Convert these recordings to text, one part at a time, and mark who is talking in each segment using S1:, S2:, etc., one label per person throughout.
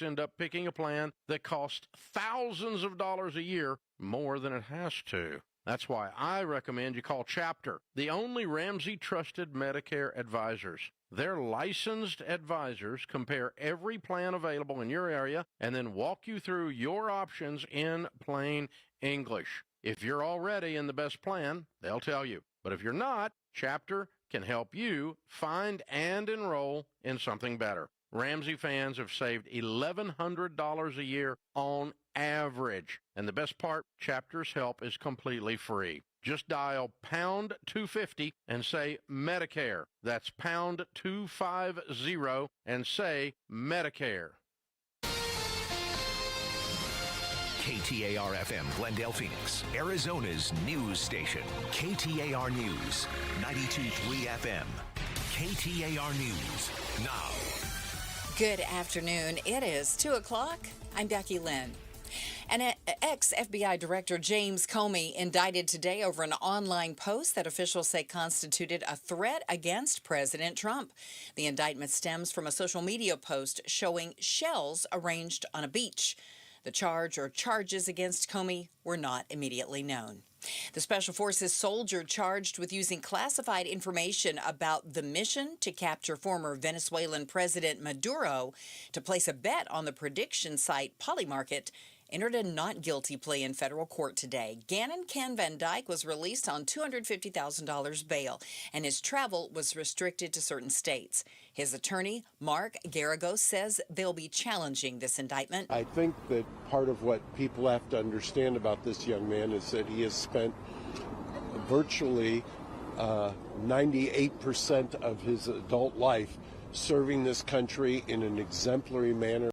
S1: end up picking a plan that costs thousands of dollars a year more than it has to. That's why I recommend you call Chapter, the only Ramsey-trusted Medicare advisors. Their licensed advisors compare every plan available in your area and then walk you through your options in plain English. If you're already in the best plan, they'll tell you. But if you're not, Chapter can help you find and enroll in something better. Ramsey fans have saved $1,100 a year on average. And the best part, Chapter's help is completely free. Just dial pound 250 and say Medicare. That's pound 250 and say Medicare.
S2: KTAR-FM, Glendale, Phoenix, Arizona's news station. KTAR News, 92.3 FM. KTAR News, now.
S3: Good afternoon. It is 2 o'clock. I'm Becky Lynn. And ex-FBI Director James Comey indicted today over an online post that officials say constituted a threat against President Trump. The indictment stems from a social media post showing shells arranged on a beach. The charge or charges against Comey were not immediately known. The Special Forces soldier charged with using classified information about the mission to capture former Venezuelan President Maduro to place a bet on the prediction site Polymarket entered a not guilty plea in federal court today. Gannon Ken Van Dyke was released on $250,000 bail, and his travel was restricted to certain states. His attorney, Mark Garagos, says they'll be challenging this indictment.
S4: I think that part of what people have to understand about this young man is that he has spent virtually 98% of his adult life serving this country in an exemplary manner.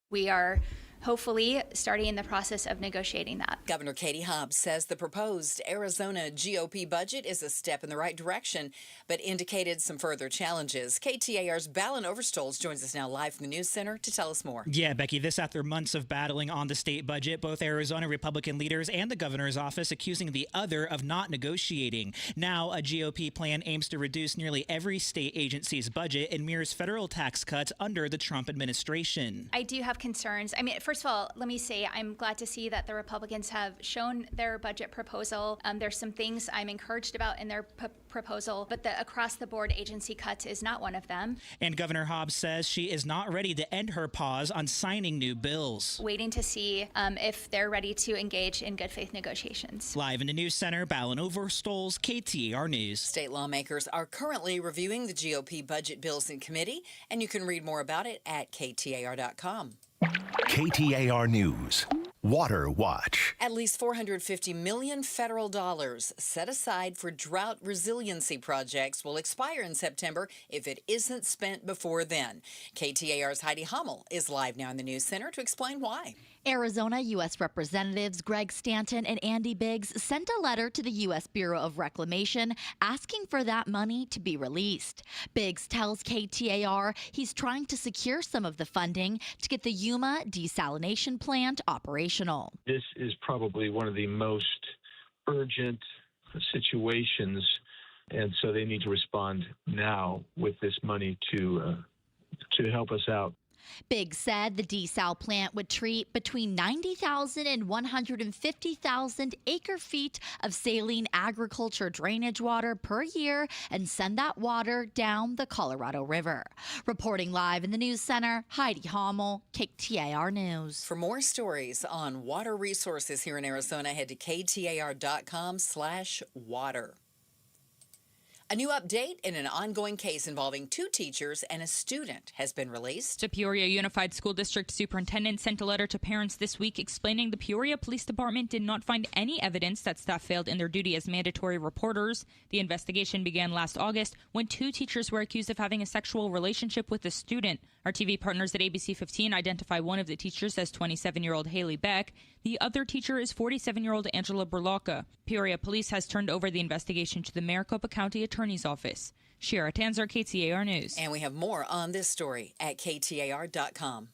S5: We are hopefully starting the process of negotiating that.
S3: Governor Katie Hobbs says the proposed Arizona GOP budget is a step in the right direction, but indicated some further challenges. KTAR's Balin Overstolz joins us now live from the News Center to tell us more.
S6: Yeah, Becky, this after months of battling on the state budget, both Arizona Republican leaders and the governor's office accusing the other of not negotiating. Now, a GOP plan aims to reduce nearly every state agency's budget and mirrors federal tax cuts under the Trump administration.
S5: I do have concerns. I mean, first of all, let me say I'm glad to see that the Republicans have shown their budget proposal. There's some things I'm encouraged about in their proposal, but the across-the-board agency cuts is not one of them.
S6: And Governor Hobbs says she is not ready to end her pause on signing new bills.
S5: Waiting to see if they're ready to engage in good faith negotiations.
S6: Live in the News Center, Balin Overstolz, KTAR News.
S3: State lawmakers are currently reviewing the GOP budget bills in committee, and you can read more about it at KTAR.com.
S2: KTAR News. Water Watch.
S3: At least $450 million federal dollars set aside for drought resiliency projects will expire in September if it isn't spent before then. KTAR's Heidi Hummel is live now in the News Center to explain why.
S7: Arizona U.S. Representatives Greg Stanton and Andy Biggs sent a letter to the U.S. Bureau of Reclamation asking for that money to be released. Biggs tells KTAR he's trying to secure some of the funding to get the Yuma desalination plant operational.
S8: This is probably one of the most urgent situations, and so they need to respond now with this money to help us out.
S7: Biggs said the desal plant would treat between 90,000 and 150,000 acre-feet of saline agriculture drainage water per year and send that water down the Colorado River. Reporting live in the News Center, Heidi Hummel, KTAR News.
S3: For more stories on water resources here in Arizona, head to KTAR.com/water. A new update in an ongoing case involving two teachers and a student has been released.
S9: The Peoria Unified School District Superintendent sent a letter to parents this week explaining the Peoria Police Department did not find any evidence that staff failed in their duty as mandatory reporters. The investigation began last August when two teachers were accused of having a sexual relationship with a student. Our TV partners at ABC 15 identify one of the teachers as 27-year-old Haley Beck. The other teacher is 47-year-old Angela Berlocka. Peoria Police has turned over the investigation to the Maricopa County Attorney's Office. Shira Tanzer, KTAR News.
S3: And we have more on this story at KTAR.com.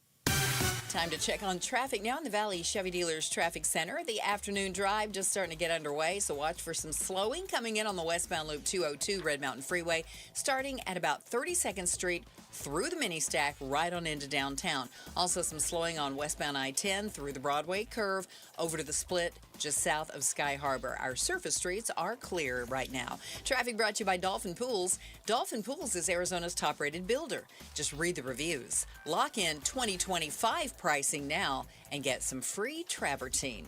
S3: Time to check on traffic now in the Valley Chevy Dealers Traffic Center. The afternoon drive just starting to get underway, so watch for some slowing coming in on the westbound Loop 202 Red Mountain Freeway, starting at about 32nd Street through the mini stack right on into downtown. Also some slowing on westbound I-10 through the Broadway curve over to the split just south of Sky Harbor. Our surface streets are clear right now. Traffic brought to you by Dolphin Pools. Dolphin Pools is Arizona's top-rated builder. Just read the reviews. Lock in 2025 pricing now and get some free travertine.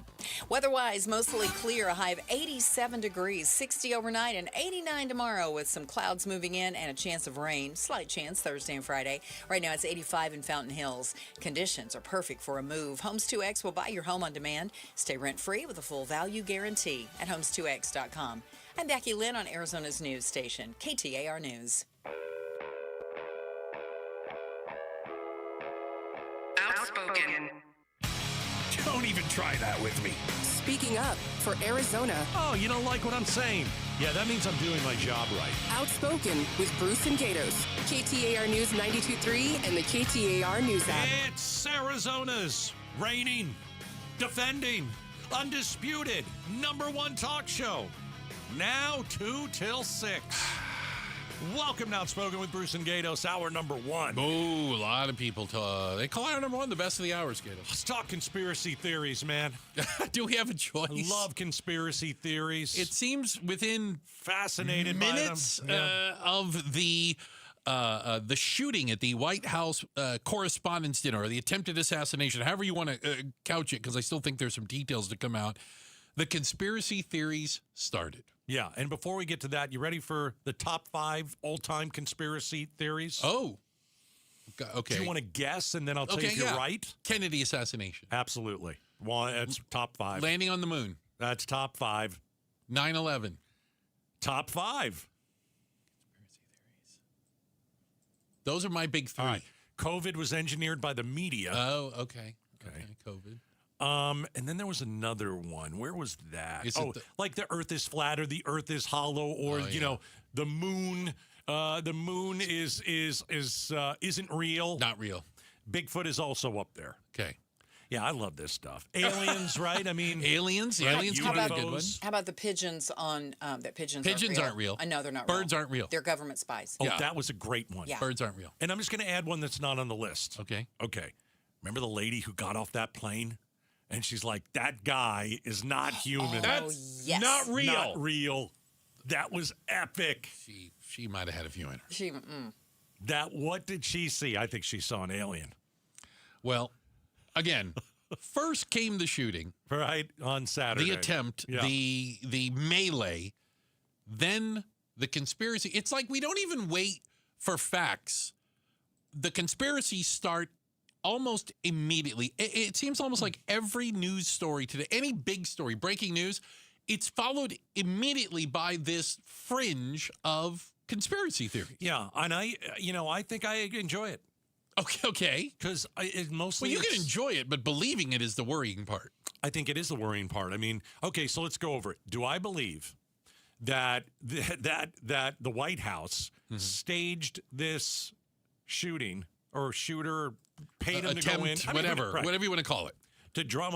S3: Weather-wise, mostly clear, a high of 87 degrees, 60 overnight and 89 tomorrow with some clouds moving in and a chance of rain. Slight chance Thursday and Friday. Right now it's 85 in Fountain Hills. Conditions are perfect for a move. Homes 2X will buy your home on demand. Stay rent-free with a full value guarantee at homes2x.com. I'm Becky Lynn on Arizona's news station, KTAR News.
S10: Outspoken.
S2: Don't even try that with me.
S10: Speaking up for Arizona.
S11: Oh, you don't like what I'm saying? Yeah, that means I'm doing my job right.
S10: Outspoken with Bruce and Gatos. KTAR News 92.3 and the KTAR News app.
S11: It's Arizona's reigning, defending, undisputed #1 talk show. Now 2 till 6. Welcome to Outspoken with Bruce and Gatos, hour number 1.
S12: Oh, a lot of people, they call hour number 1 the best of the hours, Gatos.
S11: Let's talk conspiracy theories, man.
S12: Do we have a choice?
S11: I love conspiracy theories.
S12: It seems within
S11: fascinated
S12: minutes
S11: by them.
S12: Of the shooting at the White House Correspondents' Dinner, or the attempted assassination, however you want to couch it, because I still think there's some details to come out. The conspiracy theories started.
S11: Yeah, and before we get to that, you ready for the top 5 all-time conspiracy theories?
S12: Oh, okay.
S11: Do you want to guess, and then I'll tell you if you're right?
S12: Kennedy assassination.
S11: Absolutely. Well, that's top 5.
S12: Landing on the moon.
S11: That's top 5.
S12: 9/11.
S11: Top 5.
S12: Conspiracy theories. Those are my big 3.
S11: All right. COVID was engineered by the media.
S12: Oh, okay. Okay, COVID.
S11: And then there was another one. Where was that? Like the Earth is flat, or the Earth is hollow, or the moon. The moon isn't real.
S12: Not real.
S11: Bigfoot is also up there.
S12: Okay.
S11: Yeah, I love this stuff. Aliens, right? I mean,
S12: aliens.
S11: Right?
S12: Aliens could be a good one.
S3: How about the pigeons on that pigeons?
S12: Pigeons aren't real.
S3: I know they're not.
S12: Birds aren't real.
S3: They're government spies.
S11: Oh, that was a great one.
S3: Yeah.
S12: Birds aren't real.
S11: And I'm just going to add one that's not on the list.
S12: Okay.
S11: Okay. Remember the lady who got off that plane? And she's like, that guy is not human.
S3: That's not
S12: real.
S11: Not real. That was epic.
S12: She might have had a few in her.
S11: What did she see? I think she saw an alien.
S12: Well, again, first came the shooting.
S11: Right, on Saturday.
S12: The attempt, the melee, then the conspiracy. It's like we don't even wait for facts. The conspiracies start almost immediately. It seems almost like every news story today, any big story, breaking news, it's followed immediately by this fringe of conspiracy theories.
S11: Yeah, and I think I enjoy it.
S12: Okay.
S11: Because it mostly...
S12: Well, you can enjoy it, but believing it is the worrying part.
S11: I think it is the worrying part. I mean, okay, so let's go over it. Do I believe that the White House staged this shooting or shooter, paid him to go in,
S12: whatever you want to call it,
S11: to drum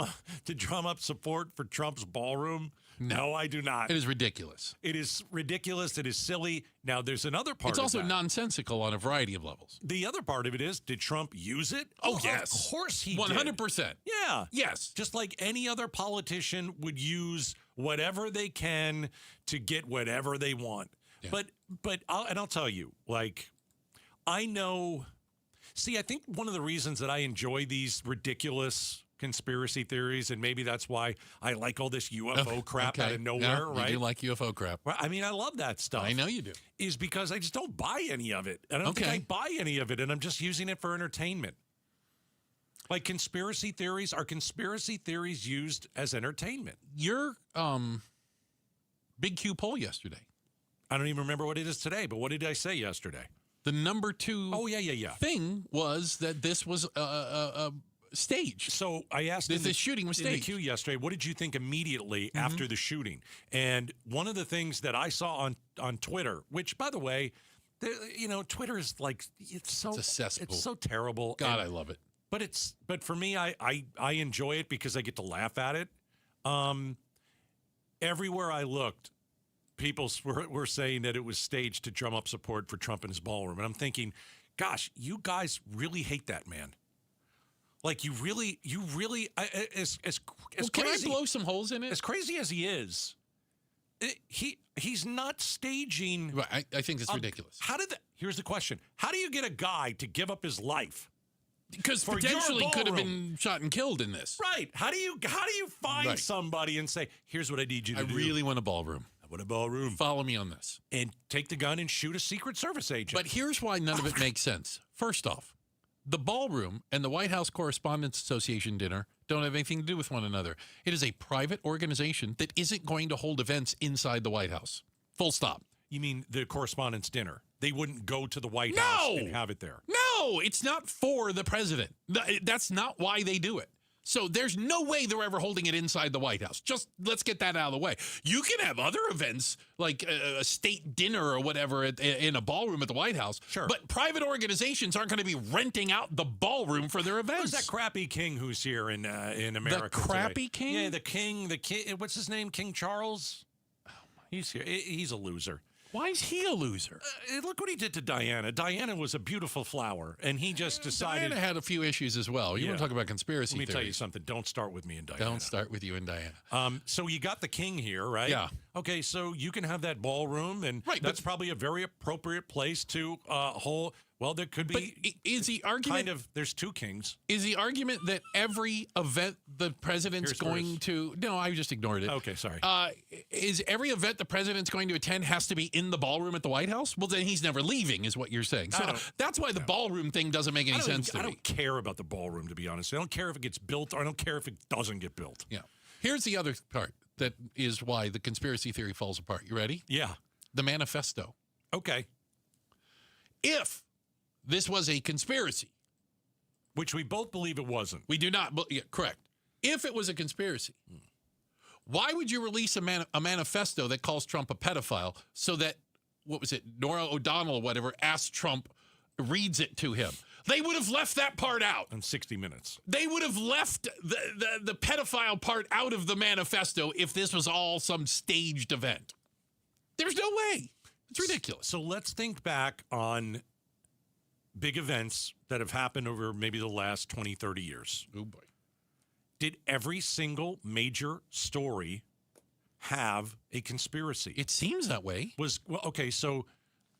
S11: up support for Trump's ballroom? No, I do not.
S12: It is ridiculous.
S11: It is ridiculous. It is silly. Now, there's another part.
S12: It's also nonsensical on a variety of levels.
S11: The other part of it is, did Trump use it?
S12: Oh, yes.
S11: Of course he
S12: 100%.
S11: did. Yeah.
S12: Yes.
S11: Just like any other politician would use whatever they can to get whatever they want. Yeah. But I'll tell you, like, I know. See, I think one of the reasons that I enjoy these ridiculous conspiracy theories, and maybe that's why I like all this UFO crap out of nowhere, right?
S12: You do like UFO crap.
S11: Well, I mean, I love that stuff.
S12: I know you do.
S11: Is because I just don't buy any of it. I don't think I buy any of it, and I'm just using it for entertainment. Like conspiracy theories, are conspiracy theories used as entertainment?
S12: Your Big Q poll yesterday.
S11: I don't even remember what it is today, but what did I say yesterday?
S12: The number 2
S11: thing
S12: was that this was staged.
S11: So I asked
S12: the shooting was staged.
S11: In the Q yesterday, what did you think immediately after the shooting? And one of the things that I saw on Twitter, which, by the way, Twitter is like, it's a cesspool. It's so terrible.
S12: God, I love it.
S11: But for me, I enjoy it because I get to laugh at it. Everywhere I looked, people were saying that it was staged to drum up support for Trump and his ballroom. And I'm thinking, gosh, you guys really hate that man. Like you really, as
S12: Well, can I
S11: crazy,
S12: blow some holes in it?
S11: as crazy as he is, he's not staging.
S12: Right, I think it's ridiculous.
S11: Here's the question: how do you get a guy to give up his life?
S12: Because
S11: For
S12: potentially
S11: your
S12: could have
S11: ballroom.
S12: been shot and killed in this.
S11: Right? How do you find
S12: Right.
S11: somebody and say, "Here's what I need you to
S12: I
S11: do"?
S12: really want a ballroom.
S11: I want a ballroom.
S12: Follow me on this.
S11: And take the gun and shoot a Secret Service agent.
S12: But here's why none of it makes sense. First off, the ballroom and the White House Correspondents Association dinner don't have anything to do with one another. It is a private organization that isn't going to hold events inside the White House. Full stop.
S11: You mean the Correspondents' Dinner? They wouldn't go to the White House and have it there.
S12: No, it's not for the president. That's not why they do it. So there's no way they're ever holding it inside the White House. Just let's get that out of the way. You can have other events like a state dinner or whatever in a ballroom at the White House.
S11: Sure.
S12: But private organizations aren't going to be renting out the ballroom for their events.
S11: Who's that crappy king who's here in America?
S12: The crappy
S11: today?
S12: king?
S11: Yeah, the king. What's his name? King Charles? He's here. He's a loser.
S12: Why is he a loser?
S11: Look what he did to Diana. Diana was a beautiful flower, and he just decided.
S12: Diana had a few issues as well. You want to talk about conspiracy
S11: Let me
S12: theories.
S11: tell you something. Don't start with me and Diana.
S12: Don't start with you and Diana.
S11: So you got the king here, right?
S12: Yeah.
S11: Okay, so you can have that ballroom, and
S12: Right,
S11: that's probably a very appropriate place to hold. Well, there could be.
S12: But is the argument
S11: kind of? There's two kings.
S12: Is the argument that every event the president's
S11: Here's
S12: going
S11: yours.
S12: to? No, I just ignored it.
S11: Okay, sorry.
S12: Is every event the president's going to attend has to be in the ballroom at the White House? Well, then he's never leaving, is what you're saying. So that's why the ballroom thing doesn't make any sense to me.
S11: I don't care about the ballroom, to be honest. I don't care if it gets built, or I don't care if it doesn't get built.
S12: Yeah. Here's the other part that is why the conspiracy theory falls apart. You ready?
S11: Yeah.
S12: The manifesto.
S11: Okay.
S12: If this was a conspiracy,
S11: which we both believe it wasn't.
S12: We do not. Yeah, correct. If it was a conspiracy, why would you release a manifesto that calls Trump a pedophile so that, what was it, Norah O'Donnell or whatever, asked Trump, reads it to him? They would have left that part out.
S11: In 60 Minutes.
S12: They would have left the pedophile part out of the manifesto if this was all some staged event. There's no way. It's ridiculous.
S11: So let's think back on big events that have happened over maybe the last 20, 30 years.
S12: Oh, boy.
S11: Did every single major story have a conspiracy?
S12: It seems that way.
S11: So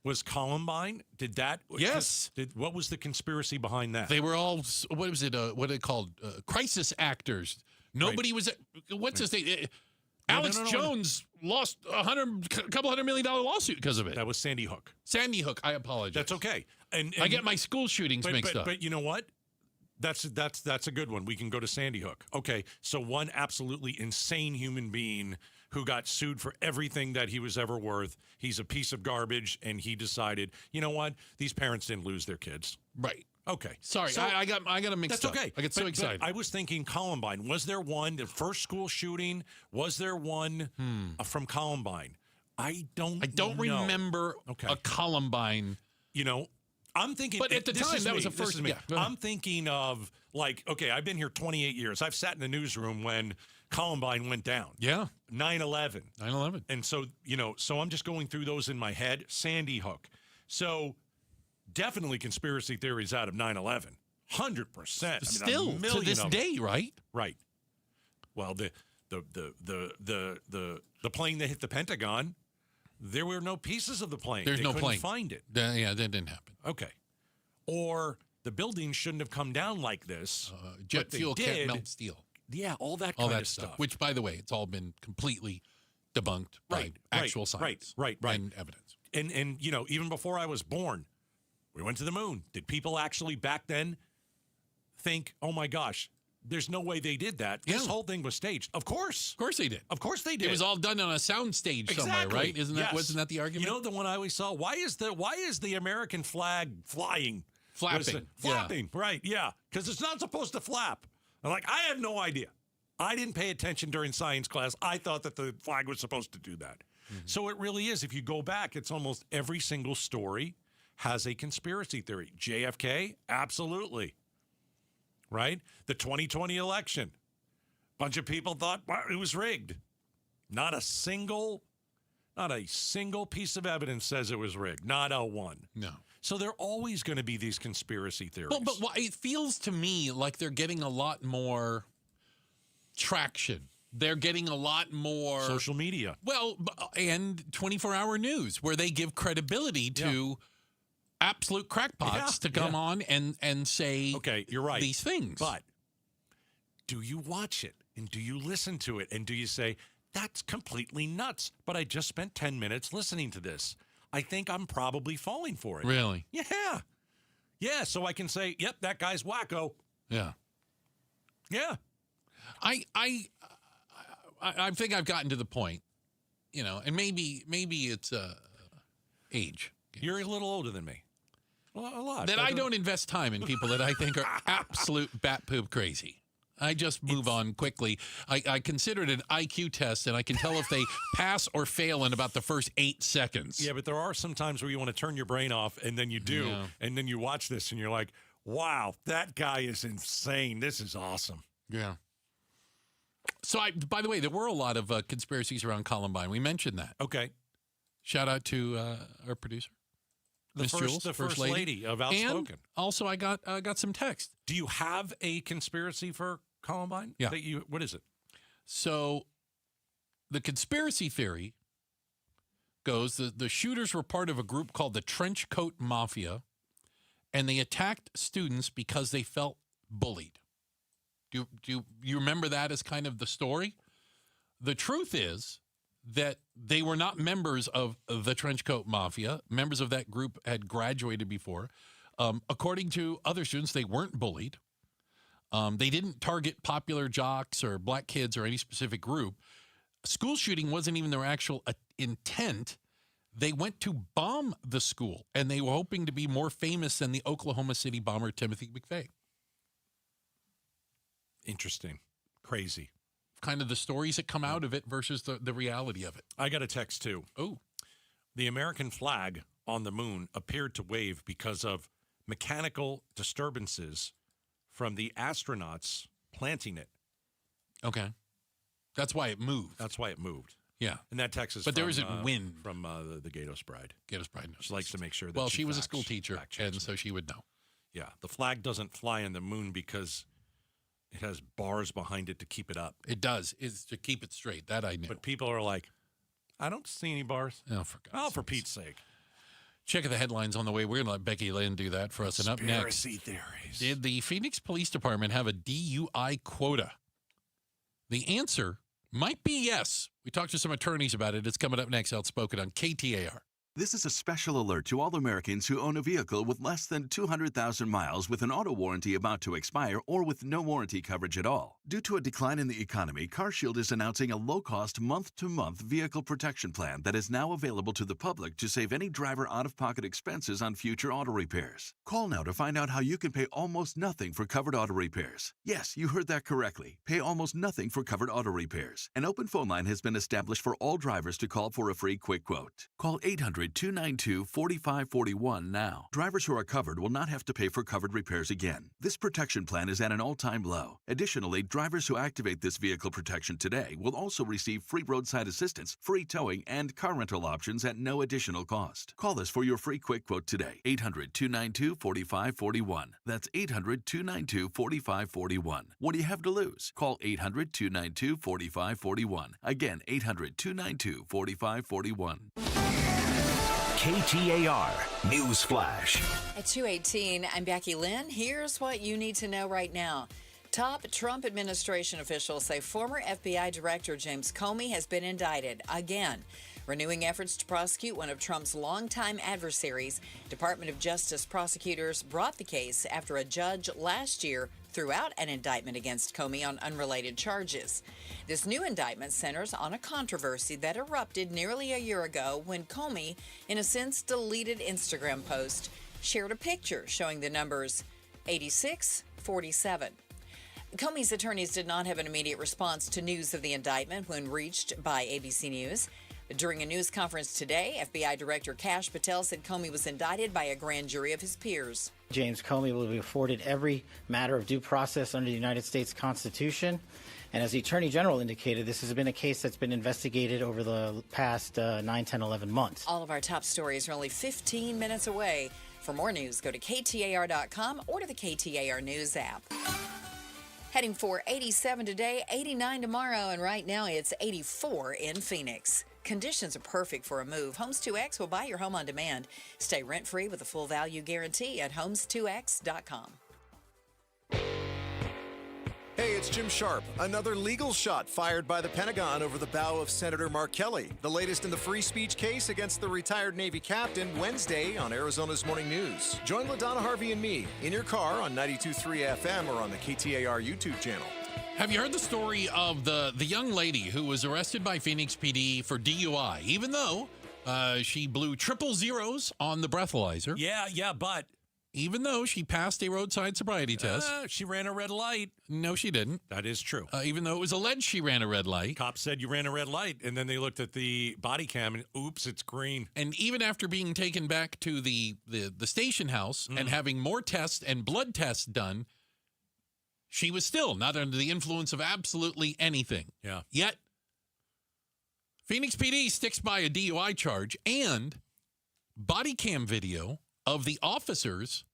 S11: was Columbine? Did that?
S12: Yes.
S11: What was the conspiracy behind that?
S12: They were all, what was it? What are they called? Crisis actors. Nobody was, what's his name? Alex Jones lost a couple $100 million lawsuit because of it.
S11: That was Sandy Hook.
S12: Sandy Hook. I apologize.
S11: That's okay. And
S12: I get my school shootings mixed up.
S11: But you know what? That's a good one. We can go to Sandy Hook. Okay, so one absolutely insane human being who got sued for everything that he was ever worth. He's a piece of garbage, and he decided, you know what? These parents didn't lose their kids.
S12: Right.
S11: Okay.
S12: Sorry,
S11: So,
S12: I got them mixed up.
S11: That's okay.
S12: I get so excited.
S11: But I was thinking Columbine. Was there one, the first school shooting, was there one from Columbine? I don't
S12: remember a Columbine.
S11: You know, I'm thinking.
S12: But at the time, that was the first. Yeah,
S11: I'm thinking of okay, I've been here 28 years. I've sat in the newsroom when Columbine went down.
S12: Yeah.
S11: 9/11.
S12: 9/11.
S11: And so, so I'm just going through those in my head. Sandy Hook. So definitely conspiracy theories out of 9/11. 100%.
S12: Still to this day, right?
S11: Right. Well, the plane that hit the Pentagon, there were no pieces of the plane.
S12: There's no
S11: couldn't
S12: plane.
S11: Find it.
S12: Yeah, that didn't happen.
S11: Okay. Or the building shouldn't have come down like this.
S12: Jet fuel can't melt steel.
S11: Yeah, all that kind of stuff.
S12: Which, by the way, it's all been completely debunked by actual science.
S11: Right.
S12: And evidence.
S11: And even before I was born, we went to the moon. Did people actually back then think, oh my gosh, there's no way they did that? This whole thing was staged. Of course.
S12: Of course they did.
S11: Of course they did.
S12: It was all done on a sound stage somewhere, right? Wasn't that the argument?
S11: You know the one I always saw? Why is the American flag flying?
S12: Flapping.
S11: Flapping, right, yeah. Because it's not supposed to flap. I'm like, I have no idea. I didn't pay attention during science class. I thought that the flag was supposed to do that. Mm-hmm. So it really is. If you go back, it's almost every single story has a conspiracy theory. JFK, absolutely. Right? The 2020 election. Bunch of people thought it was rigged. Not a single piece of evidence says it was rigged. Not a one.
S12: No.
S11: So there are always going to be these conspiracy theories.
S12: Well, but it feels to me like they're getting a lot more traction. They're getting a lot more
S11: social media.
S12: Well, and 24-hour news where they give credibility to absolute crackpots to come on and say,
S11: okay, you're right,
S12: these things.
S11: But do you watch it and do you listen to it and do you say, that's completely nuts, but I just spent 10 minutes listening to this. I think I'm probably falling for it.
S12: Really?
S11: Yeah. Yeah, so I can say, yep, that guy's wacko.
S12: Yeah.
S11: Yeah.
S12: I think I've gotten to the point, and maybe it's age.
S11: You're a little older than me. Well, a lot.
S12: That I don't invest time in people that I think are absolute bat poop crazy. I just move on quickly. I consider it an IQ test, and I can tell if they pass or fail in about the first 8 seconds.
S11: Yeah, but there are some times where you want to turn your brain off, and then you do, and then you watch this, and you're like, wow, that guy is insane. This is awesome.
S12: Yeah. So, by the way, there were a lot of conspiracies around Columbine. We mentioned that.
S11: Okay.
S12: Shout out to our producer, Miss Jules,
S11: the first lady of Outspoken.
S12: And also, I got some text.
S11: Do you have a conspiracy for Columbine?
S12: Yeah.
S11: What is it?
S12: So, the conspiracy theory goes the shooters were part of a group called the Trench Coat Mafia, and they attacked students because they felt bullied. Do you remember that as kind of the story? The truth is that they were not members of the Trenchcoat Mafia. Members of that group had graduated before. According to other students, they weren't bullied. They didn't target popular jocks or black kids or any specific group. School shooting wasn't even their actual intent. They went to bomb the school, and they were hoping to be more famous than the Oklahoma City bomber Timothy McVeigh.
S11: Interesting. Crazy.
S12: Kind of the stories that come out of it versus the reality of it.
S11: I got a text, too.
S12: Oh.
S11: The American flag on the moon appeared to wave because of mechanical disturbances from the astronauts planting it.
S12: Okay. That's why it moved. Yeah.
S11: And that text is
S12: but there isn't wind.
S11: From the Gatos Bride.
S12: Gatos Bride knows.
S11: She likes to make sure that
S12: well, she was a school teacher, and so she would know.
S11: Yeah. The flag doesn't fly on the moon because it has bars behind it to keep it up.
S12: It does. It's to keep it straight. That I knew.
S11: But people are like, I don't see any bars.
S12: Oh, for
S11: Pete's sake.
S12: Check the headlines on the way. We're going to let Becky Lynn do that for us. And up next,
S11: conspiracy theories.
S12: Did the Phoenix Police Department have a DUI quota? The answer might be yes. We talked to some attorneys about it. It's coming up next. Outspoken on KTAR.
S13: This is a special alert to all Americans who own a vehicle with less than 200,000 miles with an auto warranty about to expire or with no warranty coverage at all. Due to a decline in the economy, CarShield is announcing a low-cost month-to-month vehicle protection plan that is now available to the public to save any driver out-of-pocket expenses on future auto repairs. Call now to find out how you can pay almost nothing for covered auto repairs. Yes, you heard that correctly. Pay almost nothing for covered auto repairs. An open phone line has been established for all drivers to call for a free quick quote. Call 800-292-4541 now. Drivers who are covered will not have to pay for covered repairs again. This protection plan is at an all-time low. Additionally, drivers who activate this vehicle protection today will also receive free roadside assistance, free towing, and car rental options at no additional cost. Call us for your free quick quote today. 800-292-4541. That's 800-292-4541. What do you have to lose? Call 800-292-4541. Again, 800-292-4541.
S2: KTAR News Flash.
S3: At 2:18, I'm Becky Lynn. Here's what you need to know right now. Top Trump administration officials say former FBI Director James Comey has been indicted again, renewing efforts to prosecute one of Trump's longtime adversaries. Department of Justice prosecutors brought the case after a judge last year threw out an indictment against Comey on unrelated charges. This new indictment centers on a controversy that erupted nearly a year ago when Comey, in a since-deleted Instagram post, shared a picture showing the numbers 8647. Comey's attorneys did not have an immediate response to news of the indictment when reached by ABC News. During a news conference today, FBI Director Kash Patel said Comey was indicted by a grand jury of his peers.
S14: James Comey will be afforded every matter of due process under the United States Constitution. And as the Attorney General indicated, this has been a case that's been investigated over the past 9, 10, 11 months.
S3: All of our top stories are only 15 minutes away. For more news, go to KTAR.com or to the KTAR News app. Heading for 87 today, 89 tomorrow, and right now it's 84 in Phoenix. Conditions are perfect for a move. Homes 2X will buy your home on demand. Stay rent-free with a full value guarantee at homes2x.com.
S15: Hey, it's Jim Sharp. Another legal shot fired by the Pentagon over the bow of Senator Mark Kelly. The latest in the free speech case against the retired Navy captain Wednesday on Arizona's Morning News. Join LaDonna Harvey and me in your car on 92.3 FM or on the KTAR YouTube channel.
S12: Have you heard the story of the young lady who was arrested by Phoenix PD for DUI, even though she blew triple zeros on the breathalyzer?
S11: Yeah, but
S12: even though she passed a roadside sobriety test.
S11: She ran a red light.
S12: No, she didn't.
S11: That is true.
S12: Even though it was alleged she ran a red light.
S11: Cops said you ran a red light, and then they looked at the body cam, and oops, it's green.
S12: And even after being taken back to the station house and having more tests and blood tests done, she was still not under the influence of absolutely anything.
S11: Yeah.
S12: Yet, Phoenix PD sticks by a DUI charge, and body cam video of the officers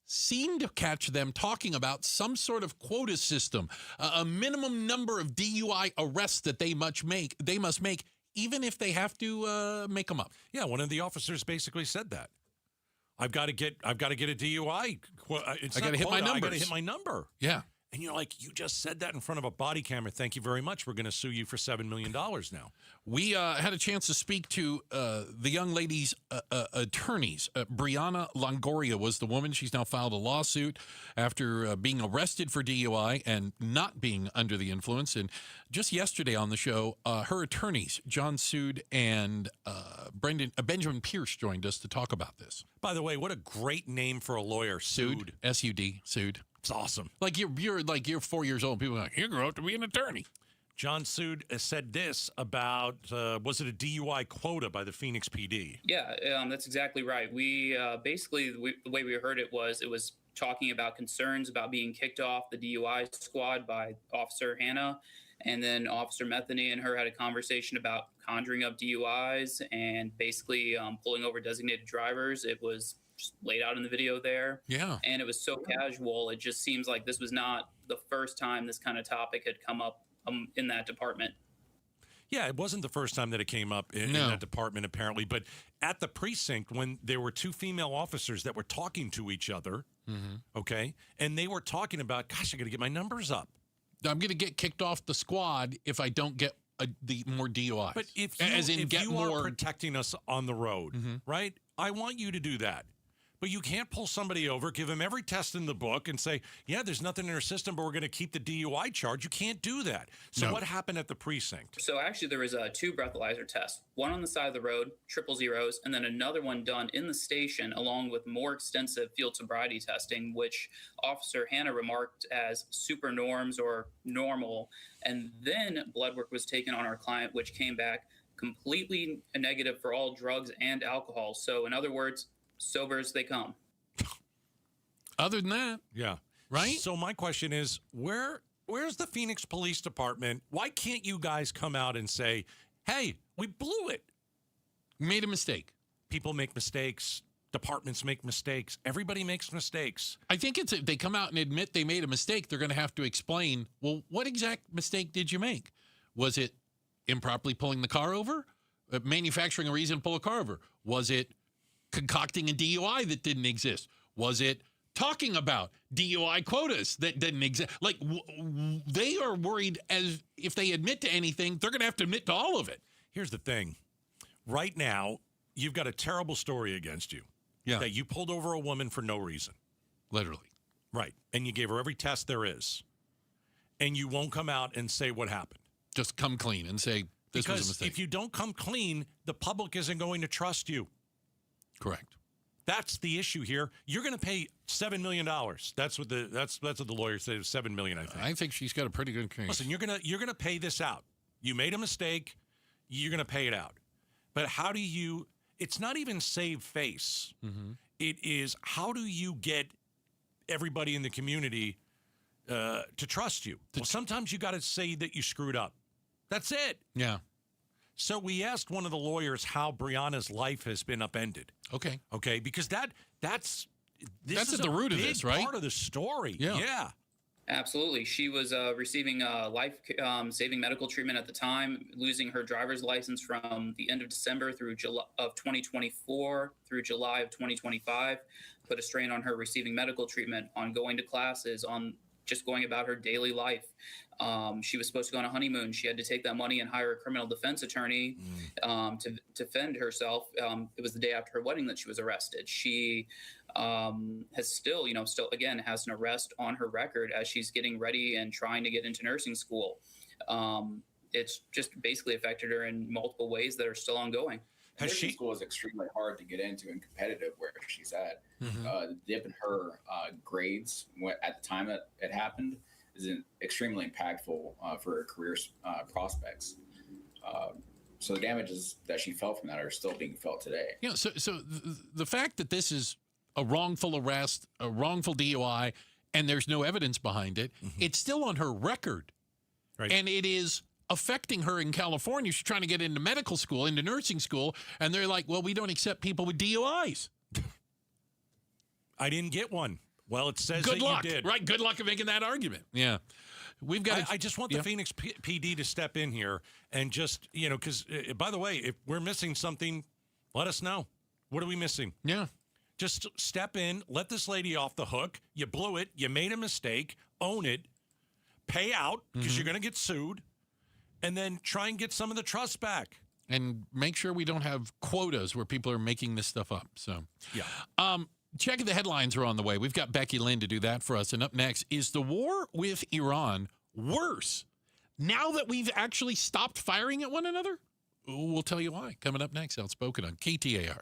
S12: seemed to catch them talking about some sort of quota system, a minimum number of DUI arrests that they must make, even if they have to make them up.
S11: Yeah, one of the officers basically said that. I've got to get a DUI.
S12: I got to hit my numbers.
S11: I got to hit my number.
S12: Yeah.
S11: And you're like, you just said that in front of a body camera. Thank you very much. We're going to sue you for $7 million now.
S12: We had a chance to speak to the young lady's attorneys. Brianna Longoria was the woman. She's now filed a lawsuit after being arrested for DUI and not being under the influence. And just yesterday on the show, her attorneys, John Sood and Benjamin Pierce, joined us to talk about this.
S11: By the way, what a great name for a lawyer, Sood.
S12: S-U-D, Sood.
S11: It's awesome.
S12: Like you're 4 years old. People are like, you grow up to be an attorney.
S11: John Sood said this about, was it a DUI quota by the Phoenix PD?
S16: Yeah, that's exactly right. We basically, the way we heard it was talking about concerns about being kicked off the DUI squad by Officer Hannah. And then Officer Metheny and her had a conversation about conjuring up DUIs and basically pulling over designated drivers. It was just laid out in the video there.
S12: Yeah.
S16: And it was so casual. It just seems like this was not the first time this kind of topic had come up in that department.
S11: Yeah, it wasn't the first time that it came up in that department, apparently. But at the precinct, when there were two female officers that were talking to each other, okay, and they were talking about, gosh, I got to get my numbers up.
S12: I'm going to get kicked off the squad if I don't get the more DUIs.
S11: But if you are protecting us on the road, right, I want you to do that. But you can't pull somebody over, give them every test in the book, and say, yeah, there's nothing in our system, but we're going to keep the DUI charge. You can't do that. So what happened at the precinct?
S16: So actually there was two breathalyzer tests, one on the side of the road, triple zeros, and then another one done in the station along with more extensive field sobriety testing, which Officer Hannah remarked as super norms or normal. And then blood work was taken on our client, which came back completely negative for all drugs and alcohol. So in other words, sober as they come.
S12: Other than that,
S11: yeah,
S12: right.
S11: So my question is, where's the Phoenix Police Department? Why can't you guys come out and say, "Hey, we blew it,
S12: made a mistake"?
S11: People make mistakes. Departments make mistakes. Everybody makes mistakes.
S12: I think it's if they come out and admit they made a mistake, they're going to have to explain. Well, what exact mistake did you make? Was it improperly pulling the car over? Manufacturing a reason to pull a car over? Was it concocting a DUI that didn't exist? Was it talking about DUI quotas that didn't exist? Like, they are worried as if they admit to anything, they're going to have to admit to all of it.
S11: Here's the thing. Right now, you've got a terrible story against you.
S12: Yeah.
S11: That you pulled over a woman for no reason.
S12: Literally.
S11: Right. And you gave her every test there is. And you won't come out and say what happened.
S12: Just come clean and say this was a mistake.
S11: If you don't come clean, the public isn't going to trust you.
S12: Correct.
S11: That's the issue here. You're going to pay $7 million. That's what the lawyer said. $7 million, I think.
S12: I think she's got a pretty good case.
S11: Listen, you're gonna pay this out. You made a mistake. You're going to pay it out. But how do you? It's not even save face. It is how do you get everybody in the community to trust you? Well, sometimes you got to say that you screwed up. That's it.
S12: Yeah.
S11: So we asked one of the lawyers how Breonna's life has been upended.
S12: Okay.
S11: Okay, because that's
S12: at the root of this, right?
S11: Part of the story.
S12: Yeah.
S16: Absolutely. She was receiving life-saving medical treatment at the time, losing her driver's license from the end of December through July of 2024 through July of 2025, put a strain on her receiving medical treatment, on going to classes, on just going about her daily life. She was supposed to go on a honeymoon. She had to take that money and hire a criminal defense attorney to defend herself. It was the day after her wedding that she was arrested. She has still again has an arrest on her record as she's getting ready and trying to get into nursing school. It's just basically affected her in multiple ways that are still ongoing.
S17: Nursing school is extremely hard to get into and competitive where she's at. The dip in her grades at the time that it happened is extremely impactful for her career prospects. So the damages that she felt from that are still being felt today.
S12: Yeah. So the fact that this is a wrongful arrest, a wrongful DUI, and there's no evidence behind it, it's still on her record.
S11: Right.
S12: And it is affecting her in California. She's trying to get into medical school, into nursing school, and they're like, well, we don't accept people with DUIs.
S11: I didn't get one. Well, it says
S12: Good
S11: that
S12: luck.
S11: you did.
S12: Right, good luck at making that argument. Yeah. We've got.
S11: I just want the Phoenix PD to step in here and just, because, by the way, if we're missing something, let us know. What are we missing?
S12: Yeah.
S11: Just step in, let this lady off the hook. You blew it. You made a mistake. Own it. Pay out because you're going to get sued. And then try and get some of the trust back.
S12: And make sure we don't have quotas where people are making this stuff up. So, checking the headlines are on the way. We've got Becky Lynn to do that for us. And up next, is the war with Iran worse now that we've actually stopped firing at one another? We'll tell you why. Coming up next, Outspoken on KTAR.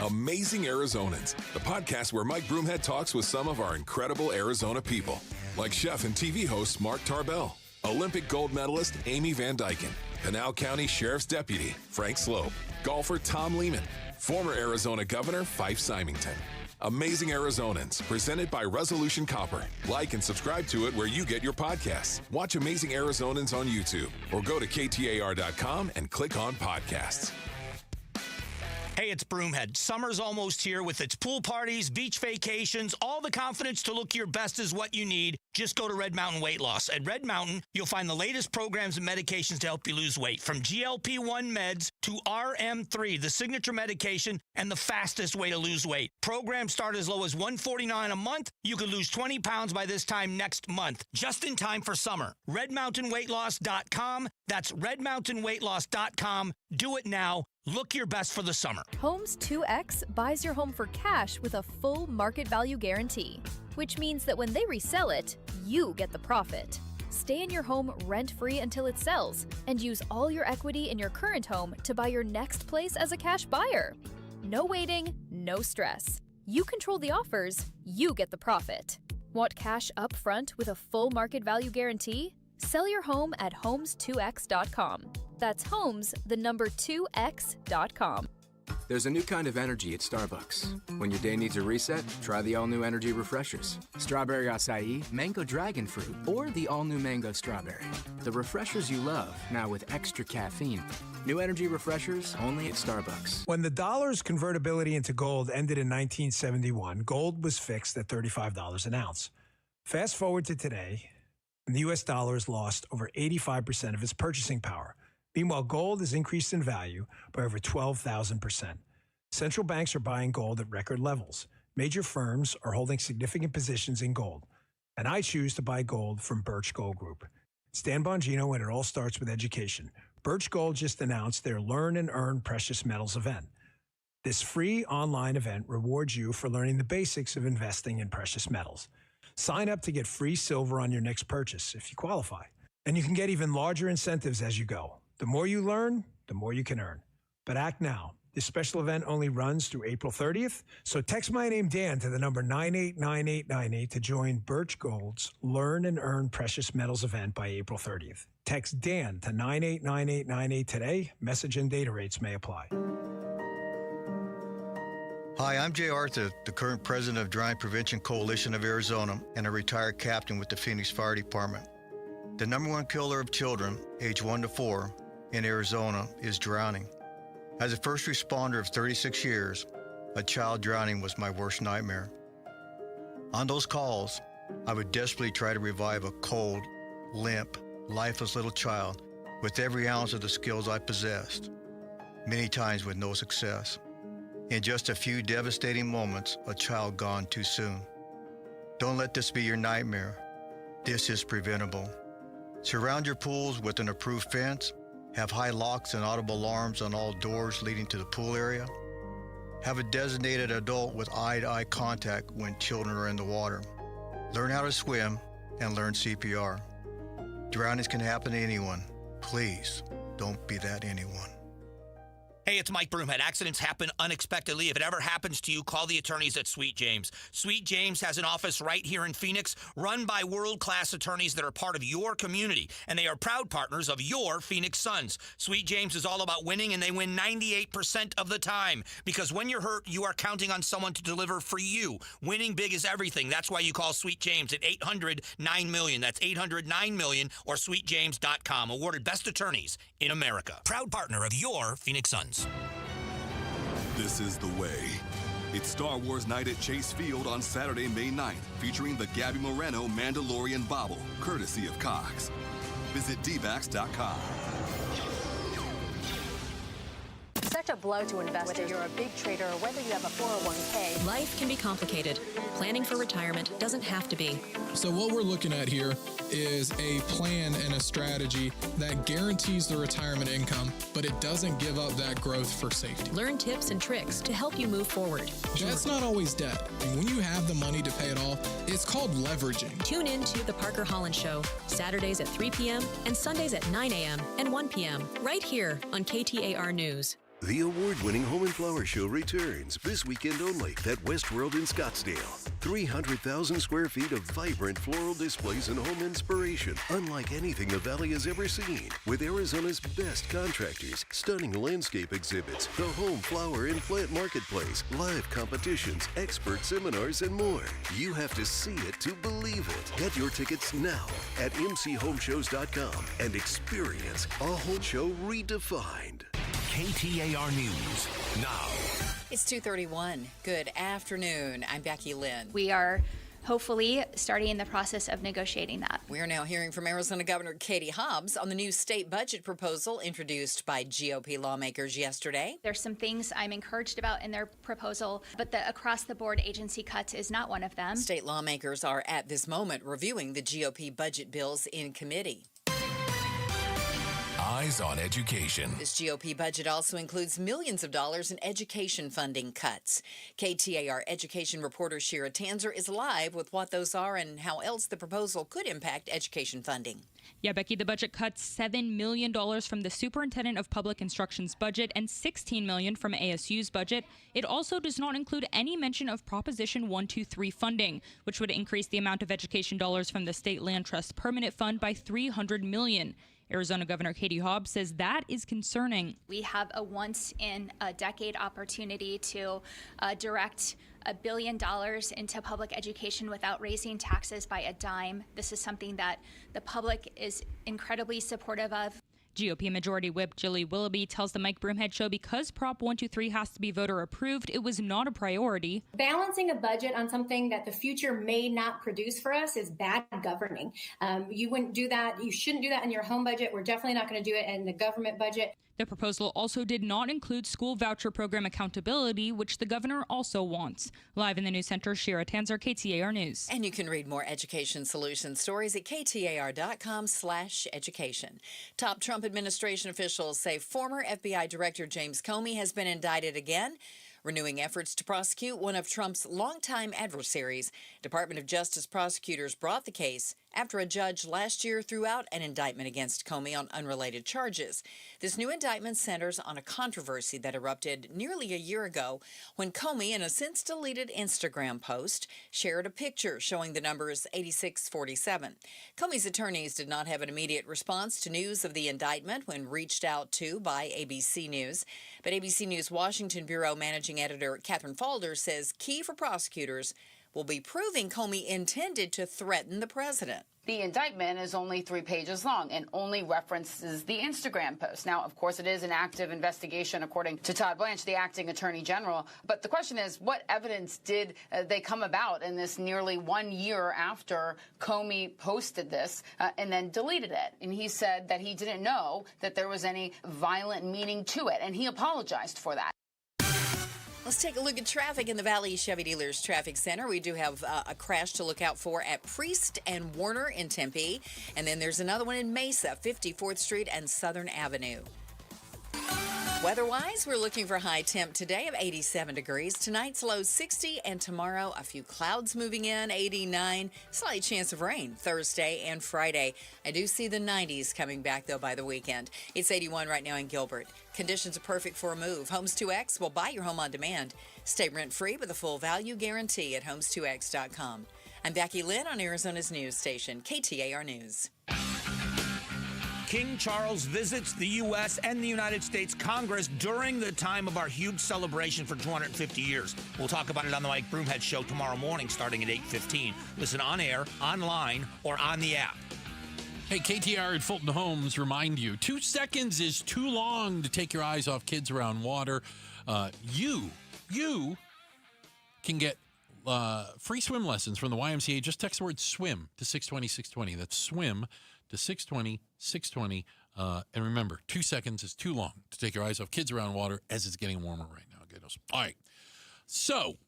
S18: Amazing Arizonans, the podcast where Mike Broomhead talks with some of our incredible Arizona people, like chef and TV host Mark Tarbell, Olympic gold medalist Amy Van Dyken, Pinal County Sheriff's Deputy Frank Slope, golfer Tom Lehman, former Arizona Governor Fife Symington. Amazing Arizonans, presented by Resolution Copper. Like and subscribe to it where you get your podcasts. Watch Amazing Arizonans on YouTube or go to KTAR.com and click on podcasts.
S19: Hey, it's Broomhead. Summer's almost here with its pool parties, beach vacations. All the confidence to look your best is what you need. Just go to Red Mountain Weight Loss. At Red Mountain, you'll find the latest programs and medications to help you lose weight, from GLP-1 meds to RM3, the signature medication and the fastest way to lose weight. Programs start as low as $149 a month. You could lose 20 pounds by this time next month, just in time for summer. RedMountainWeightLoss.com. That's RedMountainWeightLoss.com. Do it now. Look your best for the summer.
S20: Homes 2X buys your home for cash with a full market value guarantee, which means that when they resell it, you get the profit. Stay in your home rent-free until it sells and use all your equity in your current home to buy your next place as a cash buyer. No waiting, no stress. You control the offers, you get the profit. Want cash up front with a full market value guarantee? Sell your home at homes2x.com. That's homes, the number 2x.com.
S21: There's a new kind of energy at Starbucks. When your day needs a reset, try the all-new energy refreshers. Strawberry acai, mango dragon fruit, or the all-new mango strawberry. The refreshers you love, now with extra caffeine. New energy refreshers, only at Starbucks.
S22: When the dollar's convertibility into gold ended in 1971, gold was fixed at $35 an ounce. Fast forward to today, and the U.S. dollar has lost over 85% of its purchasing power. Meanwhile, gold has increased in value by over 12,000%. Central banks are buying gold at record levels. Major firms are holding significant positions in gold. And I choose to buy gold from Birch Gold Group. It's Dan Bongino, and it all starts with education. Birch Gold just announced their Learn and Earn Precious Metals event. This free online event rewards you for learning the basics of investing in precious metals. Sign up to get free silver on your next purchase if you qualify. And you can get even larger incentives as you go. The more you learn, the more you can earn. But act now. This special event only runs through April 30th, so text my name Dan to the number 989898 to join Birch Gold's Learn and Earn Precious Metals event by April 30th. Text Dan to 989898 today. Message and data rates may apply.
S23: Hi, I'm Jay Arthur, the current president of Drought Prevention Coalition of Arizona and a retired captain with the Phoenix Fire Department. The number one killer of children, age 1 to 4, in Arizona is drowning. As a first responder of 36 years, a child drowning was my worst nightmare. On those calls, I would desperately try to revive a cold, limp, lifeless little child with every ounce of the skills I possessed, many times with no success. In just a few devastating moments, a child gone too soon. Don't let this be your nightmare. This is preventable. Surround your pools with an approved fence. Have high locks and audible alarms on all doors leading to the pool area. Have a designated adult with eye-to-eye contact when children are in the water. Learn how to swim and learn CPR. Drownings can happen to anyone. Please don't be that anyone.
S19: Hey, it's Mike Broomhead. Accidents happen unexpectedly. If it ever happens to you, call the attorneys at Sweet James. Sweet James has an office right here in Phoenix, run by world-class attorneys that are part of your community, and they are proud partners of your Phoenix Suns. Sweet James is all about winning, and they win 98% of the time, because when you're hurt, you are counting on someone to deliver for you. Winning big is everything. That's why you call Sweet James at 800-9-MILLION. That's 800-9-MILLION or sweetjames.com. Awarded best attorneys in America. Proud partner of your Phoenix Suns.
S1: This is the way. It's Star Wars Night at Chase Field on Saturday, May 9th, featuring the Gabby Moreno Mandalorian Bobble, courtesy of Cox. Visit dvax.com.
S4: Such a blow to investors. Whether you're a big trader or whether you have a 401k.
S5: Life can be complicated. Planning for retirement doesn't have to be.
S24: So what we're looking at here is a plan and a strategy that guarantees the retirement income, but it doesn't give up that growth for safety.
S5: Learn tips and tricks to help you move forward.
S24: That's not always debt. And when you have the money to pay it off, it's called leveraging.
S5: Tune in to The Parker Holland Show, Saturdays at 3 p.m. and Sundays at 9 a.m. and 1 p.m. right here on KTAR News.
S25: The award-winning Home and Flower Show returns this weekend only at Westworld in Scottsdale. 300,000 square feet of vibrant floral displays and home inspiration, unlike anything the Valley has ever seen. With Arizona's best contractors, stunning landscape exhibits, the home, flower, and plant marketplace, live competitions, expert seminars, and more. You have to see it to believe it. Get your tickets now at mchomeshows.com and experience a home show redefined.
S2: KTAR News now.
S3: It's 2:31. Good afternoon. I'm Becky Lynn.
S26: We are hopefully starting the process of negotiating that.
S3: We are now hearing from Arizona Governor Katie Hobbs on the new state budget proposal introduced by GOP lawmakers yesterday.
S26: There's some things I'm encouraged about in their proposal, but the across-the-board agency cuts is not one of them.
S3: State lawmakers are at this moment reviewing the GOP budget bills in committee.
S2: Eyes on education.
S3: This GOP budget also includes millions of dollars in education funding cuts. KTAR education reporter Shira Tanzer is live with what those are and how else the proposal could impact education funding.
S9: Yeah, Becky, the budget cuts $7 million from the Superintendent of Public Instruction's budget and $16 million from ASU's budget. It also does not include any mention of Proposition 123 funding, which would increase the amount of education dollars from the State Land Trust Permanent Fund by $300 million. Arizona Governor Katie Hobbs says that is concerning.
S26: We have a once-in-a-decade opportunity to direct $1 billion into public education without raising taxes by a dime. This is something that the public is incredibly supportive of.
S9: GOP Majority Whip Jilly Willoughby tells the Mike Broomhead Show because Prop 123 has to be voter approved, it was not a priority.
S27: Balancing a budget on something that the future may not produce for us is bad governing. You wouldn't do that. You shouldn't do that in your home budget. We're definitely not going to do it in the government budget.
S9: The proposal also did not include school voucher program accountability, which the governor also wants. Live in the News Center, Shira Tanzer, KTAR News.
S3: And you can read more education solution stories at KTAR.com/education. Top Trump administration officials say former FBI Director James Comey has been indicted again, renewing efforts to prosecute one of Trump's longtime adversaries. Department of Justice prosecutors brought the case after a judge last year threw out an indictment against Comey on unrelated charges. This new indictment centers on a controversy that erupted nearly a year ago when Comey, in a since-deleted Instagram post, shared a picture showing the numbers 8647. Comey's attorneys did not have an immediate response to news of the indictment when reached out to by ABC News. But ABC News Washington Bureau Managing Editor Catherine Falder says key for prosecutors will be proving Comey intended to threaten the president.
S6: The indictment is only 3 pages long and only references the Instagram post. Now, of course, it is an active investigation, according to Todd Blanche, the acting attorney general. But the question is, what evidence did they come about in this nearly 1 year after Comey posted this and then deleted it? And he said that he didn't know that there was any violent meaning to it, and he apologized for that.
S3: Let's take a look at traffic in the Valley Chevy Dealers Traffic Center. We do have a crash to look out for at Priest and Warner in Tempe. And then there's another one in Mesa, 54th Street and Southern Avenue. Weather-wise, we're looking for high temp today of 87 degrees. Tonight's low 60, and tomorrow a few clouds moving in, 89. Slight chance of rain Thursday and Friday. I do see the 90s coming back, though, by the weekend. It's 81 right now in Gilbert. Conditions are perfect for a move. Homes 2X will buy your home on demand. Stay rent-free with a full value guarantee at homes2x.com. I'm Becky Lynn on Arizona's news station, KTAR News.
S19: King Charles visits the U.S. and the United States Congress during the time of our huge celebration for 250 years. We'll talk about it on the Mike Broomhead Show tomorrow morning starting at 8:15. Listen on air, online, or on the app.
S12: Hey, KTR at Fulton Homes remind you, 2 seconds is too long to take your eyes off kids around water. You can get free swim lessons from the YMCA. Just text the word swim to 620-620. That's swim to 620-620. And remember, 2 seconds is too long to take your eyes off kids around water as it's getting warmer right now. All right. So,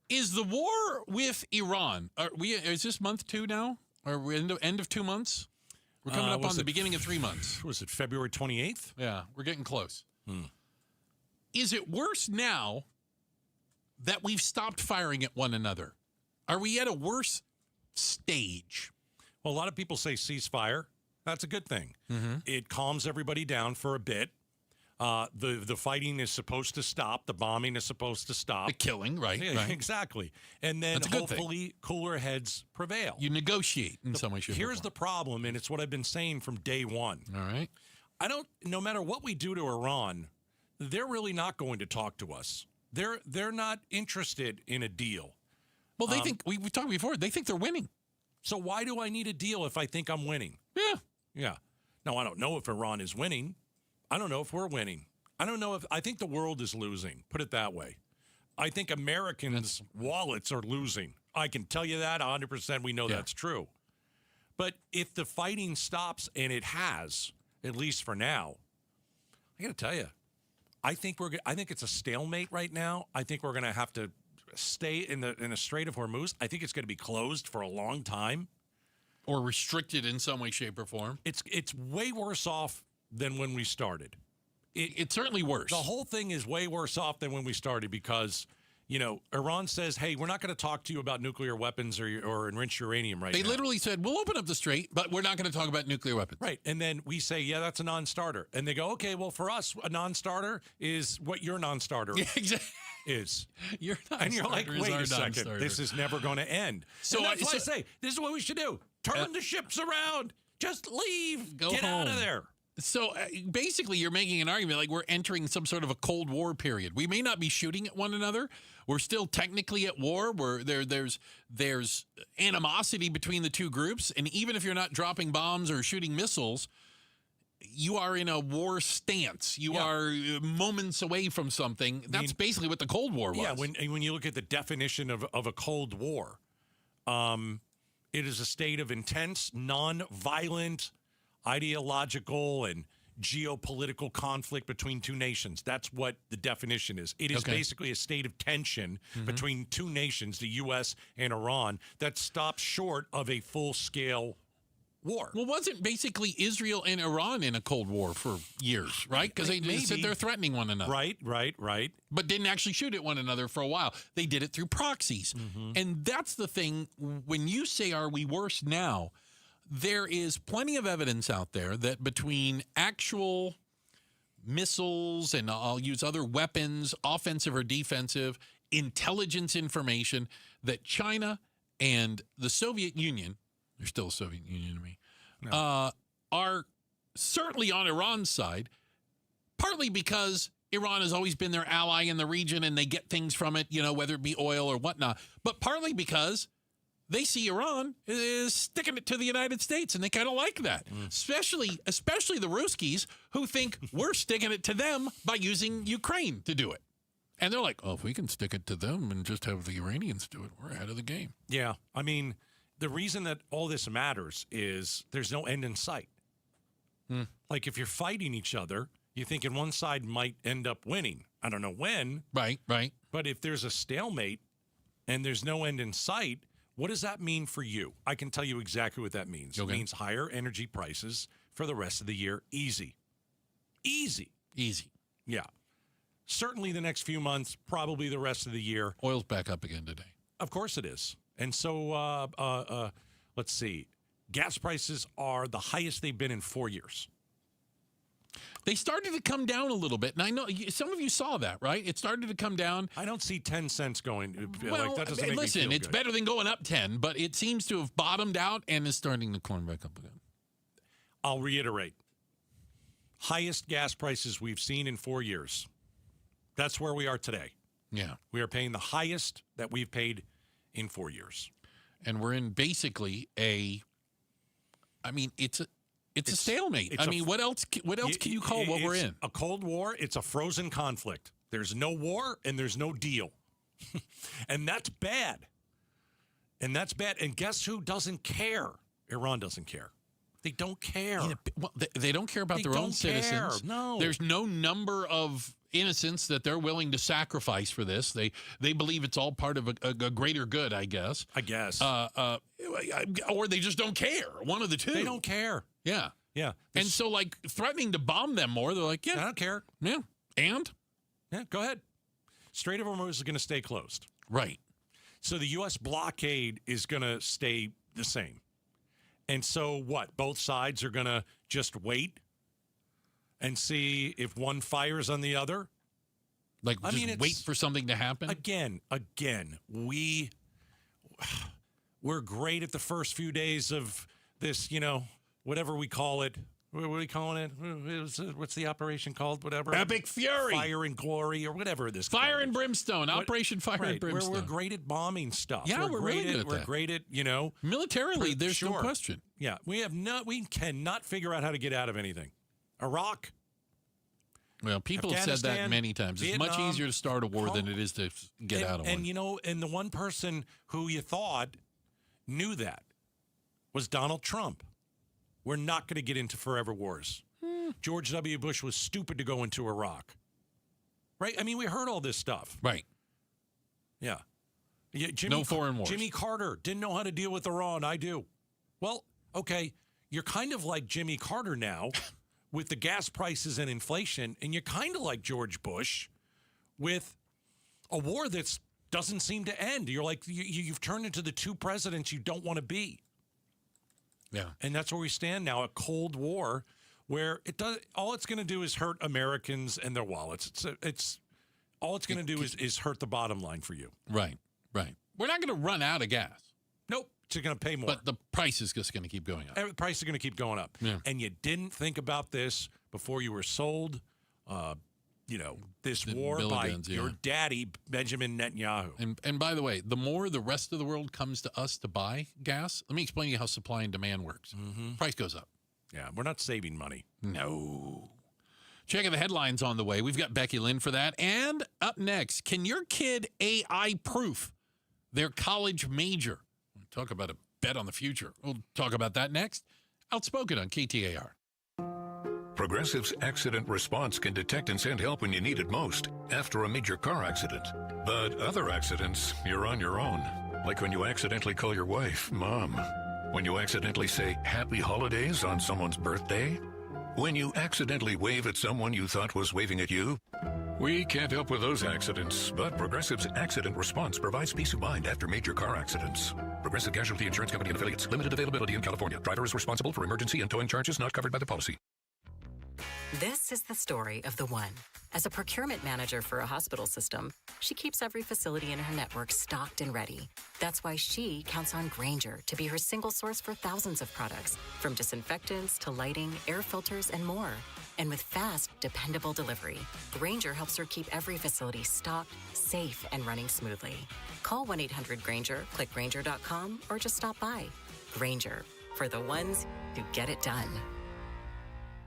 S12: is the war with Iran, is this month 2 now? Are we end of 2 months? We're coming up on the beginning of 3 months.
S11: Was it February 28th?
S12: Yeah, we're getting close. Is it worse now that we've stopped firing at one another? Are we at a worse stage?
S11: Well, a lot of people say ceasefire. That's a good thing. It calms everybody down for a bit. The fighting is supposed to stop. The bombing is supposed to stop.
S12: The killing, right?
S11: Yeah,
S12: right.
S11: Exactly. And then hopefully cooler heads prevail.
S12: You negotiate in some way, shape, or form.
S11: Here's the problem, and it's what I've been saying from day one.
S12: All right.
S11: No matter what we do to Iran, they're really not going to talk to us. They're not interested in a deal.
S12: Well, they think, we talked before, they think they're winning.
S11: So why do I need a deal if I think I'm winning? Yeah. Now, I don't know if Iran is winning. I don't know if we're winning. I think the world is losing. Put it that way. I think Americans' wallets are losing. I can tell you that 100%. We know that's true. But if the fighting stops, and it has, at least for now, I got to tell you, I think it's a stalemate right now. I think we're going to have to stay in the Strait of Hormuz. I think it's going to be closed for a long time,
S12: or restricted in some way, shape, or form.
S11: It's way worse off than when we started.
S12: It's certainly worse.
S11: The whole thing is way worse off than when we started because, Iran says, hey, we're not going to talk to you about nuclear weapons or enriched uranium right now.
S12: They literally said, we'll open up the strait, but we're not going to talk about nuclear weapons.
S11: Right. And then we say, yeah, that's a non-starter. And they go, okay, well, for us, a non-starter is what your non-starter is.
S12: Your
S11: and you're like, wait a second, this is never going to end. So that's why I say, this is what we should do. Turn the ships around. Just leave. Get out of there.
S12: So basically, you're making an argument like we're entering some sort of a Cold War period. We may not be shooting at one another. We're still technically at war. There's animosity between the two groups. And even if you're not dropping bombs or shooting missiles, you are in a war stance. You are moments away from something. That's basically what the Cold War was.
S11: Yeah, when you look at the definition of a Cold War, it is a state of intense, non-violent, ideological and geopolitical conflict between two nations. That's what the definition is. It is basically a state of tension between two nations, the U.S. and Iran, that stops short of a full-scale war.
S12: Well, wasn't basically Israel and Iran in a Cold War for years, right? Because they sit there threatening one another.
S11: Right.
S12: But didn't actually shoot at one another for a while. They did it through proxies. And that's the thing. When you say, are we worse now? There is plenty of evidence out there that between actual missiles, and I'll use other weapons, offensive or defensive, intelligence information, that China and the Soviet Union, they're still a Soviet Union to me, are certainly on Iran's side, partly because Iran has always been their ally in the region, and they get things from it, whether it be oil or whatnot. But partly because they see Iran is sticking it to the United States, and they kind of like that. Especially the Ruskies, who think we're sticking it to them by using Ukraine to do it. And they're like, oh, if we can stick it to them and just have the Iranians do it, we're ahead of the game.
S11: Yeah. I mean, the reason that all this matters is there's no end in sight. Like, if you're fighting each other, you thinking one side might end up winning. I don't know when.
S12: Right.
S11: But if there's a stalemate and there's no end in sight, what does that mean for you? I can tell you exactly what that means.
S12: Okay.
S11: It means higher energy prices for the rest of the year. Easy. Yeah. Certainly the next few months, probably the rest of the year.
S12: Oil's back up again today.
S11: Of course it is. And so, let's see. Gas prices are the highest they've been in 4 years.
S12: They started to come down a little bit. And I know some of you saw that, right? It started to come down.
S11: I don't see 10 cents going.
S12: Well,
S11: that doesn't make me feel
S12: it's
S11: good.
S12: better than going up 10, but it seems to have bottomed out and is starting to climb back up again.
S11: I'll reiterate. Highest gas prices we've seen in 4 years. That's where we are today.
S12: Yeah.
S11: We are paying the highest that we've paid in 4 years.
S12: And we're in basically it's a stalemate. What else can you call what we're in?
S11: A Cold War. It's a frozen conflict. There's no war and there's no deal. And that's bad. And guess who doesn't care? Iran doesn't care. They don't care.
S12: They don't care about their own citizens.
S11: No.
S12: There's no number of innocents that they're willing to sacrifice for this. They believe it's all part of a greater good, I guess. Or they just don't care. One of the two.
S11: They don't care.
S12: Yeah.
S11: Yeah.
S12: And so, threatening to bomb them more, they're like, yeah.
S11: I don't care.
S12: Yeah. And?
S11: Yeah, go ahead. Strait of Hormuz is going to stay closed.
S12: Right.
S11: So the U.S. blockade is going to stay the same. And so what? Both sides are going to just wait and see if one fires on the other?
S12: Wait for something to happen?
S11: Again, we're great at the first few days of this, whatever we call it. What are we calling it? What's the operation called? Whatever.
S12: Epic Fury.
S11: Fire and Glory or whatever this
S12: Fire and Brimstone. Operation Fire and Brimstone.
S11: We're great at bombing stuff.
S12: Yeah, we're really good at that.
S11: We're great at,
S12: militarily, there's no question.
S11: Yeah, we cannot figure out how to get out of anything. Iraq.
S12: Well, people have said that many times. It's much easier to start a war than it is to get out of one.
S11: And the one person who you thought knew that was Donald Trump. We're not going to get into forever wars. George W. Bush was stupid to go into Iraq. Right? I mean, we heard all this stuff.
S12: Right.
S11: Yeah.
S12: No foreign wars.
S11: Jimmy Carter didn't know how to deal with Iran. I do. Well, okay, you're kind of like Jimmy Carter now with the gas prices and inflation, and you're kind of like George Bush with a war that doesn't seem to end. You're like, you've turned into the two presidents you don't want to be.
S12: Yeah.
S11: And that's where we stand now, a Cold War where all it's going to do is hurt Americans and their wallets. All it's going to do is hurt the bottom line for you.
S12: Right. We're not going to run out of gas.
S11: Nope. It's going to pay more.
S12: But the price is just going to keep going up.
S11: The price is going to keep going up.
S12: Yeah.
S11: And you didn't think about this before you were sold, this war by your daddy, Benjamin Netanyahu.
S12: And by the way, the more the rest of the world comes to us to buy gas, let me explain to you how supply and demand works.
S11: Mm-hmm.
S12: Price goes up.
S11: Yeah, we're not saving money.
S12: No. Checking the headlines on the way. We've got Becky Lynn for that. And up next, can your kid AI-proof their college major? We'll talk about a bet on the future. We'll talk about that next. Outspoken on KTAR.
S7: Progressive's accident response can detect and send help when you need it most after a major car accident. But other accidents, you're on your own. Like when you accidentally call your wife Mom. When you accidentally say Happy Holidays on someone's birthday. When you accidentally wave at someone you thought was waving at you. We can't help with those accidents, but Progressive's accident response provides peace of mind after major car accidents. Progressive Casualty Insurance Company and affiliates. Limited availability in California. Driver is responsible for emergency and towing charges not covered by the policy.
S8: This is the story of the one. As a procurement manager for a hospital system, she keeps every facility in her network stocked and ready. That's why she counts on Grainger to be her single source for thousands of products, from disinfectants to lighting, air filters, and more. And with fast, dependable delivery, Grainger helps her keep every facility stocked, safe, and running smoothly. Call 1-800-GRAINGER, click Grainger.com, or just stop by. Grainger, for the ones who get it done.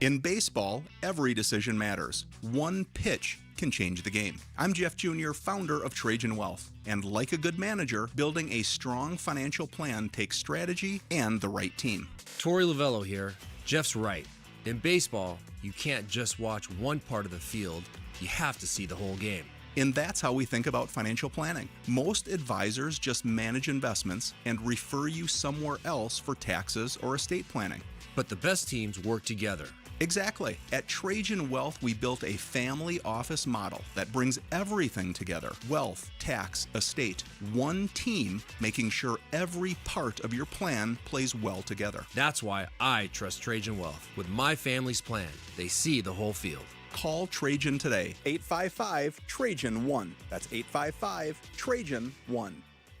S10: In baseball, every decision matters. One pitch can change the game. I'm Jeff Jr., founder of Trajan Wealth. And like a good manager, building a strong financial plan takes strategy and the right team.
S13: Torey Lavello here. Jeff's right. In baseball, you can't just watch one part of the field. You have to see the whole game.
S10: And that's how we think about financial planning. Most advisors just manage investments and refer you somewhere else for taxes or estate planning.
S13: But the best teams work together.
S10: Exactly. At Trajan Wealth, we built a family office model that brings everything together. Wealth, tax, estate. One team making sure every part of your plan plays well together.
S13: That's why I trust Trajan Wealth. With my family's plan, they see the whole field.
S10: Call Trajan today. 855-TRAJAN-1. That's 855-TRAJAN-1.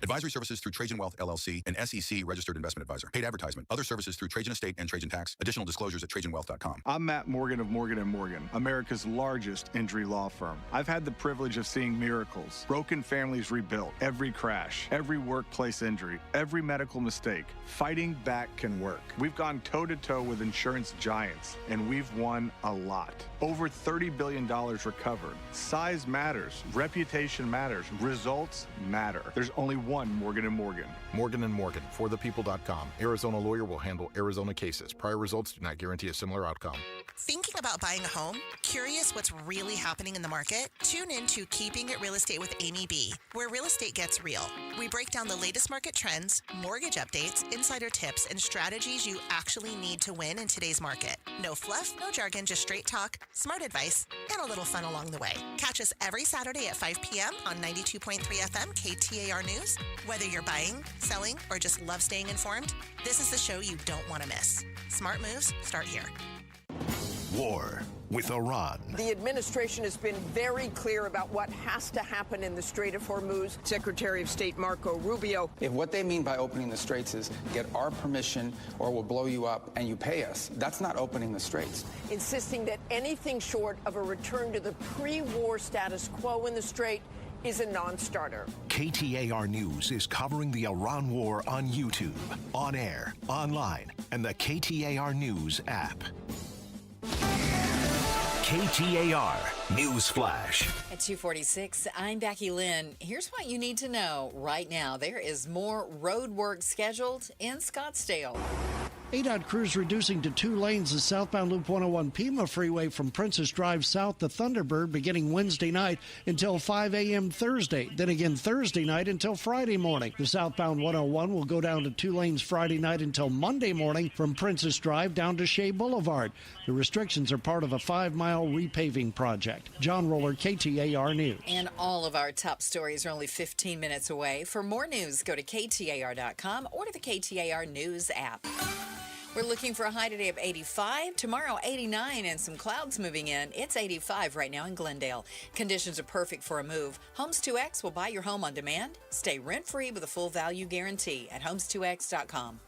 S14: Advisory services through Trajan Wealth, LLC, an SEC registered investment advisor. Paid advertisement. Other services through Trajan Estate and Trajan Tax. Additional disclosures at TrajanWealth.com.
S15: I'm Matt Morgan of Morgan & Morgan, America's largest injury law firm. I've had the privilege of seeing miracles, broken families rebuilt, every crash, every workplace injury, every medical mistake. Fighting back can work. We've gone toe-to-toe with insurance giants, and we've won a lot. Over $30 billion recovered. Size matters. Reputation matters. Results matter. There's only one Morgan & Morgan.
S16: Morgan & Morgan, forthepeople.com. Arizona lawyer will handle Arizona cases. Prior results do not guarantee a similar outcome.
S17: Thinking about buying a home? Curious what's really happening in the market? Tune in to Keeping It Real Estate with Amy B., where real estate gets real. We break down the latest market trends, mortgage updates, insider tips, and strategies you actually need to win in today's market. No fluff, no jargon, just straight talk, smart advice, and a little fun along the way. Catch us every Saturday at 5 p.m. on 92.3 FM KTAR News. Whether you're buying, selling, or just love staying informed, this is the show you don't want to miss. Smart moves start here.
S2: War with Iran.
S28: The administration has been very clear about what has to happen in the Strait of Hormuz. Secretary of State Marco Rubio.
S29: If what they mean by opening the straits is get our permission or we'll blow you up and you pay us, that's not opening the straits.
S28: Insisting that anything short of a return to the pre-war status quo in the Strait is a non-starter.
S2: KTAR News is covering the Iran war on YouTube, on air, online, and the KTAR News app. KTAR News Flash.
S3: At 2:46, I'm Becky Lynn. Here's what you need to know right now. There is more road work scheduled in Scottsdale.
S30: ADOT crews reducing to 2 lanes the southbound Loop 101 Pima Freeway from Princess Drive south to Thunderbird beginning Wednesday night until 5 a.m. Thursday. Then again Thursday night until Friday morning. The southbound 101 will go down to 2 lanes Friday night until Monday morning from Princess Drive down to Shea Boulevard. The restrictions are part of a 5-mile repaving project. John Roller, KTAR News.
S3: And all of our top stories are only 15 minutes away. For more news, go to KTAR.com or to the KTAR News app. We're looking for a high today of 85. Tomorrow, 89 and some clouds moving in. It's 85 right now in Glendale. Conditions are perfect for a move. Homes 2X will buy your home on demand. Stay rent-free with a full value guarantee at homes2x.com.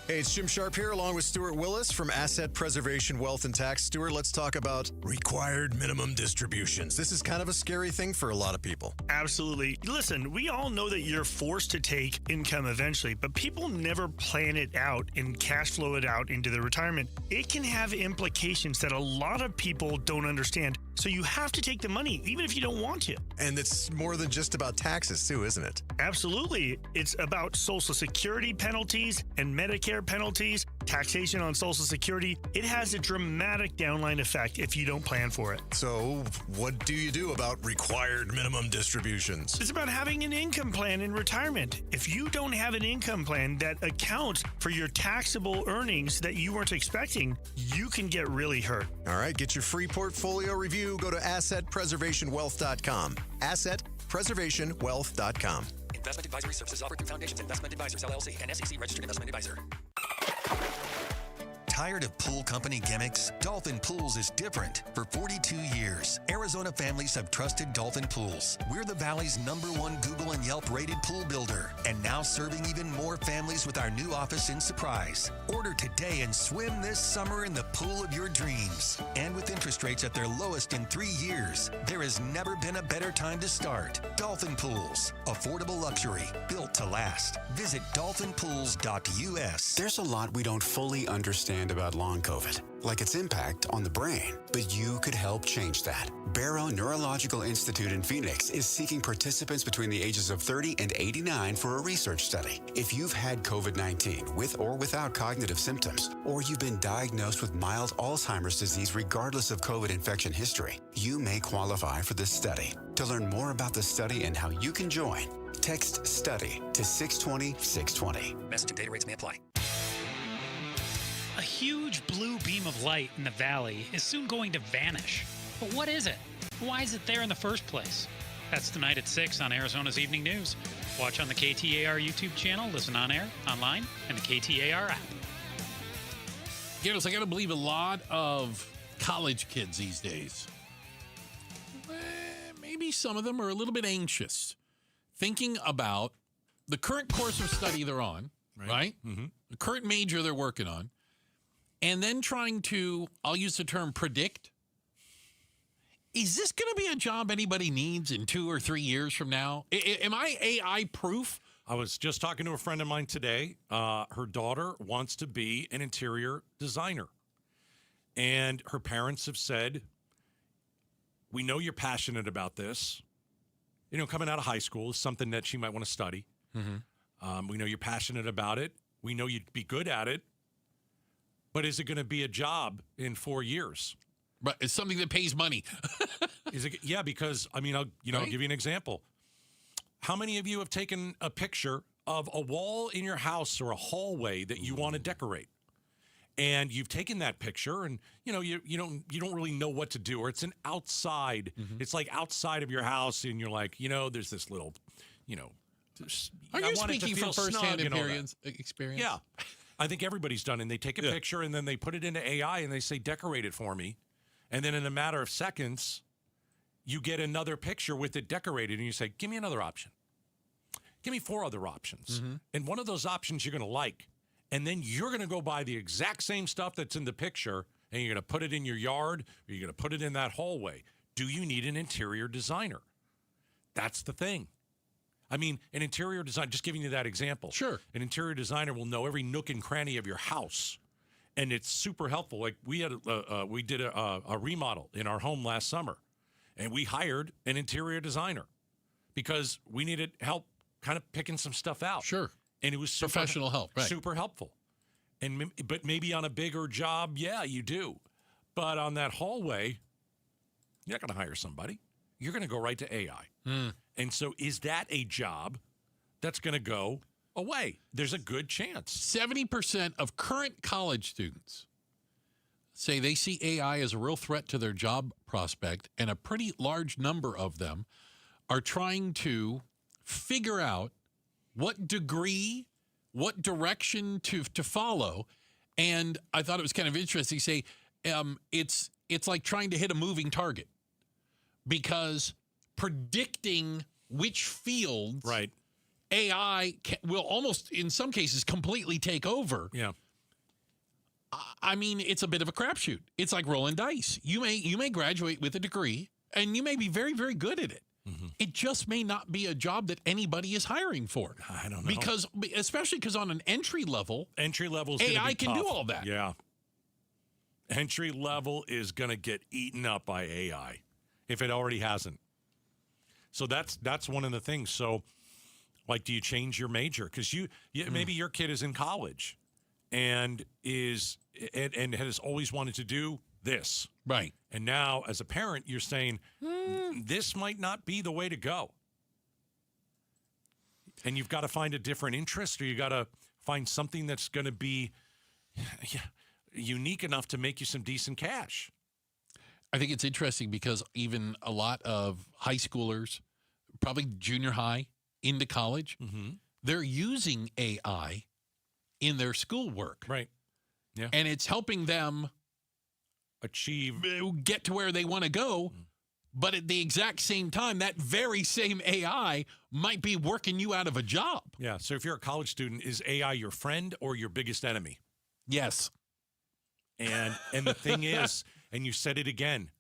S31: Hey, it's Jim Sharp here along with Stuart Willis from Asset Preservation Wealth and Tax. Stuart, let's talk about required minimum distributions. This is kind of a scary thing for a lot of people.
S19: Absolutely. Listen, we all know that you're forced to take income eventually, but people never plan it out and cash flow it out into their retirement. It can have implications that a lot of people don't understand. So you have to take the money, even if you don't want to.
S31: And it's more than just about taxes, too, isn't it?
S19: Absolutely. It's about Social Security penalties and Medicare penalties, taxation on Social Security. It has a dramatic downline effect if you don't plan for it.
S31: So what do you do about required minimum distributions?
S19: It's about having an income plan in retirement. If you don't have an income plan that accounts for your taxable earnings that you weren't expecting, you can get really hurt.
S31: All right, get your free portfolio review. Go to AssetPreservationWealth.com. AssetPreservationWealth.com.
S32: Investment advisory services offered through Foundations Investment Advisors, LLC, and SEC registered investment advisor.
S1: Tired of pool company gimmicks? Dolphin Pools is different. For 42 years, Arizona families have trusted Dolphin Pools. We're the Valley's #1 Google and Yelp rated pool builder, and now serving even more families with our new office in Surprise. Order today and swim this summer in the pool of your dreams. And with interest rates at their lowest in 3 years, there has never been a better time to start. Dolphin Pools, affordable luxury built to last. Visit dolphinpools.us.
S4: There's a lot we don't fully understand about long COVID, like its impact on the brain. But you could help change that. Barrow Neurological Institute in Phoenix is seeking participants between the ages of 30 and 89 for a research study. If you've had COVID-19 with or without cognitive symptoms, or you've been diagnosed with mild Alzheimer's disease regardless of COVID infection history, you may qualify for this study. To learn more about the study and how you can join, text STUDY to 620-620.
S5: Message and data rates may apply.
S18: A huge blue beam of light in the valley is soon going to vanish. But what is it? Why is it there in the first place? That's tonight at 6 on Arizona's Evening News. Watch on the KTAR YouTube channel, listen on air, online, and the KTAR app.
S12: Garrett, I got to believe a lot of college kids these days, maybe some of them are a little bit anxious, thinking about the current course of study they're on, right? Mm-hmm. The current major they're working on, and then trying to, I'll use the term predict. Is this going to be a job anybody needs in 2 or 3 years from now? Am I AI proof?
S11: I was just talking to a friend of mine today. Her daughter wants to be an interior designer. And her parents have said, we know you're passionate about this. You know, coming out of high school is something that she might want to study. Mm-hmm. We know you're passionate about it. We know you'd be good at it. But is it going to be a job in 4 years?
S12: But it's something that pays money.
S11: Is it? Yeah, because, I mean, I'll give you an example. How many of you have taken a picture of a wall in your house or a hallway that you want to decorate? And you've taken that picture and, you don't really know what to do, or it's an outside. Mm-hmm. It's like outside of your house, and you're like, there's this little,
S12: Are you speaking from firsthand experience?
S11: Yeah. I think everybody's done it. And they take a picture and then they put it into AI and they say, decorate it for me. And then in a matter of seconds, you get another picture with it decorated and you say, give me another option. Give me 4 other options. Mm-hmm. And one of those options you're going to like. And then you're going to go buy the exact same stuff that's in the picture and you're going to put it in your yard or you're going to put it in that hallway. Do you need an interior designer? That's the thing. I mean, an interior design, just giving you that example.
S12: Sure.
S11: An interior designer will know every nook and cranny of your house. And it's super helpful. Like we did a remodel in our home last summer. And we hired an interior designer because we needed help kind of picking some stuff out.
S12: Sure.
S11: And it was
S12: professional help, right?
S11: Super helpful. But maybe on a bigger job, yeah, you do. But on that hallway, you're not going to hire somebody. You're going to go right to AI. Mm. And so is that a job that's going to go away? There's a good chance.
S12: 70% of current college students say they see AI as a real threat to their job prospect, and a pretty large number of them are trying to figure out what degree, what direction to follow. And I thought it was kind of interesting. Say it's like trying to hit a moving target, because predicting which fields AI will almost, in some cases, completely take over.
S11: Yeah.
S12: I mean, it's a bit of a crapshoot. It's like rolling dice. You may graduate with a degree, and you may be very, very good at it. Mm-hmm. It just may not be a job that anybody is hiring for.
S11: I don't know.
S12: Especially because on an entry level, AI can do all that.
S11: Yeah. Entry level is going to get eaten up by AI if it already hasn't. So that's one of the things. So, like, do you change your major? Because maybe your kid is in college and has always wanted to do this.
S12: Right.
S11: And now, as a parent, you're saying, this might not be the way to go. And you've got to find a different interest, or you got to find something that's going to be unique enough to make you some decent cash.
S12: I think it's interesting because even a lot of high schoolers, probably junior high into college, they're using AI in their schoolwork.
S11: Right. Yeah.
S12: And it's helping them get to where they want to go. But at the exact same time, that very same AI might be working you out of a job.
S11: Yeah. So if you're a college student, is AI your friend or your biggest enemy?
S12: Yes.
S11: And the thing is, and you said it again,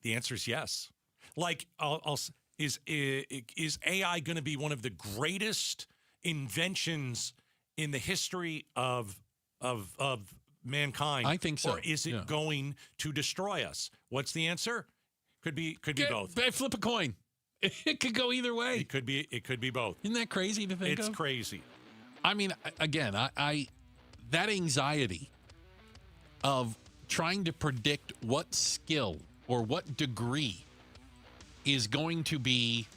S11: the answer is yes. Like, is AI going to be one of the greatest inventions in the history of mankind?
S12: I think so.
S11: Or is it going to destroy us? What's the answer? Could be both.
S12: Flip a coin. It could go either way.
S11: It could be both.
S12: Isn't that crazy to think of?
S11: It's crazy.
S12: I mean, again, I that anxiety of trying to predict what skill or what degree is going to be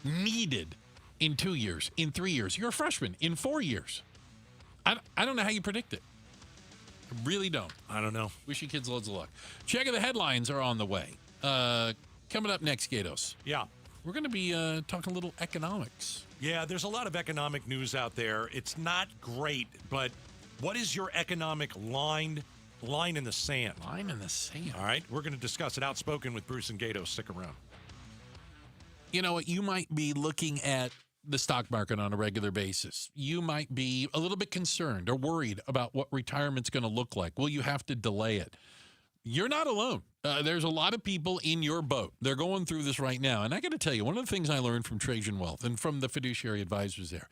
S12: needed in 2 years, in 3 years. You're a freshman in 4 years. I don't know how you predict it. I really don't.
S11: I don't know.
S12: Wish you kids loads of luck. Check of the headlines are on the way. Coming up next, Gatos.
S11: Yeah.
S12: We're going to be talking a little economics.
S11: Yeah, there's a lot of economic news out there. It's not great, but what is your economic line in the sand?
S12: Line in the sand.
S11: All right. We're going to discuss it outspoken with Bruce and Gatos. Stick around.
S12: You know what? You might be looking at the stock market on a regular basis. You might be a little bit concerned or worried about what retirement's going to look like. Will you have to delay it? You're not alone. There's a lot of people in your boat. They're going through this right now. And I got to tell you, one of the things I learned from Trajan Wealth and from the fiduciary advisors there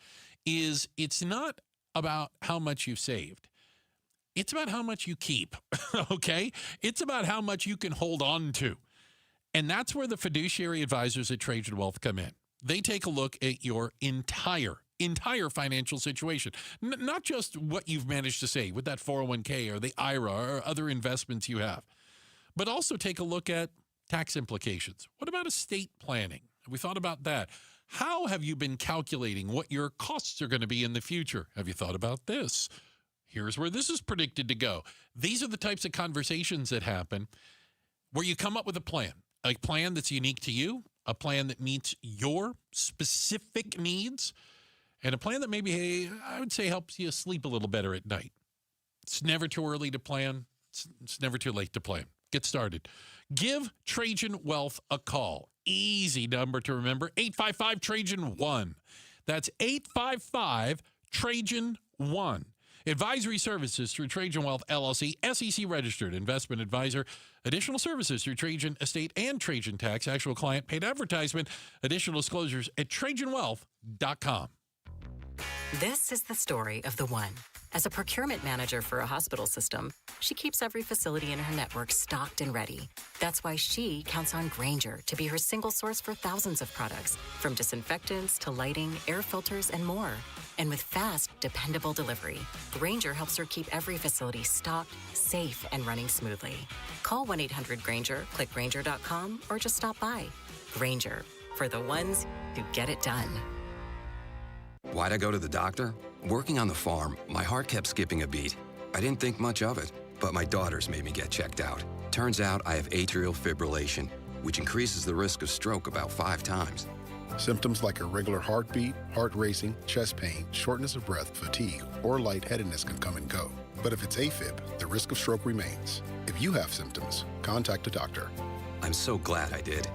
S12: is it's not about how much you've saved. It's about how much you keep, okay? It's about how much you can hold on to. And that's where the fiduciary advisors at Trajan Wealth come in. They take a look at your entire financial situation, not just what you've managed to save with that 401k or the IRA or other investments you have, but also take a look at tax implications. What about estate planning? Have we thought about that? How have you been calculating what your costs are going to be in the future? Have you thought about this? Here's where this is predicted to go. These are the types of conversations that happen where you come up with a plan that's unique to you, a plan that meets your specific needs, and a plan that maybe, hey, I would say helps you sleep a little better at night. It's never too early to plan. It's never too late to plan. Get started. Give Trajan Wealth a call. Easy number to remember, 855-TRAJAN-1. That's 855-TRAJAN-1. Advisory services through Trajan Wealth, LLC, SEC-registered investment advisor. Additional services through Trajan Estate and Trajan Tax. Actual client paid advertisement. Additional disclosures at TrajanWealth.com.
S8: This is the story of the one. As a procurement manager for a hospital system, she keeps every facility in her network stocked and ready. That's why she counts on Grainger to be her single source for thousands of products, from disinfectants to lighting, air filters, and more. And with fast, dependable delivery, Grainger helps her keep every facility stocked, safe, and running smoothly. Call 1-800-GRAINGER, click Grainger.com, or just stop by. Grainger, for the ones who get it done.
S5: Why'd I go to the doctor? Working on the farm, my heart kept skipping a beat. I didn't think much of it, but my daughters made me get checked out. Turns out I have atrial fibrillation, which increases the risk of stroke about 5 times.
S16: Symptoms like irregular heartbeat, heart racing, chest pain, shortness of breath, fatigue, or lightheadedness can come and go. But if it's AFib, the risk of stroke remains. If you have symptoms, contact a doctor.
S5: I'm so glad I did.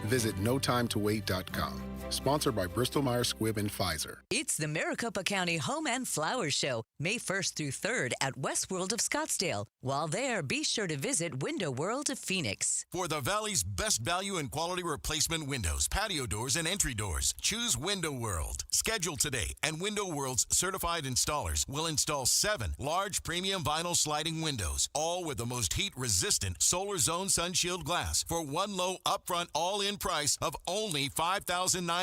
S16: Visit notimetowait.com. Sponsored by Bristol-Myers Squibb and Pfizer.
S6: It's the Maricopa County Home and Flower Show, May 1st through 3rd at Westworld of Scottsdale. While there, be sure to visit Window World of Phoenix.
S9: For the Valley's best value and quality replacement windows, patio doors, and entry doors, choose Window World. Schedule today, and Window World's certified installers will install 7 large premium vinyl sliding windows, all with the most heat-resistant Solar Zone Sunshield glass for one low upfront all-in price of only $5,989.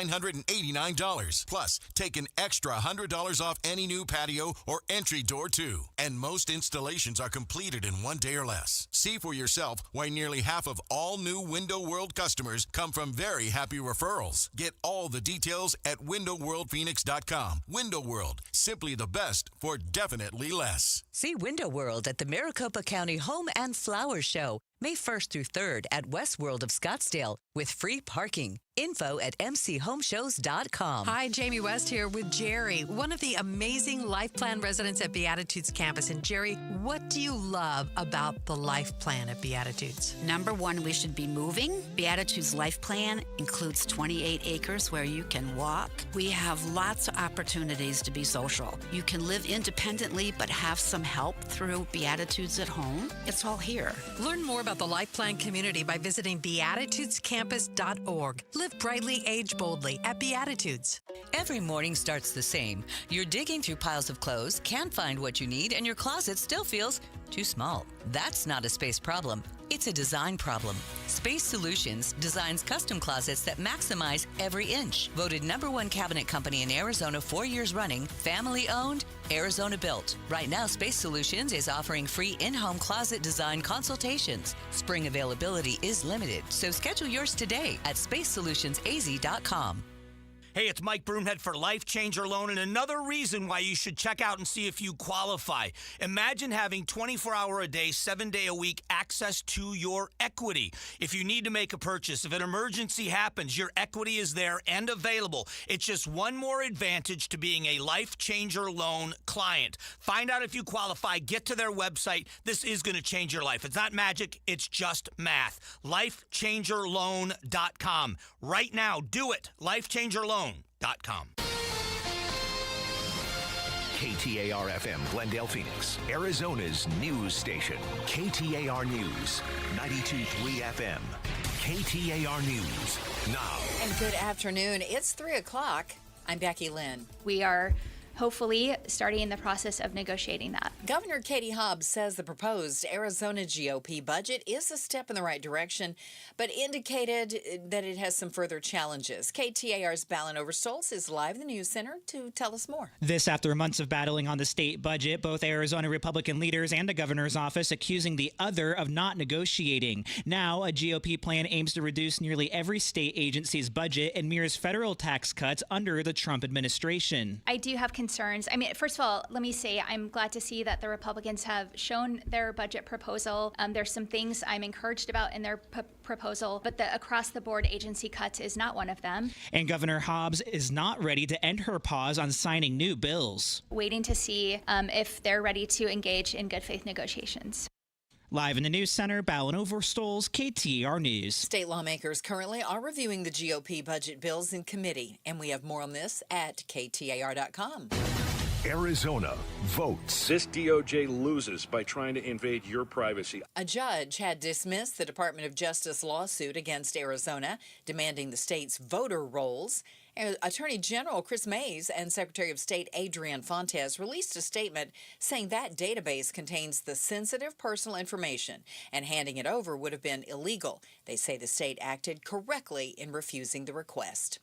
S9: Plus, take an extra $100 off any new patio or entry door, too. And most installations are completed in 1 day or less. See for yourself why nearly half of all new Window World customers come from very happy referrals. Get all the details at WindowWorldPhoenix.com. Window World, simply the best for definitely less.
S6: See Window World at the Maricopa County Home and Flower Show, May 1st through 3rd at Westworld of Scottsdale with free parking. Info at mchomeshows.com.
S7: Hi, Jamie West here with Jerry, one of the amazing Life Plan residents at Beatitudes campus. And Jerry, what do you love about the Life Plan at Beatitudes?
S10: Number one, we should be moving. Beatitudes Life Plan includes 28 acres where you can walk. We have lots of opportunities to be social. You can live independently but have some help through Beatitudes at home. It's all here.
S7: Learn more about the Life Plan community by visiting beatitudescampus.org. Live brightly, age boldly at Beatitudes.
S6: Every morning starts the same. You're digging through piles of clothes, can't find what you need, and your closet still feels too small. That's not a space problem. It's a design problem. Space Solutions designs custom closets that maximize every inch. Voted #1 cabinet company in Arizona 4 years running, family owned, Arizona built. Right now, Space Solutions is offering free in-home closet design consultations. Spring availability is limited, so schedule yours today at spacesolutionsaz.com.
S19: Hey, it's Mike Broomhead for Life Changer Loan, and another reason why you should check out and see if you qualify. Imagine having 24-hour-a-day, 7-day-a-week access to your equity. If you need to make a purchase, if an emergency happens, your equity is there and available. It's just one more advantage to being a Life Changer Loan client. Find out if you qualify. Get to their website. This is going to change your life. It's not magic. It's just math. LifeChangerLoan.com. Right now, do it. LifeChangerLoan.com.
S2: KTAR-FM, Glendale, Phoenix, Arizona's news station. KTAR News, 92.3 FM. KTAR News, now.
S3: And good afternoon. It's 3 o'clock. I'm Becky Lynn.
S13: We are hopefully starting the process of negotiating that.
S3: Governor Katie Hobbs says the proposed Arizona GOP budget is a step in the right direction, but indicated that it has some further challenges. KTAR's Balin Overstolz is live in the News Center to tell us more.
S20: This after months of battling on the state budget, both Arizona Republican leaders and the governor's office accusing the other of not negotiating. Now, a GOP plan aims to reduce nearly every state agency's budget and mirrors federal tax cuts under the Trump administration.
S13: I do have concerns. I mean, first of all, let me say I'm glad to see that the Republicans have shown their budget proposal. There's some things I'm encouraged about in their proposal, but the across-the-board agency cuts is not one of them.
S20: And Governor Hobbs is not ready to end her pause on signing new bills.
S13: Waiting to see if they're ready to engage in good faith negotiations.
S20: Live in the News Center, Balin Overstolz, KTAR News.
S3: State lawmakers currently are reviewing the GOP budget bills in committee, and we have more on this at KTAR.com.
S2: Arizona votes.
S21: This DOJ loses by trying to invade your privacy.
S3: A judge had dismissed the Department of Justice lawsuit against Arizona, demanding the state's voter rolls. Attorney General Chris Mays and Secretary of State Adrian Fontes released a statement saying that database contains the sensitive personal information, and handing it over would have been illegal. They say the state acted correctly in refusing the request.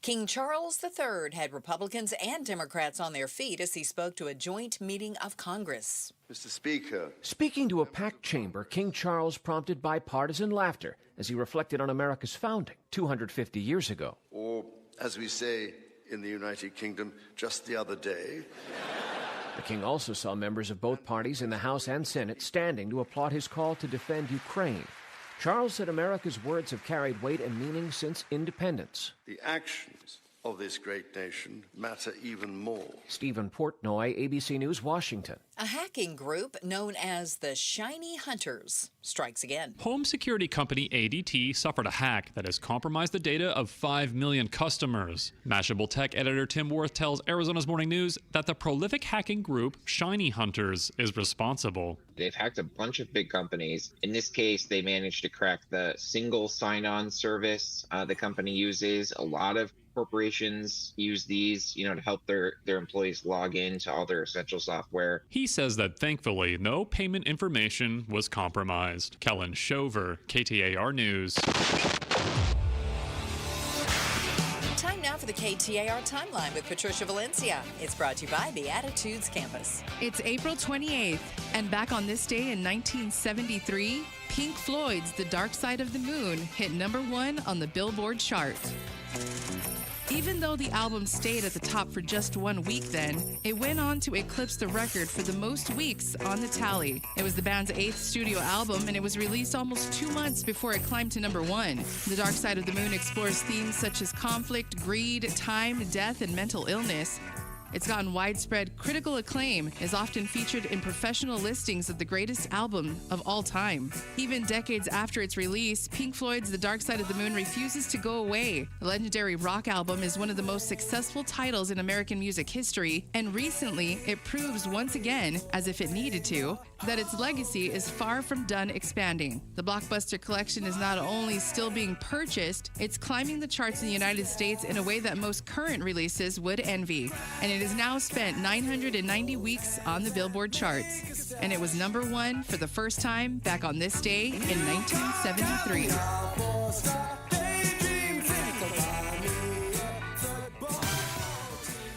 S3: King Charles III had Republicans and Democrats on their feet as he spoke to a joint meeting of Congress.
S20: Mr. Speaker. Speaking to a packed chamber, King Charles prompted bipartisan laughter as he reflected on America's founding 250 years ago.
S22: Or, as we say in the United Kingdom, just the other day.
S20: The king also saw members of both parties in the House and Senate standing to applaud his call to defend Ukraine. Charles said America's words have carried weight and meaning since independence.
S22: The actions of this great nation matter even more.
S20: Stephen Portnoy, ABC News, Washington.
S3: A hacking group known as the Shiny Hunters strikes again.
S23: Home security company ADT suffered a hack that has compromised the data of 5 million customers. Mashable Tech editor Tim Worth tells Arizona's Morning News that the prolific hacking group Shiny Hunters is responsible.
S24: They've hacked a bunch of big companies. In this case, they managed to crack the single sign-on service the company uses. A lot of corporations use these, to help their employees log in to all their essential software.
S23: He says that thankfully, no payment information was compromised. Kellen Shover, KTAR News.
S3: Time now for the KTAR Timeline with Patricia Valencia. It's brought to you by Beatitudes Campus.
S25: It's April 28th, and back on this day in 1973, Pink Floyd's The Dark Side of the Moon hit #1 on the Billboard chart. Even though the album stayed at the top for just 1 week then, it went on to eclipse the record for the most weeks on the tally. It was the band's 8th studio album, and it was released almost 2 months before it climbed to number 1. The Dark Side of the Moon explores themes such as conflict, greed, time, death, and mental illness. It's gotten widespread critical acclaim, is often featured in professional listings of the greatest album of all time. Even decades after its release, Pink Floyd's The Dark Side of the Moon refuses to go away. The legendary rock album is one of the most successful titles in American music history, and recently it proves once again, as if it needed to, that its legacy is far from done expanding. The blockbuster collection is not only still being purchased, it's climbing the charts in the United States in a way that most current releases would envy. And it has now spent 990 weeks on the Billboard charts. And it was number 1 for the first time back on this day in 1973.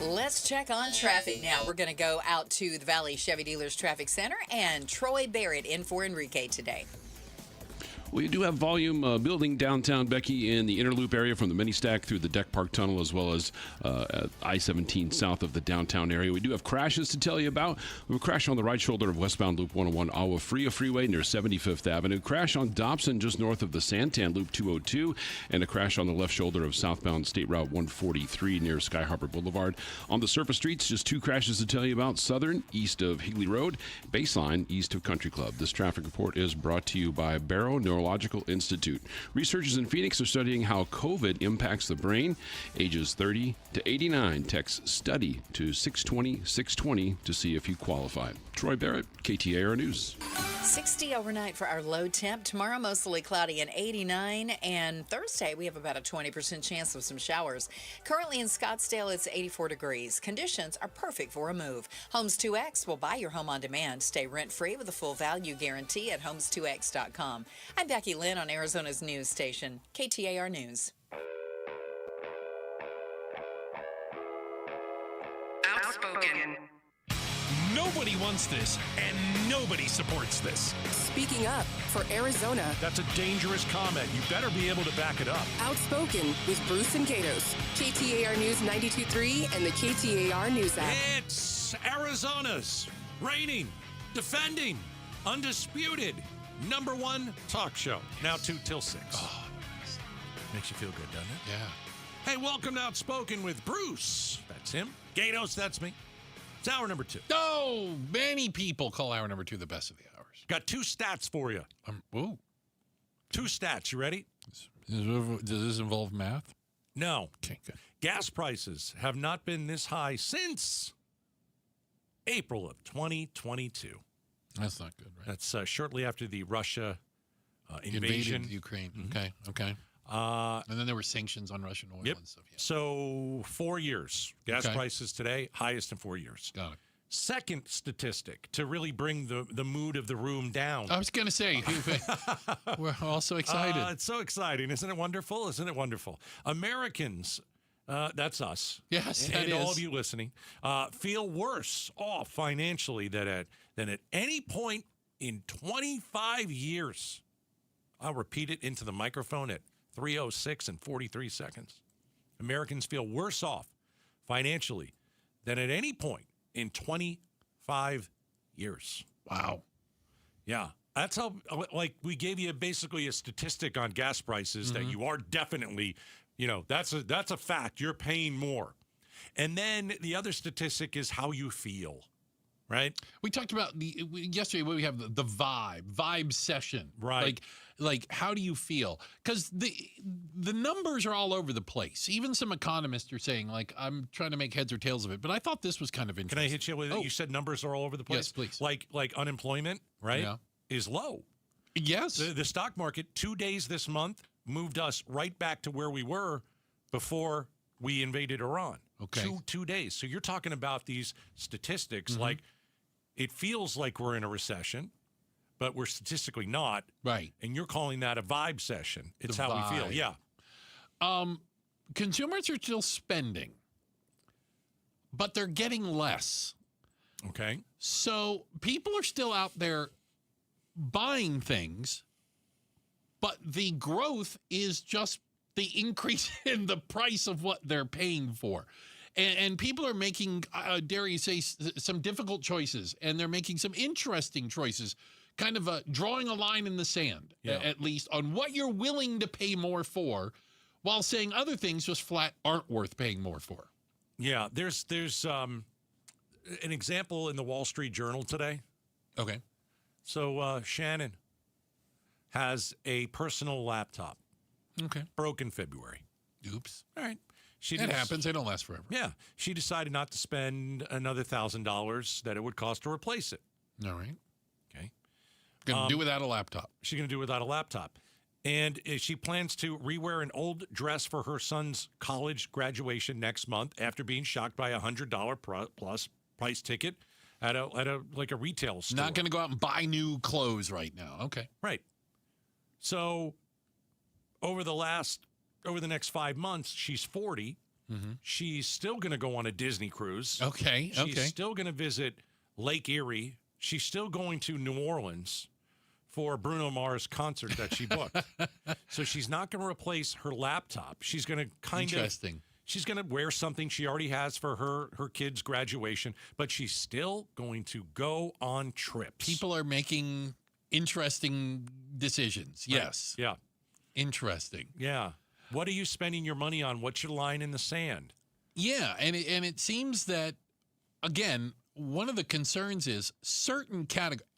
S3: Let's check on traffic now. We're going to go out to the Valley Chevy Dealers Traffic Center, and Troy Barrett in for Enrique today.
S1: We do have volume building downtown, Becky, in the inner loop area from the mini stack through the Deck Park Tunnel, as well as at I-17 south of the downtown area. We do have crashes to tell you about. We have a crash on the right shoulder of westbound Loop 101 Agua Fria Freeway near 75th Avenue. Crash on Dobson just north of the Santan Loop 202. And a crash on the left shoulder of southbound State Route 143 near Sky Harbor Boulevard. On the surface streets, just 2 crashes to tell you about. Southern, east of Higley Road. Baseline, east of Country Club. This traffic report is brought to you by Barrow Neurological Institute. Researchers in Phoenix are studying how COVID impacts the brain. Ages 30 to 89. Text STUDY to 620-620 to see if you qualify. Troy Barrett, KTAR News.
S3: 60 overnight for our low temp. Tomorrow, mostly cloudy and 89. And Thursday, we have about a 20% chance of some showers. Currently in Scottsdale, it's 84 degrees. Conditions are perfect for a move. Homes 2X will buy your home on demand. Stay rent-free with a full value guarantee at homes2x.com. I'm Becky Lynn on Arizona's news station, KTAR News.
S4: Outspoken.
S14: Nobody wants this, and nobody supports this.
S4: Speaking up for Arizona.
S11: That's a dangerous comment. You better be able to back it up.
S4: Outspoken with Bruce and Gatos. KTAR News 92.3 and the KTAR News app.
S11: It's Arizona's reigning, defending, undisputed #1 talk show. Now 2 till 6.
S12: Oh,
S11: makes you feel good, doesn't it?
S12: Yeah.
S11: Hey, welcome to Outspoken with Bruce. That's him. Gatos, that's me. It's hour number 2.
S12: Oh, many people call hour number 2 the best of the hours.
S11: Got 2 stats for you.
S12: Ooh.
S11: 2 stats. You ready?
S12: Does this involve math?
S11: No.
S12: Okay, good.
S11: Gas prices have not been this high since April of 2022.
S12: That's not good, right?
S11: That's shortly after the Russia invasion.
S12: Invaded Ukraine.
S11: Mm-hmm.
S12: Okay. And then there were sanctions on Russian oil and stuff. Yeah.
S11: So 4 years. Gas prices today, highest in 4 years.
S12: Got it.
S11: Second statistic to really bring the mood of the room down.
S12: I was going to say, we're all so excited.
S11: It's so exciting. Isn't it wonderful? Isn't it wonderful? Americans, that's us.
S12: Yes,
S11: and all of you listening, feel worse off financially than at any point in 25 years. I'll repeat it into the microphone at 3:06 and 43 seconds. Americans feel worse off financially than at any point in 25 years.
S12: Wow.
S11: Yeah. That's how, like, we gave you basically a statistic on gas prices that you are definitely, that's a fact. You're paying more. And then the other statistic is how you feel, right?
S12: We talked about yesterday, we have the vibe session.
S11: Right.
S12: Like how do you feel? Because the numbers are all over the place. Even some economists are saying, like, I'm trying to make heads or tails of it. But I thought this was kind of interesting.
S11: Can I hit you with it? You said numbers are all over the place?
S12: Yes, please.
S11: Like unemployment, right?
S12: Yeah.
S11: Is low.
S12: Yes.
S11: The stock market 2 days this month moved us right back to where we were before we invaded Iran.
S12: Okay.
S11: 2 days. So you're talking about these statistics like it feels like we're in a recession, but we're statistically not.
S12: Right.
S11: And you're calling that a vibe session. It's how we feel. Yeah.
S12: Consumers are still spending, but they're getting less.
S11: Okay.
S12: So people are still out there buying things, but the growth is just the increase in the price of what they're paying for. And people are making, dare you say, some difficult choices, and they're making some interesting choices, kind of drawing a line in the sand, at least, on what you're willing to pay more for, while saying other things just flat aren't worth paying more for.
S11: Yeah, there's an example in the Wall Street Journal today.
S12: Okay.
S11: So Shannon has a personal laptop.
S12: Okay.
S11: Broke in February.
S12: Oops.
S11: All right.
S12: It happens. They don't last forever.
S11: Yeah. She decided not to spend another $1,000 that it would cost to replace it.
S12: All right.
S11: Okay.
S12: Going to do without a laptop.
S11: She's going to do without a laptop. And she plans to rewear an old dress for her son's college graduation next month after being shocked by a $100 plus price ticket at a retail store.
S12: Not going to go out and buy new clothes right now. Okay.
S11: Right. So over the next 5 months, she's 40.
S12: Mm-hmm.
S11: She's still going to go on a Disney cruise.
S12: Okay.
S11: She's still going to visit Lake Erie. She's still going to New Orleans for Bruno Mars concert that she booked. So she's not going to replace her laptop. She's going to she's going to wear something she already has for her kid's graduation, but she's still going to go on trips.
S12: People are making interesting decisions.
S11: Right.
S12: Yes.
S11: Yeah.
S12: Interesting.
S11: Yeah. What are you spending your money on? What's your line in the sand?
S12: Yeah, and it seems that, again, one of the concerns is certain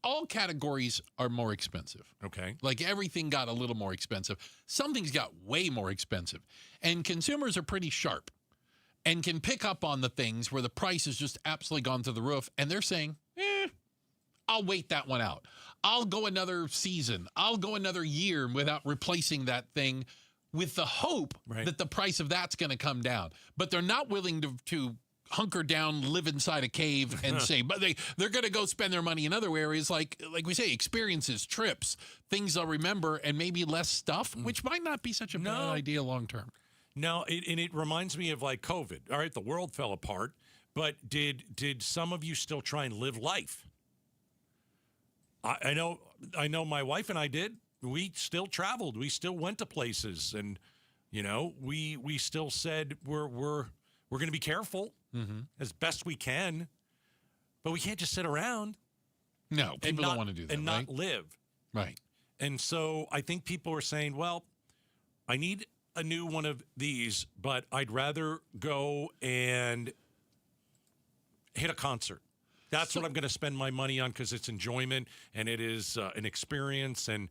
S12: all categories are more expensive.
S11: Okay.
S12: Like everything got a little more expensive. Some things got way more expensive. And consumers are pretty sharp and can pick up on the things where the price has just absolutely gone through the roof. And they're saying, I'll wait that one out. I'll go another season. I'll go another year without replacing that thing, with the hope that the price of that's going to come down. But they're not willing to hunker down, live inside a cave and say, but they're going to go spend their money in other areas, like we say, experiences, trips, things they'll remember, and maybe less stuff, which might not be such a bad idea long term.
S11: No, and it reminds me of like COVID. All right, the world fell apart, but did some of you still try and live life? I know my wife and I did. We still traveled. We still went to places, and we still said we're going to be careful as best we can, but we can't just sit around.
S12: No, people don't want to do that,
S11: and not live.
S12: Right.
S11: And so I think people are saying, well, I need a new one of these, but I'd rather go and hit a concert. That's what I'm going to spend my money on because it's enjoyment and it is an experience, and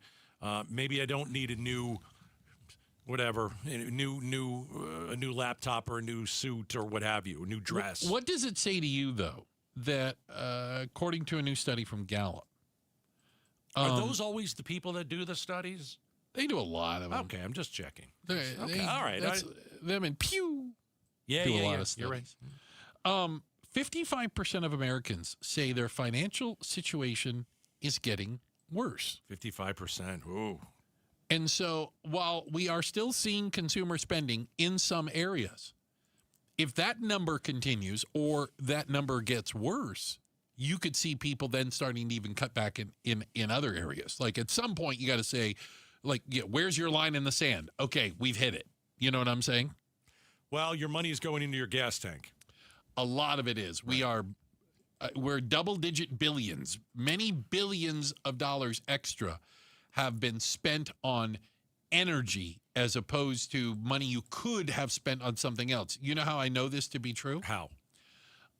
S11: maybe I don't need a new a new laptop or a new suit or what have you, a new dress.
S12: What does it say to you, though, that according to a new study from Gallup,
S11: are those always the people that do the studies?
S12: They do a lot of them.
S11: Okay, I'm just checking.
S12: Okay,
S11: all right.
S12: Them and Pew.
S11: Yeah,
S12: do
S11: yeah,
S12: a lot
S11: yeah.
S12: of
S11: You're
S12: studies. 55% of Americans say their financial situation is getting worse.
S11: 55%. Ooh.
S12: And so while we are still seeing consumer spending in some areas, if that number continues or that number gets worse, you could see people then starting to even cut back in other areas. Like at some point you got to say, like, yeah, where's your line in the sand? Okay, we've hit it. You know what I'm saying?
S11: Well, your money is going into your gas tank.
S12: A lot of it is. Right. We're double-digit billions. Many billions of dollars extra have been spent on energy as opposed to money you could have spent on something else. You know how I know this to be true?
S11: How?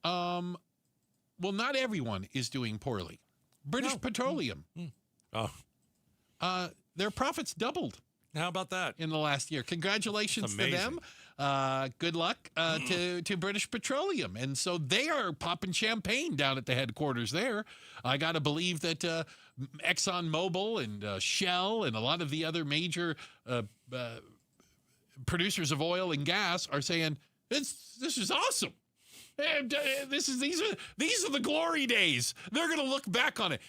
S12: Well, not everyone is doing poorly. British Petroleum. Their profits doubled.
S11: How about that?
S12: In the last year. Congratulations to them. Good luck to British Petroleum. And so they are popping champagne down at the headquarters there. I got to believe that ExxonMobil and Shell and a lot of the other major producers of oil and gas are saying, this is awesome. These are the glory days. They're going to look back on it.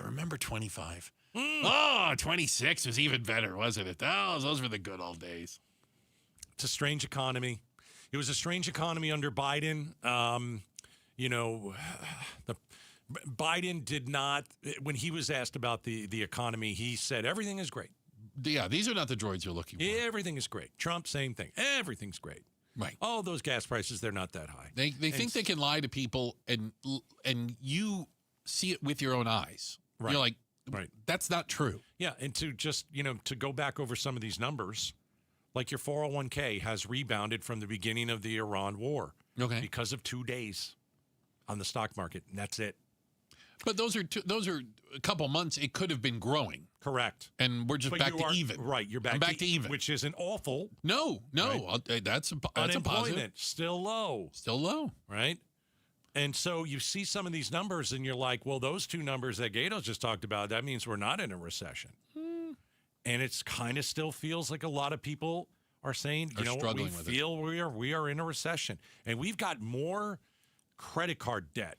S12: Remember 25? 26 was even better, wasn't it? Those were the good old days.
S11: It's a strange economy. It was a strange economy under Biden. Biden did not, when he was asked about the economy, he said everything is great.
S12: these are not the droids you're looking for.
S11: Everything is great. Trump, same thing. Everything's great.
S12: Right.
S11: Oh, those gas prices, they're not that high.
S12: They think they can lie to people, and you see it with your own eyes.
S11: Right.
S12: You're like,
S11: right.
S12: That's not true.
S11: Yeah, and to just, to go back over some of these numbers, like your 401k has rebounded from the beginning of the Iran war.
S12: Okay.
S11: Because of 2 days on the stock market, and that's it.
S12: But those are a couple months. It could have been growing.
S11: Correct.
S12: And we're just back to even.
S11: Right, you're back,
S12: back to even.
S11: Which isn't awful.
S12: No. Right? That's a
S11: Unemployment,
S12: positive.
S11: still low.
S12: Still low.
S11: Right? And so you see some of these numbers, and you're like, well, those two numbers that Gatos just talked about, that means we're not in a recession. And it's kind of still feels like a lot of people are saying, we feel we are in a recession. And we've got more credit card debt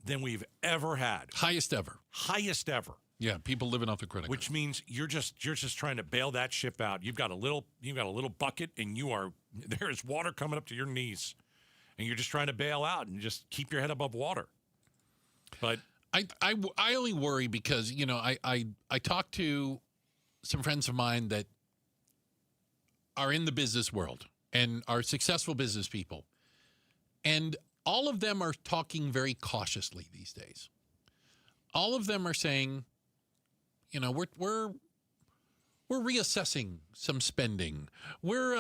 S11: than we've ever had.
S12: Highest ever. Yeah, people living off the credit card.
S11: Which means you're just trying to bail that ship out. You've got a little bucket, and there is water coming up to your knees, and you're just trying to bail out and just keep your head above water. But
S12: I only worry because I talk to some friends of mine that are in the business world and are successful business people, and all of them are talking very cautiously these days. All of them are saying, we're reassessing some spending. We're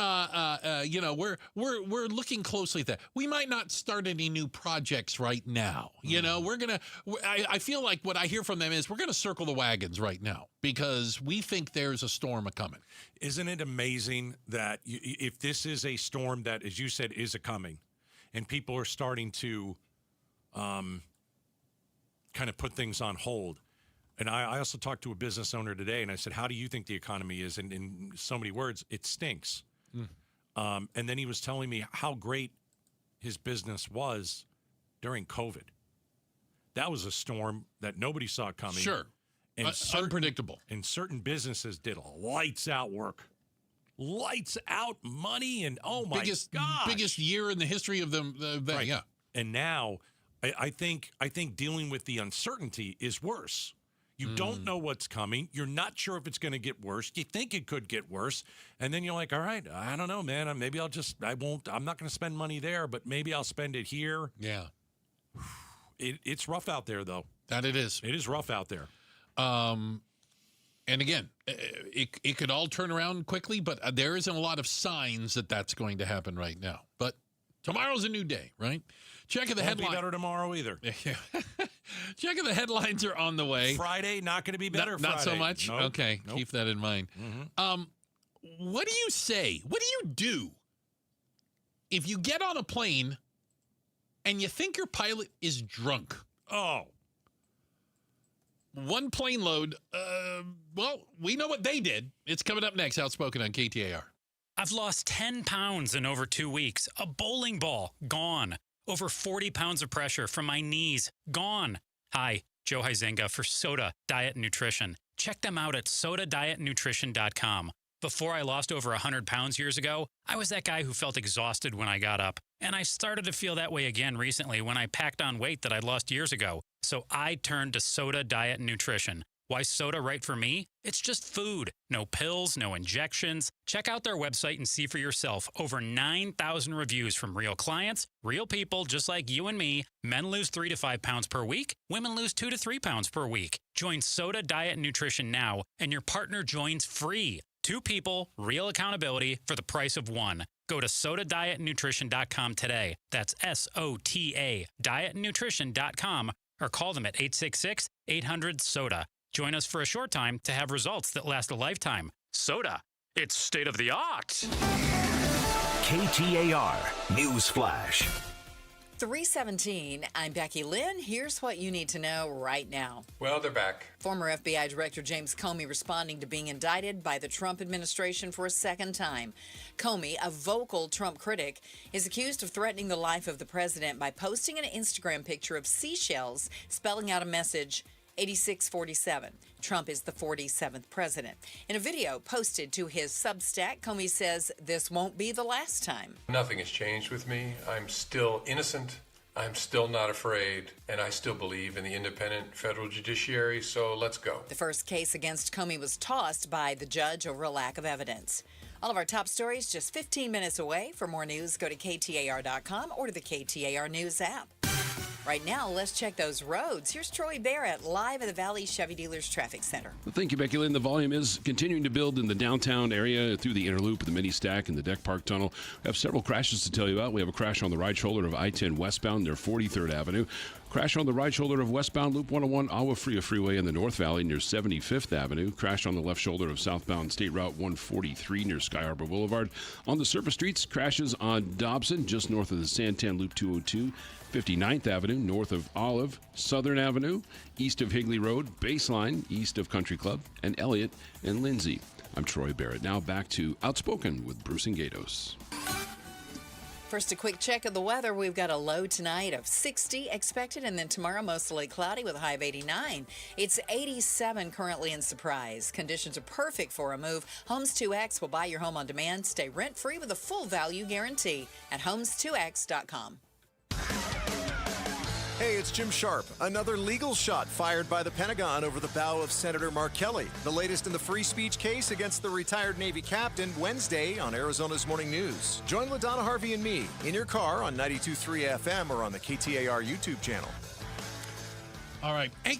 S12: looking closely at that. We might not start any new projects right now. I feel like what I hear from them is we're gonna circle the wagons right now because we think there's a storm a-coming.
S11: Isn't it amazing that if this is a storm that, as you said, is a-coming, and people are starting to kind of put things on hold. And I also talked to a business owner today, and I said, how do you think the economy is? And in so many words, it stinks. And then he was telling me how great his business was during COVID. That was a storm that nobody saw coming.
S12: Sure.
S11: And
S12: unpredictable.
S11: And certain businesses did lights out work. Lights out money, and oh my gosh.
S12: Biggest year in the history of them.
S11: Right.
S12: Yeah.
S11: And now I think dealing with the uncertainty is worse. You don't know what's coming. You're not sure if it's going to get worse. You think it could get worse. And then you're like, all right, I don't know, man. I'm not going to spend money there, but maybe I'll spend it here.
S12: Yeah.
S11: It's rough out there, though.
S12: That it is.
S11: It is rough out there.
S12: And again, it could all turn around quickly, but there isn't a lot of signs that that's going to happen right now. But tomorrow's a new day, right? Check the headlines.
S11: Won't be better tomorrow either.
S12: Check the headlines are on the way.
S11: Friday, not going to be better.
S12: Not so
S11: Friday.
S12: much?
S11: Nope.
S12: Okay,
S11: Nope.
S12: keep that in mind. What do you say? What do you do if you get on a plane and you think your pilot is drunk?
S11: Oh.
S12: One plane load. Well, we know what they did. It's coming up next. Outspoken on KTAR.
S5: I've lost 10 pounds in over 2 weeks. A bowling ball, gone. Over 40 pounds of pressure from my knees, gone. Hi, Joe Huizenga for Soda Diet Nutrition. Check them out at sodadietnutrition.com. Before I lost over 100 pounds years ago, I was that guy who felt exhausted when I got up. And I started to feel that way again recently when I packed on weight that I'd lost years ago. So I turned to Soda Diet Nutrition. Why soda right for me? It's just food. No pills, no injections. Check out their website and see for yourself. Over 9,000 reviews from real clients, real people just like you and me. Men lose 3 to 5 pounds per week. Women lose 2 to 3 pounds per week. Join Soda Diet Nutrition now, and your partner joins free. 2 people, real accountability for the price of 1. Go to sodadietnutrition.com today. That's SOTA, dietnutrition.com, or call them at 866-800-SODA. Join us for a short time to have results that last a lifetime. Soda, it's state of the art.
S2: KTAR News Flash.
S3: 3:17, I'm Becky Lynn. Here's what you need to know right now.
S8: Well, they're back.
S3: Former FBI Director James Comey responding to being indicted by the Trump administration for a second time. Comey, a vocal Trump critic, is accused of threatening the life of the president by posting an Instagram picture of seashells spelling out a message, 8647. Trump is the 47th president. In a video posted to his Substack, Comey says this won't be the last time.
S8: Nothing has changed with me. I'm still innocent I'm still not afraid, and I still believe in the independent federal judiciary, so let's go.
S3: The first case against Comey was tossed by the judge over a lack of evidence. All of our top stories just 15 minutes away. For more news, go to KTAR.com or to the KTAR News app. Right now, let's check those roads. Here's Troy Barrett live at the Valley Chevy Dealers Traffic Center.
S1: Thank you, Becky Lynn. The volume is continuing to build in the downtown area through the inner loop, the mini stack, and the Deck Park Tunnel. We have several crashes to tell you about. We have a crash on the right shoulder of I-10 westbound near 43rd Avenue. Crash on the right shoulder of westbound Loop 101 Agua Fria Freeway in the North Valley near 75th Avenue. Crash on the left shoulder of southbound State Route 143 near Sky Harbor Boulevard. On the surface streets, crashes on Dobson just north of the Santan Loop 202. 59th Avenue, north of Olive, Southern Avenue, east of Higley Road, Baseline, east of Country Club, and Elliott and Lindsay. I'm Troy Barrett. Now back to Outspoken with Bruce and Gatos.
S3: First, a quick check of the weather. We've got a low tonight of 60 expected, and then tomorrow mostly cloudy with a high of 89. It's 87 currently in Surprise. Conditions are perfect for a move. Homes 2X will buy your home on demand. Stay rent-free with a full value guarantee at homes2x.com.
S15: Hey, it's Jim Sharp. Another legal shot fired by the Pentagon over the bow of Senator Mark Kelly. The latest in the free speech case against the retired Navy captain Wednesday on Arizona's Morning News. Join LaDonna Harvey and me in your car on 92.3 FM or on the KTAR YouTube channel.
S12: All right. Hey,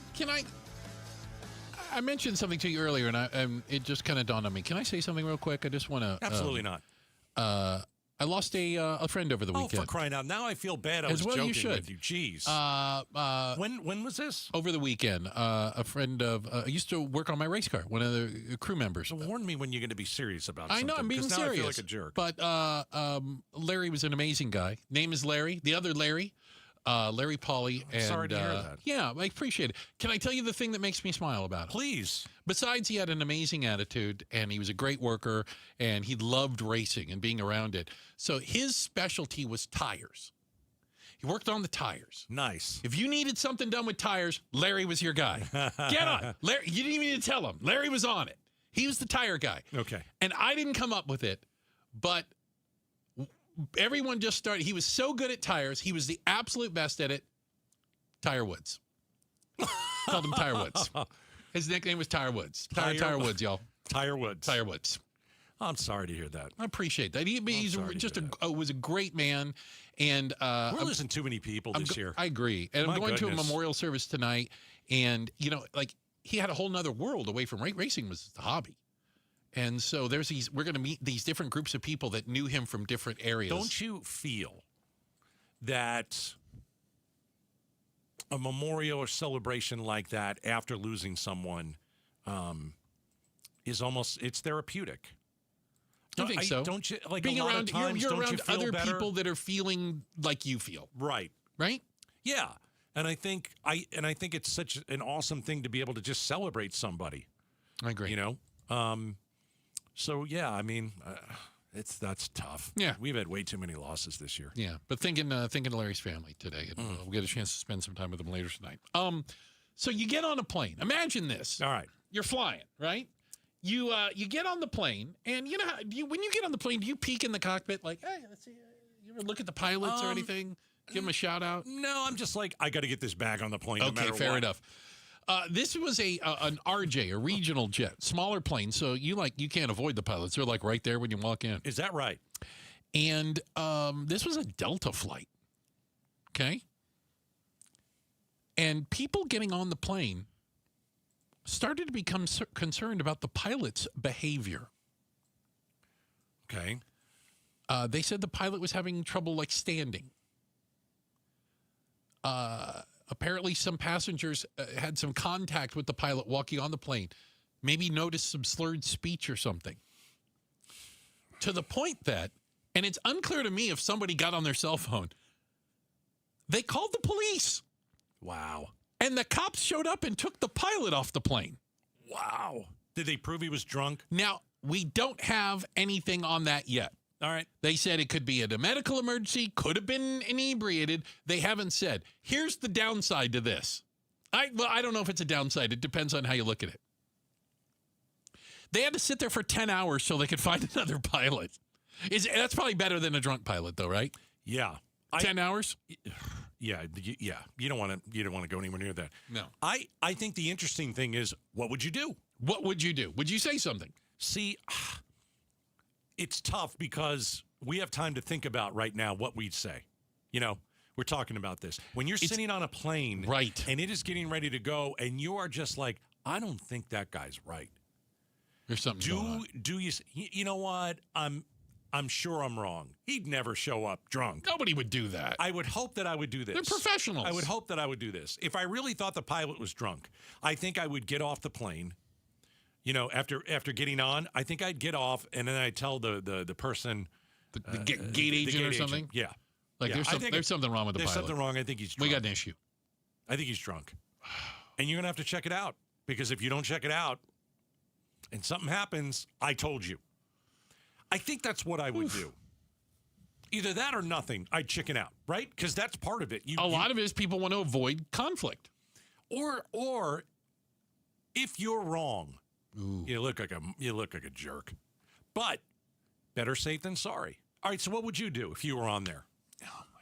S12: I mentioned something to you earlier, and it just kind of dawned on me. Can I say something real quick? I just want to...
S11: Absolutely not.
S12: I lost a friend over the weekend.
S11: Oh, for crying out. Now I feel bad. I was
S12: well,
S11: joking
S12: you should.
S11: with you. Jeez. When was this?
S12: Over the weekend. A friend of... I used to work on my race car, one of the crew members.
S11: So warn me when you're going to be serious about
S12: I
S11: something.
S12: know, I'm being
S11: now
S12: serious.
S11: I feel like a jerk.
S12: But Larry was an amazing guy. Name is Larry. The other Larry. Larry Pauly.
S11: I'm sorry to hear that.
S12: Yeah, I appreciate it. Can I tell you the thing that makes me smile about him?
S11: Please.
S12: Besides, he had an amazing attitude, and he was a great worker, and he loved racing and being around it. So his specialty was tires. He worked on the tires.
S11: Nice.
S12: If you needed something done with tires, Larry was your guy. Get on. Larry, you didn't even need to tell him. Larry was on it. He was the tire guy.
S11: Okay.
S12: And I didn't come up with it, but everyone just started. He was so good at tires. He was the absolute best at it. Tire Woods. Called him Tire Woods. His nickname was Tire Woods. Tire Woods, y'all.
S11: Tire Woods.
S12: Tire Woods.
S11: I'm sorry to hear that.
S12: I appreciate that. Was a great man. And
S11: we're losing too many people this year.
S12: I agree. And I'm going to a memorial service tonight. And, he had a whole nother world away from racing was the hobby. And so we're going to meet these different groups of people that knew him from different areas.
S11: Don't you feel that a memorial or celebration like that after losing someone is almost, it's therapeutic?
S12: I think so.
S11: Don't you, like,
S12: being
S11: a lot
S12: around,
S11: of times,
S12: you're
S11: don't
S12: around
S11: you feel
S12: other
S11: better?
S12: people that are feeling like you feel.
S11: Right.
S12: Right?
S11: Yeah. And I think it's such an awesome thing to be able to just celebrate somebody.
S12: I agree.
S11: So yeah, I mean, that's tough.
S12: Yeah,
S11: we've had way too many losses this year.
S12: Yeah, but thinking of Larry's family today, and we'll get a chance to spend some time with them later tonight. So you get on a plane. Imagine this.
S11: All right,
S12: you're flying, right? You get on the plane, and you know how, when you get on the plane, do you peek in the cockpit like, hey, let's see? You ever look at the pilots or anything? Give them a shout out.
S11: No, I'm just like, I got to get this bag on the plane.
S12: Okay,
S11: no matter
S12: fair
S11: what.
S12: enough. This was an RJ, a regional jet, smaller plane, so you can't avoid the pilots. They're like right there when you walk in.
S11: Is that right?
S12: And this was a Delta flight. Okay. And people getting on the plane started to become concerned about the pilot's behavior.
S11: Okay.
S12: They said the pilot was having trouble standing. Apparently, some passengers had some contact with the pilot walking on the plane. Maybe noticed some slurred speech or something. To the point that, and it's unclear to me if somebody got on their cell phone, they called the police.
S11: Wow.
S12: And the cops showed up and took the pilot off the plane.
S11: Wow. Did they prove he was drunk?
S12: Now, we don't have anything on that yet.
S11: All right.
S12: They said it could be a medical emergency, could have been inebriated. They haven't said. Here's the downside to this. I don't know if it's a downside. It depends on how you look at it. They had to sit there for 10 hours so they could find another pilot. That's probably better than a drunk pilot, though, right?
S11: Yeah.
S12: 10 hours?
S11: Yeah. You don't want to go anywhere near that.
S12: No.
S11: I think the interesting thing is, what would you do?
S12: What would you do? Would you say something?
S11: See, it's tough because we have time to think about right now what we'd say. You know, we're talking about this. When you're sitting on a plane,
S12: right,
S11: and it is getting ready to go, and you are just like, I don't think that guy's right.
S12: There's something going on.
S11: Do you know what? I'm sure I'm wrong. He'd never show up drunk.
S12: Nobody would do that.
S11: I would hope that I would do this.
S12: They're professionals.
S11: I would hope that I would do this. If I really thought the pilot was drunk, I think I would get off the plane. You know, after getting on, I think I'd get off, and then I'd tell the person,
S12: the gate agent or something.
S11: Yeah,
S12: like there's something wrong with the pilot.
S11: There's something wrong. I think he's drunk.
S12: We got an issue.
S11: I think he's drunk, and you're gonna have to check it out, because if you don't check it out, and something happens, I told you. I think that's what I would do. Either that or nothing. I'd chicken out, right? Because that's part of it.
S12: A lot of it is people want to avoid conflict.
S11: Or if you're wrong, you look like a jerk. But better safe than sorry. All right, so what would you do if you were on there?
S12: Oh my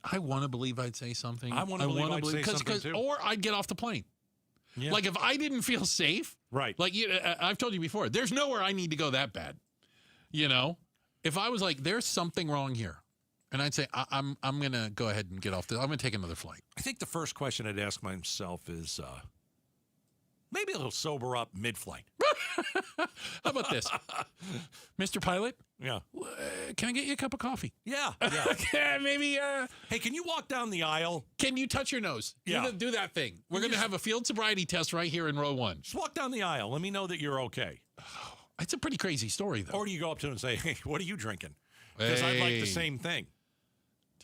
S12: God. I want to believe I'd say something.
S11: I want to believe I'd say something too.
S12: Or I'd get off the plane. Yeah. Like if I didn't feel safe,
S11: right?
S12: Like I've told you before, there's nowhere I need to go that bad. You know, if I was like, there's something wrong here, and I'd say I'm gonna go ahead and get off. I'm gonna take another flight.
S11: I think the first question I'd ask myself is, maybe a little sober up mid-flight.
S12: How about this, Mr. Pilot?
S11: Yeah.
S12: Can I get you a cup of coffee?
S11: Yeah.
S12: Maybe.
S11: Hey, can you walk down the aisle?
S12: Can you touch your nose?
S11: Yeah.
S12: Do that thing. We're going to have a field sobriety test right here in row 1.
S11: Just walk down the aisle. Let me know that you're okay.
S12: It's a pretty crazy story, though.
S11: Or do you go up to him and say, hey, what are you drinking? Because I'd like the same thing.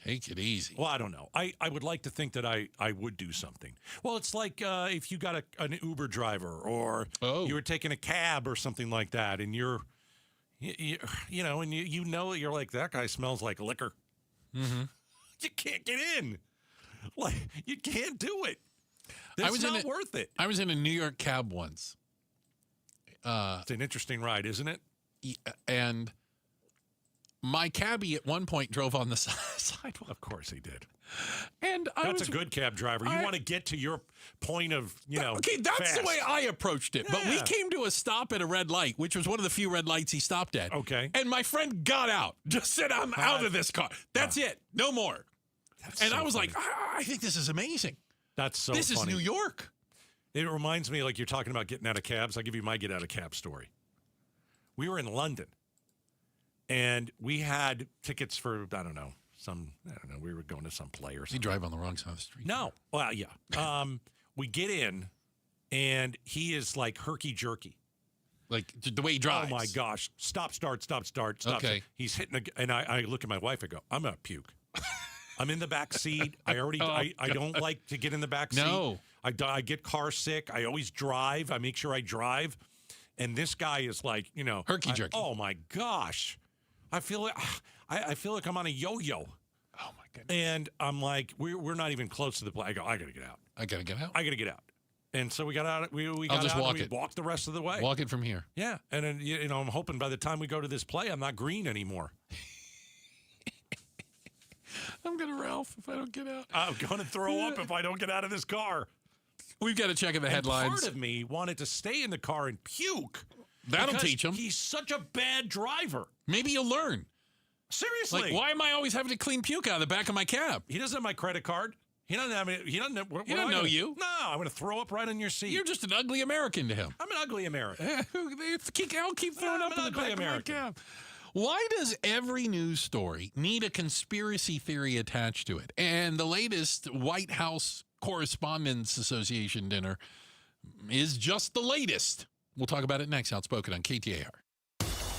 S12: Take it easy.
S11: Well, I don't know. I would like to think that I would do something. Well, it's like if you got an Uber driver, or you were taking a cab or something like that, and you know you're like, that guy smells like liquor.
S12: Mm-hmm.
S11: You can't get in. Like, you can't do it. It's not worth it.
S12: I was in a New York cab once.
S11: It's an interesting ride, isn't it?
S12: And my cabbie at one point drove on the sidewalk.
S11: Of course he did.
S12: And
S11: that's a good cab driver. You want to get to your point of,
S12: Okay, that's
S11: fast.
S12: the way I approached it. Yeah. But we came to a stop at a red light, which was one of the few red lights he stopped at.
S11: Okay.
S12: And my friend got out. Just said, I'm out of this car. That's it. No more. And I was like, I think this is amazing.
S11: That's so
S12: This
S11: funny.
S12: is New York.
S11: It reminds me, like you're talking about getting out of cabs. I'll give you my get out of cab story. We were in London. And we had tickets for, I don't know, we were going to some play or something.
S12: You drive on the wrong side of the street.
S11: No. Well, yeah. We get in, and he is like herky-jerky.
S12: Like the way he drives.
S11: Oh, my gosh. Stop, start.
S12: Okay.
S11: He's hitting, and I look at my wife, I go, I'm going to puke. I'm in the back seat. I don't like to get in the back seat.
S12: No.
S11: I get car sick. I always drive. I make sure I drive. And this guy is like,
S12: herky-jerky.
S11: Oh, my gosh. I feel like I'm on a yo-yo.
S12: Oh my goodness!
S11: And I'm like, we're not even close to the play. I go, I gotta get out.
S12: I gotta get out.
S11: I gotta get out. And so we got out. We got
S12: I'll just
S11: out.
S12: Walk
S11: and we
S12: it.
S11: Walked the rest of the way.
S12: Walk it from here.
S11: Yeah. And then I'm hoping by the time we go to this play, I'm not green anymore.
S12: I'm gonna Ralph if I don't get out.
S11: I'm gonna throw up if I don't get out of this car.
S12: We've got to check in the headlines.
S11: Part of me wanted to stay in the car and puke.
S12: That'll teach him.
S11: He's such a bad driver.
S12: Maybe you'll learn.
S11: Seriously.
S12: Like, why am I always having to clean puke out of the back of my cab?
S11: He doesn't have my credit card. He doesn't have it. He doesn't
S12: know you.
S11: No, I'm going to throw up right on your seat.
S12: You're just an ugly American to him.
S11: I'm an ugly American.
S12: I'll keep throwing up in the back of my cab. Why does every news story need a conspiracy theory attached to it? And the latest White House Correspondents Association dinner is just the latest. We'll talk about it next. Outspoken on KTAR.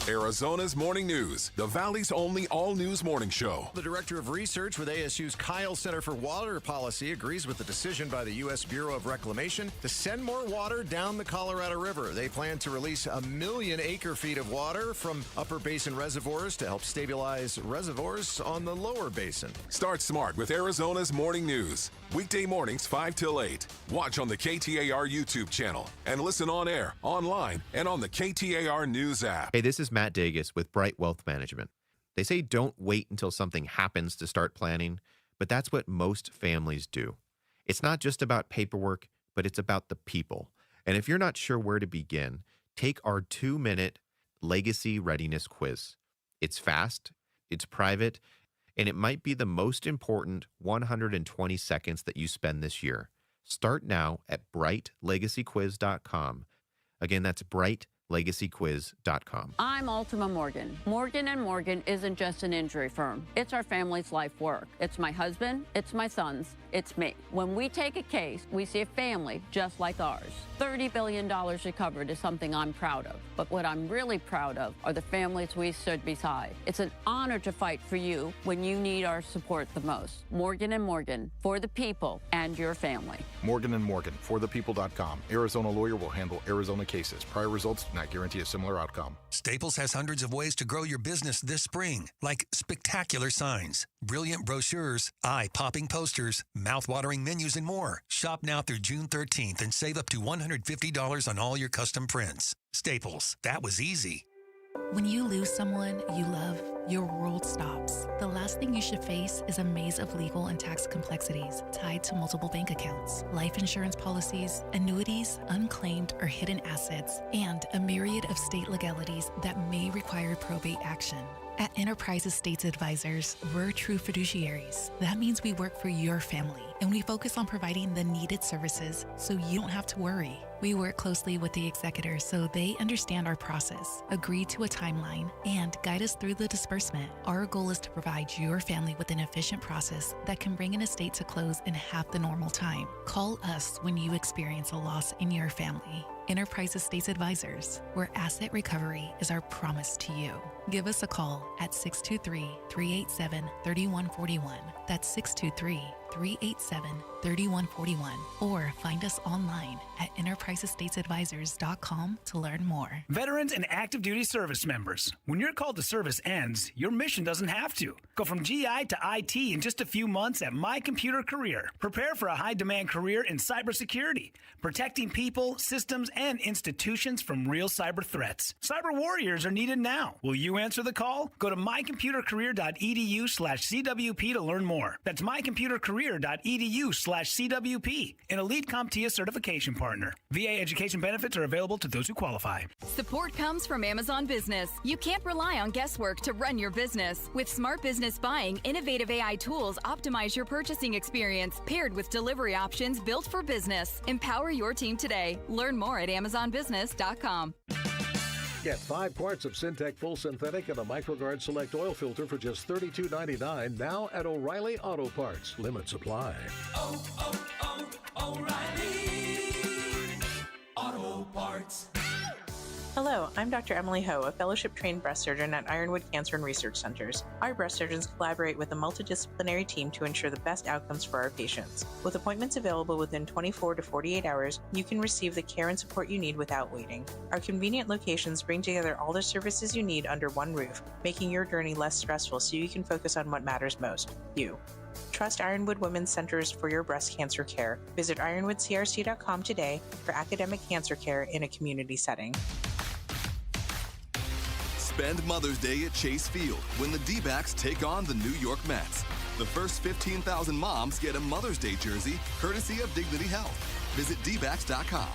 S9: Arizona's Morning News, the Valley's only all-news morning show.
S15: The director of research with ASU's Kyle Center for Water Policy agrees with the decision by the U.S. Bureau of Reclamation to send more water down the Colorado River. They plan to release 1 million acre-feet of water from upper basin reservoirs to help stabilize reservoirs on the lower basin.
S9: Start smart with Arizona's Morning News. Weekday mornings 5 till 8. Watch on the KTAR YouTube channel and listen on air, online, and on the KTAR News app.
S10: Hey, this is Matt Dagus with Bright Wealth Management.
S7: They say don't wait until something happens to start planning, but that's what most families do. It's not just about paperwork, but it's about the people. And if you're not sure where to begin, take our 2-minute Legacy Readiness Quiz. It's fast, it's private, and it might be the most important 120 seconds that you spend this year. Start now at brightlegacyquiz.com. Again, that's brightlegacyquiz.com.
S10: I'm Ultima Morgan. Morgan & Morgan isn't just an injury firm. It's our family's life work. It's my husband, it's my sons, it's me. When we take a case, we see a family just like ours. $30 billion recovered is something I'm proud of. But what I'm really proud of are the families we stood beside. It's an honor to fight for you when you need our support the most. Morgan & Morgan, for the people and your family.
S16: Morgan & Morgan, forthepeople.com. Arizona lawyer will handle Arizona cases. Prior results do not guarantee a similar outcome.
S17: Staples has hundreds of ways to grow your business this spring, like spectacular signs, brilliant brochures, eye-popping posters, mouth-watering menus, and more. Shop now through June 13th and save up to $150 on all your custom prints. Staples, that was easy.
S18: When you lose someone you love, your world stops. The last thing you should face is a maze of legal and tax complexities tied to multiple bank accounts, life insurance policies, annuities, unclaimed or hidden assets, and a myriad of state legalities that may require probate action. At Enterprise Estates Advisors, we're true fiduciaries. That means we work for your family, and we focus on providing the needed services so you don't have to worry. We work closely with the executors so they understand our process, agree to a timeline, and guide us through the disbursement. Our goal is to provide your family with an efficient process that can bring an estate to close in half the normal time. Call us when you experience a loss in your family. Enterprise Estates Advisors, where asset recovery is our promise to you. Give us a call at 623-387-3141. That's 623-387-3141. Or find us online at enterpriseestatesadvisors.com to learn more.
S26: Veterans and active duty service members, when your call to service ends, your mission doesn't have to. Go from GI to IT in just a few months at My Computer Career. Prepare for a high-demand career in cybersecurity, protecting people, systems, and institutions from real cyber threats. Cyber warriors are needed now. Will you answer the call? Go to mycomputercareer.edu/CWP to learn more. That's mycomputercareer.edu/CWP, an elite CompTIA certification partner. VA education benefits are available to those who qualify.
S27: Support comes from Amazon Business. You can't rely on guesswork to run your business. With smart business buying, innovative AI tools optimize your purchasing experience, paired with delivery options built for business. Empower your team today. Learn more at AmazonBusiness.com.
S28: Get 5 quarts of Syntec Full Synthetic and a MicroGuard Select Oil Filter for just $32.99 now at O'Reilly Auto Parts. Limit supply.
S29: O'Reilly Auto Parts.
S30: Hello, I'm Dr. Emily Ho, a fellowship-trained breast surgeon at Ironwood Cancer and Research Centers. Our breast surgeons collaborate with a multidisciplinary team to ensure the best outcomes for our patients. With appointments available within 24 to 48 hours, you can receive the care and support you need without waiting. Our convenient locations bring together all the services you need under one roof, making your journey less stressful so you can focus on what matters most, you. Trust Ironwood Women's Centers for your breast cancer care. Visit ironwoodcrc.com today for academic cancer care in a community setting.
S31: Spend Mother's Day at Chase Field when the D-backs take on the New York Mets. The first 15,000 moms get a Mother's Day jersey courtesy of Dignity Health. Visit dbacks.com.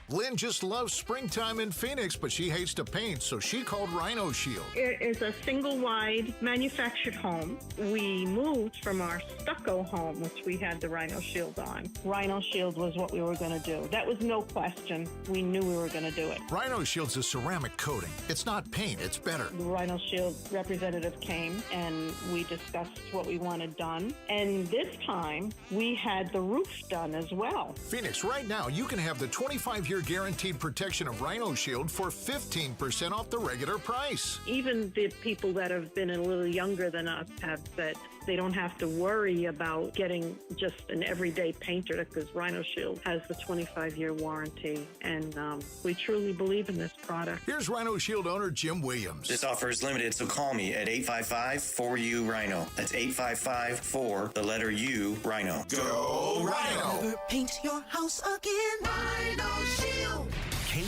S32: Lynn just loves springtime in Phoenix, but she hates to paint, so she called Rhino Shield.
S33: It is a single-wide manufactured home. We moved from our stucco home, which we had the Rhino Shield on. Rhino Shield was what we were going to do. That was no question. We knew we were going to do it.
S32: Rhino Shield's a ceramic coating. It's not paint, it's better.
S33: The Rhino Shield representative came, and we discussed what we wanted done. And this time, we had the roof done as well.
S32: Phoenix, right now, you can have the 25-year guaranteed protection of Rhino Shield for 15% off the regular price.
S33: Even the people that have been a little younger than us have said they don't have to worry about getting just an everyday painter because Rhino Shield has the 25-year warranty, and we truly believe in this product.
S32: Here's Rhino Shield owner Jim Williams.
S34: This offer is limited, so call me at 855-4U-RHINO. That's 855-4-U-RHINO.
S32: Go Rhino!
S29: Never paint your house again. Rhino Shield.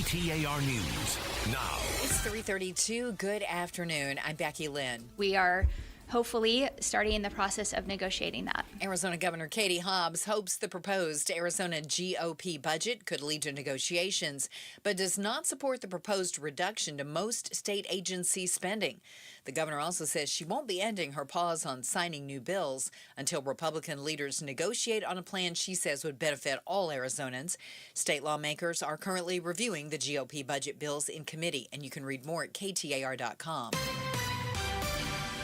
S2: KTAR News now.
S3: It's 3:32. Good afternoon. I'm Becky Lynn.
S4: We are hopefully starting the process of negotiating that.
S3: Arizona Governor Katie Hobbs hopes the proposed Arizona GOP budget could lead to negotiations, but does not support the proposed reduction to most state agency spending. The governor also says she won't be ending her pause on signing new bills until Republican leaders negotiate on a plan she says would benefit all Arizonans. State lawmakers are currently reviewing the GOP budget bills in committee, and you can read more at KTAR.com.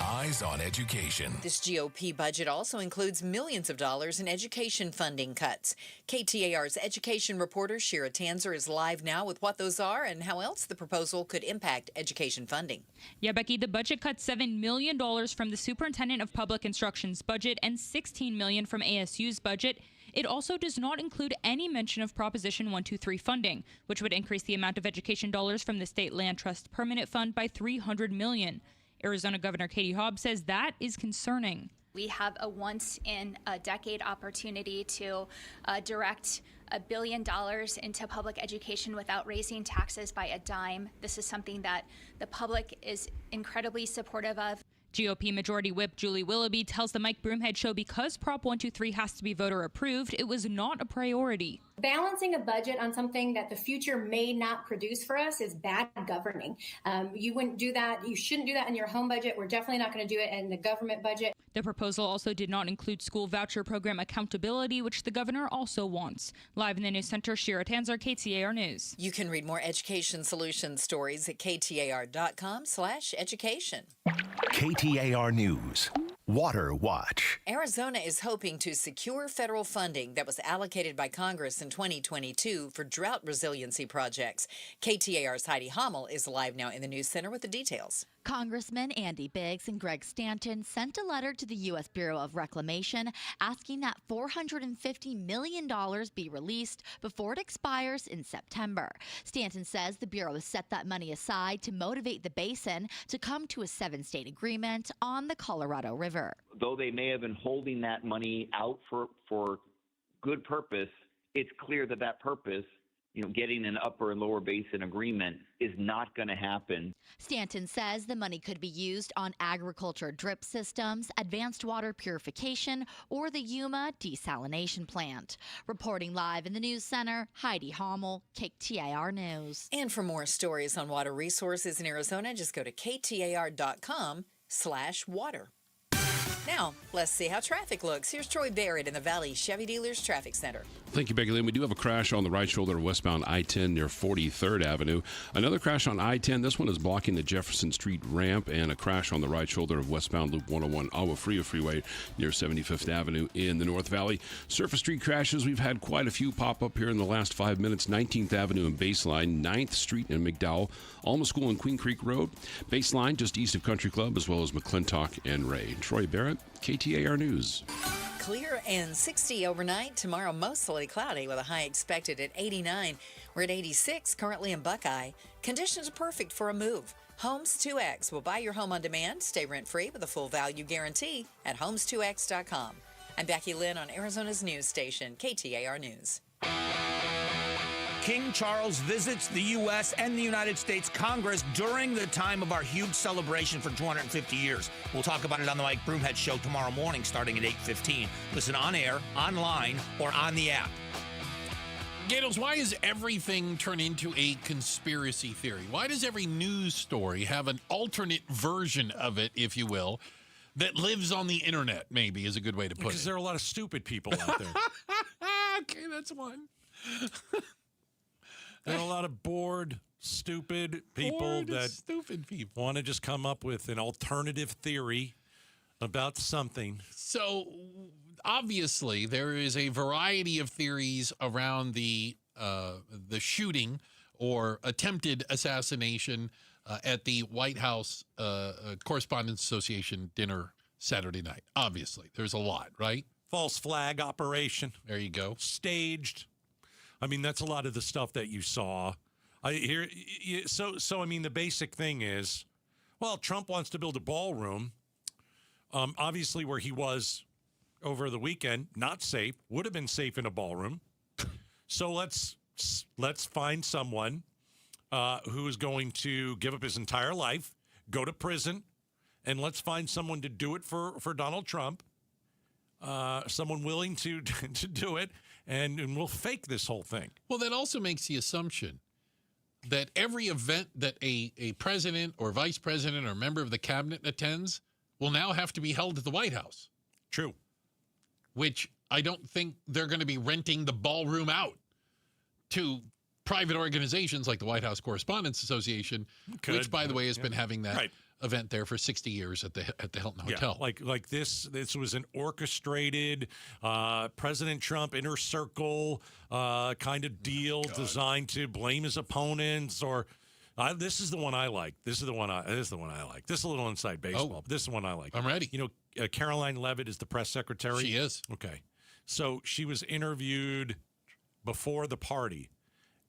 S2: Eyes on education.
S3: This GOP budget also includes millions of dollars in education funding cuts. KTAR's education reporter Shira Tanzer is live now with what those are and how else the proposal could impact education funding.
S5: Yeah, Becky, the budget cuts $7 million from the Superintendent of Public Instruction's budget and $16 million from ASU's budget. It also does not include any mention of Proposition 123 funding, which would increase the amount of education dollars from the State Land Trust Permanent Fund by $300 million. Arizona Governor Katie Hobbs says that is concerning.
S4: We have a once-in-a-decade opportunity to direct $1 billion into public education without raising taxes by a dime. This is something that the public is incredibly supportive of.
S5: GOP Majority Whip Julie Willoughby tells the Mike Broomhead Show because Prop 123 has to be voter approved, it was not a priority.
S6: Balancing a budget on something that the future may not produce for us is bad governing. You wouldn't do that. You shouldn't do that in your home budget. We're definitely not going to do it in the government budget.
S5: The proposal also did not include school voucher program accountability, which the governor also wants. Live in the News Center, Shira Tanzer, KTAR News.
S3: You can read more education solution stories at KTAR.com/education.
S2: KTAR News. Water Watch.
S3: Arizona is hoping to secure federal funding that was allocated by Congress in 2022 for drought resiliency projects. KTAR's Heidi Hommel is live now in the News Center with the details.
S8: Congressman Andy Biggs and Greg Stanton sent a letter to the U.S. Bureau of Reclamation asking that $450 million be released before it expires in September. Stanton says the Bureau has set that money aside to motivate the basin to come to a 7-state agreement on the Colorado River.
S13: Though they may have been holding that money out for good purpose, it's clear that that purpose, getting an upper and lower basin agreement, is not going to happen.
S8: Stanton says the money could be used on agriculture drip systems, advanced water purification, or the Yuma desalination plant. Reporting live in the News Center, Heidi Hommel, KTAR News.
S3: And for more stories on water resources in Arizona, just go to KTAR.com/water. Now, let's see how traffic looks. Here's Troy Barrett in the Valley Chevy Dealers Traffic Center.
S1: Thank you, Becky Lynn. We do have a crash on the right shoulder of westbound I-10 near 43rd Avenue. Another crash on I-10. This one is blocking the Jefferson Street ramp, and a crash on the right shoulder of westbound Loop 101 Agua Fria Freeway near 75th Avenue in the North Valley. Surface street crashes, we've had quite a few pop up here in the last 5 minutes. 19th Avenue and Baseline, 9th Street in McDowell, Alma School and Queen Creek Road, Baseline just east of Country Club, as well as McClintock and Ray. Troy Barrett, KTAR News.
S3: Clear and 60 overnight. Tomorrow, mostly cloudy with a high expected at 89. We're at 86 currently in Buckeye. Conditions are perfect for a move. Homes 2X will buy your home on demand. Stay rent-free with a full value guarantee at homes2x.com. I'm Becky Lynn on Arizona's news station, KTAR News.
S14: King Charles visits the U.S. and the United States Congress during the time of our huge celebration for 250 years. We'll talk about it on the Mike Broomhead Show tomorrow morning starting at 8:15. Listen on air, online, or on the app.
S12: Gatos, why is everything turn into a conspiracy theory? Why does every news story have an alternate version of it, if you will, that lives on the internet, maybe is a good way to put it?
S11: Because there are a lot of stupid people out there.
S12: Okay, that's one.
S11: There are a lot of bored, stupid people want to just come up with an alternative theory about something.
S12: So, obviously, there is a variety of theories around the shooting or attempted assassination at the White House Correspondents Association dinner Saturday night. Obviously, there's a lot, right?
S11: False flag operation.
S12: There you go.
S11: Staged. I mean, that's a lot of the stuff that you saw. So I mean, the basic thing is, well, Trump wants to build a ballroom. Obviously, where he was over the weekend, not safe. Would have been safe in a ballroom. So let's find someone who is going to give up his entire life, go to prison, and let's find someone to do it for Donald Trump, someone willing to do it, and we'll fake this whole thing.
S12: Well, that also makes the assumption that every event that a president or vice president or member of the cabinet attends will now have to be held at the White House.
S11: True.
S12: Which I don't think they're going to be renting the ballroom out to private organizations like the White House Correspondents Association, which, by the way, has been having that event there for 60 years at the Hilton Hotel.
S11: Like this was an orchestrated President Trump inner circle kind of deal designed to blame his opponents. Or this is the one I like. This is the one I like. This is a little inside baseball. But this is the one I like.
S12: I'm ready.
S11: You know, Caroline Leavitt is the press secretary.
S12: She is.
S11: Okay, so she was interviewed before the party.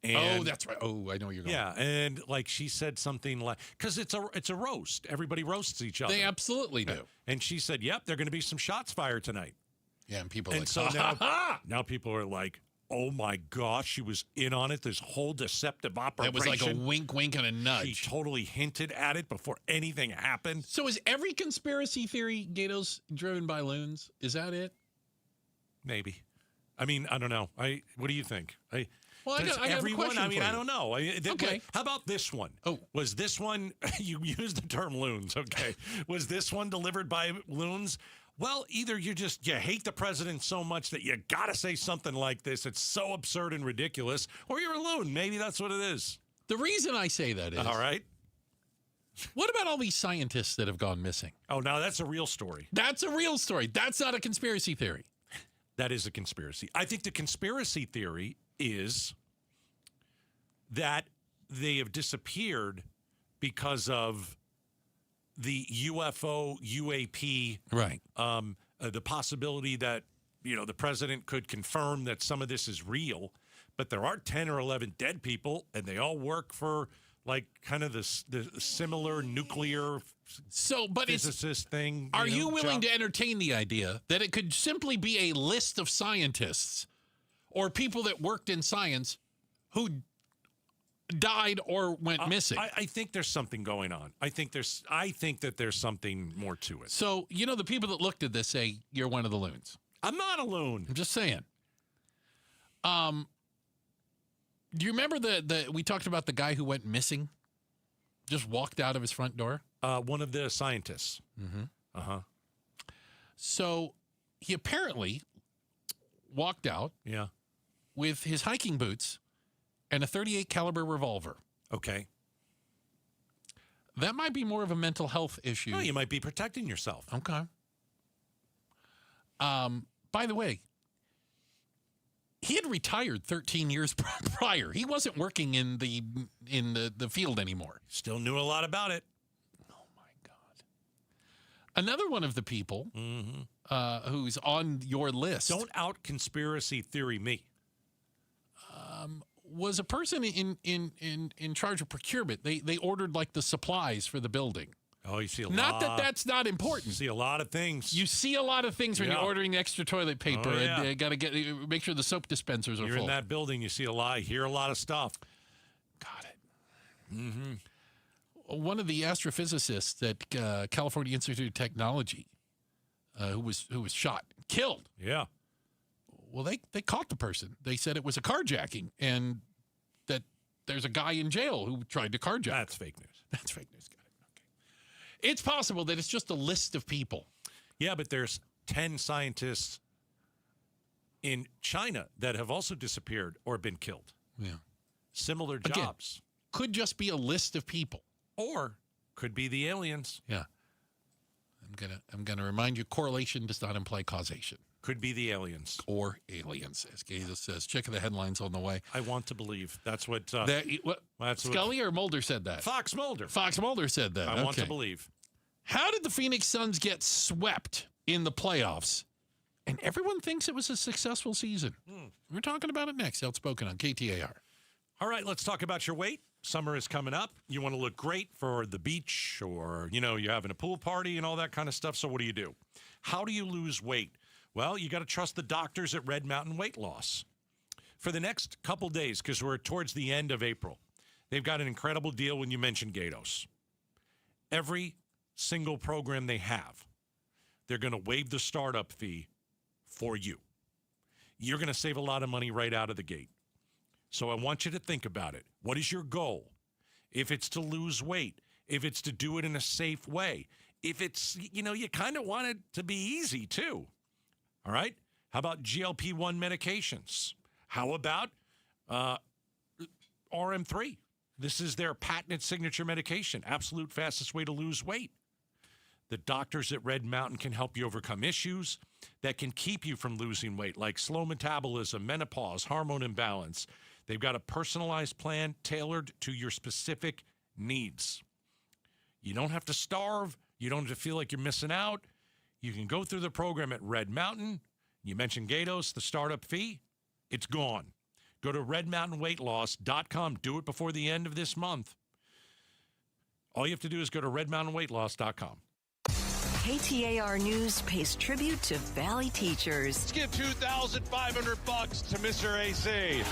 S11: And,
S12: that's right. Oh, I know where you're going.
S11: Yeah, and like she said something like, because it's a roast. Everybody roasts each other.
S12: They absolutely do.
S11: And she said, "Yep, there are going to be some shots fired tonight."
S12: Yeah, and people are
S11: and
S12: like,
S11: so now people are like, "Oh my gosh, she was in on it. This whole deceptive operation."
S12: That was like a wink, wink, and a nudge.
S11: She totally hinted at it before anything happened.
S12: So is every conspiracy theory, Gatos, driven by loons? Is that it?
S11: Maybe. I mean, I don't know. What do you think?
S12: Well, I got
S11: everyone.
S12: a question
S11: I mean,
S12: for you.
S11: I don't know.
S12: Okay.
S11: How about this one?
S12: Oh,
S11: was this one? You used the term loons. Okay. Was this one delivered by loons? Well, either you hate the president so much that you got to say something like this. It's so absurd and ridiculous, or you're a loon. Maybe that's what it is.
S12: The reason I say that is,
S11: all right.
S12: What about all these scientists that have gone missing?
S11: Oh, now that's a real story.
S12: That's a real story. That's not a conspiracy theory.
S11: That is a conspiracy. I think the conspiracy theory is that they have disappeared because of the UFO, UAP,
S12: right?
S11: The possibility that the president could confirm that some of this is real, but there are 10 or 11 dead people, and they all work for like kind of the similar nuclear.
S12: But
S11: physicist thing.
S12: Are you willing to entertain the idea that it could simply be a list of scientists or people that worked in science who died or went missing?
S11: I think there's something going on. I think that there's something more to it.
S12: So, the people that looked at this say you're one of the loons.
S11: I'm not a loon.
S12: I'm just saying. Do you remember we talked about the guy who went missing? Just walked out of his front door?
S11: One of the scientists.
S12: Mm-hmm.
S11: Uh-huh.
S12: So he apparently walked out with his hiking boots and a .38 caliber revolver.
S11: Okay.
S12: That might be more of a mental health issue.
S11: No, you might be protecting yourself.
S12: Okay. By the way, he had retired 13 years prior. He wasn't working in the field anymore.
S11: Still knew a lot about it.
S12: Oh, my God. Another one of the people who's on your list.
S11: Don't out conspiracy theory me.
S12: Was a person in charge of procurement. They ordered like the supplies for the building.
S11: Oh, you see a lot.
S12: Not that that's not important.
S11: You see a lot of things.
S12: You see a lot of things when you're ordering extra toilet paper and you got to make sure the soap dispensers are full.
S11: You're in that building, you see a lot, hear a lot of stuff.
S12: Got it.
S11: Mm-hmm.
S12: One of the astrophysicists at California Institute of Technology, who was shot, killed.
S11: Yeah.
S12: Well, they caught the person. They said it was a carjacking and that there's a guy in jail who tried to carjack.
S11: That's fake news.
S12: That's fake news. Got it. Okay. It's possible that it's just a list of people.
S11: Yeah, but there's 10 scientists in China that have also disappeared or been killed.
S12: Yeah.
S11: Similar
S12: Again,
S11: jobs.
S12: Could just be a list of people.
S11: Or could be the aliens.
S12: Yeah. I'm gonna remind you, correlation does not imply causation.
S11: Could be the aliens.
S12: Or aliens, as Gaza says. Check the headlines on the way.
S11: I want to believe. That's what...
S12: Scully or Mulder said that?
S11: Fox Mulder.
S12: Fox Mulder said that.
S11: I want to believe.
S12: How did the Phoenix Suns get swept in the playoffs? And everyone thinks it was a successful season. We're talking about it next. Outspoken on KTAR.
S11: All right, let's talk about your weight. Summer is coming up. You want to look great for the beach or, you're having a pool party and all that kind of stuff. So what do? How do you lose weight? Well, you got to trust the doctors at Red Mountain Weight Loss. For the next couple days, because we're towards the end of April, They've got an incredible deal when you mention Gatos. Every single program they have, they're going to waive the startup fee for you. You're going to save a lot of money right out of the gate. So I want you to think about it. What is your goal? If it's to lose weight, if it's to do it in a safe way, if it's, you kind of want it to be easy too. All right? How about GLP-1 medications? How about RM3? This is their patented signature medication, absolute fastest way to lose weight. The doctors at Red Mountain can help you overcome issues that can keep you from losing weight, like slow metabolism, menopause, hormone imbalance. They've got a personalized plan tailored to your specific needs. You don't have to starve. You don't have to feel like you're missing out. You can go through the program at Red Mountain. You mentioned Gatos, the startup fee. It's gone. Go to redmountainweightloss.com. Do it before the end of this month. All you have to do is go to redmountainweightloss.com.
S7: KTAR News pays tribute to Valley teachers.
S9: Let's give $2,500 to Mr. AC.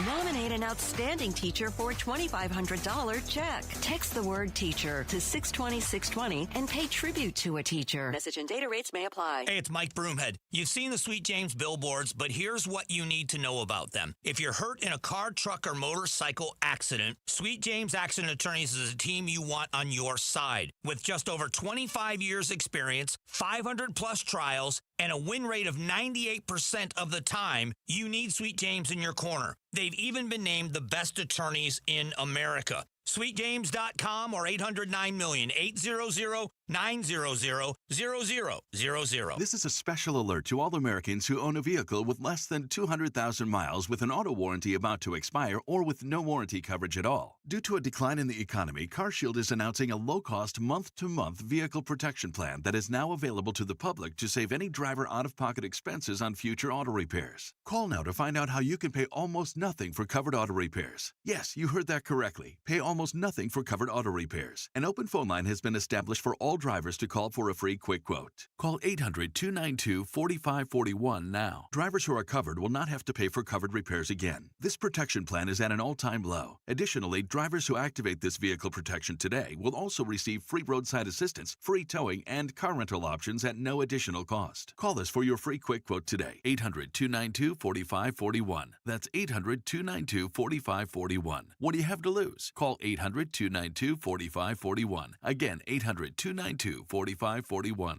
S7: Nominate an outstanding teacher for a $2,500 check. Text the word teacher to 620-620 and pay tribute to a teacher. Message and data rates may apply.
S14: Hey, it's Mike Broomhead. You've seen the Sweet James billboards, but here's what you need to know about them. If you're hurt in a car, truck, or motorcycle accident, Sweet James Accident Attorneys is a team you want on your side. With just over 25 years experience, 500-plus trials, and a win rate of 98% of the time, you need Sweet James in your corner. They've even been named the best attorneys in America. SweetJames.com or 800-9-million, 800-900-0000.
S10: This is a special alert to all Americans who own a vehicle with less than 200,000 miles with an auto warranty about to expire or with no warranty coverage at all. Due to a decline in the economy, CarShield is announcing a low-cost month-to-month vehicle protection plan that is now available to the public to save any driver out-of-pocket expenses on future auto repairs. Call now to find out how you can pay almost nothing for covered auto repairs. Yes, you heard that correctly. Pay almost nothing for covered auto repairs. An open phone line has been established for all drivers to call for a free quick quote. Call 800-292-4541 now. Drivers who are covered will not have to pay for covered repairs again. This protection plan is at an all-time low. Additionally, drivers who activate this vehicle protection today will also receive free roadside assistance, free towing, and car rental options at no additional cost. Call us for your free quick quote today. 800-292-4541. That's 800-292-4541. What do you have to lose? Call 800-292-4541. Again, 800-292-4541.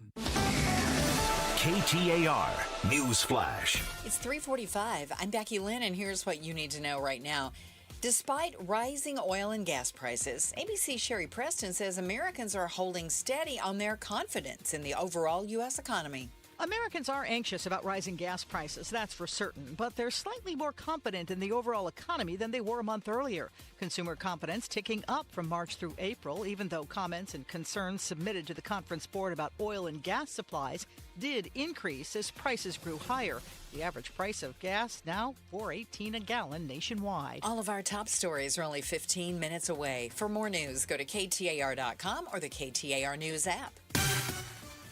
S2: KTAR News Flash.
S3: It's 3:45. I'm Becky Lynn, and here's what you need to know right now. Despite rising oil and gas prices, ABC's Sherry Preston says Americans are holding steady on their confidence in the overall U.S. economy.
S15: Americans are anxious about rising gas prices, that's for certain, but they're slightly more confident in the overall economy than they were a month earlier. Consumer confidence ticking up from March through April, even though comments and concerns submitted to the conference board about oil and gas supplies did increase as prices grew higher. The average price of gas now $4.18 a gallon nationwide.
S3: All of our top stories are only 15 minutes away. For more news, go to KTAR.com or the KTAR News app.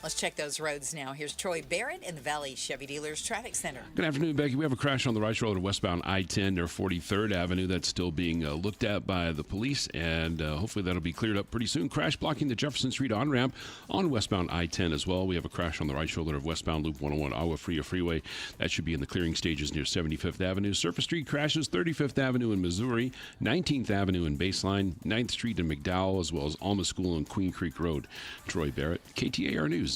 S3: Let's check those roads now. Here's Troy Barrett in the Valley Chevy Dealers Traffic Center.
S1: Good afternoon, Becky. We have a crash on the right shoulder westbound I-10 near 43rd Avenue. That's still being looked at by the police, and hopefully that'll be cleared up pretty soon. Crash blocking the Jefferson Street on-ramp on westbound I-10 as well. We have a crash on the right shoulder of westbound Loop 101 Agua Fria Freeway. That should be in the clearing stages near 75th Avenue. Surface Street crashes 35th Avenue in Missouri, 19th Avenue in Baseline, 9th Street in McDowell, as well as Alma School and Queen Creek Road. Troy Barrett, KTAR News.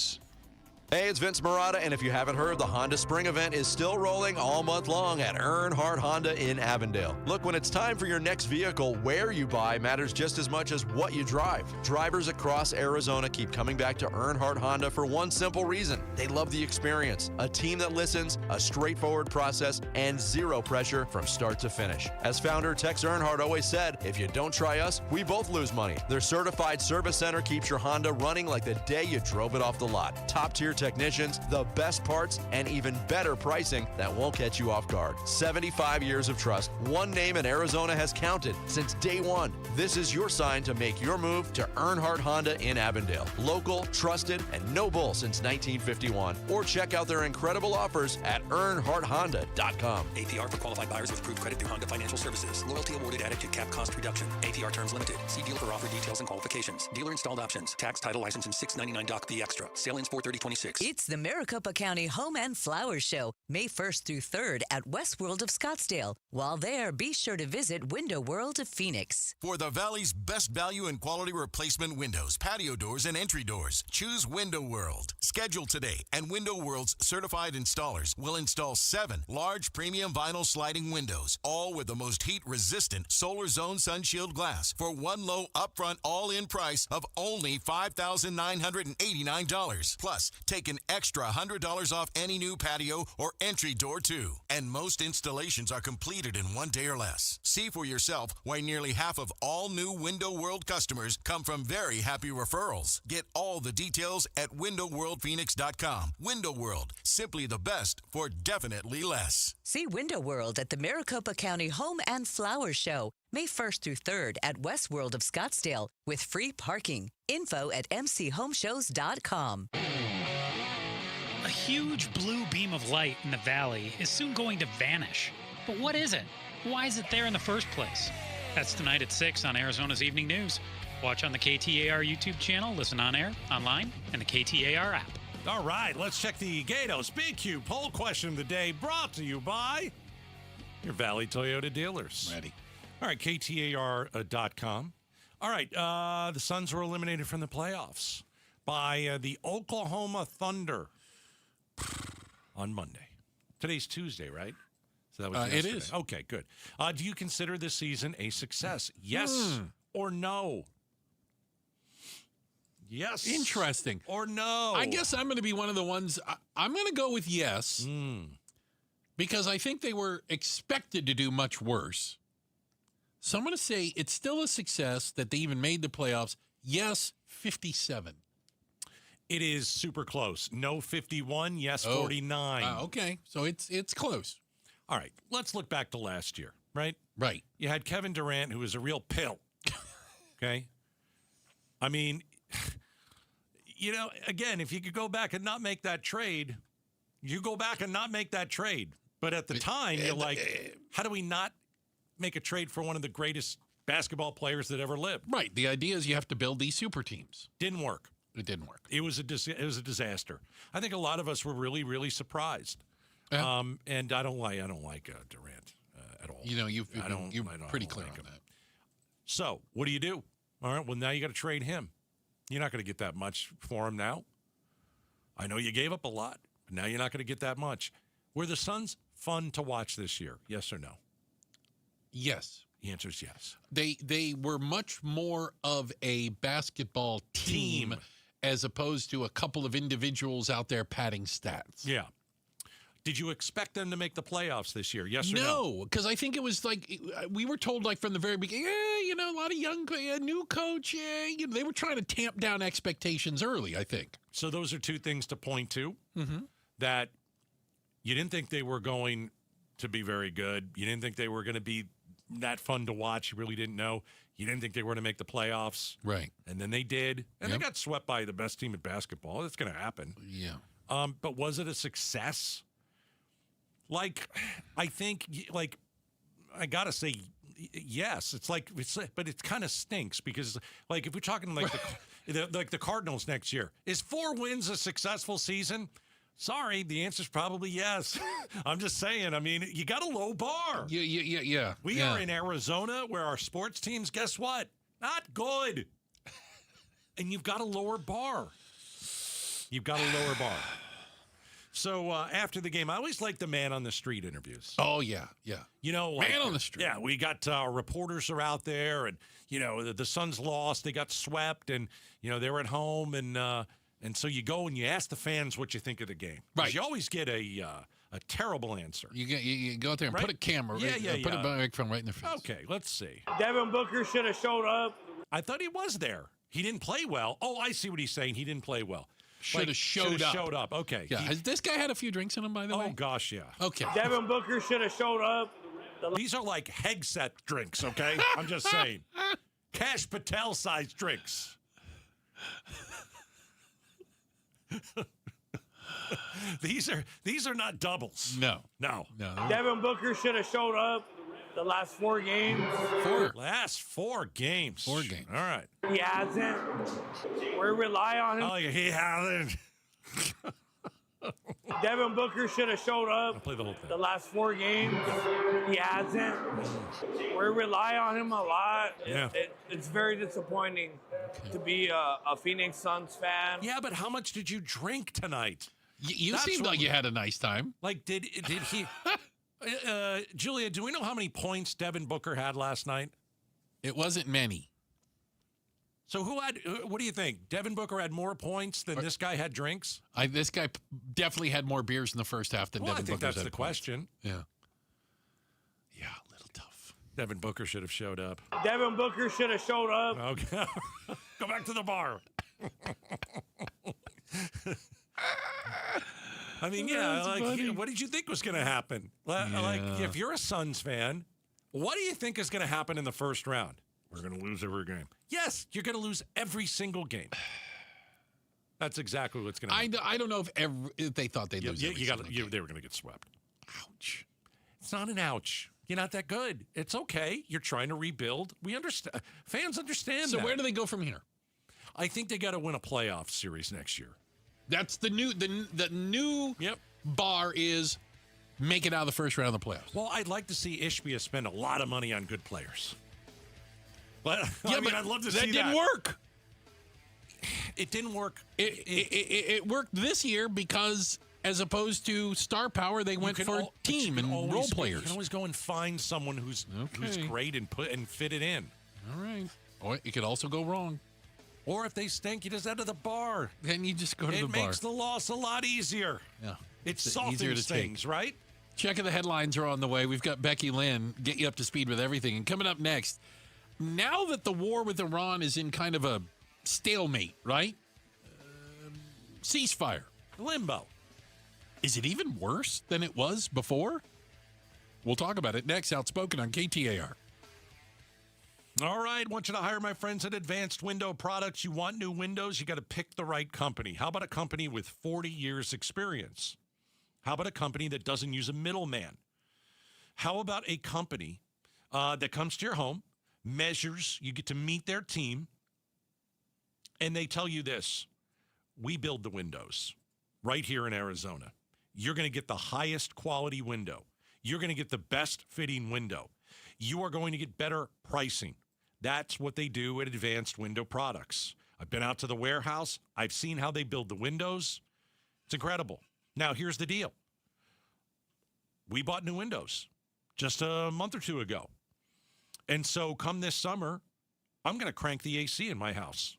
S16: Hey, it's Vince Marotta, and if you haven't heard, the Honda Spring event is still rolling all month long at Earnhardt Honda in Avondale. Look, when it's time for your next vehicle, where you buy matters just as much as what you drive. Drivers across Arizona keep coming back to Earnhardt Honda for one simple reason. They love the experience, a team that listens, a straightforward process, and zero pressure from start to finish. As founder Tex Earnhardt always said, if you don't try us, we both lose money. Their certified service center keeps your Honda running like the day you drove it off the lot. Top-tier technicians, the best parts, and even better pricing that won't catch you off guard. 75 years of trust. One name in Arizona has counted since day one. This is your sign to make your move to Earnhardt Honda in Avondale. Local, trusted, and no bull since 1951. you want, or check out their incredible offers at earnhardthonda.com.
S17: APR for qualified buyers with approved credit through Honda Financial Services. Loyalty awarded added to cap cost reduction. APR terms limited. See dealer for offer details and qualifications. Dealer installed options. Tax, title, license, and $6.99 doc fee extra. Sale ends 4/30/26.
S18: It's the Maricopa County Home and Flower Show, May 1st through 3rd at Westworld of Scottsdale. While there, be sure to visit Window World of Phoenix.
S19: For the Valley's best value and quality replacement windows, patio doors, and entry doors, choose Window World. Schedule today, and Window World's certified installers will install 7 large premium vinyl sliding windows, all with the most heat-resistant Solar Zone Sunshield glass for one low upfront all-in price of only $5,989. Plus, take an extra $100 off any new patio or entry door, too. And most installations are completed in 1 day or less. See for yourself why nearly half of all new Window World customers come from very happy referrals. Get all the details at windowworldphoenix.com. Window World, simply the best for definitely less.
S18: See Window World at the Maricopa County Home and Flower Show, May 1st through 3rd at Westworld of Scottsdale with free parking. Info at mchomeshows.com.
S20: A huge blue beam of light in the valley is soon going to vanish. But what is it? Why is it there in the first place? That's tonight at 6 on Arizona's Evening News. Watch on the KTAR YouTube channel, listen on air, online, and the KTAR app.
S11: All right, let's check the Gatos BQ poll question of the day, brought to you by your Valley Toyota dealers.
S12: Ready.
S11: All right, KTAR.com. All right, the Suns were eliminated from the playoffs by the Oklahoma Thunder on Monday. Today's Tuesday, right? So that was yesterday.
S12: It is.
S11: Okay, good. Do you consider this season a success? Yes or no? Yes.
S12: Interesting.
S11: Or no?
S12: I guess I'm going to be one of the ones. I'm going to go with yes. Because I think they were expected to do much worse. So I'm going to say it's still a success that they even made the playoffs. Yes, 57.
S11: It is super close. No 51, yes 49.
S12: Okay, so it's close.
S11: All right, let's look back to last year, right?
S12: Right.
S11: You had Kevin Durant, who was a real pill. Okay? I mean, you know, again, if you could go back and not make that trade, you go back and not make that trade. But at the time, you're like, how do we not make a trade for one of the greatest basketball players that ever lived?
S12: Right. The idea is you have to build these super teams.
S11: Didn't work.
S12: It didn't work.
S11: It was a disaster. I think a lot of us were really, really surprised.
S12: Yeah.
S11: And I don't like Durant at all.
S12: You know, you're pretty clear on that.
S11: So what do? All right, well, now you got to trade him. You're not going to get that much for him now. I know you gave up a lot, but now you're not going to get that much. Were the Suns fun to watch this year? Yes or no?
S12: Yes.
S11: The answer is yes.
S12: They were much more of a basketball team as opposed to a couple of individuals out there padding stats.
S11: Yeah. Did you expect them to make the playoffs this year? Yes or no?
S12: No, because I think it was like we were told like from the very beginning, a lot of young, new coach. They were trying to tamp down expectations early, I think.
S11: So those are two things to point to. That you didn't think they were going to be very good. You didn't think they were going to be that fun to watch. You really didn't know. You didn't think they were going to make the playoffs.
S12: Right.
S11: And then they did. And they got swept by the best team in basketball. That's going to happen.
S12: Yeah.
S11: But was it a success? Like, I think, like, I got to say, yes. But it kind of stinks because, like, if we're talking like the Cardinals next year, is 4 wins a successful season? Sorry, the answer's probably yes. I'm just saying. I mean, you got a low bar.
S12: Yeah.
S11: We are in Arizona where our sports teams, guess what? Not good. And you've got a lower bar. So after the game, I always like the man on the street interviews.
S12: Oh, yeah.
S11: You know, like,
S12: man on the street.
S11: Yeah, we got reporters are out there, and, you know, the Suns lost. They got swept, and, you know, they were at home, and so you go and you ask the fans what you think of the game.
S12: Right.
S11: You always get a terrible answer.
S12: You go out there and put a camera, put a microphone right in their face.
S11: Okay, let's see.
S21: Devin Booker should have showed up.
S11: I thought he was there. He didn't play well. Oh, I see what he's saying. He didn't play well.
S12: Should have showed up.
S11: Okay.
S12: Yeah. Has this guy had a few drinks in him, by the way?
S11: Oh, gosh, yeah.
S12: Okay.
S21: Devin Booker should have showed up.
S11: These are like Hegseth drinks, okay? I'm just saying. Cash Patel-sized drinks. These are not doubles.
S12: No.
S21: Devin Booker should have showed up the last 4 games.
S11: Last 4 games.
S12: 4 games.
S11: All right.
S21: He hasn't. We rely on him.
S11: Oh, he hasn't.
S21: Devin Booker should have showed up
S11: I'll play the whole thing.
S21: the last 4 games. He hasn't. We rely on him a lot.
S11: Yeah.
S21: It's very disappointing to be a Phoenix Suns fan.
S11: Yeah, but how much did you drink tonight?
S12: You seemed like you had a nice time.
S11: Like, did he... Julia, do we know how many points Devin Booker had last night?
S12: It wasn't many.
S11: So what do you think? Devin Booker had more points than this guy had drinks?
S12: This guy definitely had more beers in the first half than Devin Booker.
S11: I think that's the question.
S12: Yeah. Yeah, a little tough.
S11: Devin Booker should have showed up.
S21: Devin Booker should have showed up.
S11: Okay. Go back to the bar. I mean, what did you think was going to happen? Like, if you're a Suns fan, what do you think is going to happen in the first round? We're going to lose every game. Yes, you're going to lose every single game. That's exactly what's going to happen.
S12: I don't know if they thought they'd lose every single game.
S11: They were going to get swept. Ouch. It's not an ouch. You're not that good. It's okay. You're trying to rebuild. We understand. Fans understand that.
S12: So where do they go from here?
S11: I think they got to win a playoff series next year.
S12: That's the new bar is make it out of the first round of the playoffs.
S11: Well, I'd like to see Ishbia spend a lot of money on good players. But I'd love to see that.
S12: That didn't work.
S11: It didn't work.
S12: It worked this year because as opposed to star power, they went for team and role players.
S11: You can always go and find someone who's great and fit it in.
S12: All right. Or it could also go wrong.
S11: Or if they stink, you just head to the bar.
S12: Then you just go to the bar.
S11: It makes the loss a lot easier.
S12: Yeah.
S11: It softens things, right?
S12: Check of the headlines are on the way. We've got Becky Lynn, get you up to speed with everything. And coming up next, now that the war with Iran is in kind of a stalemate, right? Ceasefire.
S11: Limbo.
S12: Is it even worse than it was before? We'll talk about it next. Outspoken on KTAR.
S11: All right, I want you to hire my friends at Advanced Window Products. You want new windows, you got to pick the right company. How about a company with 40 years experience? How about a company that doesn't use a middleman? How about a company that comes to your home, measures, you get to meet their team, and they tell you this: we build the windows right here in Arizona. You're going to get the highest quality window. You're going to get the best fitting window. You are going to get better pricing. That's what they do at Advanced Window Products. I've been out to the warehouse. I've seen how they build the windows. It's incredible. Now, here's the deal. We bought new windows just a month or two ago. And so come this summer, I'm going to crank the AC in my house.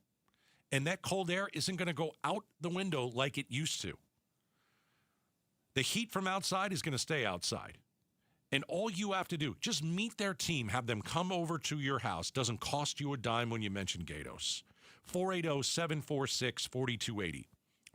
S11: And that cold air isn't going to go out the window like it used to. The heat from outside is going to stay outside. And all you have to do, just meet their team, have them come over to your house. Doesn't cost you a dime when you mention Gatos. 480-746-4280.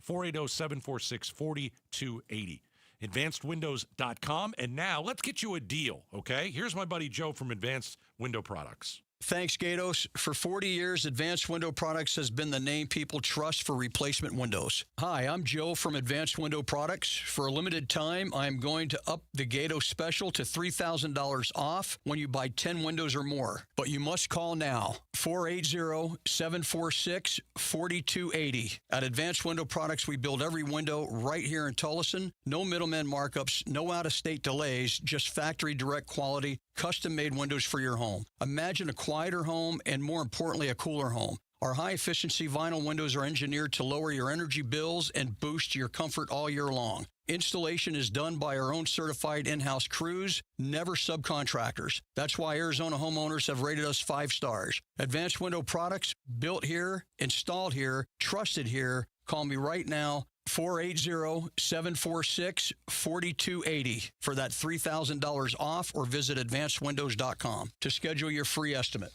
S11: 480-746-4280. AdvancedWindows.com. And now let's get you a deal, okay? Here's my buddy Joe from Advanced Window Products.
S4: Thanks, Gatos. For 40 years, Advanced Window Products has been the name people trust for replacement windows. Hi, I'm Joe from Advanced Window Products. For a limited time, I'm going to up the Gatos special to $3,000 off when you buy 10 windows or more. But you must call now. 480-746-4280. At Advanced Window Products, we build every window right here in Tullison. No middleman markups, no out-of-state delays, just factory direct quality, custom-made windows for your home. Imagine a quieter home and, more importantly, a cooler home. Our high-efficiency vinyl windows are engineered to lower your energy bills and boost your comfort all year long. Installation is done by our own certified in-house crews, never subcontractors. That's why Arizona homeowners have rated us 5 stars. Advanced Window Products, built here, installed here, trusted here. Call me right now, 480-746-4280 for that $3,000 off, or visit advancedwindows.com to schedule your free estimate.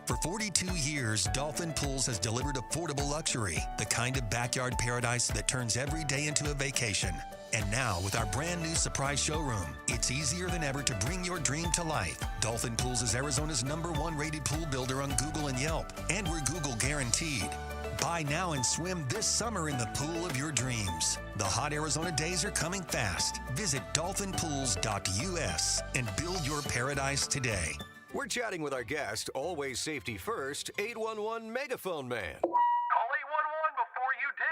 S22: For 42 years, Dolphin Pools has delivered affordable luxury, the kind of backyard paradise that turns every day into a vacation. And now, with our brand new surprise showroom, it's easier than ever to bring your dream to life. Dolphin Pools is Arizona's #1 rated pool builder on Google and Yelp, and we're Google guaranteed. Buy now and swim this summer in the pool of your dreams. The hot Arizona days are coming fast. Visit dolphinpools.us and build your paradise today.
S16: We're chatting with our guest, always safety first, 811 Megaphone Man.
S5: Call 811 before you dig.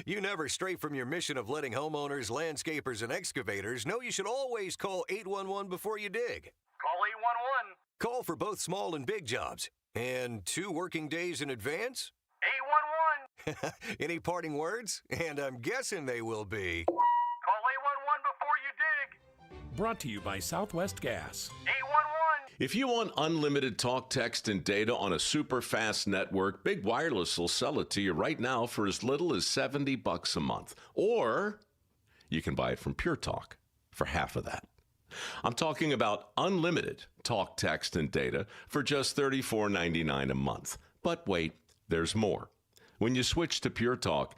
S16: You never stray from your mission of letting homeowners, landscapers, and excavators know you should always call 811 before you dig.
S5: Call 811.
S16: Call for both small and big jobs. And 2 working days in advance?
S5: 811.
S16: Any parting words? And I'm guessing they will be...
S5: Call 811 before you dig.
S6: Brought to you by Southwest Gas.
S5: 811.
S23: If you want unlimited talk, text, and data on a super fast network, Big Wireless will sell it to you right now for as little as $70 a month. Or you can buy it from Pure Talk for half of that. I'm talking about unlimited talk, text, and data for just $34.99 a month. But wait, there's more. When you switch to Pure Talk,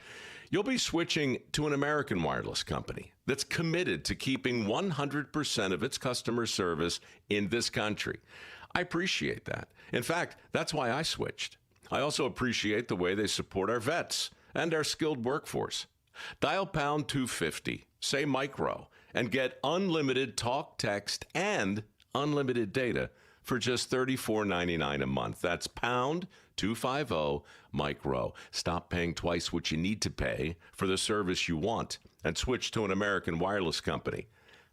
S23: you'll be switching to an American wireless company that's committed to keeping 100% of its customer service in this country. I appreciate that. In fact, that's why I switched. I also appreciate the way they support our vets and our skilled workforce. Dial pound 250, say micro, and get unlimited talk, text, and unlimited data for just $34.99 a month. That's pound 250 micro. Stop paying twice what you need to pay for the service you want and switch to an American wireless company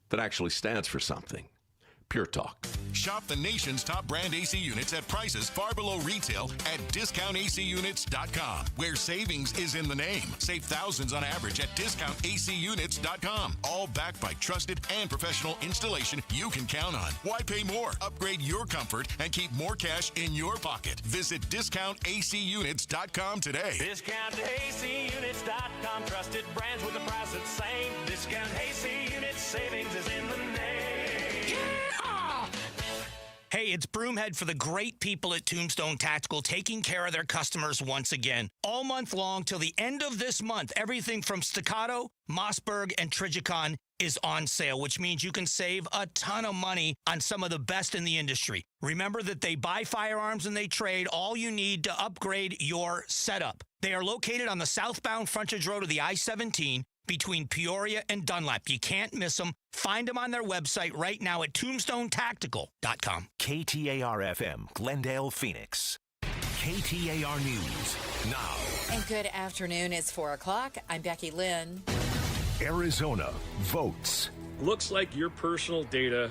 S23: that actually stands for something. Pure Talk.
S19: Shop the nation's top brand AC units at prices far below retail at discountacunits.com, where savings is in the name. Save thousands on average at discountacunits.com. All backed by trusted and professional installation you can count on. Why pay more? Upgrade your comfort and keep more cash in your pocket. Visit discountacunits.com today.
S9: Discountacunits.com. Trusted brands with the price that's same. Discount AC Units. Savings is in the name.
S14: Hey, it's Broomhead for the great people at Tombstone Tactical, taking care of their customers once again. All month long till the end of this month, everything from Staccato, Mossberg, and Trigicon is on sale, which means you can save a ton of money on some of the best in the industry. Remember that they buy firearms and they trade all you need to upgrade your setup. They are located on the southbound frontage road of the I-17 between Peoria and Dunlap. You can't miss them. Find them on their website right now at tombstonetactical.com.
S2: KTAR-FM, Glendale, Phoenix. KTAR News now.
S3: And good afternoon. It's 4 o'clock. I'm Becky Lynn.
S2: Arizona votes.
S6: Looks like your personal data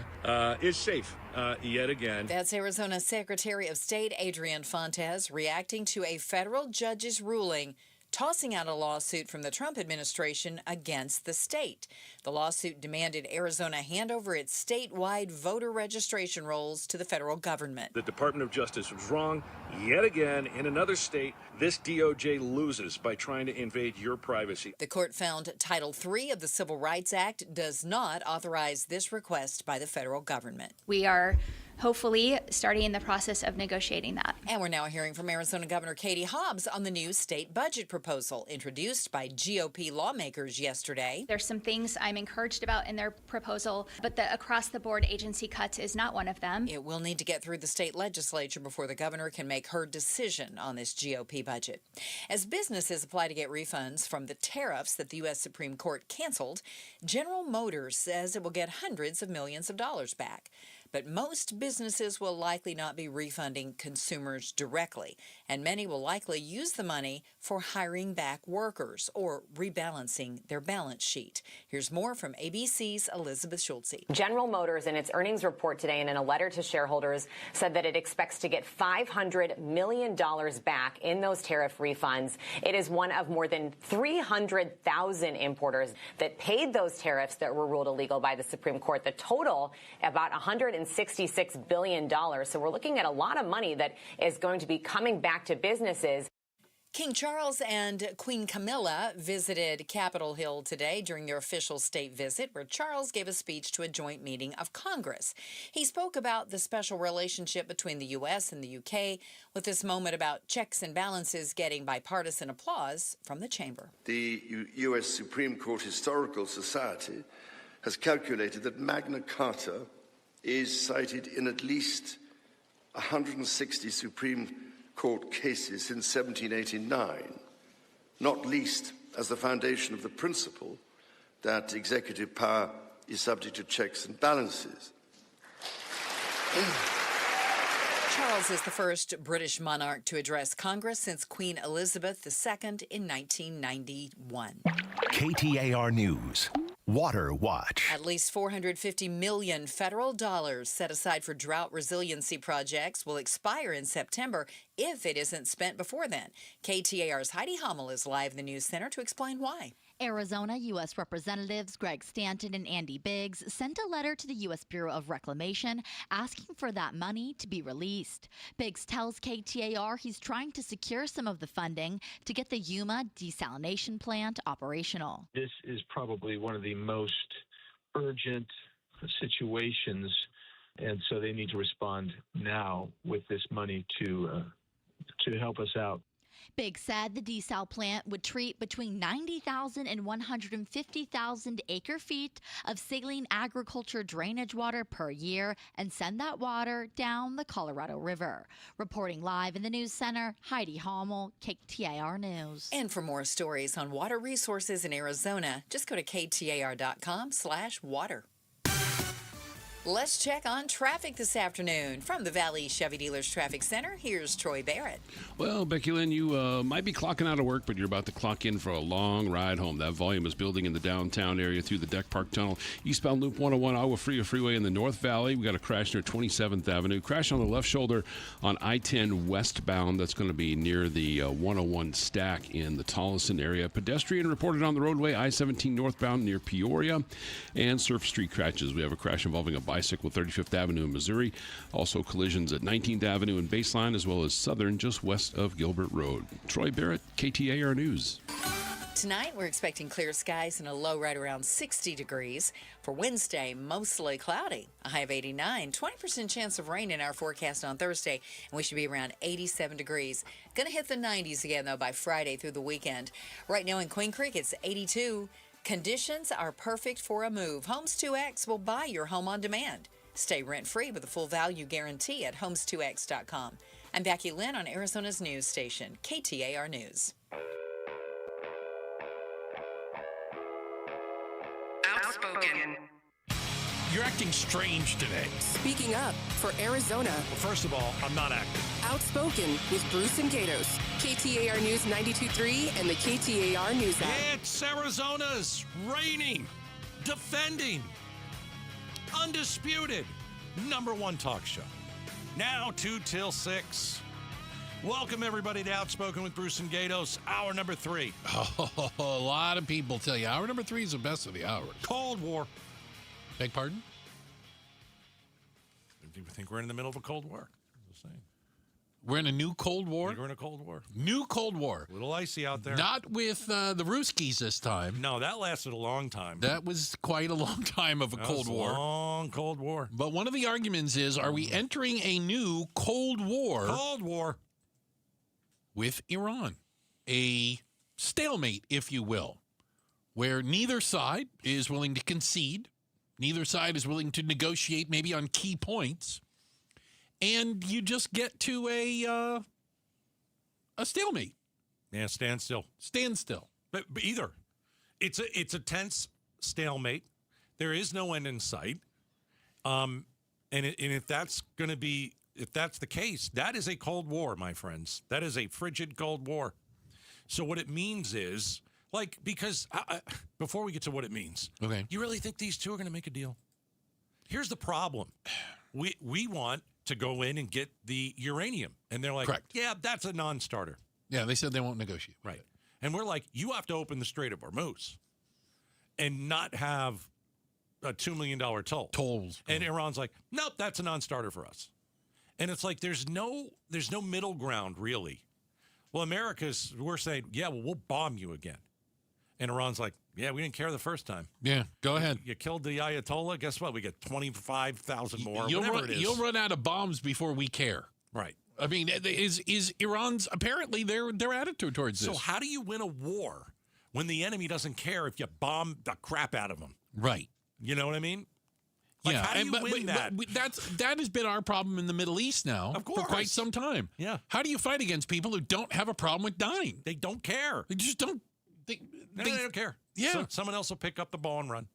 S6: is safe yet again.
S3: That's Arizona Secretary of State Adrian Fontes reacting to a federal judge's ruling tossing out a lawsuit from the Trump administration against the state. The lawsuit demanded Arizona hand over its statewide voter registration rolls to the federal government.
S6: The Department of Justice was wrong yet again. In another state, this DOJ loses by trying to invade your privacy.
S3: The court found Title III of the Civil Rights Act does not authorize this request by the federal government.
S24: We are hopefully starting the process of negotiating that.
S3: And we're now hearing from Arizona Governor Katie Hobbs on the new state budget proposal introduced by GOP lawmakers yesterday.
S24: There's some things I'm encouraged about in their proposal, but the across-the-board agency cuts is not one of them.
S3: It will need to get through the state legislature before the governor can make her decision on this GOP budget. As businesses apply to get refunds from the tariffs that the U.S. Supreme Court canceled, General Motors says it will get hundreds of millions of dollars back. But most businesses will likely not be refunding consumers directly, and many will likely use the money for hiring back workers or rebalancing their balance sheet. Here's more from ABC's Elizabeth Schulze.
S25: General Motors, in its earnings report today and in a letter to shareholders, said that it expects to get $500 million back in those tariff refunds. It is one of more than 300,000 importers that paid those tariffs that were ruled illegal by the Supreme Court. The total, about $166 billion. So we're looking at a lot of money that is going to be coming back to businesses.
S3: King Charles and Queen Camilla visited Capitol Hill today during their official state visit, where Charles gave a speech to a joint meeting of Congress. He spoke about the special relationship between the U.S. and the U.K., with this moment about checks and balances getting bipartisan applause from the chamber.
S26: The U.S. Supreme Court Historical Society has calculated that Magna Carta is cited in at least 160 Supreme court cases since 1789, not least as the foundation of the principle that executive power is subject to checks and balances.
S3: Charles is the first British monarch to address Congress since Queen Elizabeth II in 1991.
S2: KTAR News. Water Watch.
S3: At least $450 million federal dollars set aside for drought resiliency projects will expire in September if it isn't spent before then. KTAR's Heidi Hummel is live in the News Center to explain why.
S1: Arizona U.S. Representatives Greg Stanton and Andy Biggs sent a letter to the U.S. Bureau of Reclamation asking for that money to be released. Biggs tells KTAR he's trying to secure some of the funding to get the Yuma desalination plant operational.
S7: This is probably one of the most urgent situations, and so they need to respond now with this money to help us out.
S1: Biggs said the desal plant would treat between 90,000 and 150,000 acre-feet of saline agriculture drainage water per year and send that water down the Colorado River. Reporting live in the News Center, Heidi Hummel, KTAR News.
S3: And for more stories on water resources in Arizona, just go to ktar.com/water. Let's check on traffic this afternoon. From the Valley Chevy Dealers Traffic Center, here's Troy Barrett.
S8: Well, Becky Lynn, you might be clocking out of work, but you're about to clock in for a long ride home. That volume is building in the downtown area through the Deck Park Tunnel. Eastbound Loop 101, Agua Fria Freeway in the North Valley. We got a crash near 27th Avenue. Crash on the left shoulder on I-10 westbound. That's going to be near the 101 stack in the Tolleson area. Pedestrian reported on the roadway, I-17 northbound near Peoria. And Surf Street crashes. We have a crash involving a bicycle, 35th Avenue in Missouri. Also collisions at 19th Avenue and Baseline, as well as Southern, just west of Gilbert Road. Troy Barrett, KTAR News.
S3: Tonight, we're expecting clear skies and a low right around 60 degrees. For Wednesday, mostly cloudy, a high of 89. 20% chance of rain in our forecast on Thursday, and we should be around 87 degrees. Going to hit the 90s again, though, by Friday through the weekend. Right now in Queen Creek, it's 82. Conditions are perfect for a move. Homes 2X will buy your home on demand. Stay rent-free with a full value guarantee at homes2x.com. I'm Becky Lynn on Arizona's news station, KTAR News.
S10: Outspoken.
S11: You're acting strange today.
S10: Speaking up for Arizona.
S11: Well, first of all, I'm not acting.
S10: Outspoken with Bruce and Gatos. KTAR News 92.3 and the KTAR News app.
S11: It's Arizona's reigning, defending, undisputed #1 talk show. Now 2 till 6. Welcome, everybody, to Outspoken with Bruce and Gatos, hour number 3.
S12: Oh, a lot of people tell you hour number 3 is the best of the hours.
S11: Cold War.
S12: Beg pardon?
S11: Do you think we're in the middle of a Cold War? Just saying.
S12: We're in a new Cold War?
S11: I think we're in a Cold War.
S12: New Cold War.
S11: A little icy out there.
S12: Not with the Ruskies this time.
S11: No, that lasted a long time.
S12: That was quite a long time of a Cold War.
S11: Long Cold War.
S12: But one of the arguments is, are we entering a new Cold War?
S11: Cold War.
S12: With Iran. A stalemate, if you will, where neither side is willing to concede. Neither side is willing to negotiate maybe on key points. And you just get to a stalemate.
S11: Yeah, standstill.
S12: Standstill.
S11: But either. It's a tense stalemate. There is no end in sight. And if that's going to be, if that's the case, that is a Cold War, my friends. That is a frigid Cold War. So what it means is, because before we get to what it means,
S12: okay,
S11: you really think these two are going to make a deal? Here's the problem. We want to go in and get the uranium. And they're like,
S12: correct.
S11: Yeah, that's a non-starter.
S12: Yeah, they said they won't negotiate.
S11: Right. And we're like, you have to open the Strait of Hormuz and not have a $2 million toll.
S12: Tolls.
S11: And Iran's like, nope, that's a non-starter for us. And it's like, there's no middle ground, really. Well, we're saying, yeah, well, we'll bomb you again. And Iran's like, yeah, we didn't care the first time.
S12: Yeah, go ahead.
S11: You killed the Ayatollah. Guess what? We get 25,000 more.
S12: You'll run out of bombs before we care.
S11: Right.
S12: I mean, is Iran's apparently their attitude towards this.
S11: So how do you win a war when the enemy doesn't care if you bomb the crap out of them?
S12: Right.
S11: You know what I mean? Like, how do you win that?
S12: That has been our problem in the Middle East now for quite some time.
S11: Yeah.
S12: How do you fight against people who don't have a problem with dying?
S11: They don't care.
S12: They just don't. They
S11: don't care.
S12: Yeah.
S11: So someone else will pick up the ball and run.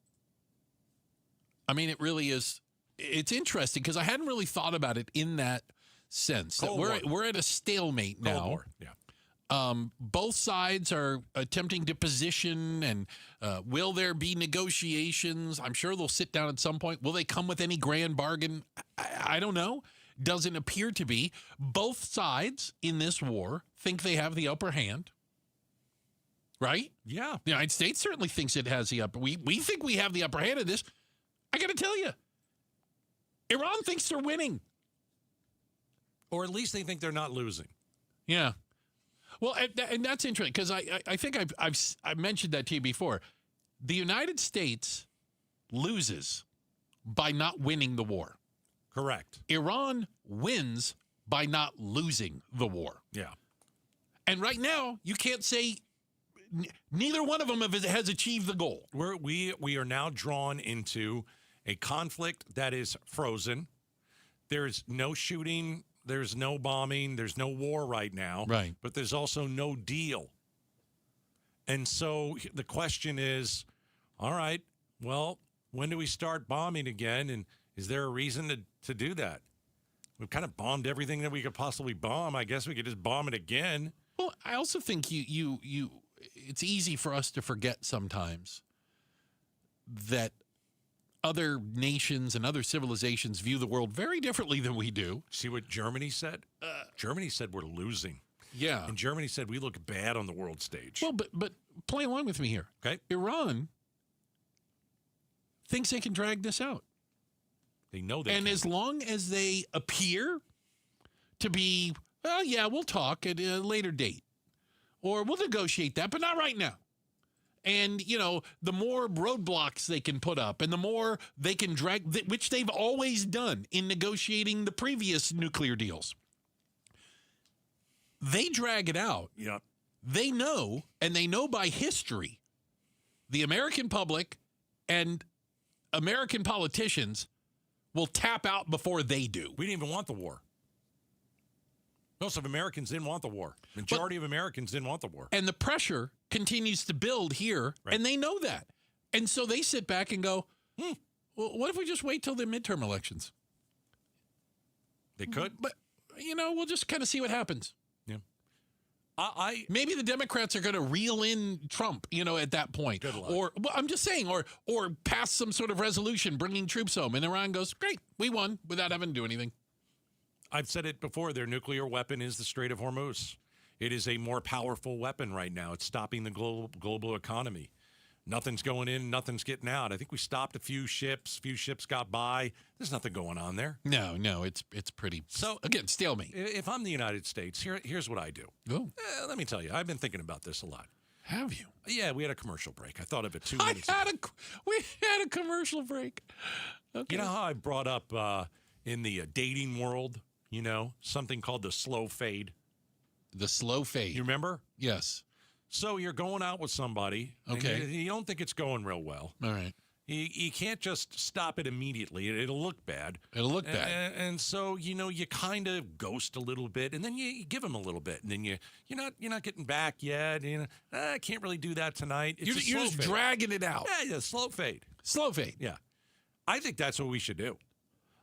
S12: I mean, it really is. It's interesting because I hadn't really thought about it in that sense. That we're at a stalemate now.
S11: Cold War. Yeah.
S12: Both sides are attempting to position, and will there be negotiations? I'm sure they'll sit down at some point. Will they come with any grand bargain? I don't know. Doesn't appear to be. Both sides in this war think they have the upper hand, right?
S11: Yeah.
S12: The United States certainly thinks it has the upper. We think we have the upper hand of this. I got to tell you, Iran thinks they're winning,
S11: or at least they think they're not losing.
S12: Yeah. Well, and that's interesting because I think I've mentioned that to you before. The United States loses by not winning the war.
S11: Correct.
S12: Iran wins by not losing the war.
S11: Yeah.
S12: And right now, you can't say neither one of them has achieved the goal.
S11: We are now drawn into a conflict that is frozen. There's no shooting. There's no bombing. There's no war right now.
S12: Right.
S11: But there's also no deal. And so the question is, all right, well, when do we start bombing again? And is there a reason to do that? We've kind of bombed everything that we could possibly bomb. I guess we could just bomb it again.
S12: Well, I also think you it's easy for us to forget sometimes that other nations and other civilizations view the world very differently than we do.
S11: See what Germany said? Germany said we're losing.
S12: Yeah.
S11: And Germany said we look bad on the world stage.
S12: Well, but play along with me here.
S11: Okay.
S12: Iran thinks they can drag this out.
S11: They know they
S12: can. As long as they appear to be, well, yeah, we'll talk at a later date. Or we'll negotiate that, but not right now. And, the more roadblocks they can put up and the more they can drag, which they've always done in negotiating the previous nuclear deals. They drag it out.
S11: Yeah.
S12: They know, and they know by history, the American public and American politicians will tap out before they do.
S11: We didn't even want the war. Most of Americans didn't want the war. Majority of Americans didn't want the war.
S12: And the pressure continues to build here, and they know that. And so they sit back and go, well, what if we just wait till the midterm elections?
S11: They could.
S12: But, we'll just kind of see what happens.
S11: Yeah.
S12: Maybe the Democrats are going to reel in Trump, at that point.
S11: Good luck.
S12: Or, well, I'm just saying, or pass some sort of resolution bringing troops home. And Iran goes, great, we won without having to do anything.
S11: I've said it before, their nuclear weapon is the Strait of Hormuz. It is a more powerful weapon right now. It's stopping the global economy. Nothing's going in, nothing's getting out. I think we stopped a few ships got by. There's nothing going on there.
S12: No, it's pretty, so again, stalemate.
S11: If I'm the United States, here's what I do.
S12: Oh.
S11: Let me tell you, I've been thinking about this a lot.
S12: Have you?
S11: Yeah, we had a commercial break. I thought of it 2 minutes ago.
S12: We had a commercial break. Okay.
S11: You know how I brought up in the dating world, something called the slow fade?
S12: The slow fade.
S11: You remember?
S12: Yes.
S11: So you're going out with somebody.
S12: Okay.
S11: And you don't think it's going real well.
S12: All right.
S11: You can't just stop it immediately. It'll look bad.
S12: It'll look bad.
S11: And so, you kind of ghost a little bit, and then you give them a little bit, and then you're not getting back yet. I can't really do that tonight. It's
S12: You're just dragging it out.
S11: Yeah, slow fade.
S12: Slow fade.
S11: Yeah. I think that's what we should do.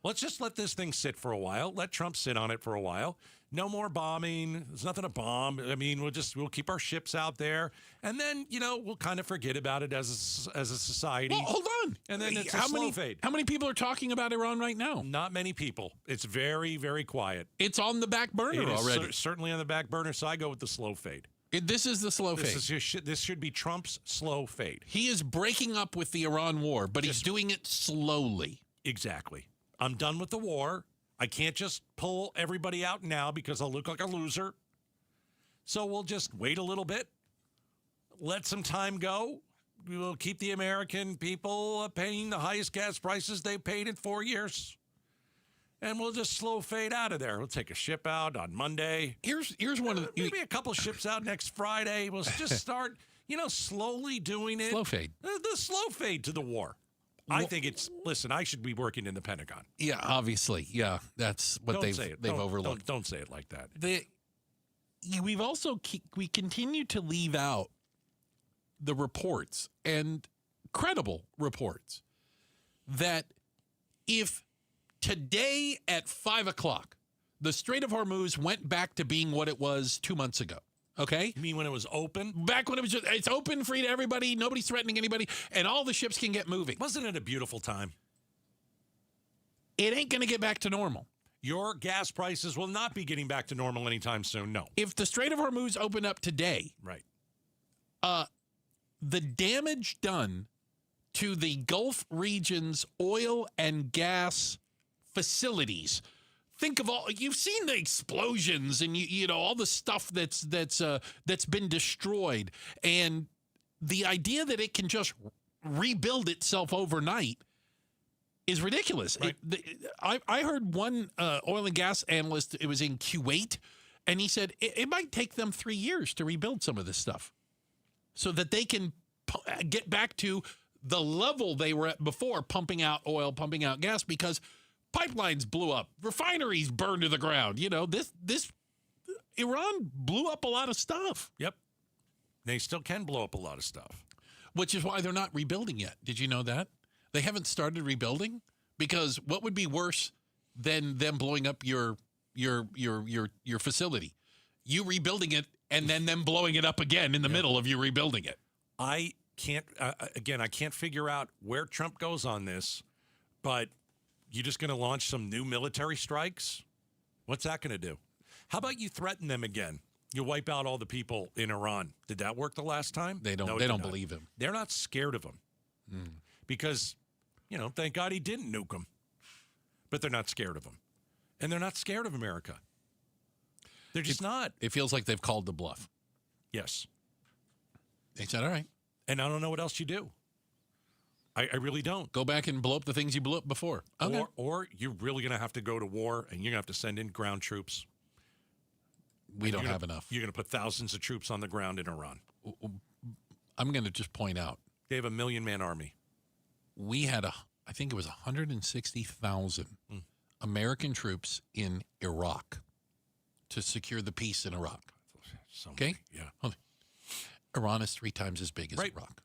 S11: Let's just let this thing sit for a while. Let Trump sit on it for a while. No more bombing. There's nothing to bomb. I mean, we'll keep our ships out there, and then we'll kind of forget about it as a society.
S12: Well, hold on.
S11: And then it's a slow fade.
S12: How many people are talking about Iran right now?
S11: Not many people. It's very, very quiet.
S12: It's on the back burner already.
S11: Certainly on the back burner. So I go with the slow fade.
S12: This is the slow fade.
S11: This should be Trump's slow fade.
S12: He is breaking up with the Iran war, but he's doing it slowly.
S11: Exactly. I'm done with the war. I can't just pull everybody out now because I'll look like a loser. So we'll just wait a little bit, let some time go. We will keep the American people paying the highest gas prices they've paid in 4 years. And we'll just slow fade out of there. We'll take a ship out on Monday.
S12: Here's one of the...
S11: Maybe a couple ships out next Friday. We'll just start, slowly doing it.
S12: Slow fade.
S11: The slow fade to the war. I think listen, I should be working in the Pentagon.
S12: Yeah, obviously. Yeah, that's what they've overlooked.
S11: Don't say it like that.
S12: We continue to leave out the reports, and credible reports, that if today at 5 o'clock, the Strait of Hormuz went back to being what it was 2 months ago, okay?
S11: You mean when it was open?
S12: Back when it's open, free to everybody, nobody's threatening anybody, and all the ships can get moving.
S11: Wasn't it a beautiful time?
S12: It ain't going to get back to normal.
S11: Your gas prices will not be getting back to normal anytime soon, no.
S12: If the Strait of Hormuz opened up today,
S11: right,
S12: the damage done to the Gulf region's oil and gas facilities. Think of you've seen the explosions and you know all the stuff that's been destroyed, and the idea that it can just rebuild itself overnight is ridiculous.
S11: Right.
S12: I heard one oil and gas analyst, it was in Kuwait, and he said it might take them 3 years to rebuild some of this stuff so that they can get back to the level they were at before, pumping out oil, pumping out gas, because pipelines blew up, refineries burned to the ground. You know, this Iran blew up a lot of stuff.
S11: Yep. They still can blow up a lot of stuff.
S12: Which is why they're not rebuilding yet. Did you know that? They haven't started rebuilding, because what would be worse than them blowing up your facility? You rebuilding it and then them blowing it up again in the middle of you rebuilding it.
S11: I can't I can't figure out where Trump goes on this, but you just going to launch some new military strikes? What's that going to do? How about you threaten them again? You wipe out all the people in Iran. Did that work the last time?
S12: They don't.
S11: No,
S12: they don't believe him.
S11: They're not scared of him because, thank God he didn't nuke them. But they're not scared of him, and they're not scared of America. They're just not.
S12: It feels like they've called the bluff.
S11: Yes.
S12: They said, all right.
S11: And I don't know what else you do. I really don't.
S12: Go back and blow up the things you blew up before. Okay.
S11: Or you're really going to have to go to war, and you're going to have to send in ground troops.
S12: We don't have enough.
S11: You're going to put thousands of troops on the ground in Iran.
S12: I'm going to just point out.
S11: They have a 1 million-man army.
S12: We had, I think it was 160,000 American troops in Iraq to secure the peace in Iraq. Okay?
S11: Yeah.
S12: Iran is 3 times as big as Iraq.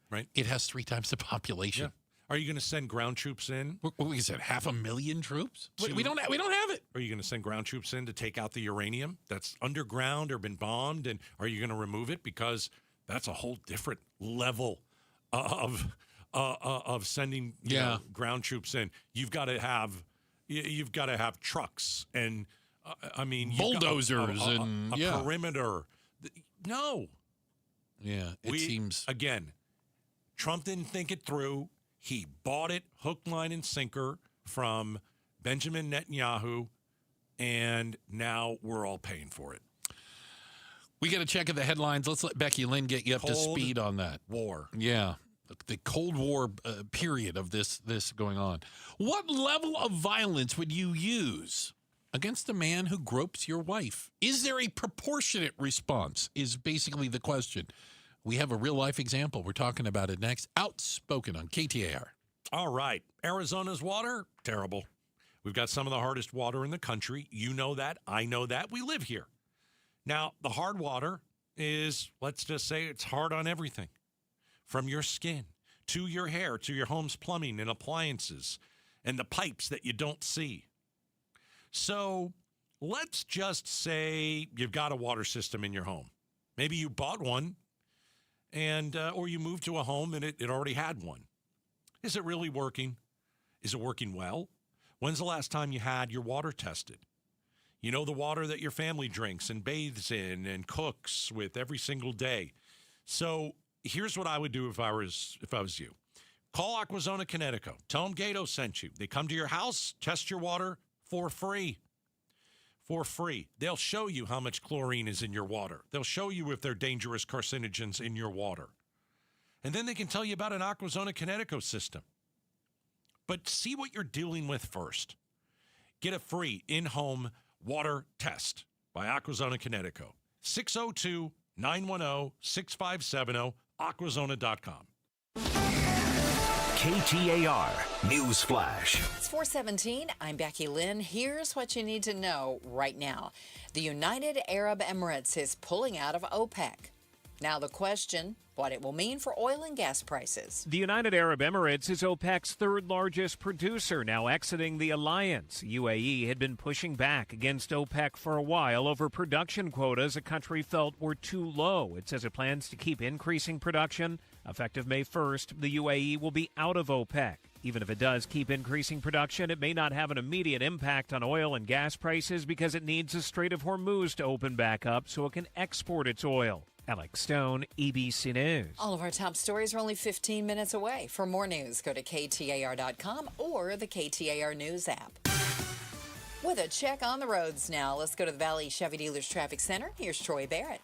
S11: Right.
S12: It has 3 times the population.
S11: Yeah. Are you going to send ground troops in?
S12: What we said, 500,000 troops? We don't have it.
S11: Are you going to send ground troops in to take out the uranium that's underground or been bombed? And are you going to remove it? Because that's a whole different level of sending ground troops in. You've got to have trucks and
S12: bulldozers
S11: and perimeter. No.
S12: Yeah, it seems
S11: again. Trump didn't think it through. He bought it hook, line, and sinker from Benjamin Netanyahu, and now we're all paying for it.
S12: We got to check the headlines. Let's let Becky Lynn get you up to speed on that.
S11: War.
S12: Yeah, the Cold War period of this going on. What level of violence would you use against a man who gropes your wife? Is there a proportionate response is basically the question. We have a real-life example. We're talking about it next. Outspoken on KTAR.
S11: All right. Arizona's water, terrible. We've got some of the hardest water in the country. You know that. I know that. We live here. Now, the hard water is, let's just say it's hard on everything. From your skin to your hair to your home's plumbing and appliances and the pipes that you don't see. So let's just say you've got a water system in your home. Maybe you bought one. Or you moved to a home and it already had one. Is it really working? Is it working well? When's the last time you had your water tested? You know, the water that your family drinks and bathes in and cooks with every single day. So here's what I would do if I was you. Call Aquazona Connecticut. Tell them Gato sent you. They come to your house, test your water for free. For free. They'll show you how much chlorine is in your water. They'll show you if there are dangerous carcinogens in your water. And then they can tell you about an Aquazona Connecticut system. But see what you're dealing with first. Get a free in-home water test by Aquazona Connecticut. 602-910-6570, aquazona.com.
S2: KTAR News Flash.
S3: It's 4:17. I'm Becky Lynn. Here's what you need to know right now. The United Arab Emirates is pulling out of OPEC. Now the question, what it will mean for oil and gas prices.
S13: The United Arab Emirates is OPEC's third largest producer, now exiting the alliance. UAE had been pushing back against OPEC for a while over production quotas the country felt were too low. It says it plans to keep increasing production. Effective May 1st, the UAE will be out of OPEC. Even if it does keep increasing production, it may not have an immediate impact on oil and gas prices because it needs the Strait of Hormuz to open back up so it can export its oil. Alex Stone, ABC News.
S3: All of our top stories are only 15 minutes away. For more news, go to KTAR.com or the KTAR News app. With a check on the roads now, let's go to the Valley Chevy Dealers Traffic Center. Here's Troy Barrett.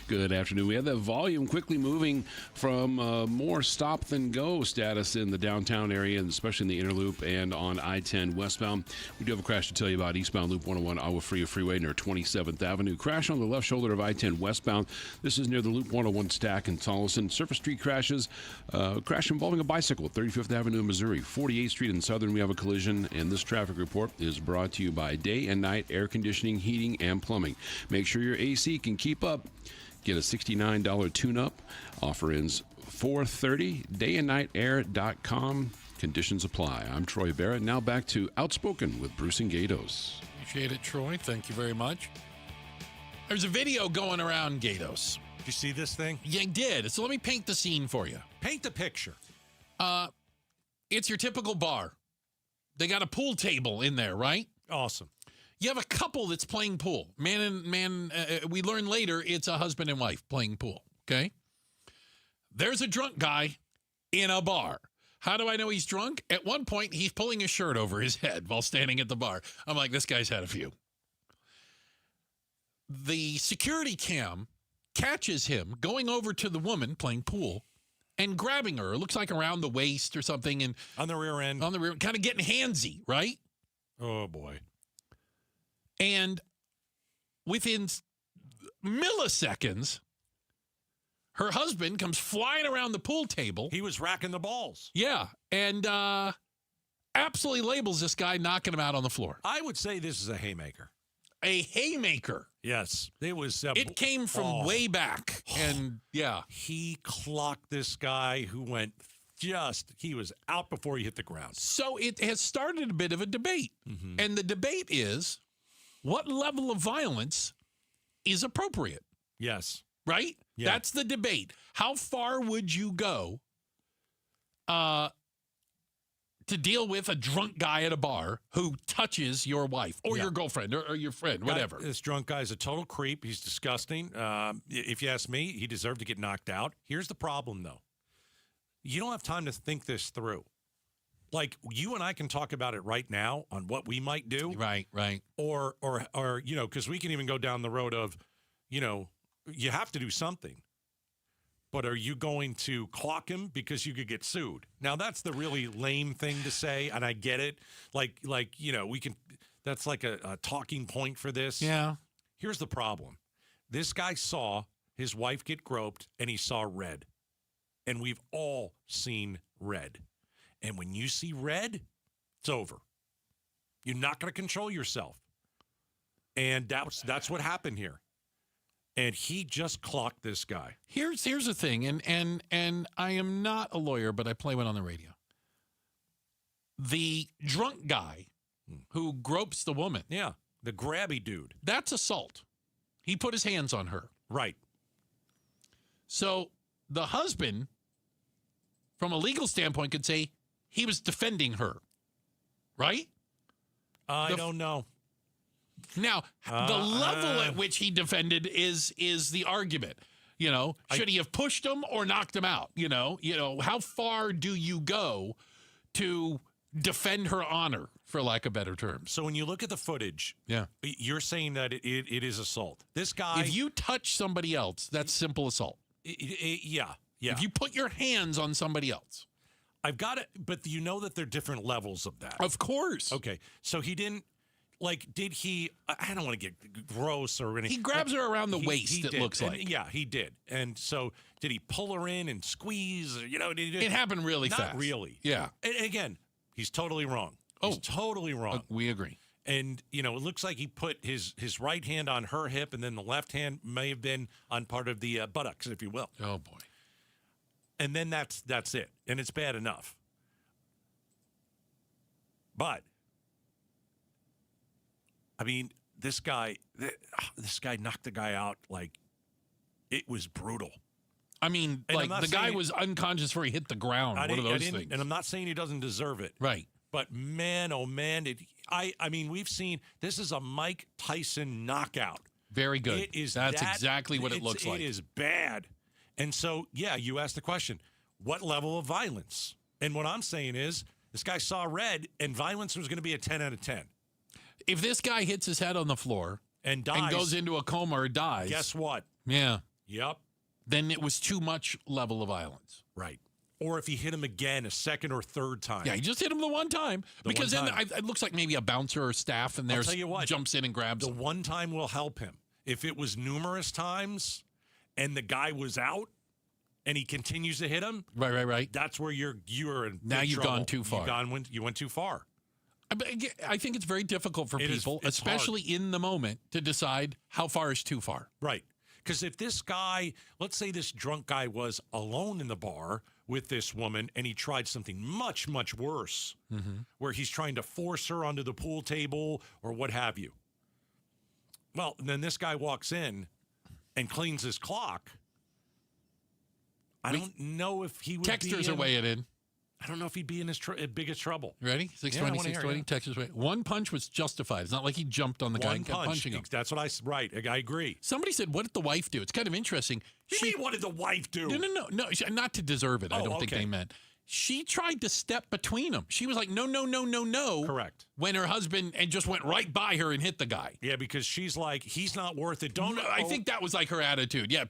S8: Good afternoon. We have that volume quickly moving from more stop than go status in the downtown area, and especially in the inner loop and on I-10 westbound. We do have a crash to tell you about eastbound Loop 101 Agua Fria Freeway near 27th Avenue. Crash on the left shoulder of I-10 westbound. This is near the Loop 101 stack in Tolleson. Surface street crashes. Crash involving a bicycle, 35th Avenue in Missouri. 48th Street in Southern, we have a collision, and this traffic report is brought to you by Day and Night Air Conditioning, Heating, and Plumbing. Make sure your AC can keep up. Get a $69 tune-up. Offer ends 4/30. Dayandnightair.com. Conditions apply. I'm Troy Barrett. Now back to Outspoken with Bruce and Gatos.
S12: Appreciate it, Troy. Thank you very much. There's a video going around Gatos.
S11: Did you see this thing?
S12: Yeah, I did. So let me paint the scene for you.
S11: Paint the picture.
S12: It's your typical bar. They got a pool table in there, right?
S11: Awesome.
S12: You have a couple that's playing pool. Man, we learn later it's a husband and wife playing pool, okay? There's a drunk guy in a bar. How do I know he's drunk? At one point, he's pulling his shirt over his head while standing at the bar. I'm like, this guy's had a few. The security cam catches him going over to the woman playing pool and grabbing her. It looks like around the waist or something. And
S11: on the rear end.
S12: On the rear, kind of getting handsy, right?
S11: Oh, boy.
S12: And within milliseconds, her husband comes flying around the pool table.
S11: He was racking the balls.
S12: Yeah, and absolutely labels this guy, knocking him out on the floor.
S11: I would say this is a haymaker.
S12: A haymaker.
S11: Yes. It was.
S12: It came from way back. And, yeah.
S11: He clocked this guy who went he was out before he hit the ground.
S12: So it has started a bit of a debate. Mm-hmm. And the debate is, what level of violence is appropriate?
S11: Yes.
S12: Right? Yeah. That's the debate. How far would you go to deal with a drunk guy at a bar who touches your wife or your girlfriend or your friend, whatever?
S11: This drunk guy's a total creep. He's disgusting. If you ask me, he deserved to get knocked out. Here's the problem, though. You don't have time to think this through. Like, you and I can talk about it right now on what we might do.
S12: Right.
S11: Or because we can even go down the road of, you have to do something. But are you going to clock him because you could get sued? Now, that's the really lame thing to say, and I get it. Like we can – that's like a talking point for this.
S12: Yeah.
S11: Here's the problem. This guy saw his wife get groped, and he saw red. And we've all seen red. And when you see red, it's over. You're not going to control yourself. And that's what happened here. And he just clocked this guy.
S12: Here's the thing, and I am not a lawyer, but I play one on the radio. The drunk guy who gropes the woman.
S11: Yeah, the grabby dude.
S12: That's assault. He put his hands on her.
S11: Right.
S12: So the husband, from a legal standpoint, could say he was defending her. Right?
S11: I don't know.
S12: Now, the level at which he defended is the argument. Should he have pushed him or knocked him out? How far do you go to defend her honor, for lack of better terms?
S11: So when you look at the footage, you're saying that it is assault. This guy,
S12: if you touch somebody else, that's simple assault.
S11: Yeah.
S12: If you put your hands on somebody else.
S11: I've got it, but you know that there are different levels of that.
S12: Of course.
S11: Okay, so he didn't Like, did he? I don't want to get gross or anything.
S12: He grabs her around the waist, it
S11: did.
S12: looks
S11: And,
S12: like.
S11: yeah, he did. And so, did he pull her in and squeeze? You know,
S12: It happened really
S11: Not
S12: fast.
S11: Not really.
S12: Yeah.
S11: And again, he's totally wrong. He's totally wrong.
S12: We agree.
S11: And, you know, it looks like he put his right hand on her hip, and then the left hand may have been on part of the buttocks, if you will.
S12: Oh, boy.
S11: And then that's it. And it's bad enough. But, I mean, this guy knocked the guy out like it was brutal.
S12: I mean,
S11: And
S12: like,
S11: I'm not
S12: the guy
S11: saying
S12: was unconscious before he hit the ground. One of those things.
S11: And I'm not saying he doesn't deserve it.
S12: Right.
S11: But, man, oh, man, I mean, we've seen this is a Mike Tyson knockout.
S12: Very good.
S11: It is
S12: That's exactly what it looks like.
S11: It is bad. And so, yeah, you asked the question, what level of violence? And what I'm saying is this guy saw red, and violence was going to be a 10 out of 10.
S12: If this guy hits his head on the floor
S11: and dies,
S12: and goes into a coma or dies,
S11: guess what?
S12: Yeah.
S11: Yep.
S12: Then it was too much level of violence.
S11: Right. Or if he hit him again a second or third time.
S12: Yeah, he just hit him the one time. Because then it looks like maybe a bouncer or staff and there's jumps in and grabs him.
S11: The one time will help him. If it was numerous times and the guy was out and he continues to hit him.
S12: Right.
S11: That's where you're in
S12: now
S11: big
S12: you've
S11: trouble.
S12: gone too far.
S11: You went too far.
S12: I think it's very difficult for people, especially in the moment, to decide how far is too far.
S11: Right. Because if this guy, let's say this drunk guy was alone in the bar with this woman and he tried something much, much worse, where he's trying to force her onto the pool table or what have you. Well, then this guy walks in and cleans his clock. I don't know if he would
S12: Texters are weighing in.
S11: I don't know if he'd be in his biggest trouble.
S12: Ready? 620, 620, Texas way. One punch was justified. It's not like he jumped on the guy and kept punching him.
S11: That's what right. I agree.
S12: Somebody said, what did the wife do? It's kind of interesting.
S11: What do you mean, what did the wife do?
S12: No, not to deserve it. I don't think they meant. She tried to step between them. She was like, no.
S11: Correct.
S12: When her husband and just went right by her and hit the guy.
S11: Yeah, because she's like, he's not worth it.
S12: I think that was like her attitude. Yeah,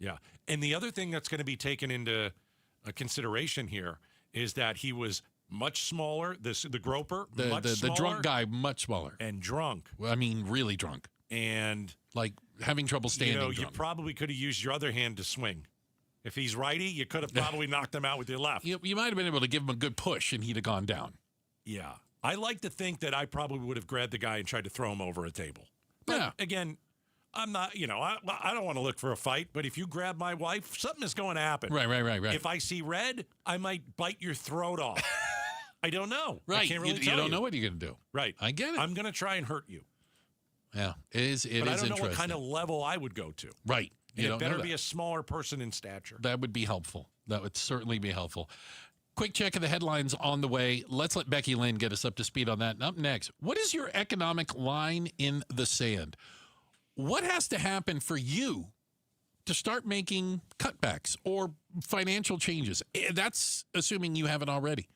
S12: Yeah.
S11: And the other thing that's going to be taken into consideration here is that he was much smaller. The groper, much smaller.
S12: The drunk guy, much smaller.
S11: And drunk.
S12: Well, I mean, really drunk.
S11: And
S12: like having trouble standing drunk.
S11: You probably could have used your other hand to swing. If he's righty, you could have probably knocked him out with your left.
S12: You might have been able to give him a good push and he'd have gone down.
S11: Yeah. I like to think that I probably would have grabbed the guy and tried to throw him over a table. But again, I'm not, I don't want to look for a fight, but if you grab my wife, something is going to happen.
S12: Right.
S11: If I see red, I might bite your throat off. I don't know.
S12: Right.
S11: I can't really tell
S12: you don't know what you're going to do.
S11: Right.
S12: I get it.
S11: I'm going to try and hurt you.
S12: Yeah. It is
S11: But I don't know what kind of level I would go to.
S12: Right.
S11: And it better be a smaller person in stature.
S12: That would be helpful. That would certainly be helpful. Quick check of the headlines on the way. Let's let Becky Lynn get us up to speed on that. And up next, what is your economic line in the sand? What has to happen for you to start making cutbacks or financial changes? That's assuming you haven't already.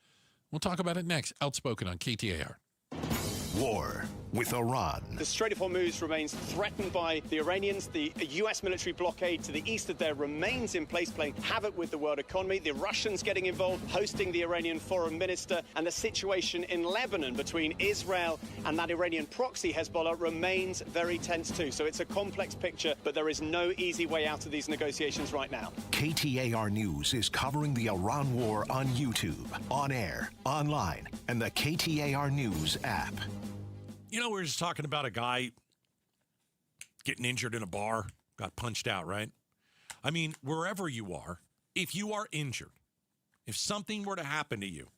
S12: We'll talk about it next. Outspoken on KTAR.
S2: War with Iran.
S4: The Strait of Hormuz remains threatened by the Iranians. The U.S. military blockade to the east of there remains in place, playing havoc with the world economy. The Russians getting involved, hosting the Iranian foreign minister, and the situation in Lebanon between Israel and that Iranian proxy Hezbollah remains very tense too. So it's a complex picture, but there is no easy way out of these negotiations right now.
S2: KTAR News is covering the Iran war on YouTube, on air, online, and the KTAR News app.
S11: We were just talking about a guy getting injured in a bar, got punched out, right? I mean, wherever you are, if you are injured, if something were to happen to you,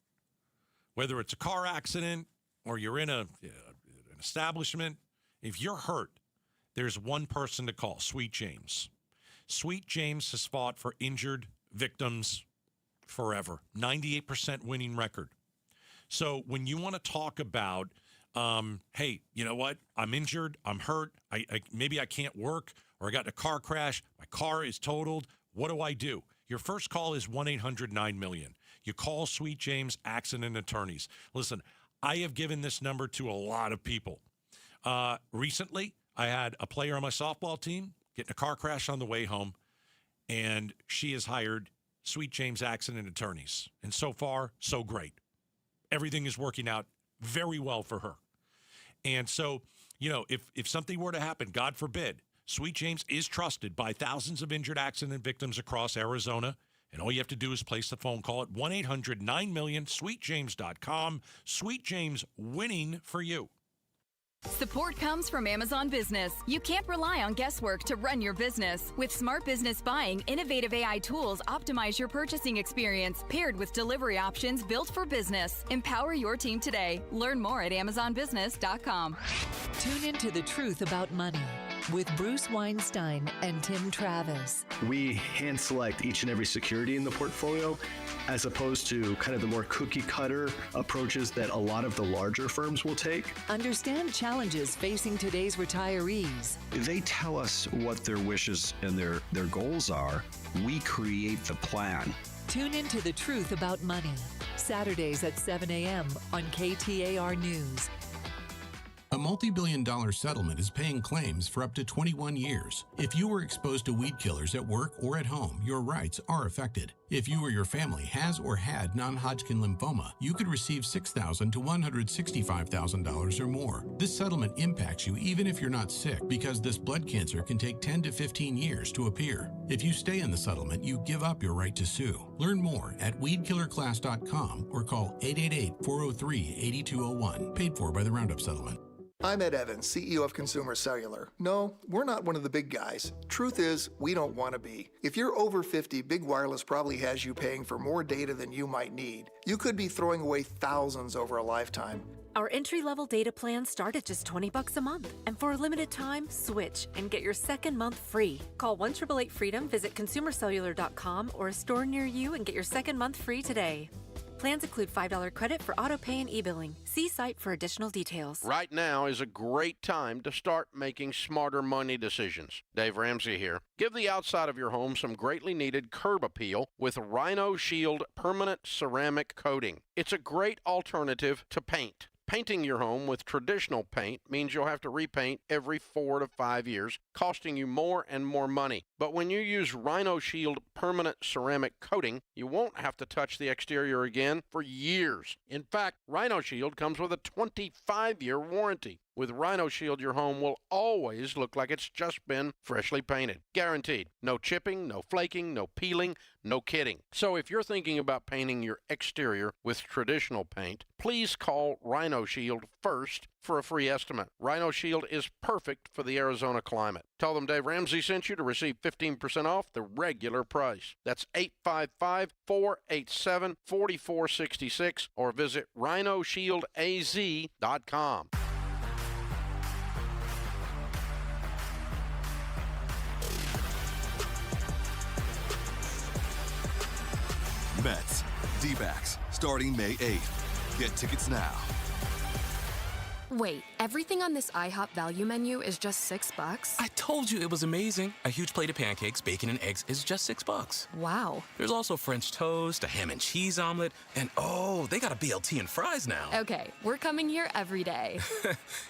S11: whether it's a car accident or you're in an establishment, if you're hurt, there's one person to call, Sweet James. Sweet James has fought for injured victims forever. 98% winning record. So when you want to talk about hey, you know what? I'm injured. I'm hurt. Maybe I can't work, or I got in a car crash. My car is totaled. What do I do? Your first call is 1-800-9-MILLION. You call Sweet James Accident Attorneys. Listen, I have given this number to a lot of people. Recently, I had a player on my softball team get in a car crash on the way home, and she has hired Sweet James Accident Attorneys. And so far, so great. Everything is working out very well for her. And so, if something were to happen, God forbid, Sweet James is trusted by thousands of injured accident victims across Arizona. And all you have to do is place the phone call at 1-800-9-million, sweetjames.com. Sweet James winning for you.
S15: Support comes from Amazon Business. You can't rely on guesswork to run your business. With Smart Business Buying, innovative AI tools optimize your purchasing experience, paired with delivery options built for business. Empower your team today. Learn more at amazonbusiness.com.
S17: Tune into The Truth About Money with Bruce Weinstein and Tim Travis.
S18: We hand select each and every security in the portfolio, as opposed to kind of the more cookie cutter approaches that a lot of the larger firms will take.
S17: Understand challenges facing today's retirees.
S18: They tell us what their wishes and their goals are. We create the plan.
S17: Tune into The Truth About Money, Saturdays at 7 a.m. on KTAR News.
S20: A multi-billion-dollar settlement is paying claims for up to 21 years. If you were exposed to weed killers at work or at home, your rights are affected. If you or your family has or had non-Hodgkin lymphoma, you could receive $6,000 to $165,000 or more. This settlement impacts you even if you're not sick, because this blood cancer can take 10 to 15 years to appear. If you stay in the settlement, you give up your right to sue. Learn more at weedkillerclass.com or call 888-403-8201. Paid for by the Roundup Settlement.
S21: I'm Ed Evans, CEO of Consumer Cellular. No, we're not one of the big guys. Truth is, we don't want to be. If you're over 50, Big Wireless probably has you paying for more data than you might need. You could be throwing away thousands over a lifetime.
S22: Our entry-level data plans start at just $20 a month. And for a limited time, switch and get your second month free. Call 1-888-FREEDOM, visit consumercellular.com or a store near you and get your second month free today. Plans include $5 credit for auto pay and e-billing. See site for additional details.
S27: Right now is a great time to start making smarter money decisions. Dave Ramsey here. Give the outside of your home some greatly needed curb appeal with Rhino Shield permanent ceramic coating. It's a great alternative to paint. Painting your home with traditional paint means you'll have to repaint every 4 to 5 years, costing you more and more money. But when you use Rhino Shield permanent ceramic coating, you won't have to touch the exterior again for years. In fact, Rhino Shield comes with a 25-year warranty. With Rhino Shield, your home will always look like it's just been freshly painted. Guaranteed. No chipping, no flaking, no peeling, no kidding. So if you're thinking about painting your exterior with traditional paint, please call Rhino Shield first for a free estimate. Rhino Shield is perfect for the Arizona climate. Tell them Dave Ramsey sent you to receive 15% off the regular price. That's 855-487-4466 or visit rhinoshieldaz.com.
S28: Mets, D-backs, starting May 8th. Get tickets now.
S29: Wait, everything on this IHOP value menu is just $6?
S30: I told you it was amazing. A huge plate of pancakes, bacon, and eggs is just $6.
S29: Wow.
S30: There's also French toast, a ham and cheese omelet, and oh, they got a BLT and fries now.
S29: Okay, we're coming here every day.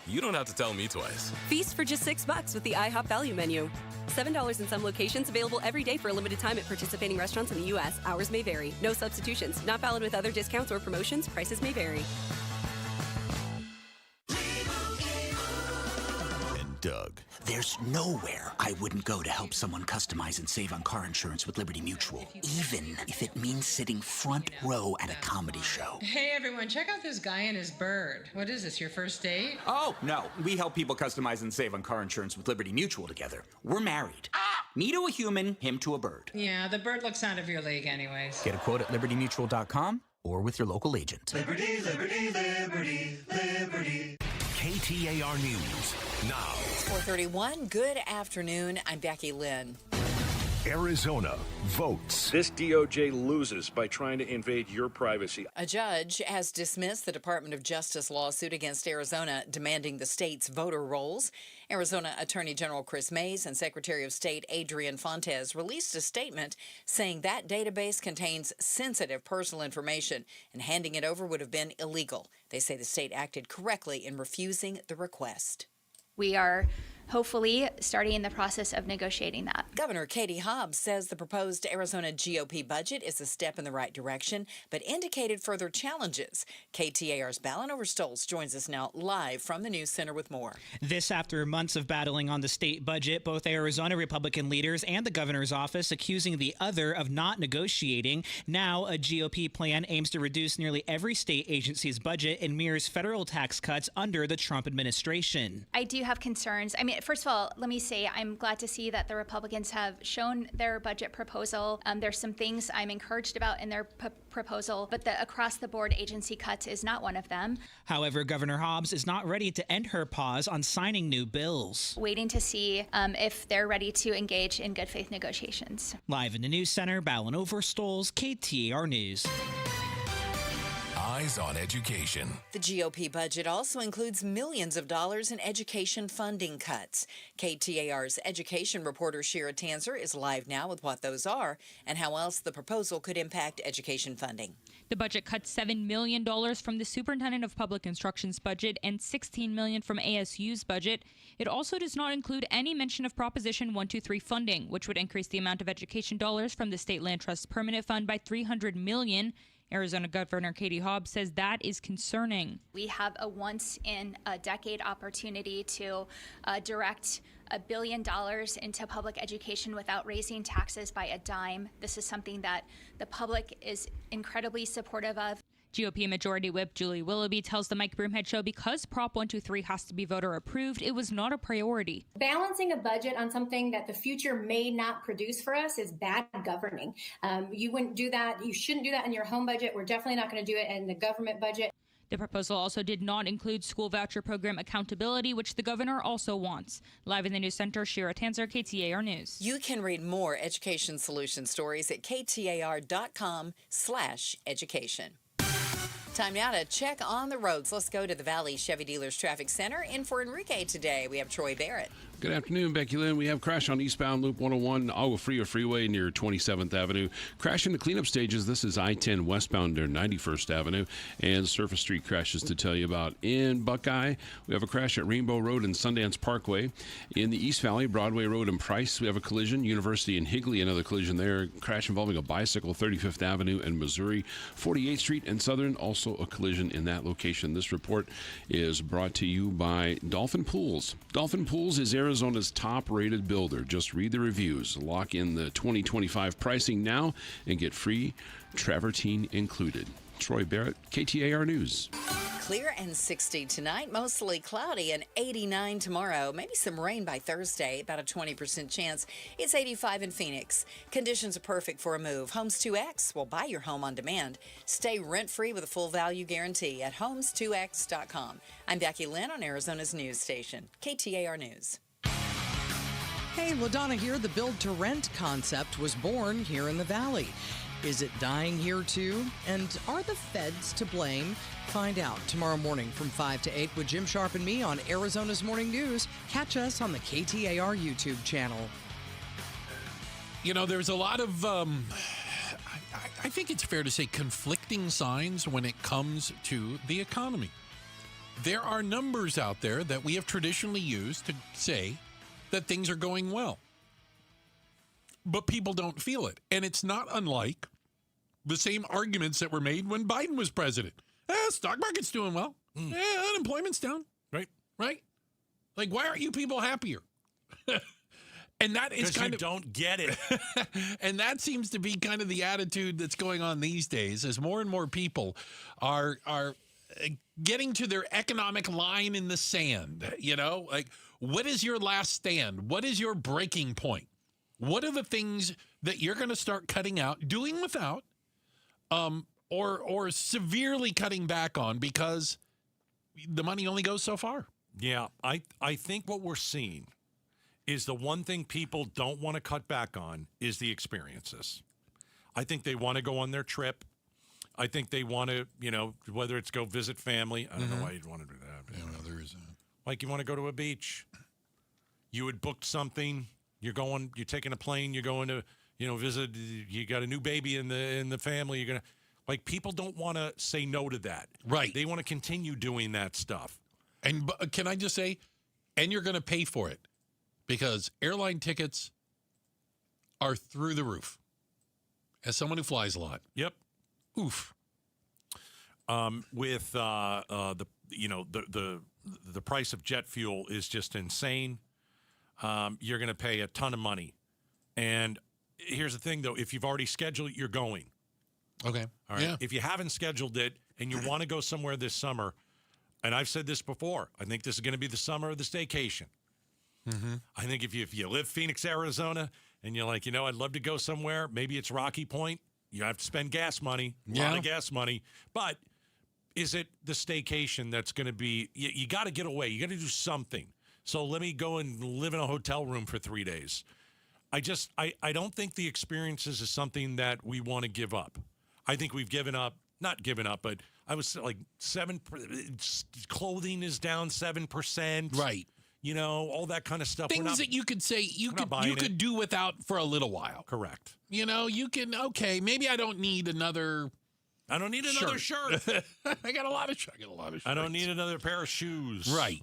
S30: You don't have to tell me twice.
S31: Feast for just $6 with the IHOP value menu. $7 in some locations, available every day for a limited time at participating restaurants in the U.S. Hours may vary. No substitutions. Not valid with other discounts or promotions. Prices may vary.
S32: Doug. There's nowhere I wouldn't go to help someone customize and save on car insurance with Liberty Mutual, even if it means sitting front row at a comedy show.
S33: Hey everyone, check out this guy and his bird. What is this, your first date?
S34: Oh, no. We help people customize and save on car insurance with Liberty Mutual together. We're married. Me to a human, him to a bird.
S33: Yeah, the bird looks out of your league anyways.
S34: Get a quote at libertymutual.com or with your local agent.
S9: Liberty, liberty, liberty, liberty.
S2: KTAR News now.
S3: It's 4:31. Good afternoon. I'm Becky Lynn.
S2: Arizona votes.
S6: This DOJ loses by trying to invade your privacy.
S3: A judge has dismissed the Department of Justice lawsuit against Arizona demanding the state's voter rolls. Arizona Attorney General Chris Mays and Secretary of State Adrian Fontes released a statement saying that database contains sensitive personal information and handing it over would have been illegal. They say the state acted correctly in refusing the request.
S24: We are hopefully starting the process of negotiating that.
S3: Governor Katie Hobbs says the proposed Arizona GOP budget is a step in the right direction, but indicated further challenges. KTAR's Ballin Overstoles joins us now live from the News Center with more.
S1: This after months of battling on the state budget, both Arizona Republican leaders and the governor's office accusing the other of not negotiating. Now, a GOP plan aims to reduce nearly every state agency's budget and mirrors federal tax cuts under the Trump administration.
S24: I do have concerns. I mean, first of all, let me say I'm glad to see that the Republicans have shown their budget proposal. There's some things I'm encouraged about in their proposal, but the across-the-board agency cuts is not one of them.
S1: However, Governor Hobbs is not ready to end her pause on signing new bills.
S24: Waiting to see if they're ready to engage in good faith negotiations.
S1: Live in the News Center, Ballin Overstoles, KTAR News.
S2: Eyes on education.
S3: The GOP budget also includes millions of dollars in education funding cuts. KTAR's education reporter Shira Tanzer is live now with what those are and how else the proposal could impact education funding.
S4: The budget cuts $7 million from the Superintendent of Public Instruction's budget and $16 million from ASU's budget. It also does not include any mention of Proposition 123 funding, which would increase the amount of education dollars from the State Land Trust Permanent Fund by $300 million. Arizona Governor Katie Hobbs says that is concerning.
S24: We have a once-in-a-decade opportunity to direct $1 billion into public education without raising taxes by a dime. This is something that the public is incredibly supportive of.
S4: GOP Majority Whip Julie Willoughby tells the Mike Broomhead Show because Prop 123 has to be voter approved, it was not a priority.
S5: Balancing a budget on something that the future may not produce for us is bad governing. You wouldn't do that. You shouldn't do that in your home budget. We're definitely not going to do it in the government budget.
S4: The proposal also did not include school voucher program accountability, which the governor also wants. Live in the News Center, Shira Tanzer, KTAR News.
S3: You can read more education solution stories at ktar.com/education. Time now to check on the roads. Let's go to the Valley Chevy Dealers Traffic Center. In for Enrique today, we have Troy Barrett.
S7: Good afternoon, Becky Lynn. We have crash on eastbound Loop 101, Agua Fria Freeway near 27th Avenue. Crash in the cleanup stages. This is I-10 westbound near 91st Avenue. And Surface Street crashes to tell you about. In Buckeye, we have a crash at Rainbow Road and Sundance Parkway. In the East Valley, Broadway Road and Price, we have a collision. University and Higley, another collision there. Crash involving a bicycle, 35th Avenue and Missouri. 48th Street and Southern, also a collision in that location. This report is brought to you by Dolphin Pools. Dolphin Pools is Arizona's top-rated builder. Just read the reviews. Lock in the 2025 pricing now and get free travertine included. Troy Barrett, KTAR News.
S3: Clear and 60 tonight, mostly cloudy and 89 tomorrow. Maybe some rain by Thursday, about a 20% chance. It's 85 in Phoenix. Conditions are perfect for a move. Homes 2X will buy your home on demand. Stay rent-free with a full value guarantee at homes2x.com. I'm Becky Lynn on Arizona's news station, KTAR News.
S8: Hey, LaDonna here. The build-to-rent concept was born here in the Valley. Is it dying here too? And are the feds to blame? Find out tomorrow morning from 5 to 8 with Jim Sharp and me on Arizona's Morning News. Catch us on the KTAR YouTube channel.
S10: You know, there's a lot of, I think it's fair to say, conflicting signs when it comes to the economy. There are numbers out there that we have traditionally used to say that things are going well. But people don't feel it. And it's not unlike the same arguments that were made when Biden was president. Stock market's doing well. Unemployment's down. Right? Like, why aren't you people happier? And that is kind of...
S11: don't get it.
S10: And that seems to be kind of the attitude that's going on these days as more and more people are getting to their economic line in the sand. You know, like, what is your last stand? What is your breaking point? What are the things that you're going to start cutting out, doing without, or severely cutting back on because the money only goes so far?
S11: Yeah, I think what we're seeing is the one thing people don't want to cut back on is the experiences. I think they want to go on their trip. I think they want to, whether it's go visit family. I don't know why you'd want to do that.
S10: Yeah, no, there is
S11: like you want to go to a beach. You had booked something. You're taking a plane. You're going to, visit. You got a new baby in the family. You're gonna, people don't want to say no to that.
S10: Right.
S11: They want to continue doing that stuff.
S10: And can I just say, and you're going to pay for it. because airline tickets are through the roof. As someone who flies a lot.
S11: Yep.
S10: Oof.
S11: With the price of jet fuel is just insane. You're going to pay a ton of money. And here's the thing, though. If you've already scheduled it, you're going.
S10: Okay.
S11: All right.
S10: Yeah.
S11: If you haven't scheduled it and you want to go somewhere this summer, and I've said this before, I think this is going to be the summer of the staycation.
S10: Mm-hmm.
S11: I think if you live Phoenix, Arizona, and you're like, I'd love to go somewhere, maybe it's Rocky Point. You have to spend gas money, a lot of gas money. But is it the staycation that's going to be, you got to get away. You got to do something. So let me go and live in a hotel room for 3 days. I don't think the experiences is something that we want to give up. I think we've not given up, but I was like 7%, clothing is down 7%.
S10: Right.
S11: All that kind of stuff.
S10: Things that you could say you could do without for a little while.
S11: Correct.
S10: You can, okay, maybe I don't need another
S11: shirt.
S10: I got a lot of shirts.
S11: I don't need another pair of shoes.
S10: Right.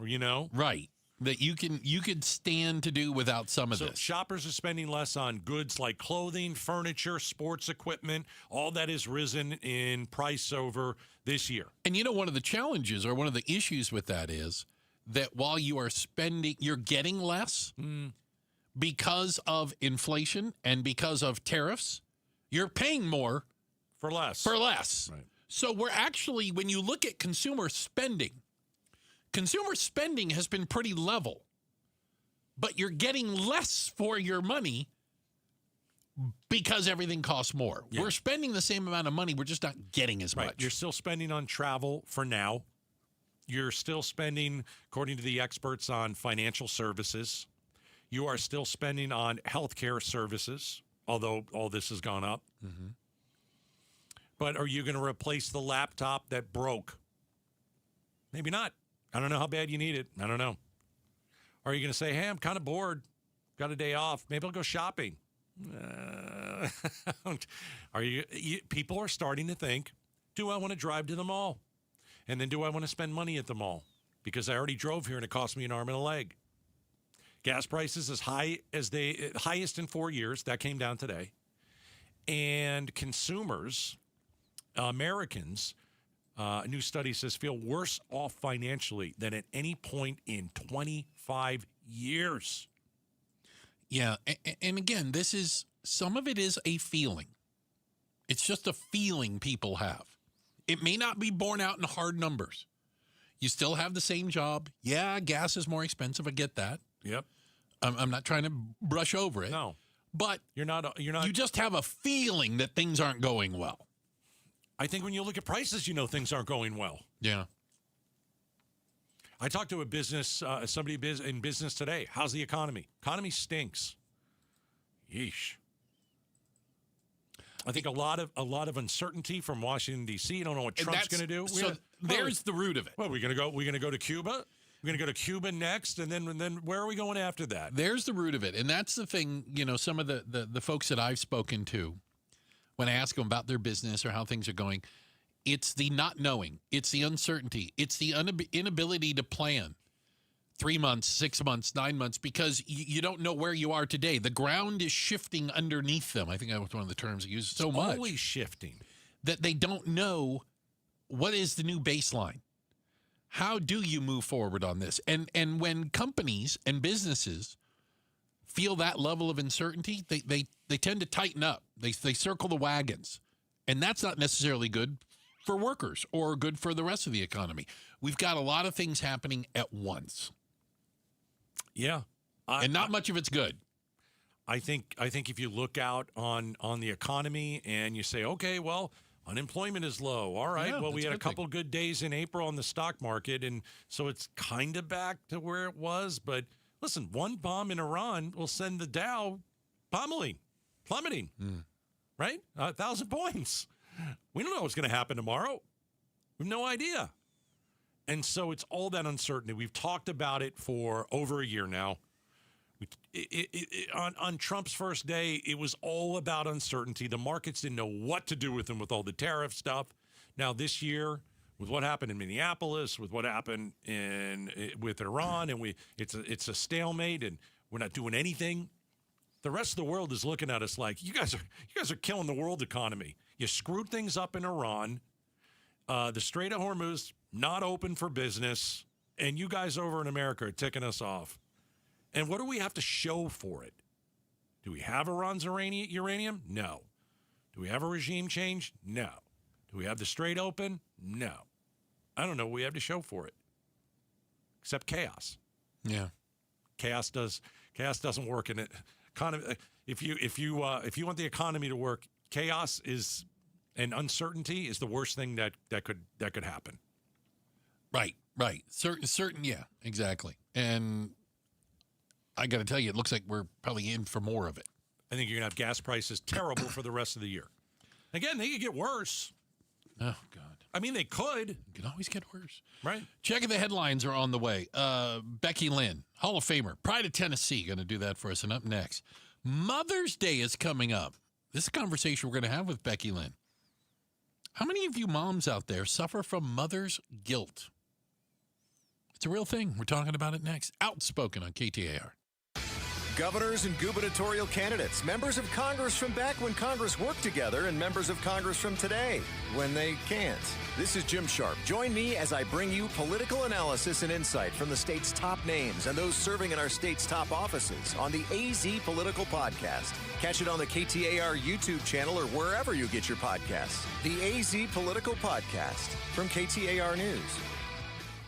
S10: Right. That you could stand to do without some of
S11: so
S10: this.
S11: Shoppers are spending less on goods like clothing, furniture, sports equipment. All that has risen in price over this year.
S10: And one of the challenges or one of the issues with that is that while you are spending, you're getting less because of inflation and because of tariffs. You're paying more
S11: for less.
S10: Right. So we're actually, when you look at consumer spending has been pretty level, but you're getting less for your money because everything costs more. Yeah. We're spending the same amount of money. We're just not getting as much.
S11: You're still spending on travel for now. You're still spending, according to the experts, on financial services. You are still spending on healthcare services, although all this has gone up.
S10: Mm-hmm.
S11: But are you going to replace the laptop that broke? Maybe not. I don't know how bad you need it. I don't know. Are you going to say, hey, I'm kind of bored. Got a day off. Maybe I'll go shopping. People are starting to think, do I want to drive to the mall? And then do I want to spend money at the mall? Because I already drove here and it cost me an arm and a leg. Gas prices as high as highest in 4 years. That came down today. And consumers, Americans, a new study says, feel worse off financially than at any point in 25 years.
S10: Yeah. And again, some of it is a feeling. It's just a feeling people have. It may not be borne out in hard numbers. You still have the same job. Yeah, gas is more expensive. I get that.
S11: Yep.
S10: I'm not trying to brush over it.
S11: No.
S10: But
S11: you're not.
S10: You just have a feeling that things aren't going well.
S11: I think when you look at prices, things aren't going well.
S10: Yeah.
S11: I talked to somebody in business today. How's the economy? Economy stinks. Yeesh. I think a lot of uncertainty from Washington D.C. You don't know what Trump's going to do.
S10: So there's the root of it.
S11: Well, we're going to go to Cuba. We're going to go to Cuba next, and then where are we going after that?
S10: There's the root of it, and that's the thing. Some of the folks that I've spoken to, when I ask them about their business or how things are going, it's the not knowing, it's the uncertainty, it's the inability to plan. 3 months, 6 months, 9 months, because you don't know where you are today. The ground is shifting underneath them. I think that was one of the terms used so much.
S11: Always shifting.
S10: That they don't know what is the new baseline. How do you move forward on this? And when companies and businesses feel that level of uncertainty, they tend to tighten up. They circle the wagons. And that's not necessarily good for workers or good for the rest of the economy. We've got a lot of things happening at once.
S11: Yeah.
S10: And not much of it's good.
S11: I think if you look out on the economy and you say, okay, well, unemployment is low. All right.
S10: Yeah,
S11: well, we had a couple
S10: thing.
S11: Good days in April on the stock market, and so it's kind of back to where it was. But listen, one bomb in Iran will send the Dow plummeting, right? 1,000 points. We don't know what's going to happen tomorrow. We have no idea. And so it's all that uncertainty. We've talked about it for over a year now. On Trump's first day, it was all about uncertainty. The markets didn't know what to do with him with all the tariff stuff. Now this year, with what happened in Minneapolis, with what happened with Iran, and it's a stalemate, and We're not doing anything. The rest of the world is looking at us like, you guys are killing the world economy. You screwed things up in Iran. The Strait of Hormuz, not open for business. And you guys over in America are ticking us off. And what do we have to show for it? Do we have Iran's uranium? No. Do we have a regime change? No. Do we have the Strait open? No. I don't know what we have to show for it. Except chaos.
S10: Yeah.
S11: Chaos doesn't work in it. If you want the economy to work, chaos is and uncertainty is the worst thing that could happen.
S10: Right. Certain, yeah, exactly. And I got to tell you, it looks like we're probably in for more of it.
S11: I think you're going to have gas prices terrible for the rest of the year. Again, they could get worse.
S10: Oh, God.
S11: I mean, they could.
S10: It could always get worse.
S11: Right.
S10: Checking the headlines are on the way. Becky Lynn, Hall of Famer, Pride of Tennessee, going to do that for us. And up next, Mother's Day is coming up. This is a conversation we're going to have with Becky Lynn. How many of you moms out there suffer from mother's guilt? It's a real thing. We're talking about it next. Outspoken on KTAR.
S12: Governors and gubernatorial candidates, members of Congress from back when Congress worked together, and members of Congress from today when they can't. This is Jim Sharp. Join me as I bring you political analysis and insight from the state's top names and those serving in our state's top offices on the AZ Political Podcast. Catch it on the KTAR YouTube channel or wherever you get your podcasts. The AZ Political Podcast from KTAR News.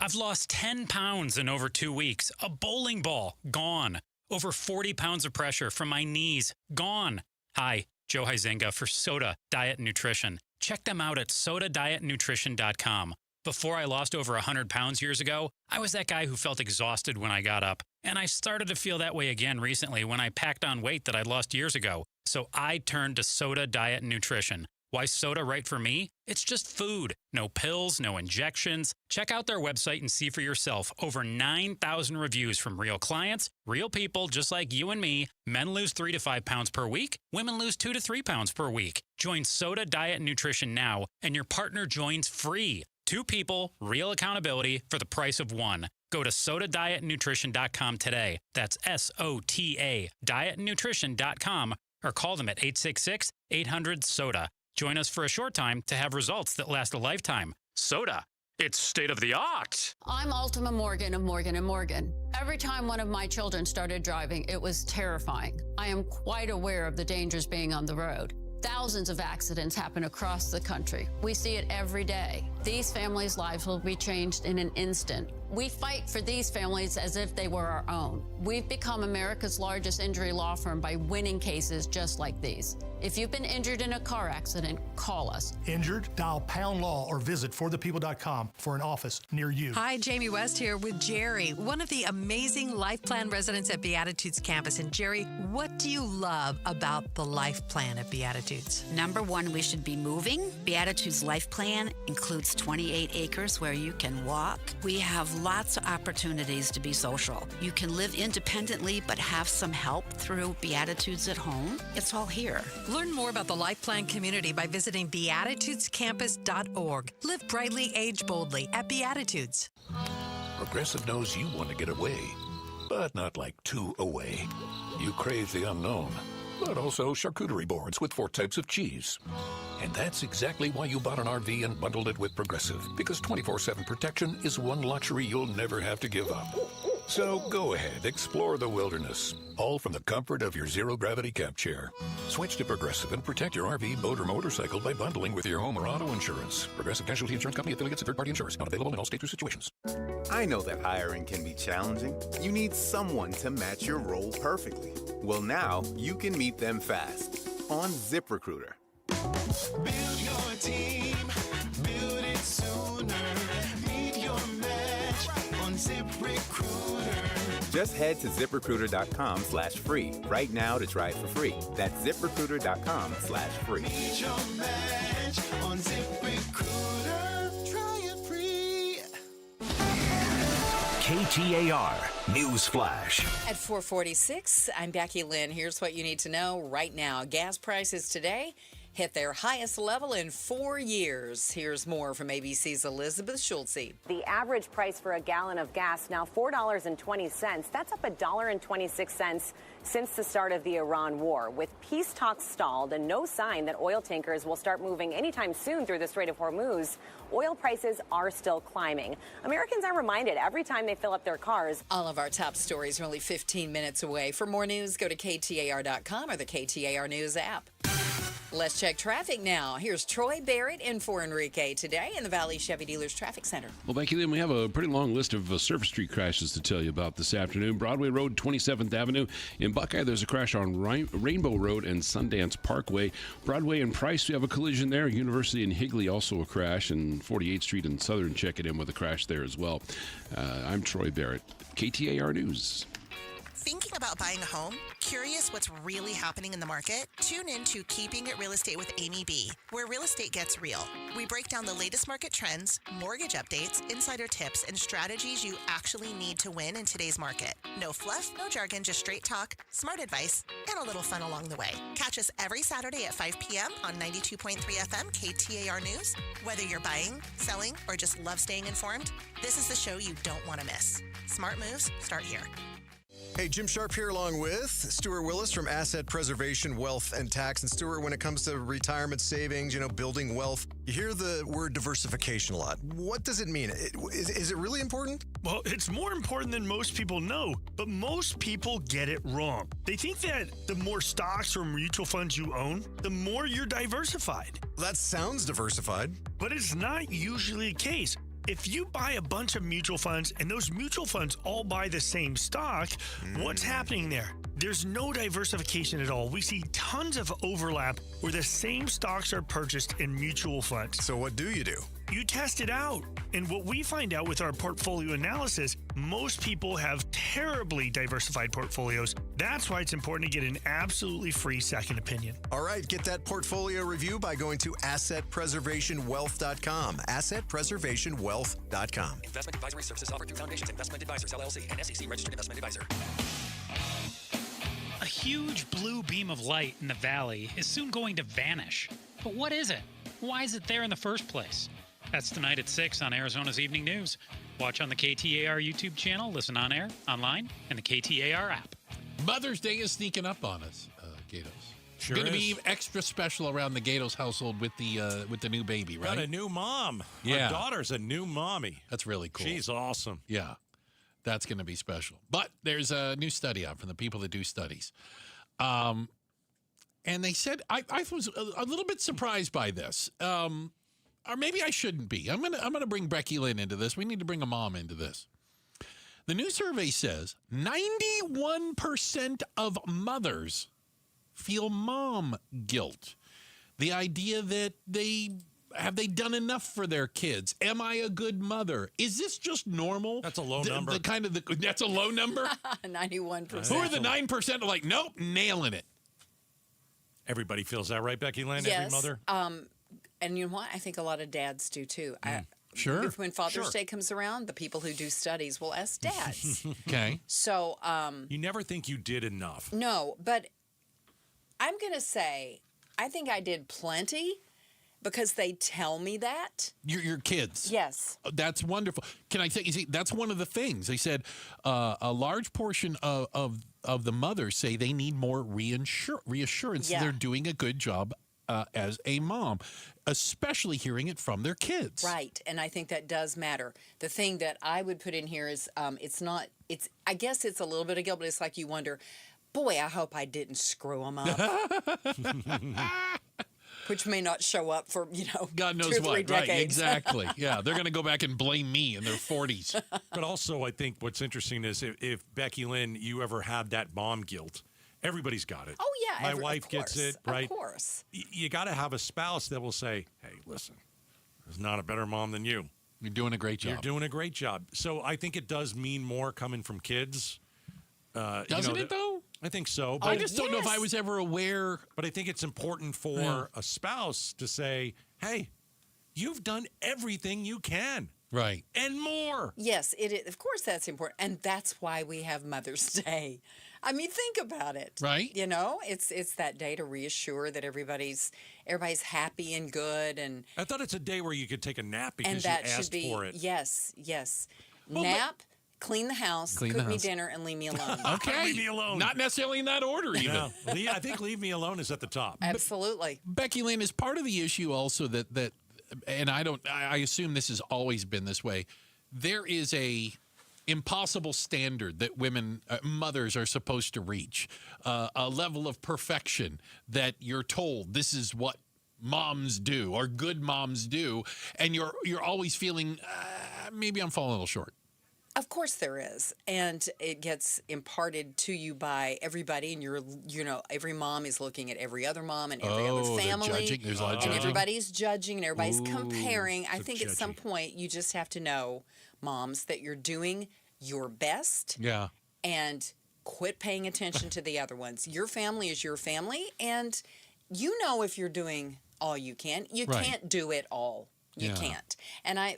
S13: I've lost 10 pounds in over 2 weeks. A bowling ball, gone. Over 40 pounds of pressure from my knees, gone. Hi, Joe Huizenga for Soda Diet Nutrition. Check them out at sodadietnutrition.com. Before I lost over 100 pounds years ago, I was that guy who felt exhausted when I got up. And I started to feel that way again recently when I packed on weight that I'd lost years ago. So I turned to Soda Diet Nutrition. Why soda right for me? It's just food. No pills, no injections. Check out their website and see for yourself. Over 9,000 reviews from real clients, real people just like you and me. Men lose 3 to 5 pounds per week. Women lose 2 to 3 pounds per week. Join Soda Diet Nutrition now, and your partner joins free. 2 people, real accountability for the price of 1. Go to sodadietnutrition.com today. That's SOTA dietnutrition.com, or call them at 866-800-SODA. Join us for a short time to have results that last a lifetime. Soda. It's state of the art.
S14: I'm Ultima Morgan of Morgan & Morgan. Every time one of my children started driving, it was terrifying. I am quite aware of the dangers being on the road. Thousands of accidents happen across the country. We see it every day. These families' lives will be changed in an instant. We fight for these families as if they were our own. We've become America's largest injury law firm by winning cases just like these. If you've been injured in a car accident, call us.
S15: Injured? Dial # law or visit forthepeople.com for an office near you.
S16: Hi, Jamie West here with Jerry, one of the amazing Life Plan residents at Beatitudes campus. And Jerry, what do you love about the Life Plan at Beatitudes?
S17: Number one, we should be moving. Beatitudes Life Plan includes 28 acres where you can walk. We have lots of opportunities to be social. You can live independently but have some help through Beatitudes at home. It's all here.
S16: Learn more about the Life Plan community by visiting beatitudescampus.org. Live brightly, age boldly at Beatitudes.
S18: Progressive knows you want to get away, but not like too away. You crave the unknown, but also charcuterie boards with 4 types of cheese. And that's exactly why you bought an RV and bundled it with Progressive, because 24/7 protection is one luxury you'll never have to give up. So go ahead, explore the wilderness, all from the comfort of your zero-gravity camp chair. Switch to Progressive and protect your RV, boat, or motorcycle by bundling with your home or auto insurance. Progressive Casualty Insurance Company, affiliates, and third-party insurers. Not available in all states or situations.
S19: I know that hiring can be challenging. You need someone to match your role perfectly. Well, now you can meet them fast on ZipRecruiter.
S9: Build your team, build it sooner. Meet your match on ZipRecruiter.
S19: Just head to ZipRecruiter.com/free right now to try it for free. That's ZipRecruiter.com/free.
S9: Meet your match on ZipRecruiter. Try it free.
S2: KTAR News Flash.
S3: At 4:46, I'm Becky Lynn. Here's what you need to know right now. Gas prices today hit their highest level in 4 years. Here's more from ABC's Elizabeth Schulze.
S20: The average price for a gallon of gas now $4.20. That's up $1.26 since the start of the Iran war. With peace talks stalled and no sign that oil tankers will start moving anytime soon through the Strait of Hormuz, oil prices are still climbing. Americans are reminded every time they fill up their cars.
S3: All of our top stories are only 15 minutes away. For more news, go to KTAR.com or the KTAR News app. Let's check traffic now. Here's Troy Barrett in for Enrique today in the Valley Chevy Dealers Traffic Center.
S7: Well, Becky Lynn, we have a pretty long list of Surface Street crashes to tell you about this afternoon. Broadway Road, 27th Avenue. In Buckeye, there's a crash on Rainbow Road and Sundance Parkway. Broadway and Price, we have a collision there. University and Higley, also a crash. And 48th Street and Southern, check it in with a crash there as well. I'm Troy Barrett, KTAR News.
S21: Thinking about buying a home? Curious what's really happening in the market? Tune in to Keeping It Real Estate with Amy B, where real estate gets real. We break down the latest market trends, mortgage updates, insider tips, and strategies you actually need to win in today's market. No fluff, no jargon, just straight talk, smart advice, and a little fun along the way. Catch us every Saturday at 5 p.m. on 92.3 FM KTAR News. Whether you're buying, selling, or just love staying informed, this is the show you don't want to miss. Smart moves start here.
S12: Hey, Jim Sharp here along with Stuart Willis from Asset Preservation, Wealth, and Tax. And Stuart, when it comes to retirement savings, building wealth, you hear the word diversification a lot. What does it mean? Is it really important?
S22: Well, it's more important than most people know, but most people get it wrong. They think that the more stocks or mutual funds you own, the more you're diversified.
S12: That sounds diversified.
S22: But it's not usually the case. If you buy a bunch of mutual funds and those mutual funds all buy the same stock, what's happening there? There's no diversification at all. We see tons of overlap where the same stocks are purchased in mutual funds.
S12: So what do? You
S22: test it out. And what we find out with our portfolio analysis, most people have terribly diversified portfolios. That's why it's important to get an absolutely free second opinion.
S12: All right, get that portfolio review by going to AssetPreservationWealth.com. AssetPreservationWealth.com.
S23: Investment advisory services offered through Foundations Investment Advisors, LLC, and SEC Registered Investment Advisor.
S13: A huge blue beam of light in the valley is soon going to vanish. But what is it? Why is it there in the first place? That's tonight at 6 on Arizona's Evening News. Watch on the KTAR YouTube channel, listen on air, online, and the KTAR app.
S10: Mother's Day is sneaking up on us, Gatos.
S11: Sure
S10: going to
S11: is.
S10: be extra special around the Gatos household with the new baby, right?
S11: Got a new mom.
S10: Yeah.
S11: My daughter's a new mommy.
S10: That's really cool.
S11: She's awesome.
S10: Yeah, that's going to be special. But there's a new study out from the people that do studies. And they said, I was a little bit surprised by this. Or maybe I shouldn't be. I'm gonna bring Becky Lynn into this. We need to bring a mom into this. The new survey says 91% of mothers feel mom guilt. The idea that have they done enough for their kids? Am I a good mother? Is this just normal?
S11: That's a low number.
S10: That's a low number?
S3: 91%.
S10: Who are the 9% are like, nope, nailing it?
S11: Everybody feels that, right, Becky Lynn?
S3: Yes.
S11: Every mother?
S3: And you know what? I think a lot of dads do too.
S10: Sure.
S3: When Father's Day comes around, the people who do studies will ask dads.
S10: Okay.
S3: So,
S11: you never think you did enough.
S3: No, but I'm going to say I think I did plenty because they tell me that.
S10: Your kids.
S3: Yes.
S10: That's wonderful. Can I say, you see, that's one of the things. They said a large portion of the mothers say they need more reassurance that they're doing a good job as a mom, especially hearing it from their kids.
S3: Right, and I think that does matter. The thing that I would put in here is I guess it's a little bit of guilt, but it's like you wonder, boy, I hope I didn't screw them up. Which may not show up for,
S10: God knows
S3: 2 or 3
S10: what.
S3: decades.
S10: Right, exactly. Yeah, they're going to go back and blame me in their 40s.
S11: But also, I think what's interesting is if Becky Lynn, you ever had that mom guilt, everybody's got it.
S3: Oh, yeah.
S11: My wife gets it, right?
S3: Of course.
S11: You got to have a spouse that will say, hey, listen, there's not a better mom than you.
S10: You're doing a great job.
S11: You're doing a great job. So I think it does mean more coming from kids.
S10: Doesn't it, though?
S11: I think so.
S10: I just don't know if I was ever aware.
S11: But I think it's important for a spouse to say, hey, you've done everything you can.
S10: Right.
S11: And more.
S3: Yes, it is. Of course that's important. And that's why we have Mother's Day. I mean, think about it.
S10: Right.
S3: You know, it's that day to reassure that everybody's happy and good, and
S11: I thought it's a day where you could take a nap because
S3: and that
S11: you asked
S3: should be
S11: for it.
S3: yes. Nap, clean the house,
S10: Clean
S3: cook
S10: the
S3: me
S10: house.
S3: dinner, and leave me alone.
S10: Okay.
S11: Leave me alone.
S10: Not necessarily in that order, even.
S11: No. I think leave me alone is at the top.
S3: Absolutely.
S10: Becky Lynn, is part of the issue also that and I assume this has always been this way. There is a impossible standard that women, mothers, are supposed to reach, a level of perfection that you're told this is what moms do or good moms do, and you're always feeling maybe I'm falling a little short.
S3: Of course there is, and it gets imparted to you by everybody, and every mom is looking at every other mom and every other family.
S10: Judging. There's a lot of
S3: and
S10: judging.
S3: everybody's judging and everybody's comparing. I think at
S10: judgy.
S3: some point you just have to know, moms, that you're doing your best.
S10: Yeah.
S3: And quit paying attention to the other ones. Your family is your family, and you know if you're doing all you can. You
S10: Right.
S3: can't do it all. You
S10: Yeah.
S3: can't.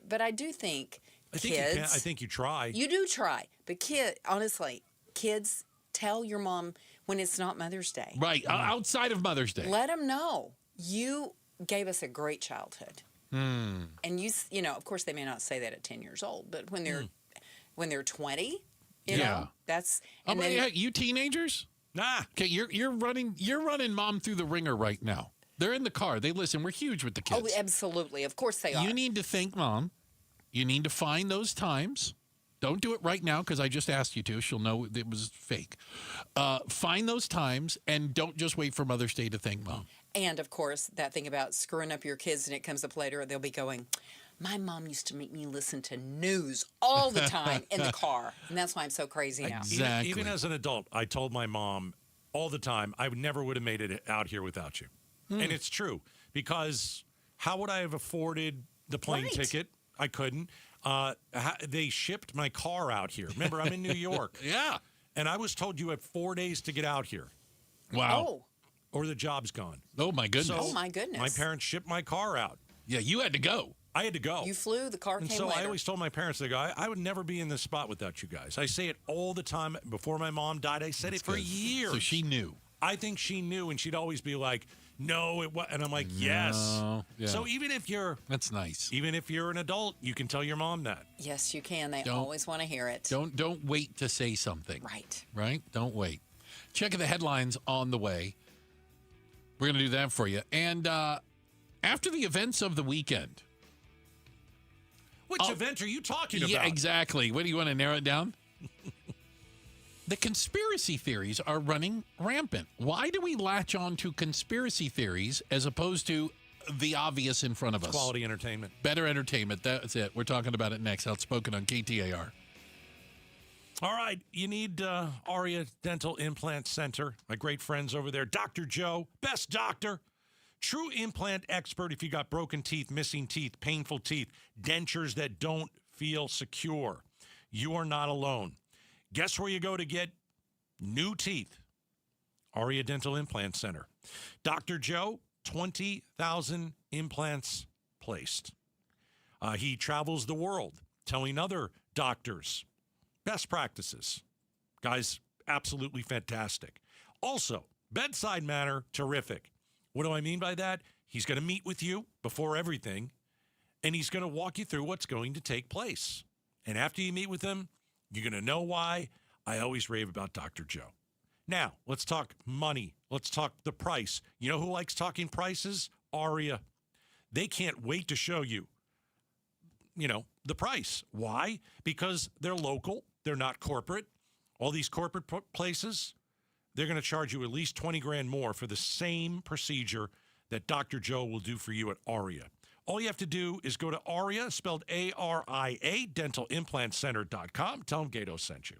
S3: But I do think
S11: I think
S3: kids.
S11: you can. I think you try.
S3: You do try, but honestly, kids, tell your mom when it's not Mother's Day.
S10: Right. Outside of Mother's Day.
S3: Let them know you gave us a great childhood, and of course, they may not say that at 10 years old, but when they're 20, you know, that's. And then,
S10: you teenagers?
S11: Nah.
S10: Okay, you're running mom through the ringer right now. They're in the car. They listen. We're huge with the kids.
S3: oh, absolutely, of course they are.
S10: You need to think, Mom. You need to find those times. Don't do it right now because I just asked you to. She'll know it was fake. Find those times and don't just wait for Mother's Day to thank Mom.
S3: And of course, that thing about screwing up your kids and it comes up later, they'll be going, my mom used to make me listen to news all the time in the car. And that's why I'm so crazy now.
S10: Exactly.
S11: Even as an adult, I told my mom all the time, I never would have made it out here without you. And it's true, because how would I have afforded the plane ticket? I couldn't. They shipped my car out here. Remember, I'm in New York.
S10: Yeah.
S11: And I was told you have 4 days to get out here.
S10: Wow.
S3: Oh.
S11: Or the job's gone.
S10: Oh, my goodness.
S3: Oh, my goodness.
S11: My parents shipped my car out.
S10: Yeah, you had to go.
S11: I had to go.
S3: You flew, the car
S11: And
S3: came
S11: so
S3: later.
S11: I always told my parents, they go, I would never be in this spot without you guys. I say it all the time. Before my mom died, I said it for years.
S10: So she knew.
S11: I think she knew, and she'd always be like, no, it was. And I'm like, yes.
S10: Yeah.
S11: So even if you're...
S10: That's nice.
S11: Even if you're an adult, you can tell your mom that.
S3: Yes, you can. They
S10: Don't-
S3: always want to hear it.
S10: Don't wait to say something.
S3: Right.
S10: Right? Don't wait. Check the headlines on the way. We're going to do that for you. And after the events of the weekend.
S11: Which event are you talking about?
S10: Yeah, exactly. What do you want to narrow it down? The conspiracy theories are running rampant. Why do we latch on to conspiracy theories as opposed to the obvious in front of us?
S11: Quality entertainment.
S10: Better entertainment. That's it. We're talking about it next. Outspoken on KTAR.
S11: All right. You need Aria Dental Implant Center. My great friends over there. Dr. Joe, best doctor. True implant expert if you got broken teeth, missing teeth, painful teeth, dentures that don't feel secure. You are not alone. Guess where you go to get new teeth? Aria Dental Implant Center. Dr. Joe, 20,000 implants placed. He travels the world telling other doctors best practices. Guy's absolutely fantastic. Also, bedside manner, terrific. What do I mean by that? He's going to meet with you before everything, and he's going to walk you through what's going to take place. And after you meet with him, you're going to know why I always rave about Dr. Joe. Now, let's talk money. Let's talk the price. You know who likes talking prices? Aria. They can't wait to show you, the price. Why? Because they're local. They're not corporate. All these corporate places, they're going to charge you at least 20 grand more for the same procedure that Dr. Joe will do for you at Aria. All you have to do is go to Aria, spelled A-R-I-A, dentalimplantcenter.com. Tell them Gato sent you.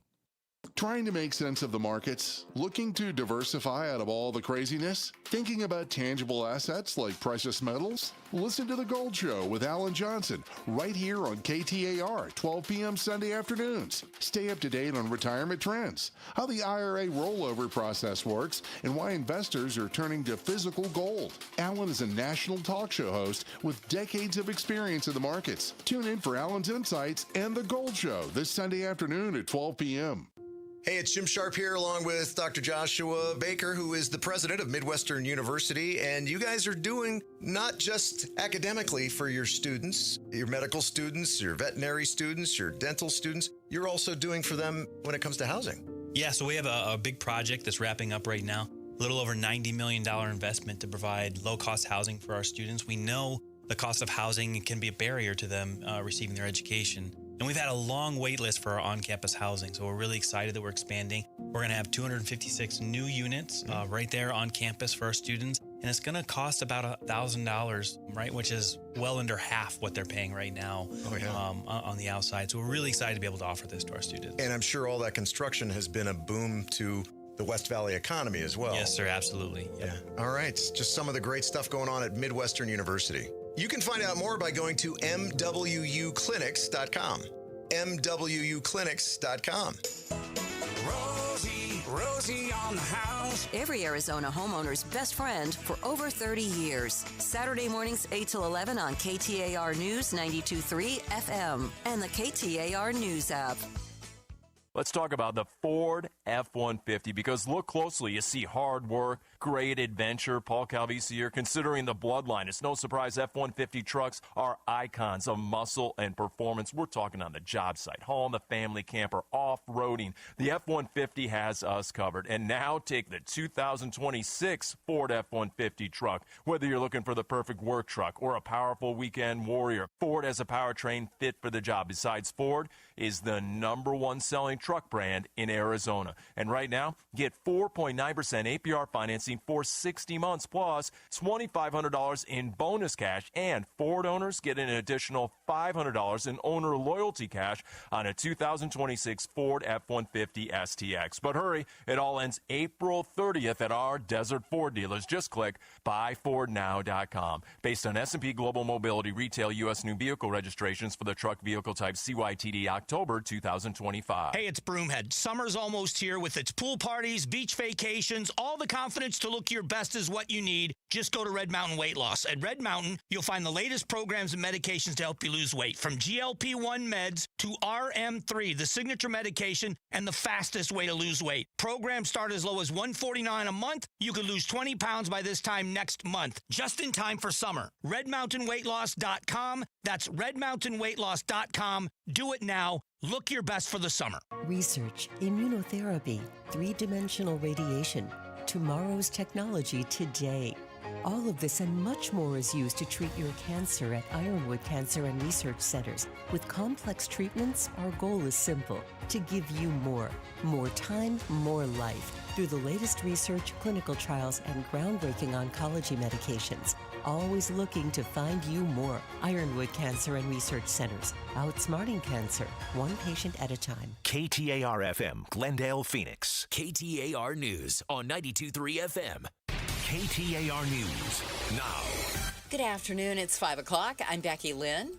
S1: Trying to make sense of the markets? Looking to diversify out of all the craziness? Thinking about tangible assets like precious metals? Listen to The Gold Show with Alan Johnson right here on KTAR, 12 p.m. Sunday afternoons. Stay up to date on retirement trends, how the IRA rollover process works, and why investors are turning to physical gold. Alan is a national talk show host with decades of experience in the markets. Tune in for Alan's insights and The Gold Show this Sunday afternoon at 12 p.m.
S12: Hey, it's Jim Sharp here along with Dr. Joshua Baker, who is the president of Midwestern University. And you guys are doing not just academically for your students, your medical students, your veterinary students, your dental students. You're also doing for them when it comes to housing.
S4: Yeah, so we have a big project that's wrapping up right now. A little over $90 million investment to provide low-cost housing for our students. We know the cost of housing can be a barrier to them receiving their education. And we've had a long wait list for our on-campus housing, so we're really excited that we're expanding. We're going to have 256 new units right there on campus for our students, and it's going to cost about $1,000, right, which is well under half what they're paying right now on the outside. So we're really excited to be able to offer this to our students.
S12: And I'm sure all that construction has been a boom to the West Valley economy as well.
S4: Yes, sir, absolutely.
S12: Yeah. All right, just some of the great stuff going on at Midwestern University. You can find out more by going to MWUclinics.com. MWUclinics.com.
S5: Rosie on the house. Every Arizona homeowner's best friend for over 30 years. Saturday mornings 8 till 11 on KTAR News 92.3 FM and the KTAR News app.
S6: Let's talk about the Ford F-150, because look closely. You see hard work, great adventure. Paul Calvisi here. Considering the bloodline, it's no surprise F-150 trucks are icons of muscle and performance. We're talking on the job site, home, the family camper, off-roading. The F-150 has us covered. And now take the 2026 Ford F-150 truck. Whether you're looking for the perfect work truck or a powerful weekend warrior, Ford has a powertrain fit for the job. Besides, Ford is the #1 selling truck brand in Arizona. And right now, get 4.9% APR financing for 60 months, plus $2,500 in bonus cash, and Ford owners get an additional $500 in owner loyalty cash on a 2026 Ford F-150 STX. But hurry, it all ends April 30th at our Desert Ford dealers. Just click buyfordnow.com. Based on S&P Global Mobility Retail U.S. new vehicle registrations for the truck vehicle type CYTD October 2025.
S24: Hey, it's Broomhead. Summer's almost here with its pool parties, beach vacations. All the confidence to look your best is what you need. Just go to Red Mountain Weight Loss. At Red Mountain, you'll find the latest programs and medications to help you lose weight, from GLP-1 meds to RM3, the signature medication and the fastest way to lose weight. Programs start as low as $149 a month. You could lose 20 pounds by this time next month, just in time for summer. RedMountainWeightLoss.com. That's RedMountainWeightLoss.com. Do it now. Look your best for the summer.
S25: Research, immunotherapy, three-dimensional radiation, tomorrow's technology today. All of this and much more is used to treat your cancer at Ironwood Cancer and Research Centers. With complex treatments, our goal is simple: to give you more time, more life, through the latest research, clinical trials, and groundbreaking oncology medications. Always looking to find you more. Ironwood Cancer and Research Centers, outsmarting cancer, one patient at a time.
S2: KTAR-FM, Glendale, Phoenix.
S26: KTAR News on 92.3 FM.
S2: KTAR News now.
S3: Good afternoon. It's 5 o'clock. I'm Becky Lynn.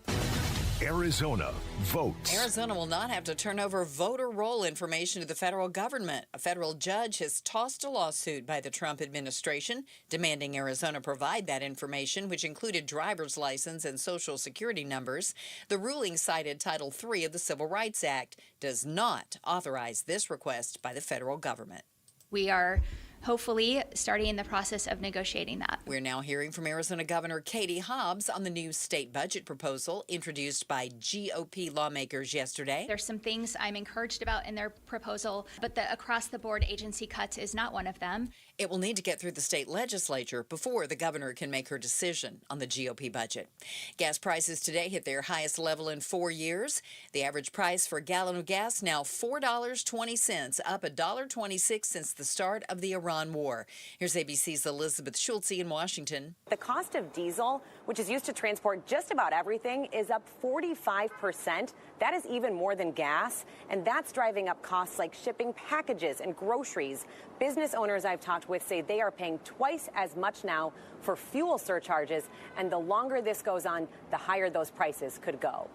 S2: Arizona votes.
S3: Arizona will not have to turn over voter roll information to the federal government. A federal judge has tossed a lawsuit by the Trump administration demanding Arizona provide that information, which included driver's license and social security numbers. The ruling cited Title III of the Civil Rights Act, does not authorize this request by the federal government.
S27: We are hopefully starting the process of negotiating that.
S3: We're now hearing from Arizona Governor Katie Hobbs on the new state budget proposal introduced by GOP lawmakers yesterday.
S27: There's some things I'm encouraged about in their proposal, but the across-the-board agency cuts is not one of them.
S3: It will need to get through the state legislature before the governor can make her decision on the GOP budget. Gas prices today hit their highest level in 4 years. The average price for a gallon of gas now $4.20, up $1.26 since the start of the Iran war. Here's ABC's Elizabeth Schulze in Washington.
S20: The cost of diesel, which is used to transport just about everything, is up 45%. That is even more than gas, and that's driving up costs like shipping packages and groceries. Business owners I've talked with say they are paying twice as much now for fuel surcharges, and the longer this goes on, the higher those prices could go.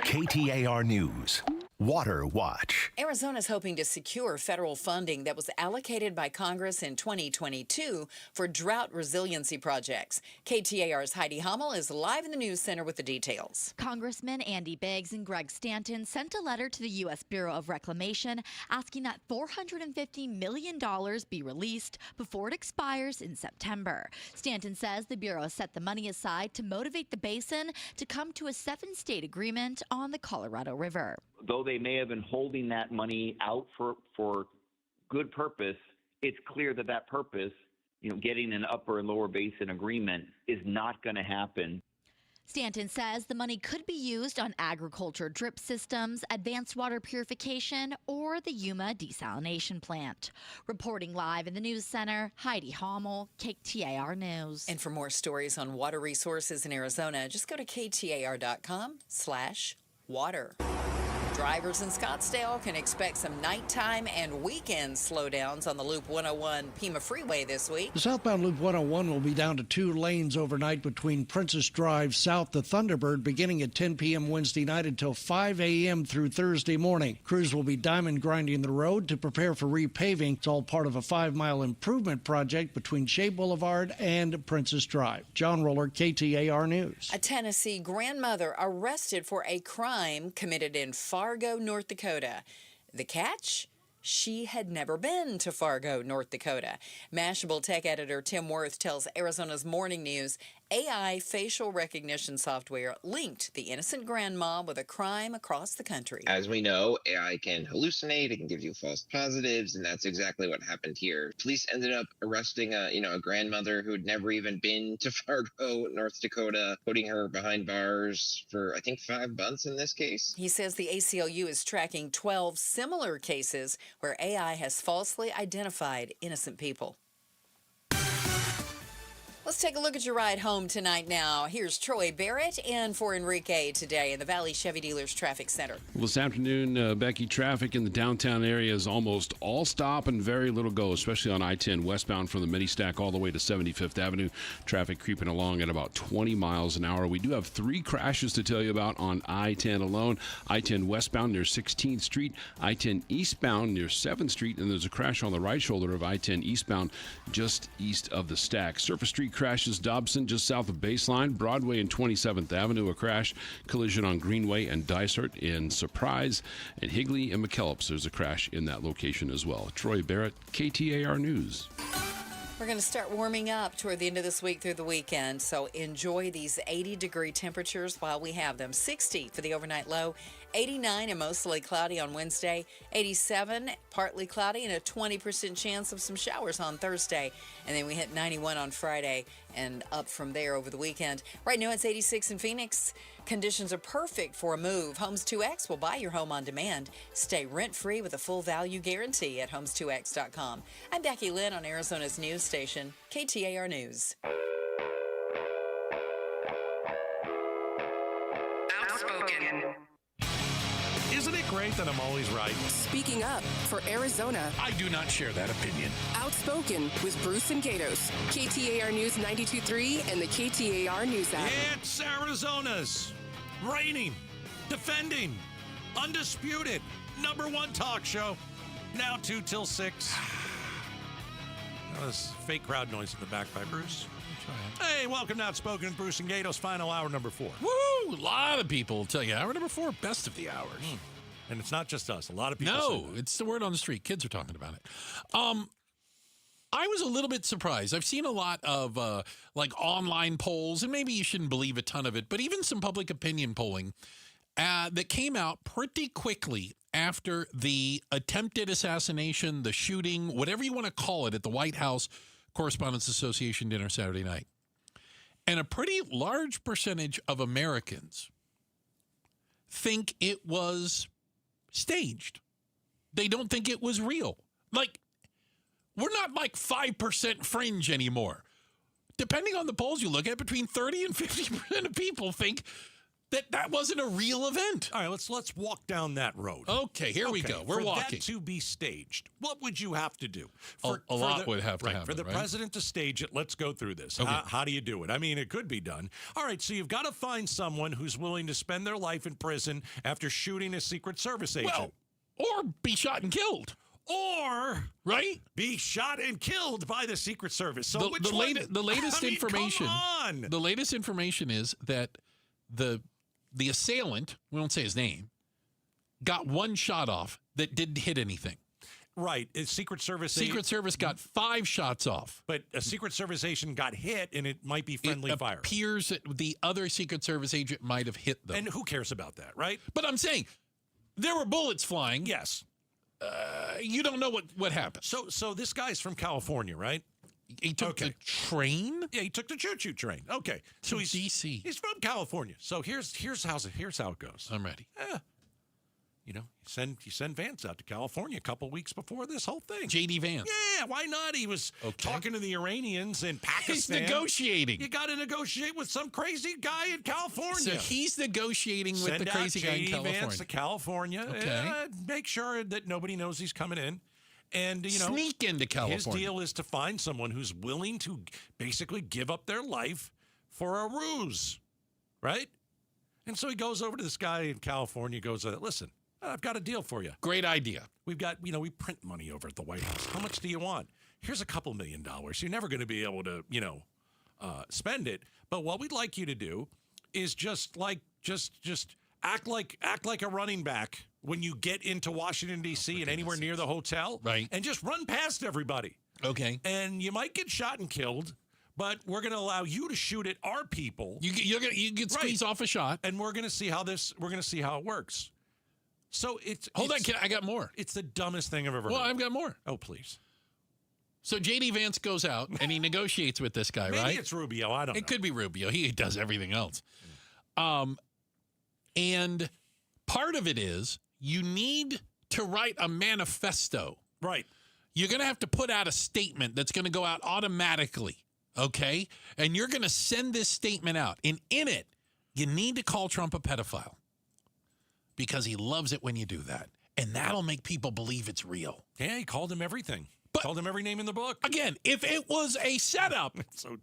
S2: KTAR News. Water Watch.
S3: Arizona's hoping to secure federal funding that was allocated by Congress in 2022 for drought resiliency projects. KTAR's Heidi Hummel is live in the news center with the details.
S8: Congressman Andy Biggs and Greg Stanton sent a letter to the U.S. Bureau of Reclamation asking that $450 million be released before it expires in September. Stanton says the Bureau set the money aside to motivate the basin to come to a 7-state agreement on the Colorado River.
S14: Though they may have been holding that money out for good purpose, it's clear that that purpose, getting an upper and lower basin agreement, is not going to happen.
S8: Stanton says the money could be used on agriculture drip systems, advanced water purification, or the Yuma desalination plant. Reporting live in the news center, Heidi Hummel, KTAR News.
S3: And for more stories on water resources in Arizona, just go to ktar.com/water. Drivers in Scottsdale can expect some nighttime and weekend slowdowns on the Loop 101 Pima Freeway this week.
S15: The southbound Loop 101 will be down to 2 lanes overnight between Princess Drive south to Thunderbird beginning at 10 p.m. Wednesday night until 5 a.m. through Thursday morning. Crews will be diamond grinding the road to prepare for repaving. It's all part of a 5-mile improvement project between Shea Boulevard and Princess Drive. John Roller, KTAR News.
S3: A Tennessee grandmother arrested for a crime committed in Fargo, North Dakota. The catch? She had never been to Fargo, North Dakota. Mashable tech editor Tim Worth tells Arizona's Morning News AI facial recognition software linked the innocent grandma with a crime across the country.
S16: As we know, AI can hallucinate, it can give you false positives, and that's exactly what happened here. Police ended up arresting a grandmother who had never even been to Fargo, North Dakota, putting her behind bars for, I think, 5 months in this case.
S3: He says the ACLU is tracking 12 similar cases where AI has falsely identified innocent people. Let's take a look at your ride home tonight now. Here's Troy Barrett in for Enrique today in the Valley Chevy Dealers Traffic Center.
S7: Well, this afternoon, Becky, traffic in the downtown area is almost all stop and very little go, especially on I-10 westbound from the Mini-Stack all the way to 75th Avenue. Traffic creeping along at about 20 miles an hour. We do have 3 crashes to tell you about on I-10 alone. I-10 westbound near 16th Street, I-10 eastbound near 7th Street, and there's a crash on the right shoulder of I-10 eastbound just east of the Stack. Surface Street crashes Dobson just south of Baseline, Broadway and 27th Avenue, a crash, collision on Greenway and Dysart in Surprise, and Higley and McKellips, there's a crash in that location as well. Troy Barrett, KTAR News.
S3: We're going to start warming up toward the end of this week through the weekend, so enjoy these 80-degree temperatures while we have them. 60 for the overnight low, 89 and mostly cloudy on Wednesday, 87 partly cloudy and a 20% chance of some showers on Thursday, and then we hit 91 on Friday and up from there over the weekend. Right now it's 86 in Phoenix. Conditions are perfect for a move. Homes 2X will buy your home on demand. Stay rent-free with a full value guarantee at homes2x.com. I'm Becky Lynn on Arizona's news station, KTAR News.
S17: Outspoken.
S11: Isn't it great that I'm always right?
S17: Speaking up for Arizona.
S10: I do not share that opinion.
S17: Outspoken with Bruce and Gatos. KTAR News 92.3 and the KTAR News app.
S11: It's Arizona's reigning, defending, undisputed #1 talk show. Now 2 till 6. That was fake crowd noise in the back by Bruce. Hey, welcome to Outspoken with Bruce and Gatos, final hour number 4.
S10: Woo! A lot of people tell you hour number 4, best of the hours.
S11: And it's not just us. A lot of people say
S10: No,
S11: that.
S10: it's the word on the street. Kids are talking about it. I was a little bit surprised. I've seen a lot of like online polls, and maybe you shouldn't believe a ton of it, but even some public opinion polling that came out pretty quickly after the attempted assassination, the shooting, whatever you want to call it, at the White House Correspondents Association dinner Saturday night. And a pretty large percentage of Americans think it was staged. They don't think it was real. Like, we're not like 5% fringe anymore. Depending on the polls you look at, between 30 and 50% of people think That wasn't a real event.
S11: All right, let's walk down that road.
S10: Okay, here we go. We're walking.
S11: For that to be staged, what would you have to do?
S10: A lot would have to happen,
S11: for the president to stage it, let's go through this.
S10: Okay.
S11: How do you do it? I mean, it could be done. All right, so you've got to find someone who's willing to spend their life in prison after shooting a Secret Service agent.
S10: Well, or be shot and killed.
S11: Or
S10: be
S11: shot and killed by the Secret Service. So
S10: the latest information.
S11: Come on.
S10: The latest information is that the assailant, we won't say his name, got one shot off that didn't hit anything.
S11: Right. Secret Service
S10: got 5 shots off.
S11: But a Secret Service agent got hit, and it might be friendly fire.
S10: It appears that the other Secret Service agent might have hit them.
S11: And who cares about that, right?
S10: But I'm saying there were bullets flying.
S11: Yes.
S10: You don't know what happened.
S11: So this guy's from California, right?
S10: He took the train?
S11: Yeah, he took the choo-choo train. Okay. So he's
S10: DC.
S11: He's from California. So here's how it goes.
S10: I'm ready.
S11: You send Vance out to California a couple weeks before this whole thing.
S10: J.D. Vance.
S11: Yeah, why not? He was talking to the Iranians in Pakistan.
S10: He's negotiating.
S11: You got to negotiate with some crazy guy in California.
S10: So he's negotiating with the crazy guy in California.
S11: Vance to California.
S10: Okay.
S11: Make sure that nobody knows he's coming in. And,
S10: sneak into California.
S11: His deal is to find someone who's willing to basically give up their life for a ruse, right? And so he goes over to this guy in California, goes, listen, I've got a deal for you.
S10: Great idea.
S11: We've got, we print money over at the White House. How much do you want? Here's a couple $1 million. You're never going to be able to, spend it. But what we'd like you to do is just act like a running back when you get into Washington, D.C. and anywhere near the hotel.
S10: Right.
S11: And just run past everybody.
S10: Okay.
S11: And you might get shot and killed, but we're going to allow you to shoot at our people.
S10: You get squeeze off a shot.
S11: And we're going to see how it works. So
S10: Hold on, I got more.
S11: It's the dumbest thing I've ever heard.
S10: Well, I've got more.
S11: Oh, please.
S10: So J.D. Vance goes out and he negotiates with this guy, right?
S11: Maybe it's Rubio. I don't know.
S10: It could be Rubio. He does everything else. And part of it is you need to write a manifesto.
S11: Right.
S10: You're going to have to put out a statement that's going to go out automatically, okay? And you're going to send this statement out. And in it, you need to call Trump a pedophile because he loves it when you do that. And that'll make people believe it's real.
S11: Yeah, he called him everything. Called him every name in the book.
S10: Again, if it was a setup,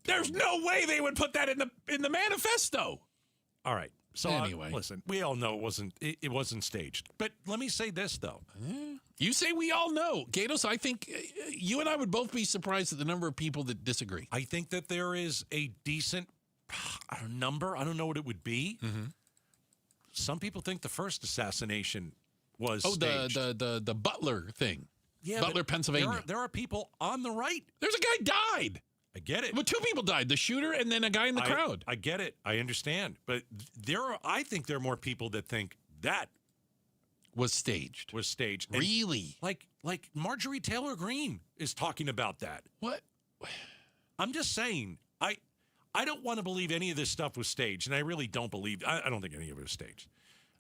S10: there's no way they would put that in the manifesto.
S11: All right. So
S10: anyway,
S11: listen, we all know it wasn't staged. But let me say this though.
S10: You say we all know. Gatos, I think you and I would both be surprised at the number of people that disagree.
S11: I think that there is a decent number. I don't know what it would be.
S10: Mm-hmm.
S11: Some people think the first assassination was
S10: staged. the Butler thing.
S11: Yeah,
S10: Butler, Pennsylvania.
S11: There are people on the right.
S10: There's a guy died.
S11: I get it.
S10: Well, 2 people died, the shooter and then a guy in the crowd.
S11: I get it. I understand. But I think there are more people that think that
S10: was staged.
S11: And
S10: really?
S11: Like Marjorie Taylor Greene is talking about that.
S10: What?
S11: I'm just saying, I don't want to believe any of this stuff was staged, and I really don't believe, I don't think any of it was staged.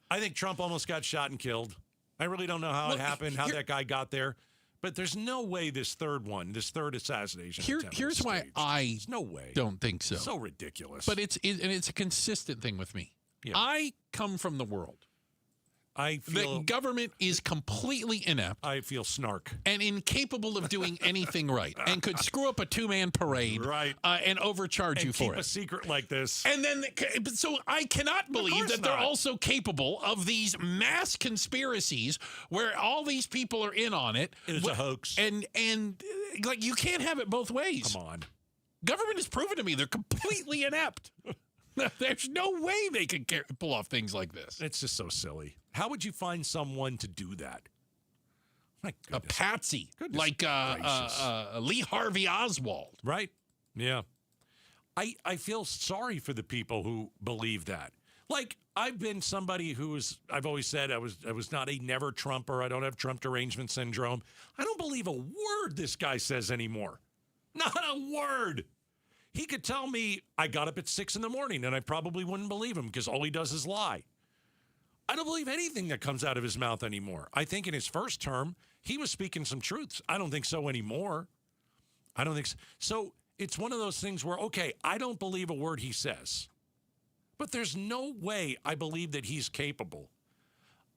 S11: I think Trump almost got shot and killed. I really don't know how it happened, how that guy got there. But there's no way this third assassination.
S10: Here's why
S11: there's no way.
S10: Don't think so.
S11: So ridiculous.
S10: But it's a consistent thing with me.
S11: Yeah.
S10: I come from the world.
S11: I feel
S10: the government is completely inept.
S11: I feel snark
S10: and incapable of doing anything right, and could screw up a 2-man parade,
S11: right,
S10: and overcharge you for it.
S11: Keep a secret like this.
S10: And then, so I cannot believe that they're also capable of these mass conspiracies where all these people are in on it.
S11: It's a hoax,
S10: and like you can't have it both ways.
S11: Come on,
S10: government has proven to me they're completely inept. There's no way they could pull off things like this.
S11: It's just so silly. How would you find someone to do that?
S10: A patsy, like Lee Harvey Oswald.
S11: Right. Yeah. I feel sorry for the people who believe that. Like, I've been somebody I've always said I was not a never Trumper. I don't have Trump derangement syndrome. I don't believe a word this guy says anymore. Not a word. He could tell me I got up at 6 a.m. and I probably wouldn't believe him because all he does is lie. I don't believe anything that comes out of his mouth anymore. I think in his first term, he was speaking some truths. I don't think so anymore. I don't think so. So it's one of those things where, okay, I don't believe a word he says, But there's no way I believe that he's capable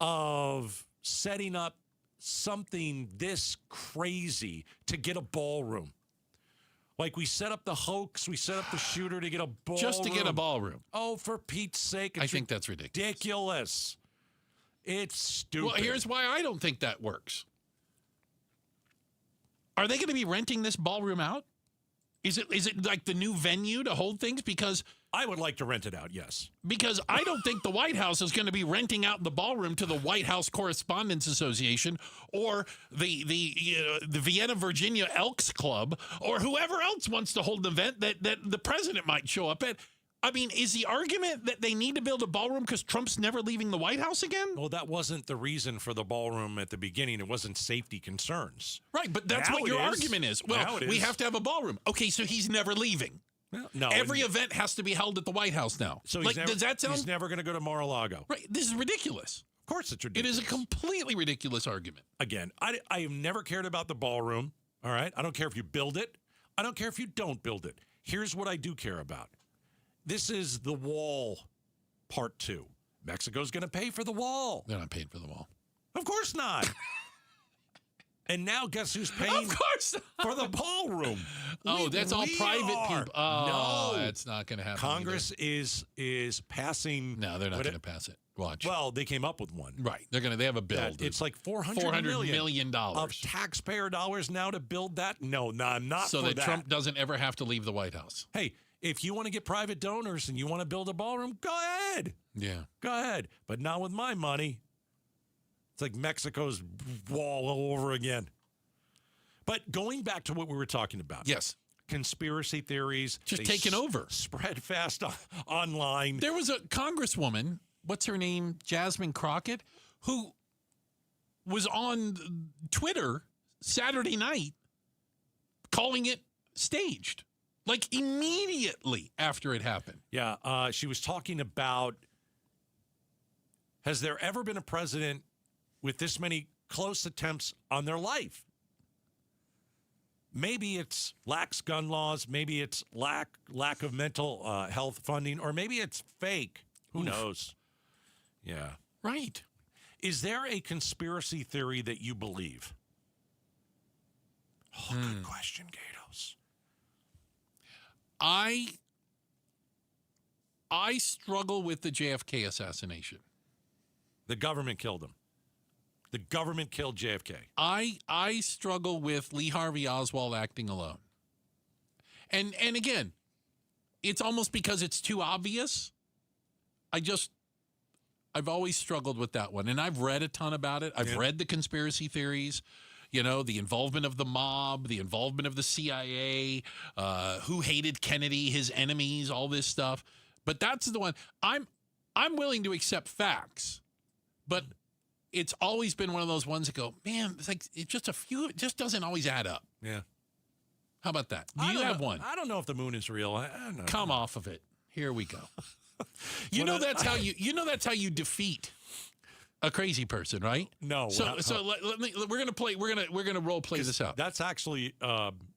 S11: of setting up something this crazy to get a ballroom. Like we set up the hoax, we set up the shooter to get a ballroom.
S10: Just to get a ballroom.
S11: Oh, for Pete's sake.
S10: I think that's ridiculous.
S11: It's stupid.
S10: Well, here's why I don't think that works. Are they going to be renting this ballroom out? Is it like the new venue to hold things? Because
S11: I would like to rent it out, yes.
S10: Because I don't think the White House is going to be renting out the ballroom to the White House Correspondents Association or the Vienna, Virginia Elks Club or whoever else wants to hold an event that the president might show up at. I mean, is the argument that they need to build a ballroom because Trump's never leaving the White House again?
S11: Well, that wasn't the reason for the ballroom at the beginning. It wasn't safety concerns.
S10: Right, but that's what your argument is. Well, we have to have a ballroom. Okay, so he's never leaving.
S11: Well, no.
S10: Every event has to be held at the White House now.
S11: So
S10: does that sound?
S11: He's never going to go to Mar-a-Lago.
S10: Right, this is ridiculous.
S11: Of course it's ridiculous.
S10: It is a completely ridiculous argument.
S11: Again, I have never cared about the ballroom, all right? I don't care if you build it. I don't care if you don't build it. Here's what I do care about. This is the wall part 2. Mexico's going to pay for the wall.
S10: They're not paying for the wall.
S11: Of course not. And now guess who's paying for the ballroom?
S10: Oh, that's all private people. Oh,
S11: no,
S10: that's not going to happen.
S11: Congress is passing.
S10: No, they're not going to pass it. Watch.
S11: Well, they came up with one.
S10: Right. They have a bill.
S11: It's like $400 million of taxpayer dollars now to build that. No, I'm not.
S10: So
S11: for
S10: that Trump doesn't ever have to leave the White House.
S11: Hey, if you want to get private donors and you want to build a ballroom, go ahead.
S10: Yeah.
S11: Go ahead. But not with my money. It's like Mexico's wall all over again. But going back to what we were talking about.
S10: Yes.
S11: Conspiracy theories.
S10: Just taking over.
S11: Spread fast online.
S10: There was a congresswoman, what's her name? Jasmine Crockett, who was on Twitter Saturday night calling it staged. Like immediately after it happened.
S11: Yeah, she was talking about, has there ever been a president with this many close attempts on their life? Maybe it's lax gun laws, maybe it's lack of mental health funding, or maybe it's fake. Who knows? Yeah.
S10: Right.
S11: Is there a conspiracy theory that you believe? Oh, good question, Gatos.
S10: I struggle with the JFK assassination.
S11: The government killed him. The government killed JFK.
S10: I struggle with Lee Harvey Oswald acting alone. And again, it's almost because it's too obvious. I've always struggled with that one. And I've read a ton about it. I've read the conspiracy theories. You know, the involvement of the mob, the involvement of the CIA, who hated Kennedy, his enemies, all this stuff. But that's the one. I'm willing to accept facts, but it's always been one of those ones that go, man, it's like it just doesn't always add up.
S11: Yeah.
S10: How about that? Do you have one?
S11: I don't know if the moon is real. I don't know.
S10: Come off of it. Here we go. That's how you defeat a crazy person, right?
S11: No.
S10: So we're gonna play. We're gonna role play this out.
S11: That's actually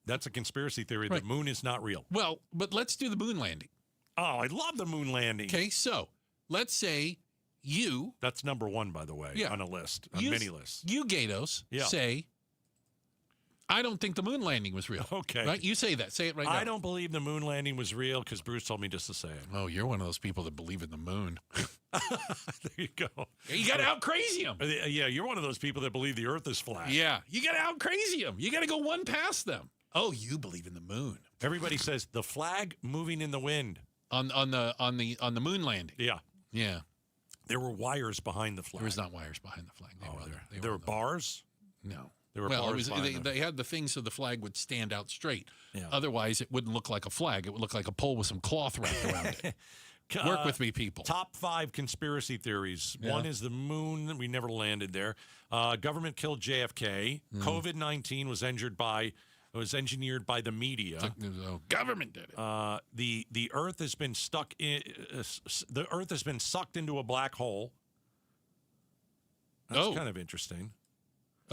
S11: that's a conspiracy theory.
S10: Right.
S11: The moon is not real.
S10: Well, but let's do the moon landing.
S11: Oh, I love the moon landing.
S10: Okay, so let's say you.
S11: That's number one, by the way, on a list, many lists.
S10: You, Gatos, say, I don't think the moon landing was real.
S11: Okay.
S10: Right? You say that. Say it right now.
S11: I don't believe the moon landing was real because Bruce told me just to say it.
S10: Oh, you're one of those people that believe in the moon.
S11: There you go.
S10: You got to out crazy them.
S11: Yeah, you're one of those people that believe the earth is flat.
S10: Yeah, you got to out crazy them. You got to go one past them. Oh, you believe in the moon.
S11: Everybody says the flag moving in the wind.
S10: On the moon landing.
S11: Yeah.
S10: Yeah.
S11: There were wires behind the flag.
S10: There was not wires behind the flag.
S11: There were bars?
S10: No.
S11: There were bars
S10: they had the thing so the flag would stand out straight.
S11: Yeah.
S10: Otherwise, it wouldn't look like a flag. It would look like a pole with some cloth wrapped around it. Work with me, people.
S11: Top 5 conspiracy theories.
S10: Yeah.
S11: One is the moon. We never landed there. Government killed JFK. COVID-19 was engineered by the media.
S10: Government did it.
S11: The Earth has been stuck in. The Earth has been sucked into a black hole. That's kind of interesting.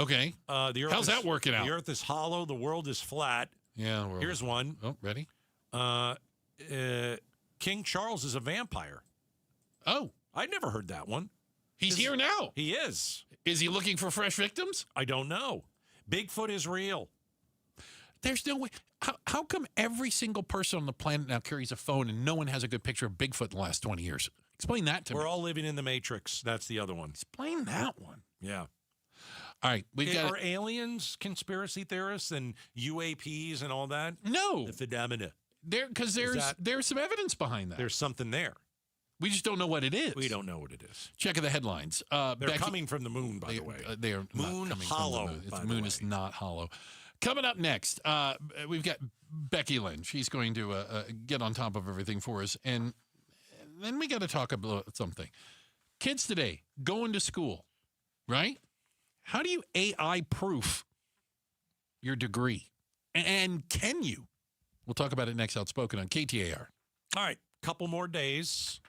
S10: Okay. How's that working out?
S11: The Earth is hollow. The world is flat.
S10: Yeah.
S11: Here's one.
S10: Oh, ready?
S11: King Charles is a vampire.
S10: Oh.
S11: I'd never heard that one.
S10: He's here now.
S11: He is.
S10: Is he looking for fresh victims?
S11: I don't know. Bigfoot is real.
S10: There's no way. How come every single person on the planet now carries a phone and no one has a good picture of Bigfoot in the last 20 years? Explain that to me.
S11: We're all living in the Matrix. That's the other one.
S10: Explain that one.
S11: Yeah.
S10: All right.
S11: Are aliens conspiracy theorists and UAPs and all that?
S10: No.
S11: The phenomena.
S10: Because there's some evidence behind that.
S11: There's something there.
S10: We just don't know what it is.
S11: We don't know what it is.
S10: Check the headlines.
S11: They're coming from the moon, by the way.
S10: They are
S11: moon
S10: not coming
S11: hollow.
S10: From the moon. The moon is not hollow. Coming up next, we've got Becky Lynn. She's going to get on top of everything for us. And then we got to talk about something. Kids today going to school, right? How do you AI proof your degree? And can you? We'll talk about it next. Outspoken on KTAR.
S11: All right. Couple more days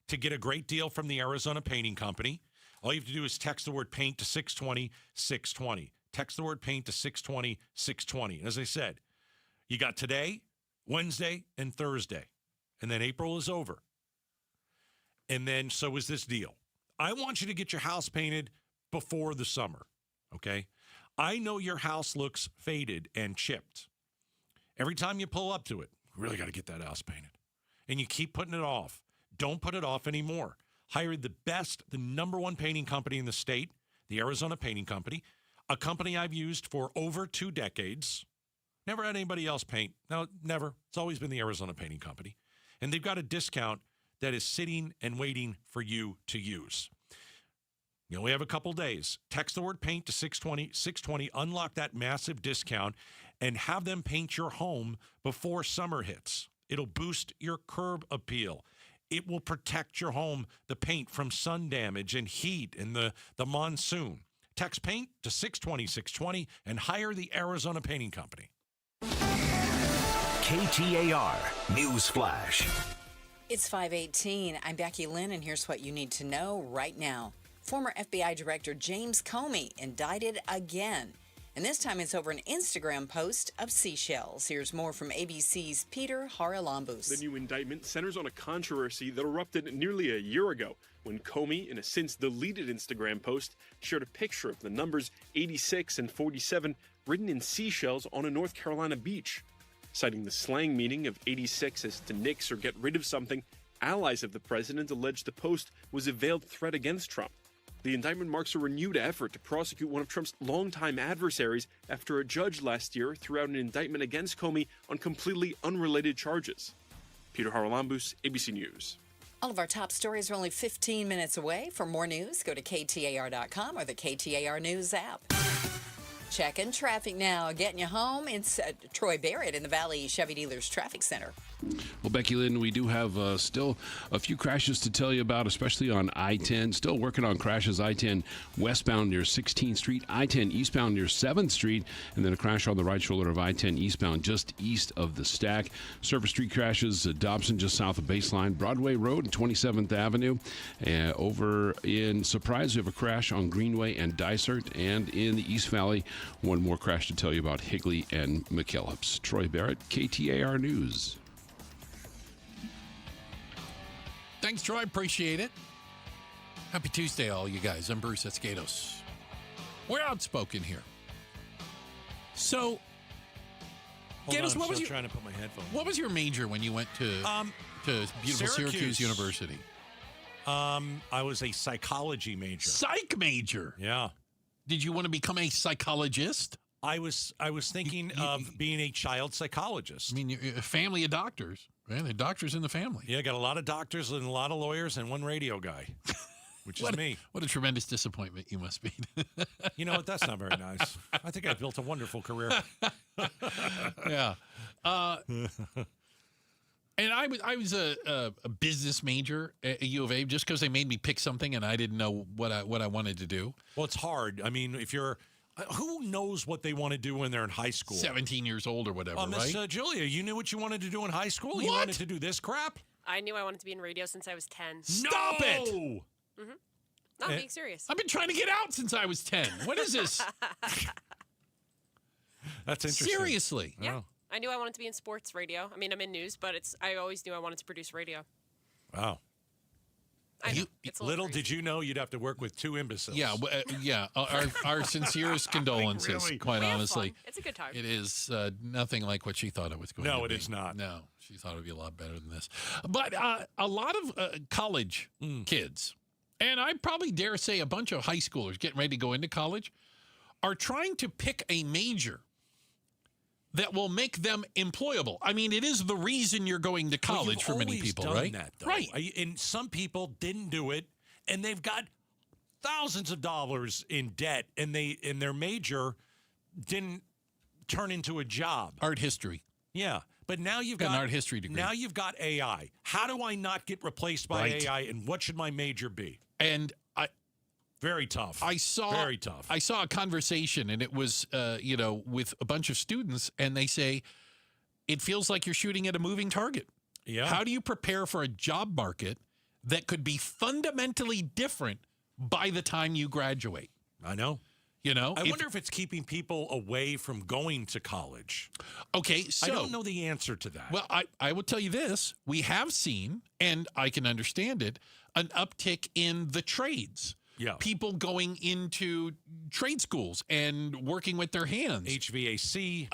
S11: to get a great deal from the Arizona Painting Company. All you have to do is text the word paint to 620-620. Text the word paint to 620-620. And as I said, you got today, Wednesday, and Thursday. And then April is over. And then so is this deal. I want you to get your house painted before the summer, okay? I know your house looks faded and chipped. Every time you pull up to it, we really got to get that house painted. And you keep putting it off. Don't put it off anymore. Hire the number one painting company in the state, the Arizona Painting Company, a company I've used for over 2 decades. Never had anybody else paint. No, never. It's always been the Arizona Painting Company. And they've got a discount that is sitting and waiting for you to use. You only have a couple days. Text the word paint to 620, unlock that massive discount, and have them paint your home before summer hits. It'll boost your curb appeal. It will protect your home, the paint, from sun damage and heat and the monsoon. Text paint to 620, and hire the Arizona Painting Company.
S2: KTAR News Flash.
S3: It's 5:18. I'm Becky Lynn, and here's what you need to know right now. Former FBI Director James Comey indicted again. And this time it's over an Instagram post of seashells. Here's more from ABC's Peter Haralambous.
S9: The new indictment centers on a controversy that erupted nearly a year ago when Comey, in a since deleted Instagram post, shared a picture of the numbers 86 and 47 written in seashells on a North Carolina beach. Citing the slang meaning of 86 as to nix or get rid of something, allies of the president alleged the post was a veiled threat against Trump. The indictment marks a renewed effort to prosecute one of Trump's longtime adversaries after a judge last year threw out an indictment against Comey on completely unrelated charges. Peter Haralambous, ABC News.
S3: All of our top stories are only 15 minutes away. For more news, go to KTAR.com or the KTAR News app. Checking traffic now. Getting you home. It's Troy Barrett in the Valley Chevy Dealers Traffic Center.
S7: Well, Becky Lynn, we do have still a few crashes to tell you about, especially on I-10. Still working on crashes. I-10 westbound near 16th Street, I-10 eastbound near 7th Street, and then a crash on the right shoulder of I-10 eastbound just east of the Stack. Surface Street crashes, Dobson just south of Baseline, Broadway Road and 27th Avenue. Over in Surprise, we have a crash on Greenway and Dysart, and in the East Valley, one more crash to tell you about, Higley and McKellips. Troy Barrett, KTAR News.
S10: Thanks, Troy. Appreciate it. Happy Tuesday, all you guys. I'm Bruce Escados. We're outspoken here. So, Gatos, what was your
S11: trying to put my headphones?
S10: What was your major when you went to beautiful Syracuse University?
S11: I was a psychology major.
S10: Psych major.
S11: Yeah.
S10: Did you want to become a psychologist?
S11: I was thinking of being a child psychologist.
S10: I mean, you're a family of doctors, right? There are doctors in the family.
S11: Yeah, got a lot of doctors and a lot of lawyers and one radio guy, which is me.
S10: What a tremendous disappointment you must be.
S11: You know what? That's not very nice. I think I built a wonderful career.
S10: Yeah. And I was a business major at U of A just because they made me pick something and I didn't know what I wanted to do.
S11: Well, it's hard. I mean, if you're who knows what they want to do when they're in high school?
S10: 17 years old or whatever,
S11: Miss
S10: right?
S11: Julia, you knew what you wanted to do in high school?
S10: What?
S11: You wanted to do this crap?
S13: I knew I wanted to be in radio since I was 10.
S10: Stop it!
S13: Mm-hmm. Not being serious.
S10: I've been trying to get out since I was 10. What is this?
S11: That's interesting.
S10: Seriously.
S13: Yeah. I knew I wanted to be in sports radio. I mean, I'm in news, but I always knew I wanted to produce radio.
S11: Wow.
S13: I know. It's a
S11: Little did you know you'd have to work with two imbeciles.
S10: Yeah. Our sincerest condolences,
S11: really.
S10: quite
S13: We have
S10: honestly.
S13: fun. It's a good time.
S10: It is nothing like what she thought it was going to be.
S11: No, it is not.
S10: No, she thought it would be a lot better than this. But a lot of college kids, and I probably dare say a bunch of high schoolers getting ready to go into college, are trying to pick a major that will make them employable. I mean, it is the reason you're going to college for many people,
S11: done
S10: right?
S11: That, though.
S10: Right.
S11: And some people didn't do it, and they've got thousands of dollars in debt, and their major didn't turn into a job.
S10: Art history.
S11: Yeah. But now you've
S10: Got
S11: got
S10: an art history degree.
S11: Now you've got AI. How do I not get replaced by
S10: Right.
S11: AI, and what should my major be?
S10: And
S11: very tough. Very tough.
S10: I saw a conversation, and it was, with a bunch of students, and they say, it feels like you're shooting at a moving target.
S11: Yeah.
S10: How do you prepare for a job market that could be fundamentally different by the time you graduate?
S11: I know. I wonder if it's keeping people away from going to college.
S10: Okay, so
S11: I don't know the answer to that.
S10: Well, I will tell you this. We have seen, and I can understand it, an uptick in the trades.
S11: Yeah.
S10: People going into trade schools and working with their hands.
S11: HVAC,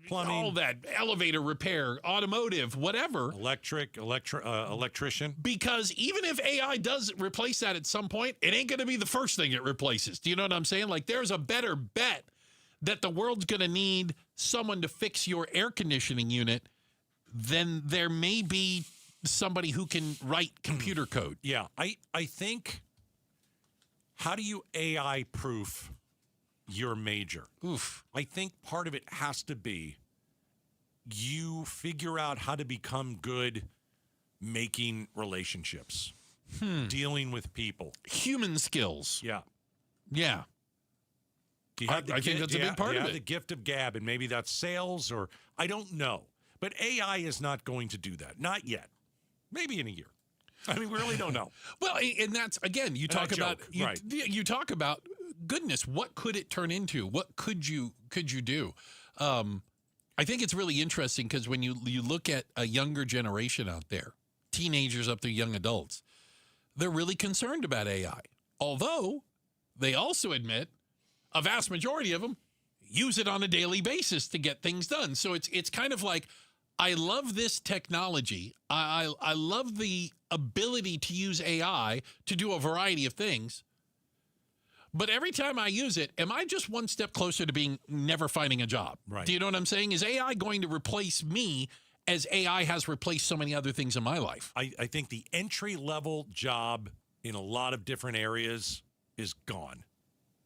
S11: plumbing.
S10: All that, elevator repair, automotive, whatever.
S11: Electrician.
S10: Because even if AI does replace that at some point, it ain't going to be the first thing it replaces. Do you know what I'm saying? Like, there's a better bet that the world's going to need someone to fix your air conditioning unit than there may be somebody who can write computer code.
S11: Yeah, I think... How do you AI proof your major?
S10: Oof.
S11: I think part of it has to be you figure out how to become good making relationships, dealing with people.
S10: Human skills.
S11: Yeah.
S10: Yeah. I think that's a big part of it.
S11: The gift of gab, and maybe that's sales, or I don't know. But AI is not going to do that. Not yet. Maybe in a year. I mean, we really don't know.
S10: Well, and that's, again, you talk about
S11: right.
S10: You talk about, goodness, what could it turn into? What could you do? I think it's really interesting because when you look at a younger generation out there, teenagers up to young adults, they're really concerned about AI. Although they also admit a vast majority of them use it on a daily basis to get things done. So it's kind of like, I love this technology. I love the ability to use AI to do a variety of things. But every time I use it, am I just one step closer to never finding a job?
S11: Right.
S10: Do you know what I'm saying? Is AI going to replace me as AI has replaced so many other things in my life?
S11: I think the entry-level job in a lot of different areas is gone.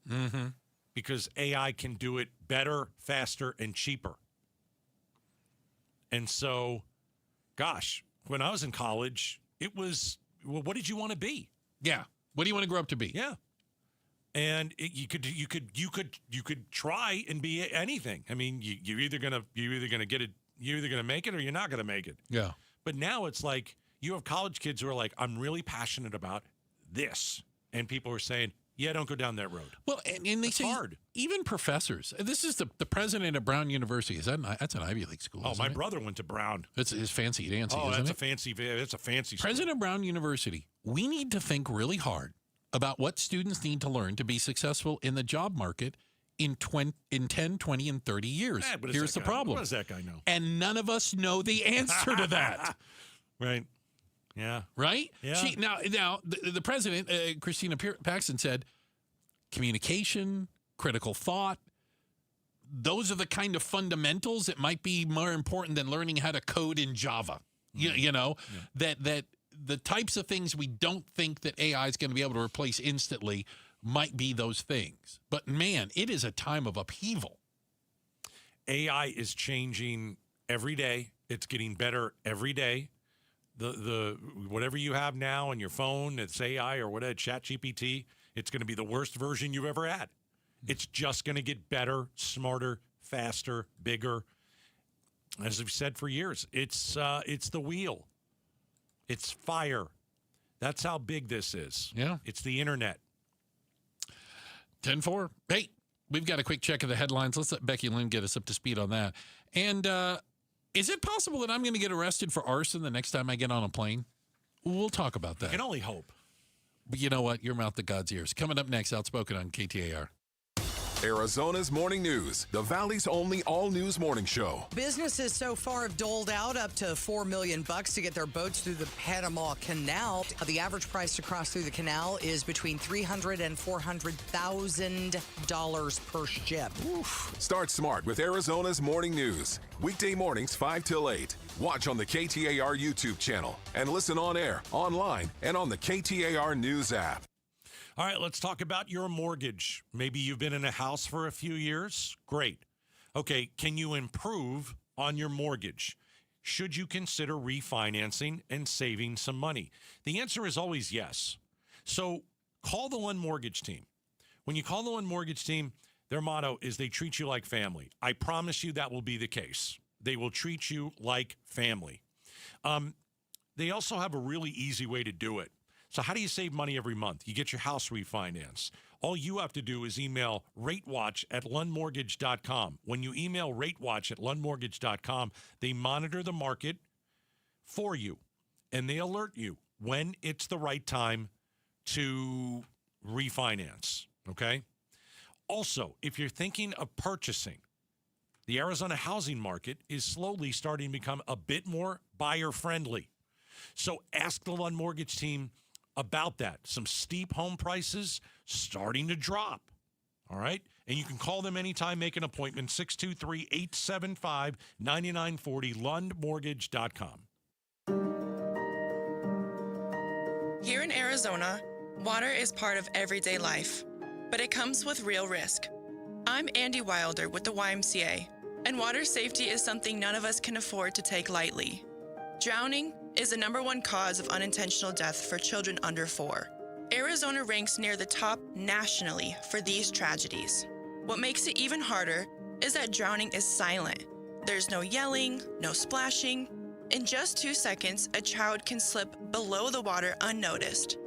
S10: Mm-hmm.
S11: Because AI can do it better, faster, and cheaper. And so, gosh, when I was in college, it was, well, what did you want to be?
S10: Yeah. What do you want to grow up to be?
S11: Yeah. And you could try and be anything. I mean, you're either gonna get it, you're either gonna make it or you're not gonna make it.
S10: Yeah.
S11: But now it's like you have college kids who are like, I'm really passionate about this, and people are saying, yeah, don't go down that road.
S10: Well, and they say
S11: hard.
S10: Even professors. This is the president of Brown University. That's an Ivy League school?
S11: Oh, my
S10: it?
S11: brother went to Brown.
S10: It's his fancy dancy.
S11: Oh,
S10: isn't
S11: that's
S10: it?
S11: a fancy.
S10: President of Brown University. We need to think really hard about what students need to learn to be successful in the job market in 10, 20, and 30 years. Here's the problem.
S11: What does that guy know?
S10: And none of us know the answer to that.
S11: Right. Yeah.
S10: Right?
S11: Yeah.
S10: Now the president, Christina Paxson, said communication, critical thought, those are the kind of fundamentals that might be more important than learning how to code in Java. You know, that the types of things we don't think that AI is going to be able to replace instantly might be those things. But, man, it is a time of upheaval.
S11: AI is changing every day. It's getting better every day. The whatever you have now on your phone, it's AI or whatever, ChatGPT, it's going to be the worst version you've ever had. It's just going to get better, smarter, faster, bigger. As I've said for years, it's the wheel. It's fire. That's how big this is.
S10: Yeah.
S11: It's the internet.
S10: 10-4. Hey, we've got a quick check of the headlines. Let's let Becky Lynn get us up to speed on that. And is it possible that I'm going to get arrested for arson the next time I get on a plane? We'll talk about that.
S11: I can only hope.
S10: But you know what? Your mouth to God's ears. Coming up next, Outspoken on KTAR.
S1: Arizona's morning news, the Valley's only all-news morning show.
S4: Businesses so far have doled out up to $4 million to get their boats through the Panama Canal. The average price to cross through the canal is between $300,000 and $400,000 per ship.
S1: Oof. Start smart with Arizona's morning news. Weekday mornings 5 till 8. Watch on the KTAR YouTube channel and listen on air, online, and on the KTAR News app.
S11: All right, let's talk about your mortgage. Maybe you've been in a house for a few years. Great. Okay, can you improve on your mortgage? Should you consider refinancing and saving some money? The answer is always yes. So call the One Mortgage team. When you call the One Mortgage team, their motto is they treat you like family. I promise you that will be the case. They will treat you like family. They also have a really easy way to do it. So how do you save money every month? You get your house refinanced. All you have to do is email ratewatch@lundmortgage.com. When you email ratewatch@lundmortgage.com, they monitor the market for you, and they alert you when it's the right time to refinance, okay? Also, if you're thinking of purchasing, the Arizona housing market is slowly starting to become a bit more buyer-friendly. So ask the Lund Mortgage team about that. Some steep home prices starting to drop. All right? And you can call them anytime, make an appointment, 623-875-9940, lundmortgage.com.
S18: Here in Arizona, water is part of everyday life, but it comes with real risk. I'm Andy Wilder with the YMCA, and water safety is something none of us can afford to take lightly. Drowning is the #1 cause of unintentional death for children under 4. Arizona ranks near the top nationally for these tragedies. What makes it even harder is that drowning is silent. There's no yelling, no splashing. In just 2 seconds, a child can slip below the water unnoticed.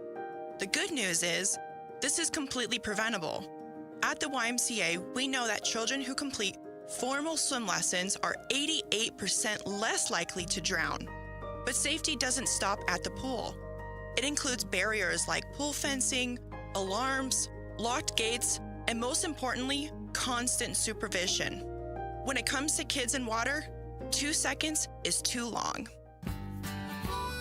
S18: The good news is, this is completely preventable. At the YMCA, we know that children who complete formal swim lessons are 88% less likely to drown. But safety doesn't stop at the pool. It includes barriers like pool fencing, alarms, locked gates, and most importantly, constant supervision. When it comes to kids in water, 2 seconds is too long.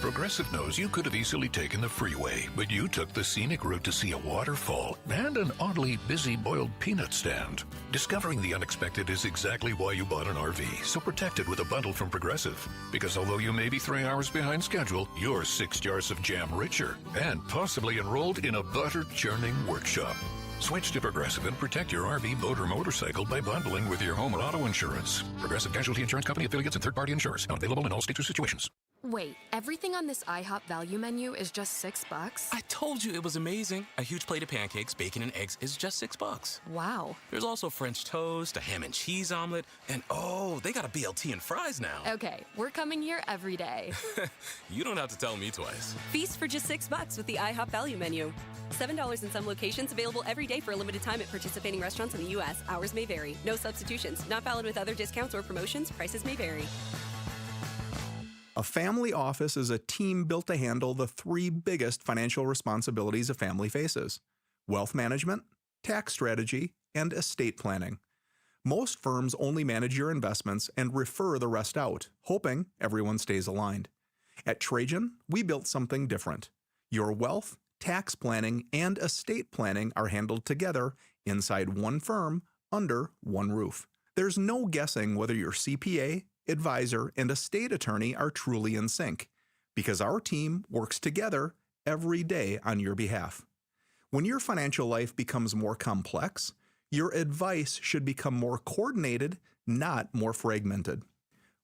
S2: Progressive knows you could have easily taken the freeway, but you took the scenic route to see a waterfall and an oddly busy boiled peanut stand. Discovering the unexpected is exactly why you bought an RV, so protect it with a bundle from Progressive. Because although you may be 3 hours behind schedule, you're 6 jars of jam richer and possibly enrolled in a butter-churning workshop. Switch to Progressive and protect your RV, boat, or motorcycle by bundling with your home or auto insurance. Progressive Casualty Insurance Company, affiliates, and third-party insurers. Not available in all states or situations.
S17: Wait, everything on this IHOP value menu is just $6?
S19: I told you it was amazing. A huge plate of pancakes, bacon, and eggs is just $6.
S17: Wow.
S19: There's also French toast, a ham and cheese omelet, and oh, they got a BLT and fries now.
S17: Okay, we're coming here every day.
S19: You don't have to tell me twice.
S21: Feast for just $6 with the IHOP value menu. $7 in some locations, available every day for a limited time at participating restaurants in the U.S. Hours may vary. No substitutions. Not valid with other discounts or promotions. Prices may vary.
S22: A family office is a team built to handle the 3 biggest financial responsibilities a family faces: wealth management, tax strategy, and estate planning. Most firms only manage your investments and refer the rest out, hoping everyone stays aligned. At Trajan, we built something different. Your wealth, tax planning, and estate planning are handled together inside one firm under one roof. There's no guessing whether your CPA, advisor, and estate attorney are truly in sync, because our team works together every day on your behalf. When your financial life becomes more complex, your advice should become more coordinated, not more fragmented.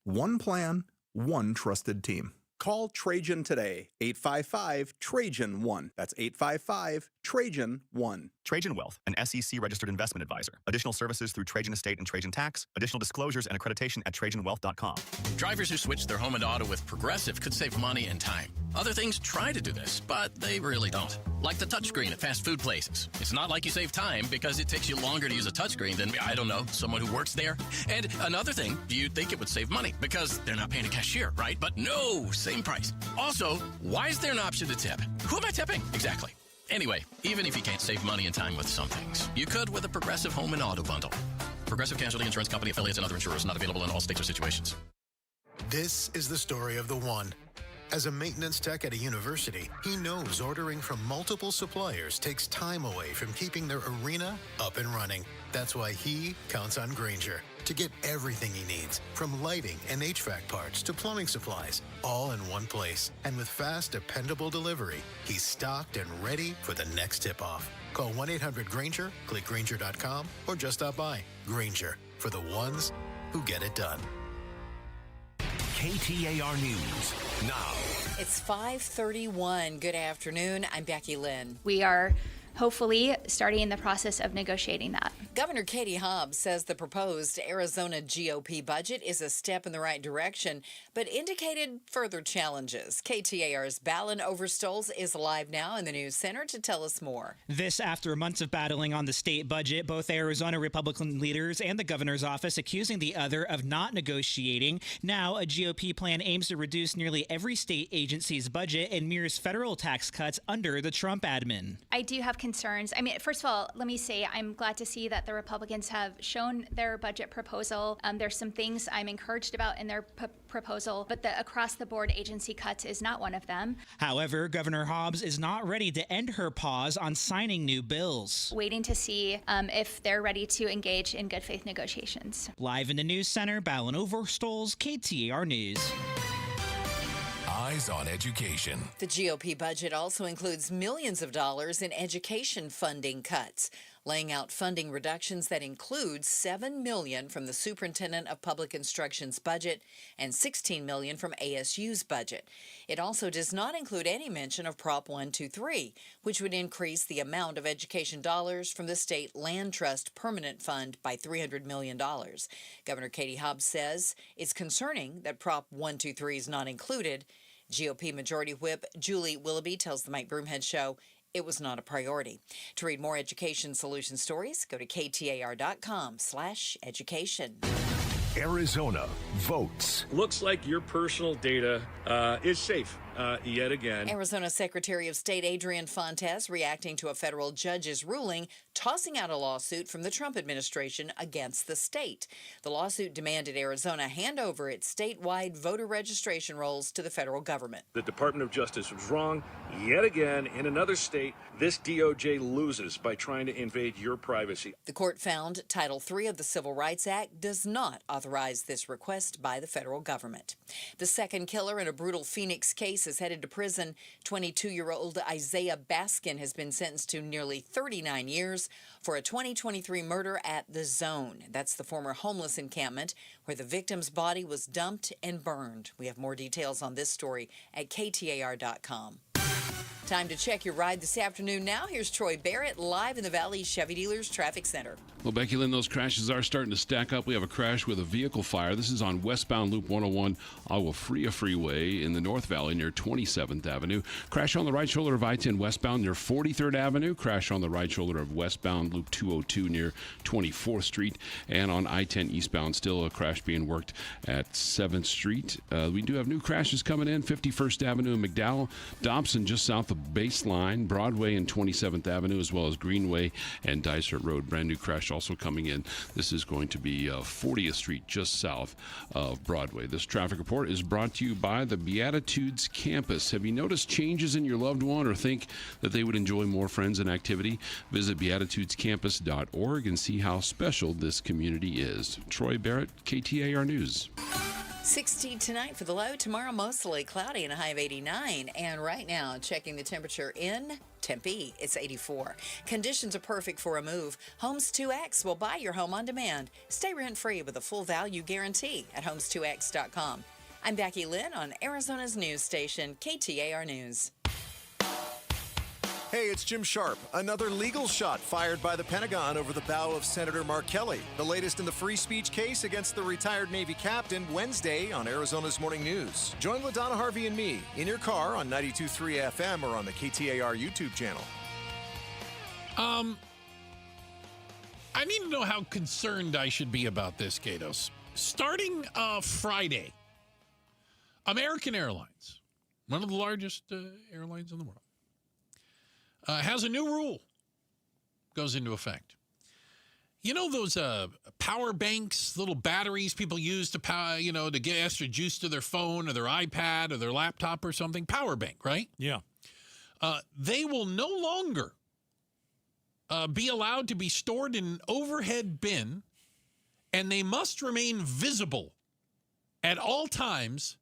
S22: One plan, one trusted team. Call Trajan today, 855-TRAJAN-1. That's 855-TRAJAN-1.
S23: Trajan Wealth, an SEC-registered investment advisor. Additional services through Trajan Estate and Trajan Tax. Additional disclosures and accreditation at TrajanWealth.com.
S28: Drivers who switch their home and auto with Progressive could save money and time. Other things try to do this, but they really don't. Like the touchscreen at fast food places. It's not like you save time because it takes you longer to use a touchscreen than, I don't know, someone who works there. And another thing, you'd think it would save money because they're not paying a cashier, right? But no, same price. Also, why is there an option to tip? Who am I tipping? Exactly. Anyway, even if you can't save money and time with some things, you could with a Progressive Home and Auto Bundle. Progressive Casualty Insurance Company, affiliates, and other insurers. Not available in all states or situations.
S5: This is the story of the one. As a maintenance tech at a university, he knows ordering from multiple suppliers takes time away from keeping their arena up and running. That's why he counts on Grainger to get everything he needs, from lighting and HVAC parts to plumbing supplies, all in one place. And with fast, dependable delivery, he's stocked and ready for the next tip-off. Call 1-800-GRAINGER, click Grainger.com, or just stop by. Grainger, for the ones who get it done.
S6: KTAR News now.
S3: It's 5:31. Good afternoon. I'm Becky Lynn.
S12: We are hopefully starting the process of negotiating that.
S3: Governor Katie Hobbs says the proposed Arizona GOP budget is a step in the right direction, but indicated further challenges. KTAR's Balin Overstoles is live now in the news center to tell us more.
S20: This after months of battling on the state budget, both Arizona Republican leaders and the governor's office accusing the other of not negotiating. Now, a GOP plan aims to reduce nearly every state agency's budget and mirrors federal tax cuts under the Trump admin.
S12: I do have concerns. I mean, first of all, let me say I'm glad to see that the Republicans have shown their budget proposal. There's some things I'm encouraged about in their proposal, but the across-the-board agency cuts is not one of them.
S20: However, Governor Hobbs is not ready to end her pause on signing new bills.
S12: Waiting to see if they're ready to engage in good faith negotiations.
S20: Live in the news center, Balin Overstoles, KTAR News.
S1: Eyes on education.
S3: The GOP budget also includes millions of dollars in education funding cuts, laying out funding reductions that include $7 million from the Superintendent of Public Instruction's budget and $16 million from ASU's budget. It also does not include any mention of Prop 123, which would increase the amount of education dollars from the State Land Trust Permanent Fund by $300 million. Governor Katie Hobbs says it's concerning that Prop 123 is not included. GOP Majority Whip Julie Willoughby tells the Mike Broomhead Show it was not a priority. To read more education solution stories, go to KTAR.com/education.
S6: Arizona votes.
S24: Looks like your personal data is safe yet again.
S3: Arizona Secretary of State Adrian Fontes reacting to a federal judge's ruling, tossing out a lawsuit from the Trump administration against the state. The lawsuit demanded Arizona hand over its statewide voter registration rolls to the federal government.
S24: The Department of Justice was wrong yet again. In another state, this DOJ loses by trying to invade your privacy.
S3: The court found Title III of the Civil Rights Act does not authorize this request by the federal government. The second killer in a brutal Phoenix case is headed to prison. 22-year-old Isaiah Baskin has been sentenced to nearly 39 years for a 2023 murder at The Zone. That's the former homeless encampment where the victim's body was dumped and burned. We have more details on this story at KTAR.com. Time to check your ride this afternoon. Now, here's Troy Barrett live in the Valley Chevy Dealers Traffic Center.
S7: Well, Becky Lynn, those crashes are starting to stack up. We have a crash with a vehicle fire. This is on westbound Loop 101, Agua Fria Freeway in the North Valley near 27th Avenue. Crash on the right shoulder of I-10 westbound near 43rd Avenue. Crash on the right shoulder of westbound Loop 202 near 24th Street. And on I-10 eastbound, still a crash being worked at 7th Street. We do have new crashes coming in. 51st Avenue in McDowell, Dobson just south of Baseline, Broadway and 27th Avenue, as well as Greenway and Dysart Road. Brand new crash also coming in. This is going to be 40th Street, just south of Broadway. This traffic report is brought to you by the Beatitudes Campus. Have you noticed changes in your loved one or think that they would enjoy more friends and activity? Visit beatitudescampus.org and see how special this community is. Troy Barrett, KTAR News.
S3: 60 tonight for the low. Tomorrow, mostly cloudy and a high of 89. And right now, checking the temperature in Tempe, it's 84. Conditions are perfect for a move. Homes 2X will buy your home on demand. Stay rent-free with a full value guarantee at homes2x.com. I'm Becky Lynn on Arizona's news station, KTAR News.
S25: Hey, it's Jim Sharp. Another legal shot fired by the Pentagon over the bow of Senator Mark Kelly. The latest in the free speech case against the retired Navy captain Wednesday on Arizona's Morning News. Join LaDonna Harvey and me in your car on 92.3 FM or on the KTAR YouTube channel.
S10: I need to know how concerned I should be about this, Gatos. Starting Friday, American Airlines, one of the largest airlines in the world, has a new rule. Goes into effect. You know those power banks, little batteries people use to power, to get extra juice to their phone or their iPad or their laptop or something? Power bank, right?
S11: Yeah.
S10: They will no longer be allowed to be stored in an overhead bin, and they must remain visible at all times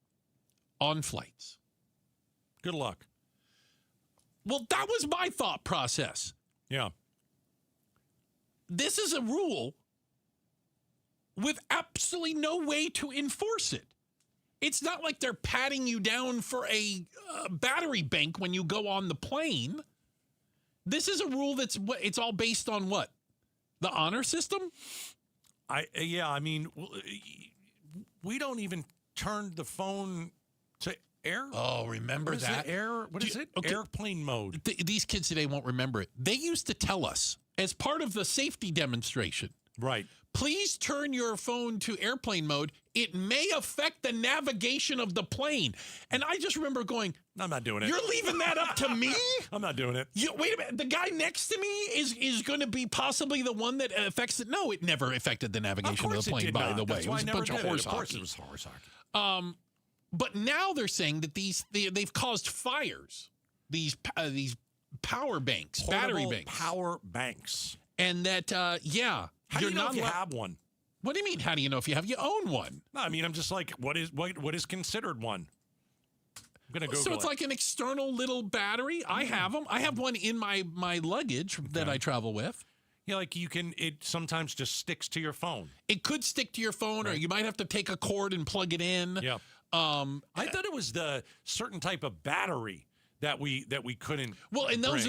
S10: on flights.
S11: Good luck.
S10: Well, that was my thought process.
S11: Yeah.
S10: This is a rule with absolutely no way to enforce it. It's not like they're patting you down for a battery bank when you go on the plane. This is a rule it's all based on what? The honor system?
S11: We don't even turn the phone to air.
S10: Oh, remember that?
S11: What is it?
S10: Okay.
S11: Airplane mode.
S10: These kids today won't remember it. They used to tell us, as part of the safety demonstration,
S11: right?
S10: Please turn your phone to airplane mode. It may affect the navigation of the plane. And I just remember going,
S11: I'm not doing it.
S10: You're leaving that up to me?
S11: I'm not doing it.
S10: Wait a minute. The guy next to me is going to be possibly the one that affects it. No, it never affected the navigation of the plane, by the way. It was a bunch of horse hockey.
S11: Of course it was horse hockey.
S10: But now they're saying that they've caused fires. These power banks, battery banks.
S11: Power banks.
S10: And that,
S11: How do you know if you have one?
S10: What do you mean, how do you know if you have? You own one.
S11: No, I mean, I'm just like, what is considered one? I'm going to Google
S10: So it's like an external little battery? I have them. I have one in my luggage that I travel with.
S11: Yeah, like it sometimes just sticks to your phone.
S10: It could stick to your phone, or you might have to take a cord and plug it in.
S11: Yeah. I thought it was the certain type of battery that we couldn't.
S10: Well, and those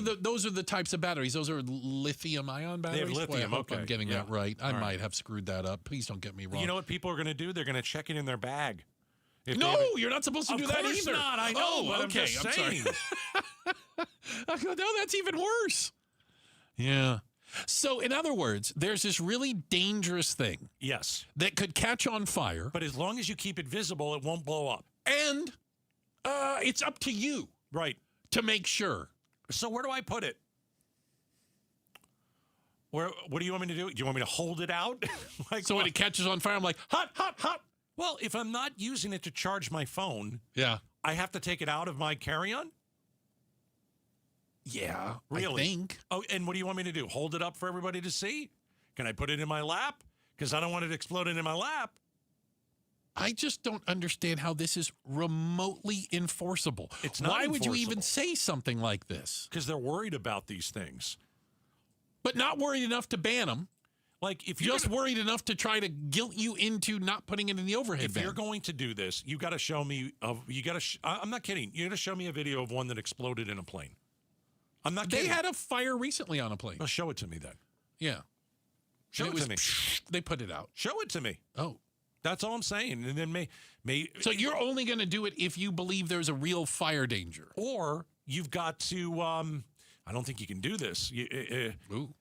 S10: are the types of batteries. Those are lithium-ion batteries.
S11: They have lithium.
S10: I hope I'm getting that right. I might have screwed that up. Please don't get me wrong.
S11: You know what people are going to do? They're going to check it in their bag.
S10: No, you're not supposed to do that either.
S11: Of course not. I know. But I'm just saying.
S10: No, that's even worse. Yeah. So, in other words, there's this really dangerous thing.
S11: Yes.
S10: That could catch on fire.
S11: But as long as you keep it visible, it won't blow up.
S10: And it's up to you.
S11: Right.
S10: To make sure.
S11: So where do I put it? What do you want me to do? Do you want me to hold it out?
S10: So when it catches on fire, I'm like, hot, hot, hot.
S11: Well, if I'm not using it to charge my phone,
S10: yeah,
S11: I have to take it out of my carry-on?
S10: Yeah,
S11: really?
S10: I think.
S11: Oh, and what do you want me to do? Hold it up for everybody to see? Can I put it in my lap? Because I don't want it exploding in my lap.
S10: I just don't understand how this is remotely enforceable.
S11: It's not
S10: Why would you
S11: enforceable.
S10: even say something like this?
S11: Because they're worried about these things.
S10: But not worried enough to ban them.
S11: Like if you're
S10: just worried enough to try to guilt you into not putting it in the overhead bin.
S11: If you're going to do this, you got to show me. I'm not kidding. You got to show me a video of one that exploded in a plane. I'm not kidding.
S10: They had a fire recently on a plane.
S11: Well, show it to me then.
S10: Yeah.
S11: Show it to me.
S10: They put it out.
S11: Show it to me.
S10: Oh.
S11: That's all I'm saying. And then
S10: So you're only going to do it if you believe there's a real fire danger.
S11: Or you've got to, I don't think you can do this.
S10: Ooh.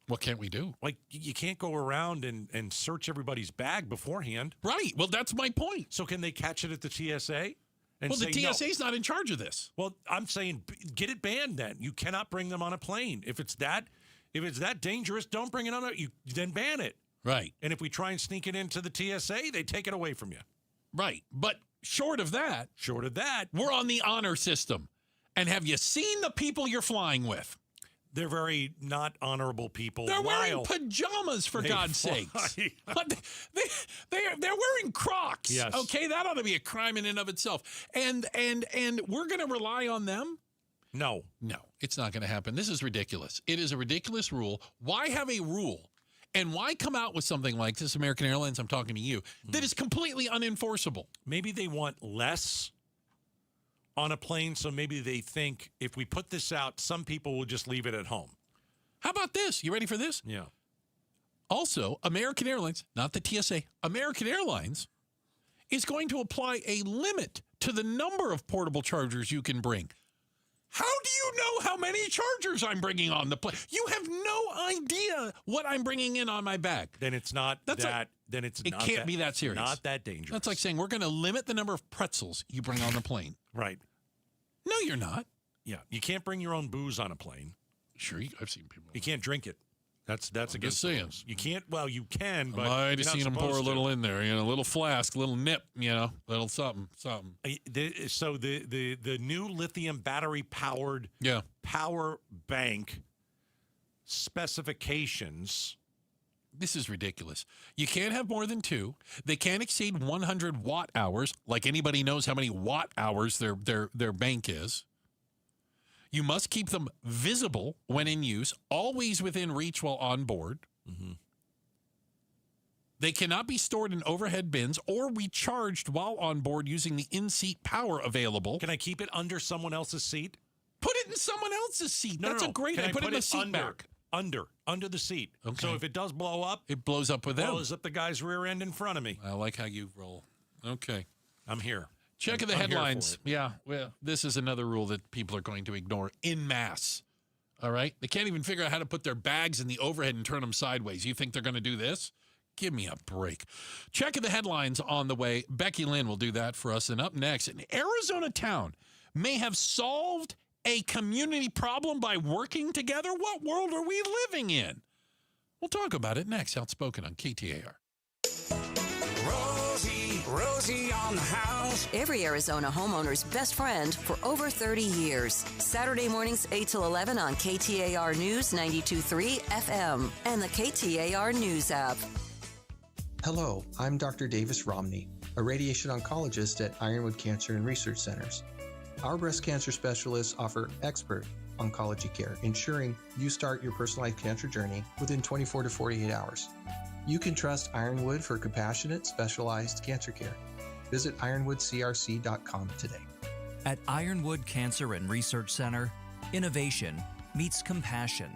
S10: What can't we do?
S11: Like, you can't go around and search everybody's bag beforehand.
S10: Right. Well, that's my point.
S11: So can they catch it at the TSA?
S10: Well, the TSA's not in charge of this.
S11: Well, I'm saying get it banned then. You cannot bring them on a plane. If it's that dangerous, don't bring it on. You then ban it.
S10: Right.
S11: And if we try and sneak it into the TSA, they take it away from you.
S10: Right. But short of that, we're on the honor system. And have you seen the people you're flying with?
S11: They're very not honorable people.
S10: They're wearing pajamas, for God's sakes. They're wearing Crocs.
S11: Yes.
S10: Okay, that ought to be a crime in and of itself. And we're going to rely on them?
S11: No,
S10: it's not going to happen. This is ridiculous. It is a ridiculous rule. Why have a rule? And why come out with something like this, American Airlines, I'm talking to you, that is completely unenforceable?
S11: Maybe they want less on a plane, so maybe they think if we put this out, some people will just leave it at home.
S10: How about this? You ready for this?
S11: Yeah.
S10: Also, American Airlines, not the TSA, American Airlines is going to apply a limit to the number of portable chargers you can bring. How do you know how many chargers I'm bringing on the plane? You have no idea what I'm bringing in on my bag.
S11: Then it's not
S10: It can't be that serious.
S11: Not that dangerous.
S10: That's like saying we're going to limit the number of pretzels you bring on the plane.
S11: Right.
S10: No, you're not.
S11: Yeah, you can't bring your own booze on a plane.
S10: Sure, I've seen people.
S11: You can't drink it. That's
S10: I'm
S11: against
S10: just saying.
S11: the rules. You can't. Well, you can, but
S10: I might
S11: you're
S10: have
S11: not
S10: seen them pour a
S11: supposed
S10: little
S11: to.
S10: in there, a little flask, a little nip, little something.
S11: So the new lithium battery powered power bank specifications.
S10: This is ridiculous. You can't have more than 2. They can't exceed 100 watt hours. Like anybody knows how many watt hours their bank is. You must keep them visible when in use, always within reach while on board.
S11: Mm-hmm.
S10: They cannot be stored in overhead bins or recharged while on board using the in-seat power available.
S11: Can I keep it under someone else's seat?
S10: Put it in someone else's seat.
S11: No,
S10: That's a great idea. Put it in the seat back.
S11: Under the seat.
S10: Okay.
S11: So if it does blow up,
S10: it blows up with them.
S11: Blows up the guy's rear end in front of me.
S10: I like how you roll. Okay.
S11: I'm here.
S10: Check the headlines. Yeah, well, this is another rule that people are going to ignore en masse. All right? They can't even figure out how to put their bags in the overhead and turn them sideways. You think they're going to do this? Give me a break. Check the headlines on the way. Becky Lynn will do that for us. And up next, an Arizona town may have solved a community problem by working together. What world are we living in? We'll talk about it next. Outspoken on KTAR.
S8: Rosie on the house. Every Arizona homeowner's best friend for over 30 years. Saturday mornings 8 till 11 on KTAR News 92.3 FM and the KTAR News app.
S9: Hello, I'm Dr. Davis Romney, a radiation oncologist at Ironwood Cancer and Research Centers. Our breast cancer specialists offer expert oncology care, ensuring you start your personalized cancer journey within 24 to 48 hours. You can trust Ironwood for compassionate, specialized cancer care. Visit ironwoodcrc.com today.
S13: At Ironwood Cancer and Research Center, innovation meets compassion.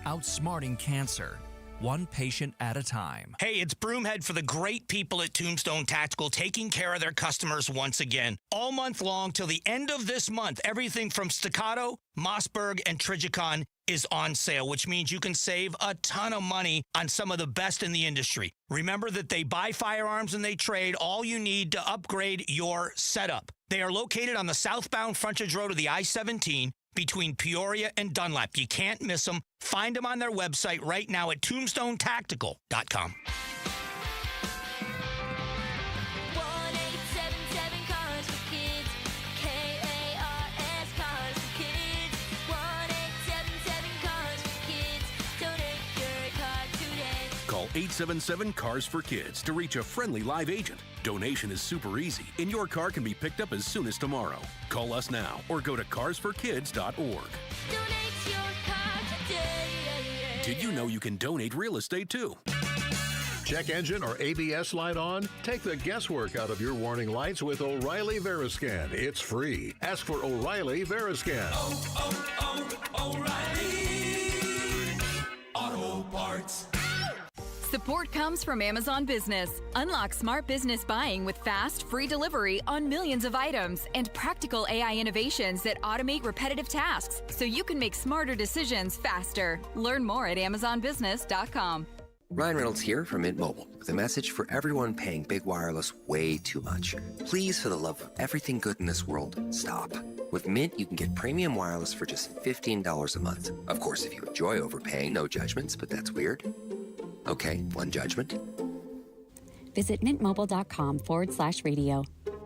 S13: Outsmarting cancer, one patient at a time.
S14: Hey, it's Broomhead for the great people at Tombstone Tactical, taking care of their customers once again. All month long till the end of this month, everything from Staccato, Mossberg, and Trigicon is on sale, which means you can save a ton of money on some of the best in the industry. Remember that they buy firearms and they trade all you need to upgrade your setup. They are located on the southbound frontage road of the I-17 between Peoria and Dunlap. You can't miss them. Find them on their website right now at tombstonetactical.com.
S6: Call 877-CARS-FOR-KIDS to reach a friendly live agent. Donation is super easy, and your car can be picked up as soon as tomorrow. Call us now or go to carsforkids.org. Did you know you can donate real estate too?
S15: Check engine or ABS light on? Take the guesswork out of your warning lights with O'Reilly Veriscan. It's free. Ask for O'Reilly Veriscan.
S16: O'Reilly Auto Parts.
S26: Support comes from Amazon Business. Unlock smart business buying with fast, free delivery on millions of items and practical AI innovations that automate repetitive tasks so you can make smarter decisions faster. Learn more at amazonbusiness.com.
S27: Ryan Reynolds here from Mint Mobile with a message for everyone paying big wireless way too much. Please, for the love of everything good in this world, stop. With Mint, you can get premium wireless for just $15 a month. Of course, if you enjoy overpaying, no judgments, but that's weird. Okay, one judgment.
S29: Visit mintmobile.com/radio.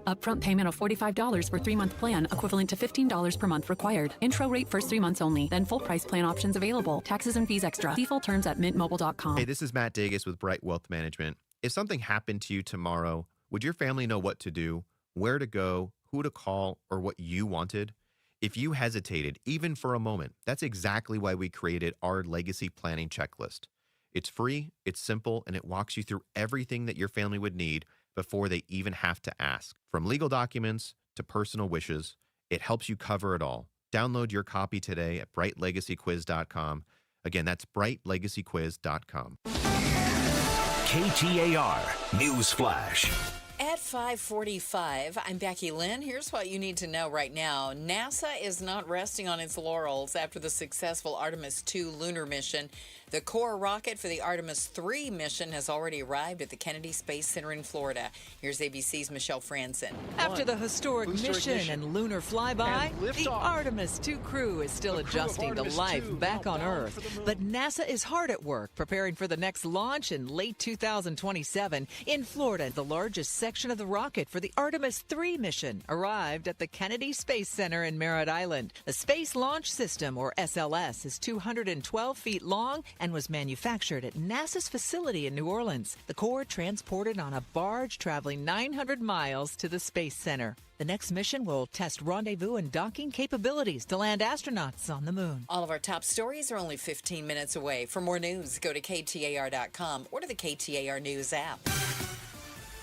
S30: Upfront payment of $45 for 3-month plan, equivalent to $15 per month required. Intro rate first 3 months only, then full price plan options available. Taxes and fees extra. See full terms at mintmobile.com.
S31: Hey, this is Matt Dagas with Bright Wealth Management. If something happened to you tomorrow, would your family know what to do, where to go, who to call, or what you wanted? If you hesitated, even for a moment, that's exactly why we created our legacy planning checklist. It's free, it's simple, and it walks you through everything that your family would need before they even have to ask. From legal documents to personal wishes, it helps you cover it all. Download your copy today at brightlegacyquiz.com. Again, that's brightlegacyquiz.com.
S6: KTAR News Flash.
S3: At 5:45, I'm Becky Lynn. Here's what you need to know right now. NASA is not resting on its laurels after the successful Artemis 2 lunar mission. The core rocket for the Artemis 3 mission has already arrived at the Kennedy Space Center in Florida. Here's ABC's Michelle Franzen.
S2: After the historic mission and lunar flyby, the Artemis 2 crew is still adjusting to life back on Earth. But NASA is hard at work preparing for the next launch in late 2027 in Florida. The largest section of the rocket for the Artemis 3 mission arrived at the Kennedy Space Center in Merritt Island. The Space Launch System, or SLS, is 212 feet long and was manufactured at NASA's facility in New Orleans. The core transported on a barge traveling 900 miles to the Space Center. The next mission will test rendezvous and docking capabilities to land astronauts on the moon.
S3: All of our top stories are only 15 minutes away. For more news, go to KTAR.com or to the KTAR News app.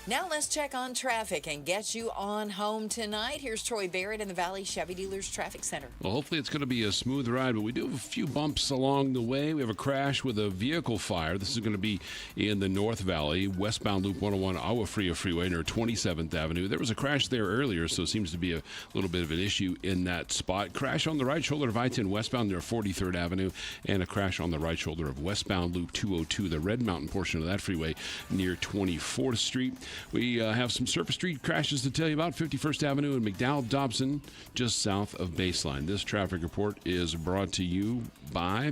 S3: Now let's check on traffic and get you on home tonight. Here's Troy Barrett in the Valley Chevy Dealers Traffic Center.
S7: Well, hopefully it's going to be a smooth ride, but we do have a few bumps along the way. We have a crash with a vehicle fire. This is going to be in the North Valley, westbound Loop 101, Agua Fria Freeway near 27th Avenue. There was a crash there earlier, so it seems to be a little bit of an issue in that spot. Crash on the right shoulder of I-10 westbound near 43rd Avenue, and a crash on the right shoulder of westbound Loop 202, the Red Mountain portion of that freeway near 24th Street. We have some surface street crashes to tell you about. 51st Avenue and McDowell Dobson, just south of Baseline. This traffic report is brought to you by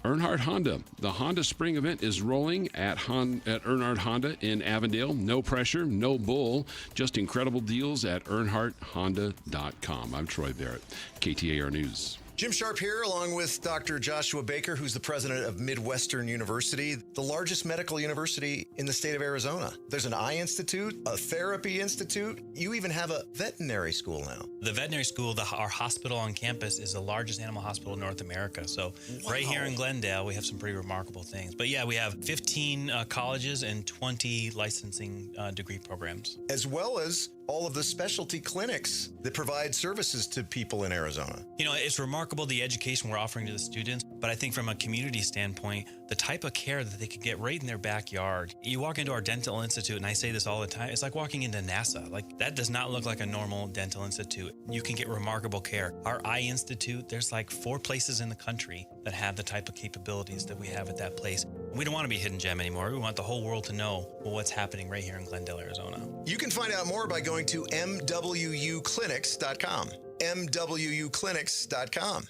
S7: Earnhardt Honda. The Honda Spring event is rolling at Earnhardt Honda in Avondale. No pressure, no bull, just incredible deals at EarnhardtHonda.com. I'm Troy Barrett, KTAR News.
S25: Jim Sharp here, along with Dr. Joshua Baker, who's the president of Midwestern University, the largest medical university in the state of Arizona. There's an eye institute, a therapy institute. You even have a veterinary school now.
S4: The veterinary school, our hospital on campus, is the largest animal hospital in North America. So right here in Glendale, we have some pretty remarkable things. But yeah, we have 15 colleges and 20 licensing degree programs.
S25: As well as all of the specialty clinics that provide services to people in Arizona.
S4: You know, it's remarkable the education we're offering to the students, but I think from a community standpoint, the type of care that they could get right in their backyard. You walk into our dental institute, and I say this all the time, it's like walking into NASA. Like, that does not look like a normal dental institute. You can get remarkable care. Our eye institute, there's like 4 places in the country that have the type of capabilities that we have at that place. We don't want to be a hidden gem anymore. We want the whole world to know what's happening right here in Glendale, Arizona.
S25: You can find out more by going to MWUclinics.com. MWUclinics.com.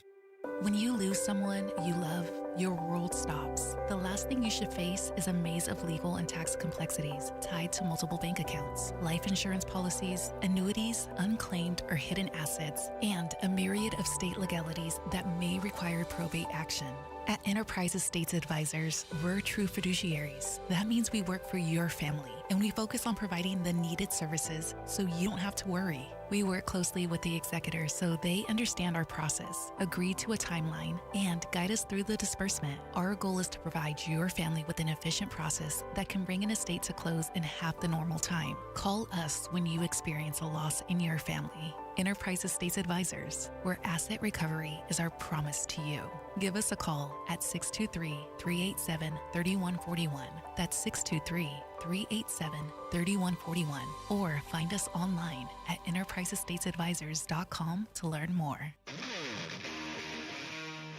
S5: When you lose someone you love, your world stops. The last thing you should face is a maze of legal and tax complexities tied to multiple bank accounts, life insurance policies, annuities, unclaimed or hidden assets, and a myriad of state legalities that may require probate action. At Enterprise Estates Advisors, we're true fiduciaries. That means we work for your family, and we focus on providing the needed services so you don't have to worry. We work closely with the executors so they understand our process, agree to a timeline, and guide us through the disbursement. Our goal is to provide your family with an efficient process that can bring an estate to close in half the normal time. Call us when you experience a loss in your family. Enterprise Estates Advisors, where asset recovery is our promise to you. Give us a call at 623-387-3141. That's 623-387-3141. Or find us online at enterpriseestatesadvisors.com to learn more.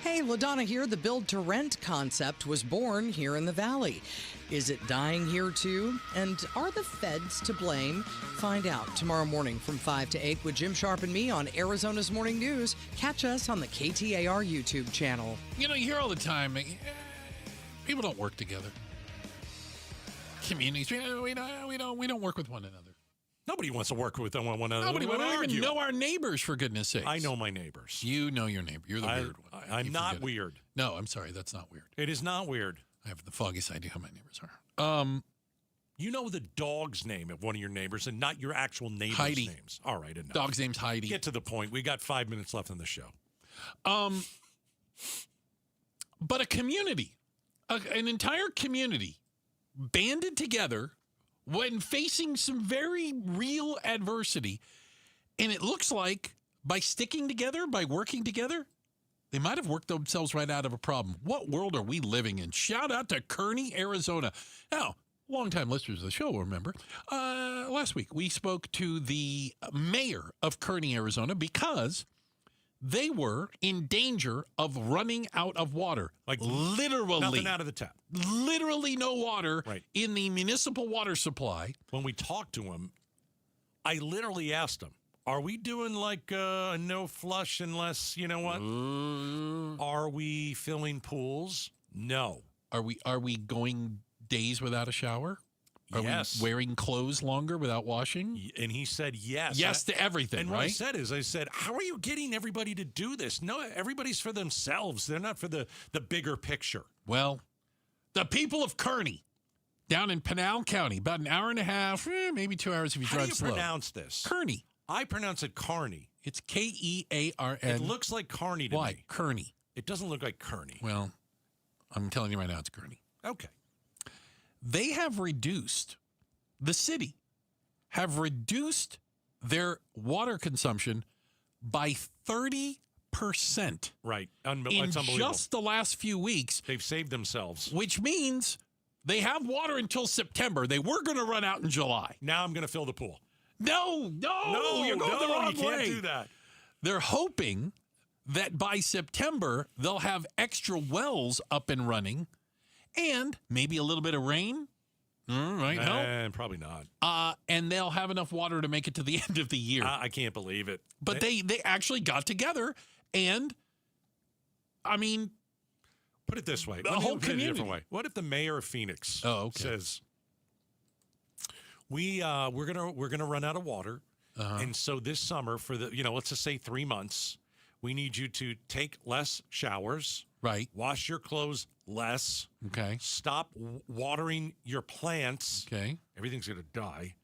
S12: Hey, LaDonna here. The build to rent concept was born here in the Valley. Is it dying here too? And are the feds to blame? Find out tomorrow morning from 5 to 8 with Jim Sharp and me on Arizona's Morning News. Catch us on the KTAR YouTube channel.
S10: You know, you hear all the time, people don't work together. Communities, we don't work with one another.
S11: Nobody wants to work with one another.
S10: Nobody. We don't even know our neighbors, for goodness sakes.
S11: I know my neighbors.
S10: You know your neighbor. You're the weird one.
S11: I'm not weird.
S10: No, I'm sorry. That's not weird.
S11: It is not weird.
S10: I have the foggiest idea how my neighbors are.
S11: You know the dog's name of one of your neighbors and not your actual neighbor's
S10: Heidi.
S11: names. All right, enough.
S10: Dog's name's Heidi.
S11: Get to the point. We got 5 minutes left in the show.
S10: But a community, an entire community banded together when facing some very real adversity. And it looks like by sticking together, by working together, they might have worked themselves right out of a problem. What world are we living in? Shout out to Kearney, Arizona. Now, longtime listeners of the show will remember, last week we spoke to the mayor of Kearney, Arizona, because they were in danger of running out of water.
S11: Like
S10: literally.
S11: Nothing out of the tap.
S10: Literally no water in the municipal water supply.
S11: When we talked to him, I literally asked him, are we doing like a no flush unless, you know what? Are we filling pools? No.
S10: Are we going days without a shower? Are
S11: yes.
S10: we wearing clothes longer without washing?
S11: And he said yes.
S10: Yes to everything,
S11: and
S10: right?
S11: what I said, how are you getting everybody to do this? No, everybody's for themselves. They're not for the bigger picture.
S10: Well, the people of Kearney, down in Pinal County, about an hour and a half, maybe 2 hours if you drive slow.
S11: How do you pronounce this?
S10: Kearney.
S11: I pronounce it Kearney.
S10: It's Kearn.
S11: It looks like Kearney to me.
S10: Why? Kearney.
S11: It doesn't look like Kearney.
S10: Well, I'm telling you right now, it's Kearney.
S11: Okay.
S10: They have reduced, the city have reduced their water consumption by 30%.
S11: Right.
S10: In
S11: it's unbelievable.
S10: just the last few weeks.
S11: They've saved themselves.
S10: Which means they have water until September. They were going to run out in July.
S11: Now I'm going to fill the pool.
S10: No, you're going the wrong way.
S11: You can't do that.
S10: They're hoping that by September, they'll have extra wells up and running and maybe a little bit of rain. Right? No?
S11: Probably not.
S10: And they'll have enough water to make it to the end of the year.
S11: I can't believe it.
S10: But they actually got together and, I mean,
S11: put it this way.
S10: The whole
S11: put it
S10: community.
S11: a different way. What if the mayor of Phoenix says, we're gonna run out of water, and so this summer for the let's just say 3 months, we need you to take less showers,
S10: right?
S11: Wash your clothes less,
S10: okay?
S11: Stop watering your plants,
S10: okay?
S11: Everything's gonna die.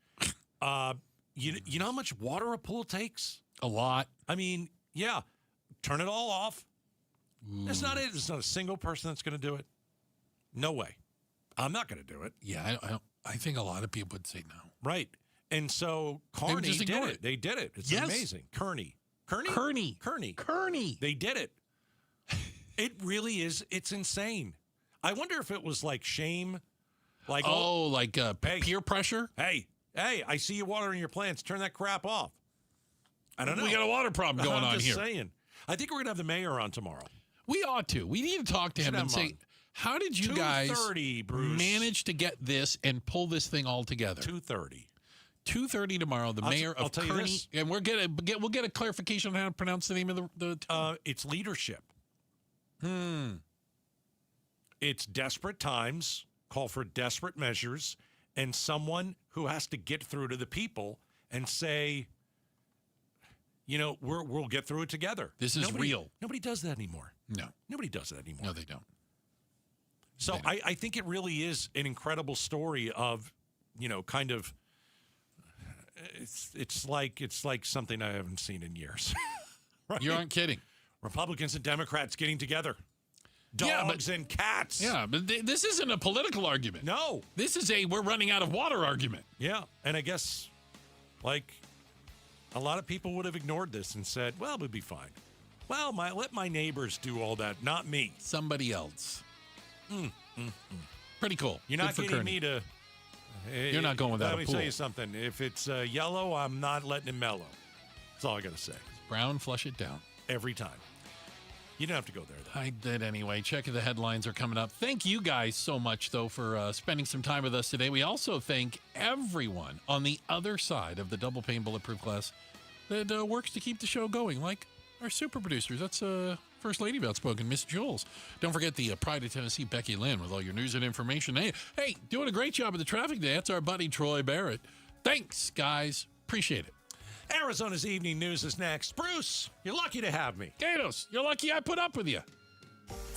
S11: You know how much water a pool takes?
S10: A lot.
S11: I mean, yeah, turn it all off. That's not it. There's not a single person that's going to do it. No way. I'm not going to do it.
S10: Yeah, I think a lot of people would say no.
S11: Right. And so Kearney did it. They did it. It's amazing. Kearney. They did it. It really is. It's insane. I wonder if it was like shame. Like
S10: peer pressure?
S11: Hey, I see you watering your plants. Turn that crap off. I don't know.
S10: We got a water problem going on here.
S11: I'm just saying. I think we're going to have the mayor on tomorrow.
S10: We ought to. We need to talk to him and say, how did you guys manage to get this and pull this thing all together?
S11: 2:30.
S10: 2:30 tomorrow. The mayor of Kearney, and we'll get a clarification on how to pronounce the name of the
S11: it's leadership. It's desperate times, call for desperate measures, and someone who has to get through to the people and say, we'll get through it together.
S10: This is real.
S11: Nobody does that anymore.
S10: No.
S11: Nobody does that anymore.
S10: No, they don't.
S11: So I think it really is an incredible story of, kind of, it's like something I haven't seen in years. Right?
S10: You aren't kidding.
S11: Republicans and Democrats getting together. Dogs and cats.
S10: Yeah, but this isn't a political argument.
S11: No.
S10: This is we're running out of water argument.
S11: Yeah, and I guess, a lot of people would have ignored this and said, well, we'll be fine. Well, let my neighbors do all that, not me.
S10: Somebody else. Pretty cool.
S11: You're not getting me to...
S10: You're not going without a pool.
S11: Let me tell you something. If it's yellow, I'm not letting it mellow. That's all I got to say.
S10: Brown, flush it down.
S11: Every time. You don't have to go there, though.
S10: I did anyway. Check the headlines are coming up. Thank you guys so much, though, for spending some time with us today. We also thank everyone on the other side of the double pane bulletproof glass that works to keep the show going, like our super producers. That's First Lady of Outspoken, Miss Jules. Don't forget the Pride of Tennessee, Becky Lynn, with all your news and information. Hey, doing a great job of the traffic day. That's our buddy Troy Barrett. Thanks, guys. Appreciate it.
S11: Arizona's Evening News is next. Bruce, you're lucky to have me.
S10: Gatos, you're lucky I put up with you.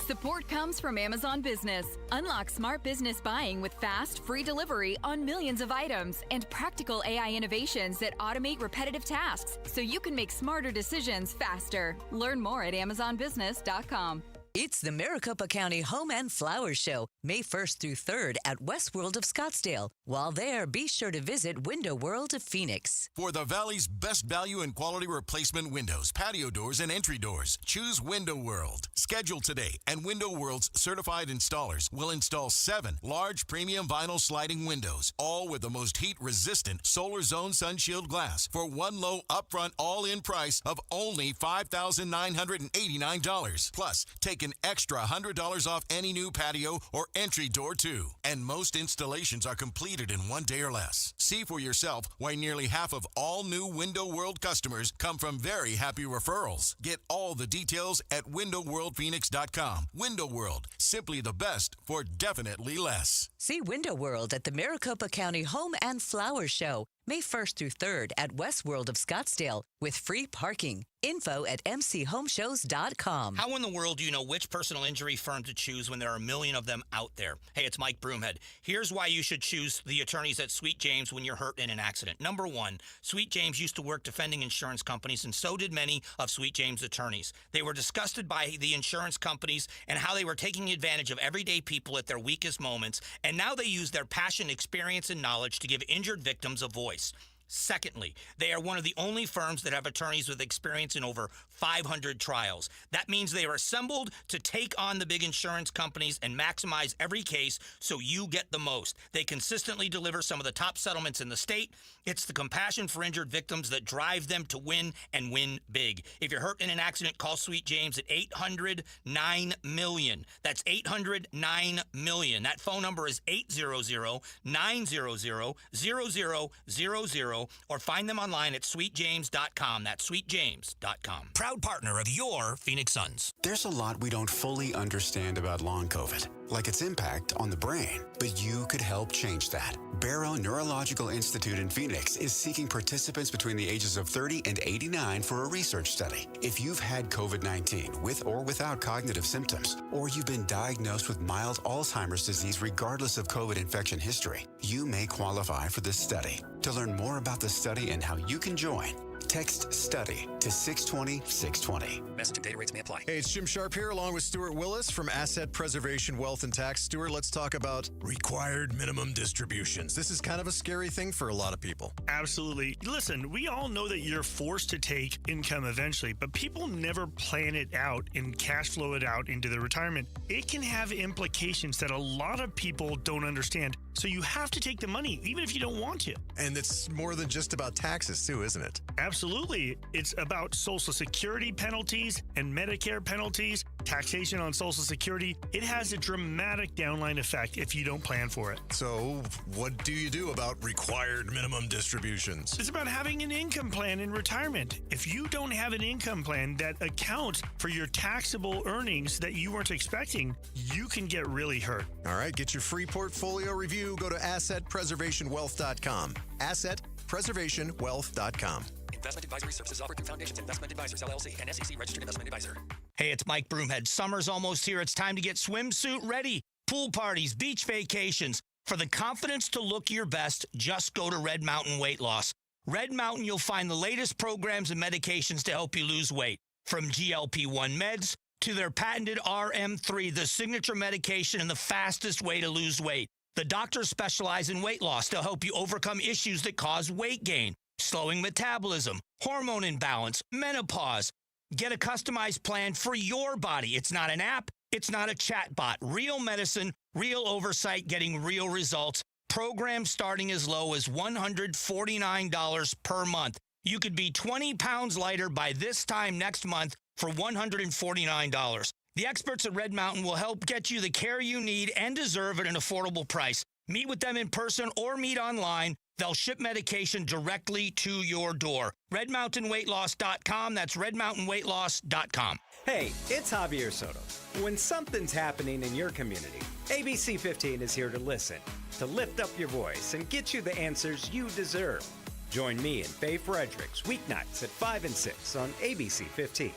S26: Support comes from Amazon Business. Unlock smart business buying with fast, free delivery on millions of items and practical AI innovations that automate repetitive tasks so you can make smarter decisions faster. Learn more at amazonbusiness.com.
S1: It's the Maricopa County Home and Flower Show, May 1st through 3rd at Westworld of Scottsdale. While there, be sure to visit Window World of Phoenix.
S8: For the Valley's best value and quality replacement windows, patio doors, and entry doors, choose Window World. Schedule today, and Window World's certified installers will install 7 large premium vinyl sliding windows, all with the most heat-resistant Solar Zone Sunshield glass for one low upfront all-in price of only $5,989. Plus, take an extra $100 off any new patio or entry door, too. And most installations are completed in 1 day or less. See for yourself why nearly half of all new Window World customers come from very happy referrals. Get all the details at windowworldphoenix.com. Window World, simply the best for definitely less.
S1: See Window World at the Maricopa County Home and Flower Show, May 1st through 3rd at Westworld of Scottsdale with free parking. Info at mchomeshows.com.
S14: How in the world do you know which personal injury firm to choose when there are a million of them out there? Hey, it's Mike Broomhead. Here's why you should choose the attorneys at Sweet James when you're hurt in an accident. Number one, Sweet James used to work defending insurance companies, and so did many of Sweet James' attorneys. They were disgusted by the insurance companies and how they were taking advantage of everyday people at their weakest moments, and now they use their passion, experience, and knowledge to give injured victims a voice. Secondly, they are one of the only firms that have attorneys with experience in over 500 trials. That means they are assembled to take on the big insurance companies and maximize every case so you get the most. They consistently deliver some of the top settlements in the state. It's the compassion for injured victims that drive them to win and win big. If you're hurt in an accident, call Sweet James at 800-9-MILLION. That's 800-9-MILLION. That phone number is 800-900-0000. Or find them online at sweetjames.com. That's sweetjames.com.
S17: Proud partner of your Phoenix Suns.
S18: There's a lot we don't fully understand about long COVID, like its impact on the brain. But you could help change that. Barrow Neurological Institute in Phoenix is seeking participants between the ages of 30 and 89 for a research study. If you've had COVID-19 with or without cognitive symptoms, or you've been diagnosed with mild Alzheimer's disease regardless of COVID infection history, you may qualify for this study. To learn more about the study and how you can join, text STUDY to 620-620.
S17: Message and data rates may apply.
S25: Hey, it's Jim Sharp here along with Stuart Willis from Asset Preservation Wealth and Tax. Stuart, let's talk about required minimum distributions. This is kind of a scary thing for a lot of people.
S19: Absolutely. Listen, we all know that you're forced to take income eventually, but people never plan it out and cash flow it out into their retirement. It can have implications that a lot of people don't understand. So you have to take the money, even if you don't want to.
S25: And it's more than just about taxes, too, isn't it?
S19: Absolutely. It's about Social Security penalties and Medicare penalties, taxation on Social Security. It has a dramatic downline effect if you don't plan for it.
S25: So what do you do about required minimum distributions?
S19: It's about having an income plan in retirement. If you don't have an income plan that accounts for your taxable earnings that you weren't expecting, you can get really hurt.
S25: All right, get your free portfolio review. Go to assetpreservationwealth.com. Assetpreservationwealth.com.
S17: Investment advisory services offered through Foundations Investment Advisors, LLC, and SEC Registered Investment Advisor.
S14: Hey, it's Mike Broomhead. Summer's almost here. It's time to get swimsuit ready. Pool parties, beach vacations. For the confidence to look your best, just go to Red Mountain Weight Loss. Red Mountain, you'll find the latest programs and medications to help you lose weight. From GLP-1 meds to their patented RM3, the signature medication and the fastest way to lose weight. The doctors specialize in weight loss to help you overcome issues that cause weight gain, slowing metabolism, hormone imbalance, menopause. Get a customized plan for your body. It's not an app. It's not a chat bot. Real medicine, real oversight, getting real results. Programs starting as low as $149 per month. You could be 20 pounds lighter by this time next month for $149. The experts at Red Mountain will help get you the care you need and deserve at an affordable price. Meet with them in person or meet online. They'll ship medication directly to your door. RedMountainWeightLoss.com. That's RedMountainWeightLoss.com.
S20: Hey, it's Javier Soto. When something's happening in your community, ABC 15 is here to listen, to lift up your voice and get you the answers you deserve. Join me and Faye Fredericks weeknights at 5 and 6 on ABC 15.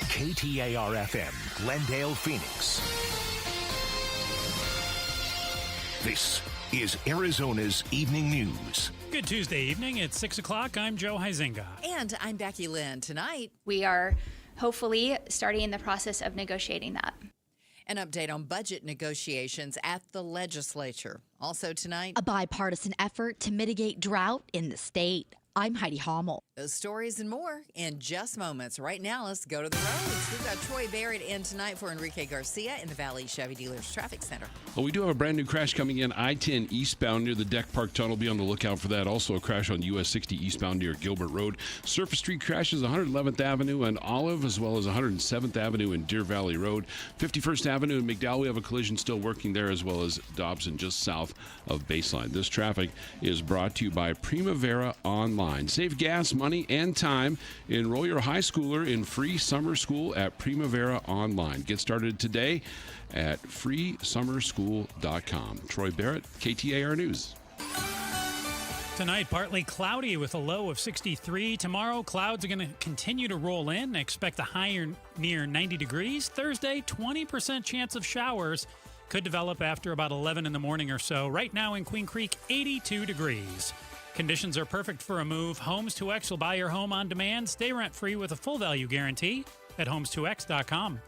S15: KTAR-FM, Glendale, Phoenix. This is Arizona's Evening News.
S21: Good Tuesday evening. It's 6 o'clock. I'm Joe Huizenga.
S3: And I'm Becky Lynn. Tonight,
S22: we are
S9: hopefully starting the process of negotiating that.
S3: An update on budget negotiations at the legislature. Also tonight,
S13: a bipartisan effort to mitigate drought in the state. I'm Heidi Hommel.
S3: Those stories and more in just moments. Right now, let's go to the roads. We've got Troy Barrett in tonight for Enrique Garcia in the Valley Chevy Dealers Traffic Center.
S7: Well, we do have a brand new crash coming in I-10 eastbound near the Deck Park Tunnel. Be on the lookout for that. Also a crash on US 60 eastbound near Gilbert Road. Surface Street crashes 111th Avenue and Olive, as well as 107th Avenue and Deer Valley Road. 51st Avenue in McDowell, we have a collision still working there, as well as Dobson just south of Baseline. This traffic is brought to you by Primavera Online. Save gas, money, and time. Enroll your high schooler in free summer school at Primavera Online. Get started today at freesummerschool.com. Troy Barrett, KTAR News.
S16: Tonight, partly cloudy with a low of 63. Tomorrow, clouds are going to continue to roll in. Expect a high near 90 degrees. Thursday, 20% chance of showers. Could develop after about 11 in the morning or so. Right now in Queen Creek, 82 degrees. Conditions are perfect for a move. Homes2X will buy your home on demand. Stay rent-free with a full value guarantee at homes2x.com.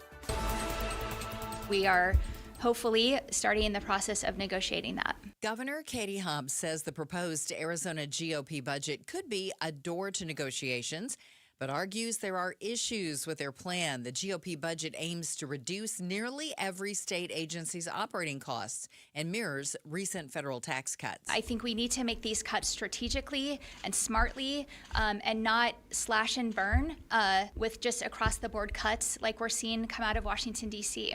S9: We are hopefully starting the process of negotiating that.
S3: Governor Katie Hobbs says the proposed Arizona GOP budget could be a door to negotiations, but argues there are issues with their plan. The GOP budget aims to reduce nearly every state agency's operating costs and mirrors recent federal tax cuts.
S9: I think we need to make these cuts strategically and smartly and not slash and burn with just across-the-board cuts like we're seeing come out of Washington, D.C.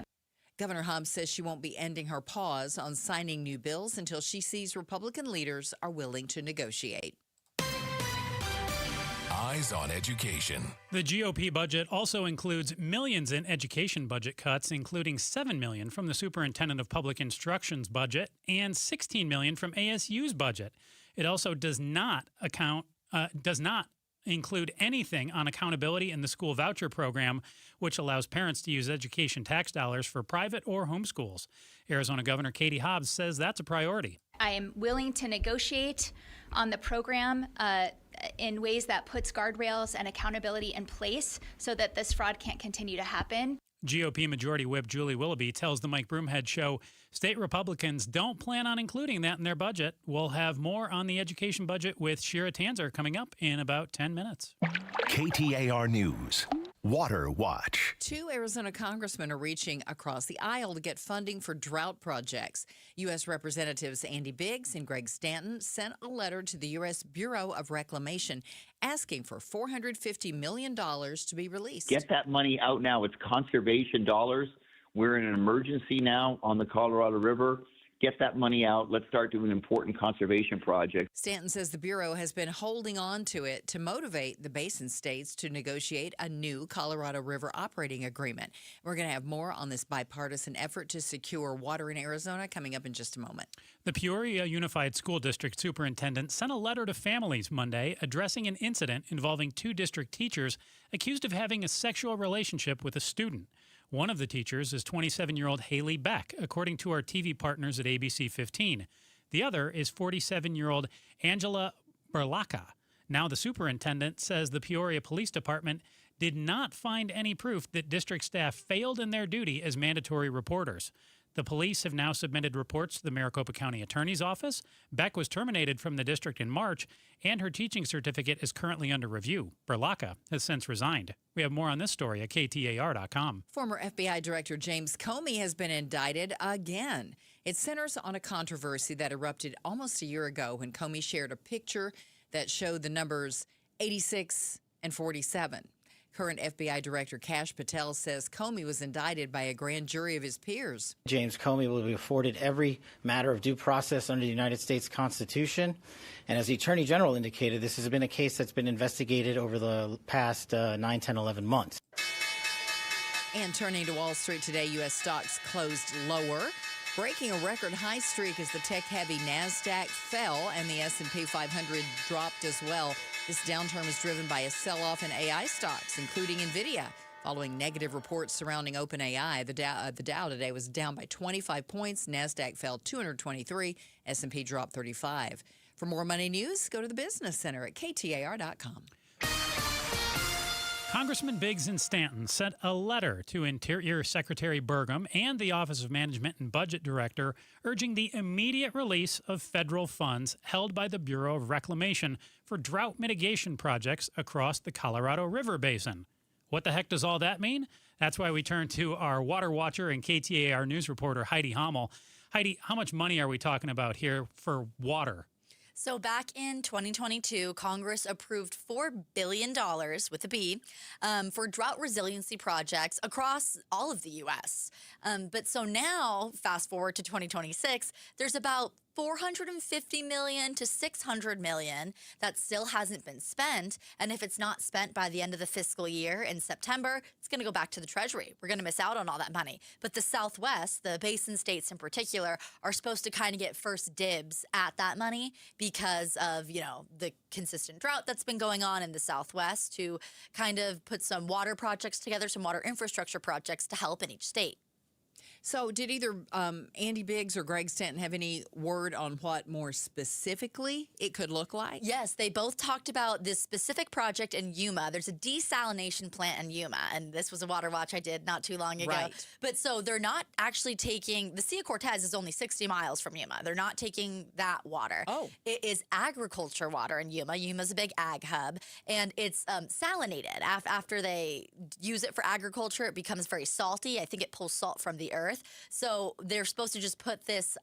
S3: Governor Hobbs says she won't be ending her pause on signing new bills until she sees Republican leaders are willing to negotiate.
S8: Eyes on education.
S16: The GOP budget also includes millions in education budget cuts, including $7 million from the Superintendent of Public Instruction's budget and $16 million from ASU's budget. It also does not include anything on accountability in the school voucher program, which allows parents to use education tax dollars for private or homeschools. Arizona Governor Katie Hobbs says that's a priority.
S9: I am willing to negotiate on the program in ways that puts guardrails and accountability in place so that this fraud can't continue to happen.
S16: GOP Majority Whip Julie Willoughby tells the Mike Broomhead Show state Republicans don't plan on including that in their budget. We'll have more on the education budget with Shira Tanzer coming up in about 10 minutes.
S8: KTAR News. Water Watch.
S3: 2 Arizona congressmen are reaching across the aisle to get funding for drought projects. U.S. Representatives Andy Biggs and Greg Stanton sent a letter to the U.S. Bureau of Reclamation asking for $450 million to be released.
S21: Get that money out now. It's conservation dollars. We're in an emergency now on the Colorado River. Get that money out. Let's start doing important conservation projects.
S3: Stanton says the Bureau has been holding on to it to motivate the basin states to negotiate a new Colorado River operating agreement. We're going to have more on this bipartisan effort to secure water in Arizona coming up in just a moment.
S16: The Peoria Unified School District Superintendent sent a letter to families Monday addressing an incident involving 2 district teachers accused of having a sexual relationship with a student. One of the teachers is 27-year-old Haley Beck, according to our TV partners at ABC 15. The other is 47-year-old Angela Berlacca. Now the superintendent says the Peoria Police Department did not find any proof that district staff failed in their duty as mandatory reporters. The police have now submitted reports to the Maricopa County Attorney's Office. Beck was terminated from the district in March, and her teaching certificate is currently under review. Berlacca has since resigned. We have more on this story at KTAR.com.
S3: Former FBI Director James Comey has been indicted again. It centers on a controversy that erupted almost a year ago when Comey shared a picture that showed the numbers 86 and 47. Current FBI Director Kash Patel says Comey was indicted by a grand jury of his peers.
S22: James Comey will be afforded every matter of due process under the United States Constitution. And as the Attorney General indicated, this has been a case that's been investigated over the past 9, 10, 11 months.
S3: And turning to Wall Street today, U.S. stocks closed lower, breaking a record high streak as the tech-heavy NASDAQ fell and the S&P 500 dropped as well. This downturn was driven by a sell-off in AI stocks, including NVIDIA. Following negative reports surrounding OpenAI, the Dow today was down by 25 points. NASDAQ fell 223. S&P dropped 35. For more money news, go to the Business Center at KTAR.com.
S16: Congressman Biggs and Stanton sent a letter to Interior Secretary Burgum and the Office of Management and Budget Director urging the immediate release of federal funds held by the Bureau of Reclamation for drought mitigation projects across the Colorado River Basin. What the heck does all that mean? That's why we turn to our water watcher and KTAR news reporter, Heidi Hommel. Heidi, how much money are we talking about here for water?
S2: So back in 2022, Congress approved $4 billion, with a B, for drought resiliency projects across all of the U.S. But so now, fast forward to 2026, there's about $450 million to $600 million that still hasn't been spent. And if it's not spent by the end of the fiscal year in September, it's going to go back to the Treasury. We're going to miss out on all that money. But the Southwest, the basin states in particular, are supposed to kind of get first dibs at that money because of, the consistent drought that's been going on in the Southwest, to kind of put some water projects together, some water infrastructure projects to help in each state.
S3: So did either Andy Biggs or Greg Stanton have any word on what more specifically it could look like?
S2: Yes, they both talked about this specific project in Yuma. There's a desalination plant in Yuma, and this was a water watch I did not too long ago.
S3: Right.
S2: But so they're not actually taking, the Sea of Cortez is only 60 miles from Yuma. They're not taking that water.
S3: Oh.
S2: It is agriculture water in Yuma. Yuma's a big ag hub, and it's salinated. After they use it for agriculture, it becomes very salty. I think it pulls salt from the earth. So they're supposed to just put this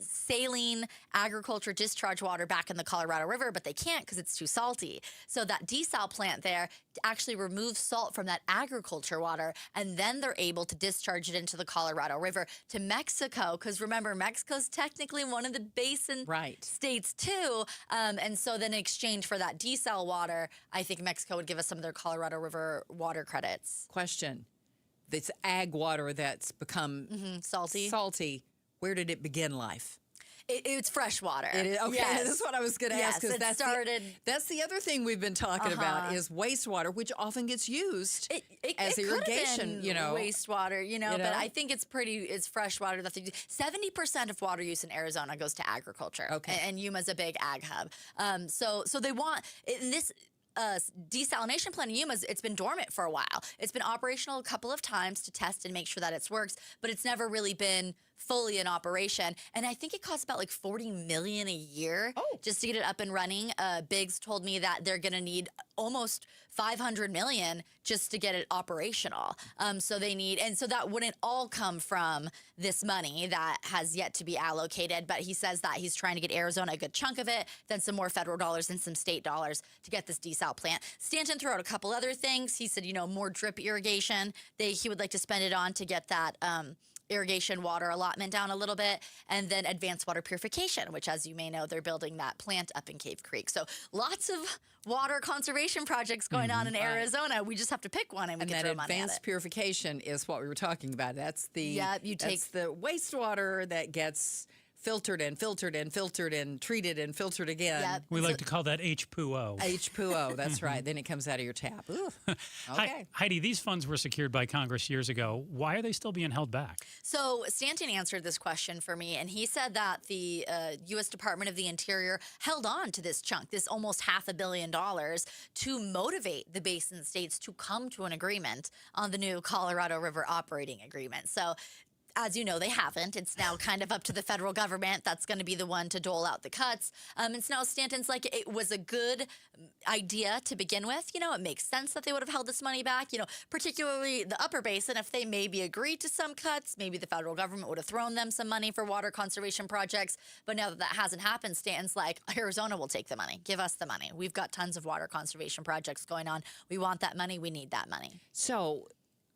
S2: saline agriculture discharge water back in the Colorado River, but they can't because it's too salty. So that desal plant there actually removes salt from that agriculture water, and then they're able to discharge it into the Colorado River to Mexico, because remember, Mexico's technically one of the basin states too. And so then in exchange for that desal water, I think Mexico would give us some of their Colorado River water credits.
S3: Question. This ag water that's become salty, where did it begin life?
S2: It's fresh water.
S3: It is, okay,
S2: yes.
S3: That's what I was going to ask.
S2: Yes,
S3: That's the other thing we've been talking about is wastewater, which often gets used as irrigation.
S2: Wastewater, but I think it's fresh water. 70% of water use in Arizona goes to agriculture.
S3: Okay,
S2: and Yuma's a big ag hub. So they want in this. Desalination plant in Yuma, it's been dormant for a while. It's been operational a couple of times to test and make sure that it works, but it's never really been fully in operation. And I think it costs about like $40 million a year just to get it up and running. Biggs told me that they're going to need almost $500 million just to get it operational. So that wouldn't all come from this money that has yet to be allocated. But he says that he's trying to get Arizona a good chunk of it, then some more federal dollars and some state dollars to get this desal plant. Stanton threw out a couple other things. He said, more drip irrigation. He would like to spend it on to get that irrigation water allotment down a little bit, and then advanced water purification, which, as you may know, they're building that plant up in Cave Creek. So lots of water conservation projects going on in Arizona. We just have to pick one and we can throw money at it.
S3: Advanced purification is what we were talking about. That's the
S2: take
S3: the wastewater that gets filtered and filtered and filtered and treated and filtered again.
S2: Yep.
S16: We like to call that H2O.
S3: H2O, that's right. Then it comes out of your tap. Ooh. Okay.
S16: Heidi, these funds were secured by Congress years ago. Why are they still being held back?
S2: So Stanton answered this question for me, and he said that the U.S. Department of the Interior held on to this chunk, this almost $500 million, to motivate the basin states to come to an agreement on the new Colorado River operating agreement. So as you know, they haven't. It's now kind of up to the federal government that's going to be the one to dole out the cuts. And so now Stanton's like, it was a good idea to begin with. It makes sense that they would have held this money back. Particularly the upper basin, if they maybe agreed to some cuts, maybe the federal government would have thrown them some money for water conservation projects. But now that hasn't happened, Stanton's like, Arizona will take the money. Give us the money. We've got tons of water conservation projects going on. We want that money. We need that money.
S3: So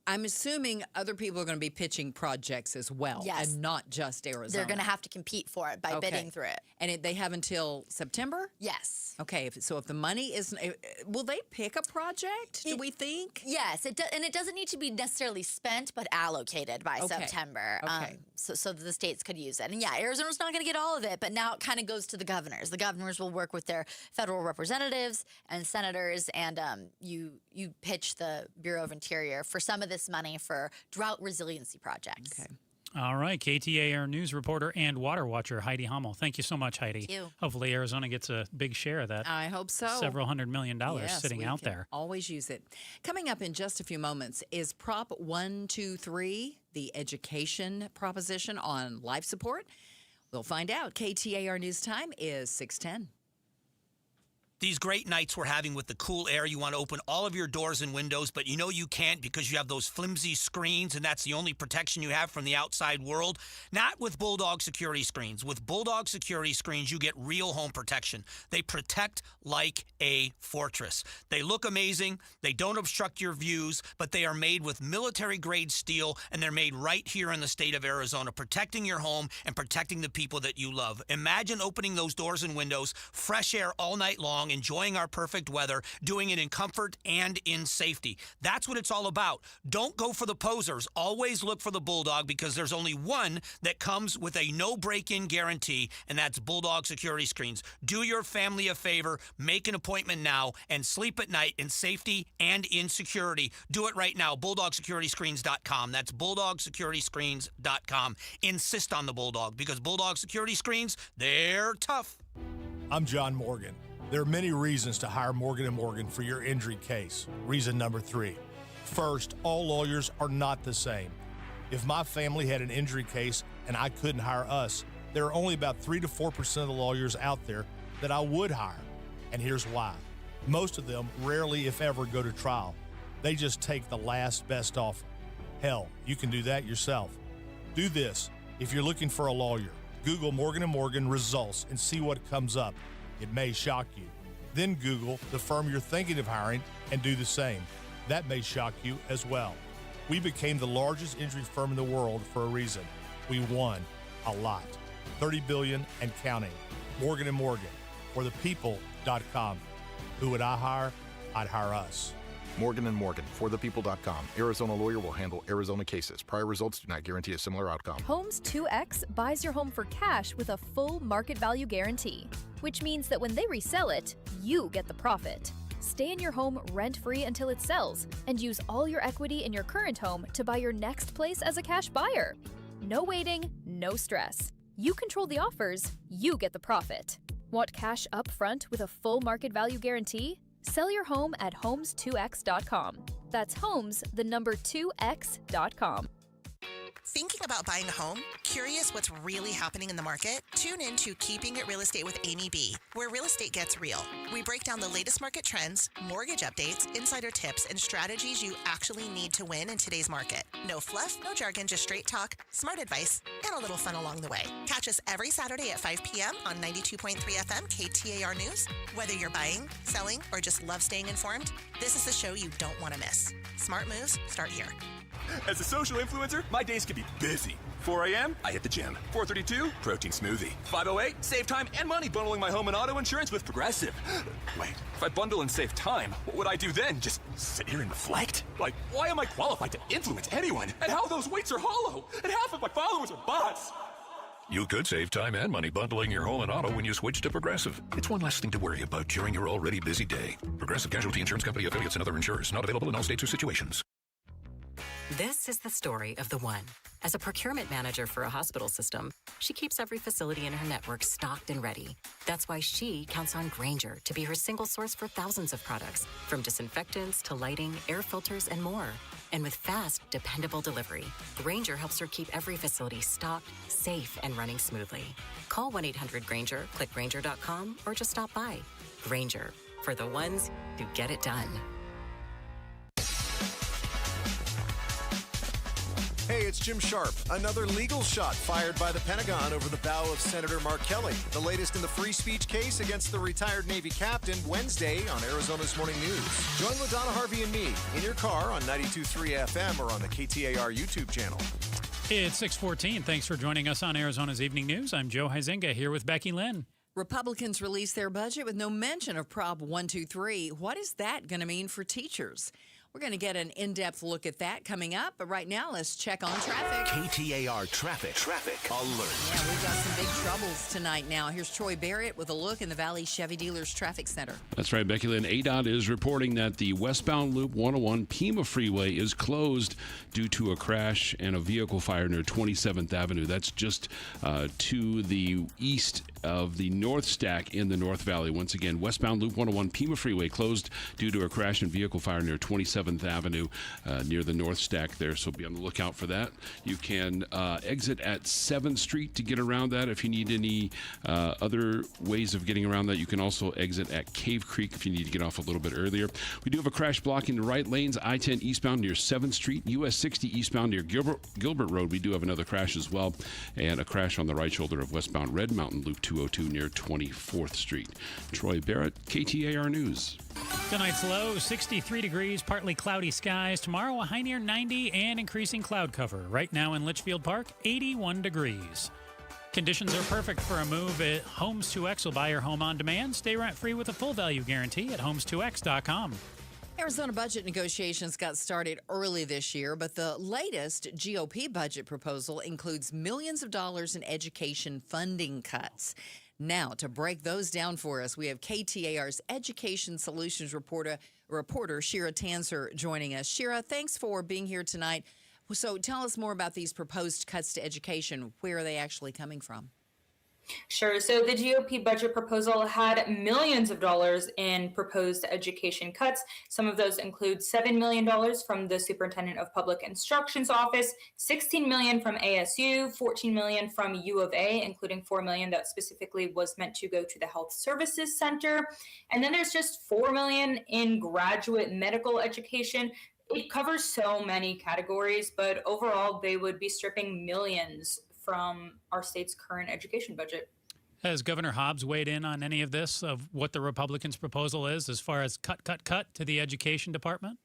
S3: I'm assuming other people are going to be pitching projects as well, and not just Arizona.
S2: They're going to have to compete for it by bidding through it.
S3: And they have until September?
S2: Yes.
S3: Okay, so if the money isn't, will they pick a project, do we think?
S2: Yes, and it doesn't need to be necessarily spent, but allocated by September.
S3: Okay.
S2: So the states could use it. And yeah, Arizona's not going to get all of it, but now it kind of goes to the governors. The governors will work with their federal representatives and senators, and you pitch the Bureau of Interior for some of this money for drought resiliency projects.
S3: Okay.
S16: All right, KTAR News reporter and water watcher Heidi Hummel. Thank you so much, Heidi.
S3: Thank you.
S16: Hopefully Arizona gets a big share of that.
S3: I hope so.
S16: Several $100 million sitting
S3: we
S16: out
S3: can
S16: there.
S3: Always use it. Coming up in just a few moments is Prop 123, the education proposition on life support. We'll find out. KTAR News Time is 6:10.
S14: These great nights we're having with the cool air, you want to open all of your doors and windows, but you know you can't because you have those flimsy screens, and that's the only protection you have from the outside world. Not with Bulldog Security Screens. With Bulldog Security Screens, you get real home protection. They protect like a fortress. They look amazing. They don't obstruct your views, but they are made with military-grade steel, and they're made right here in the state of Arizona, protecting your home and protecting the people that you love. Imagine opening those doors and windows, fresh air all night long, enjoying our perfect weather, doing it in comfort and in safety. That's what it's all about. Don't go for the posers. Always look for the Bulldog, because there's only one that comes with a no break-in guarantee, and that's Bulldog Security Screens. Do your family a favor, make an appointment now, and sleep at night in safety and in security. Do it right now. BulldogSecurityScreens.com. That's BulldogSecurityScreens.com. Insist on the Bulldog, because Bulldog Security Screens, they're tough.
S4: I'm John Morgan. There are many reasons to hire Morgan & Morgan for your injury case. Reason number 3. First, all lawyers are not the same. If my family had an injury case and I couldn't hire us, there are only about 3 to 4% of the lawyers out there that I would hire. And here's why. Most of them rarely, if ever, go to trial. They just take the last best offer. Hell, you can do that yourself. Do this. If you're looking for a lawyer, Google Morgan & Morgan results and see what comes up. It may shock you. Then Google the firm you're thinking of hiring and do the same. That may shock you as well. We became the largest injury firm in the world for a reason. We won a lot. $30 billion and counting. Morgan & Morgan, or thepeople.com. Who would I hire? I'd hire us.
S5: Morgan & Morgan, forthepeople.com. Arizona lawyer will handle Arizona cases. Prior results do not guarantee a similar outcome.
S6: Homes 2X buys your home for cash with a full market value guarantee, which means that when they resell it, you get the profit. Stay in your home rent-free until it sells, and use all your equity in your current home to buy your next place as a cash buyer. No waiting, no stress. You control the offers, you get the profit. Want cash up front with a full market value guarantee? Sell your home at homes2x.com. That's homes, the number 2x.com.
S12: Thinking about buying a home? Curious what's really happening in the market? Tune in to Keeping It Real Estate with Amy B., where real estate gets real. We break down the latest market trends, mortgage updates, insider tips, and strategies you actually need to win in today's market. No fluff, no jargon, just straight talk, smart advice, and a little fun along the way. Catch us every Saturday at 5 p.m. on 92.3 FM KTAR News. Whether you're buying, selling, or just love staying informed, this is the show you don't want to miss. Smart moves start here.
S23: As a social influencer, my days can be busy. 4 a.m., I hit the gym. 4:32, protein smoothie. 5:08, save time and money bundling my home and auto insurance with Progressive. Wait, if I bundle and save time, what would I do then? Just sit here and reflect? Like, why am I qualified to influence anyone? And how those weights are hollow? And half of my followers are bots.
S24: You could save time and money bundling your home and auto when you switch to Progressive. It's one less thing to worry about during your already busy day. Progressive Casualty Insurance Company, affiliates, and other insurers. Not available in all states or situations.
S27: This is the story of the one. As a procurement manager for a hospital system, she keeps every facility in her network stocked and ready. That's why she counts on Grainger to be her single source for thousands of products, from disinfectants to lighting, air filters, and more. And with fast, dependable delivery, Grainger helps her keep every facility stocked, safe, and running smoothly. Call 1-800-GRAINGER, click Grainger.com, or just stop by. Grainger, for the ones who get it done.
S25: Hey, it's Jim Sharp. Another legal shot fired by the Pentagon over the bow of Senator Mark Kelly. The latest in the free speech case against the retired Navy captain Wednesday on Arizona's Morning News. Join LaDonna Harvey and me in your car on 92.3 FM or on the KTAR YouTube channel.
S16: It's 6:14. Thanks for joining us on Arizona's Evening News. I'm Joe Huizenga here with Becky Lynn.
S3: Republicans released their budget with no mention of Prop 123. What is that going to mean for teachers? We're going to get an in-depth look at that coming up. But right now, let's check on traffic.
S1: KTAR Traffic Alert.
S3: Yeah, we've got some big troubles tonight now. Here's Troy Barrett with a look in the Valley Chevy Dealers Traffic Center.
S7: That's right, Becky Lynn. ADOT is reporting that the westbound Loop 101 Pima Freeway is closed due to a crash and a vehicle fire near 27th Avenue. That's just to the east of the North Stack in the North Valley. Once again, westbound Loop 101 Pima Freeway closed due to a crash and vehicle fire near 27th Avenue near the North Stack there. So be on the lookout for that. You can exit at 7th Street to get around that. If you need any other ways of getting around that, you can also exit at Cave Creek if you need to get off a little bit earlier. We do have a crash blocking the right lanes, I-10 eastbound near 7th Street, US 60 eastbound near Gilbert Road. We do have another crash as well, and a crash on the right shoulder of westbound Red Mountain Loop 202 near 24th Street. Troy Barrett, KTAR News.
S16: Tonight's low, 63 degrees, partly cloudy skies. Tomorrow, a high near 90 and increasing cloud cover. Right now in Litchfield Park, 81 degrees. Conditions are perfect for a move at Homes 2X will buy your home on demand. Stay rent-free with a full value guarantee at homes2x.com.
S3: Arizona budget negotiations got started early this year, but the latest GOP budget proposal includes millions of dollars in education funding cuts. Now, to break those down for us, we have KTAR's Education Solutions reporter Shira Tanzer joining us. Shira, thanks for being here tonight. So tell us more about these proposed cuts to education. Where are they actually coming from?
S10: Sure. So the GOP budget proposal had millions of dollars in proposed education cuts. Some of those include $7 million from the Superintendent of Public Instruction's office, $16 million from ASU, $14 million from U of A, including $4 million that specifically was meant to go to the Health Services Center. And then there's just $4 million in graduate medical education. It covers so many categories, but overall, they would be stripping millions from our state's current education budget.
S16: Has Governor Hobbs weighed in on any of this, of what the Republicans' proposal is as far as cut to the education department?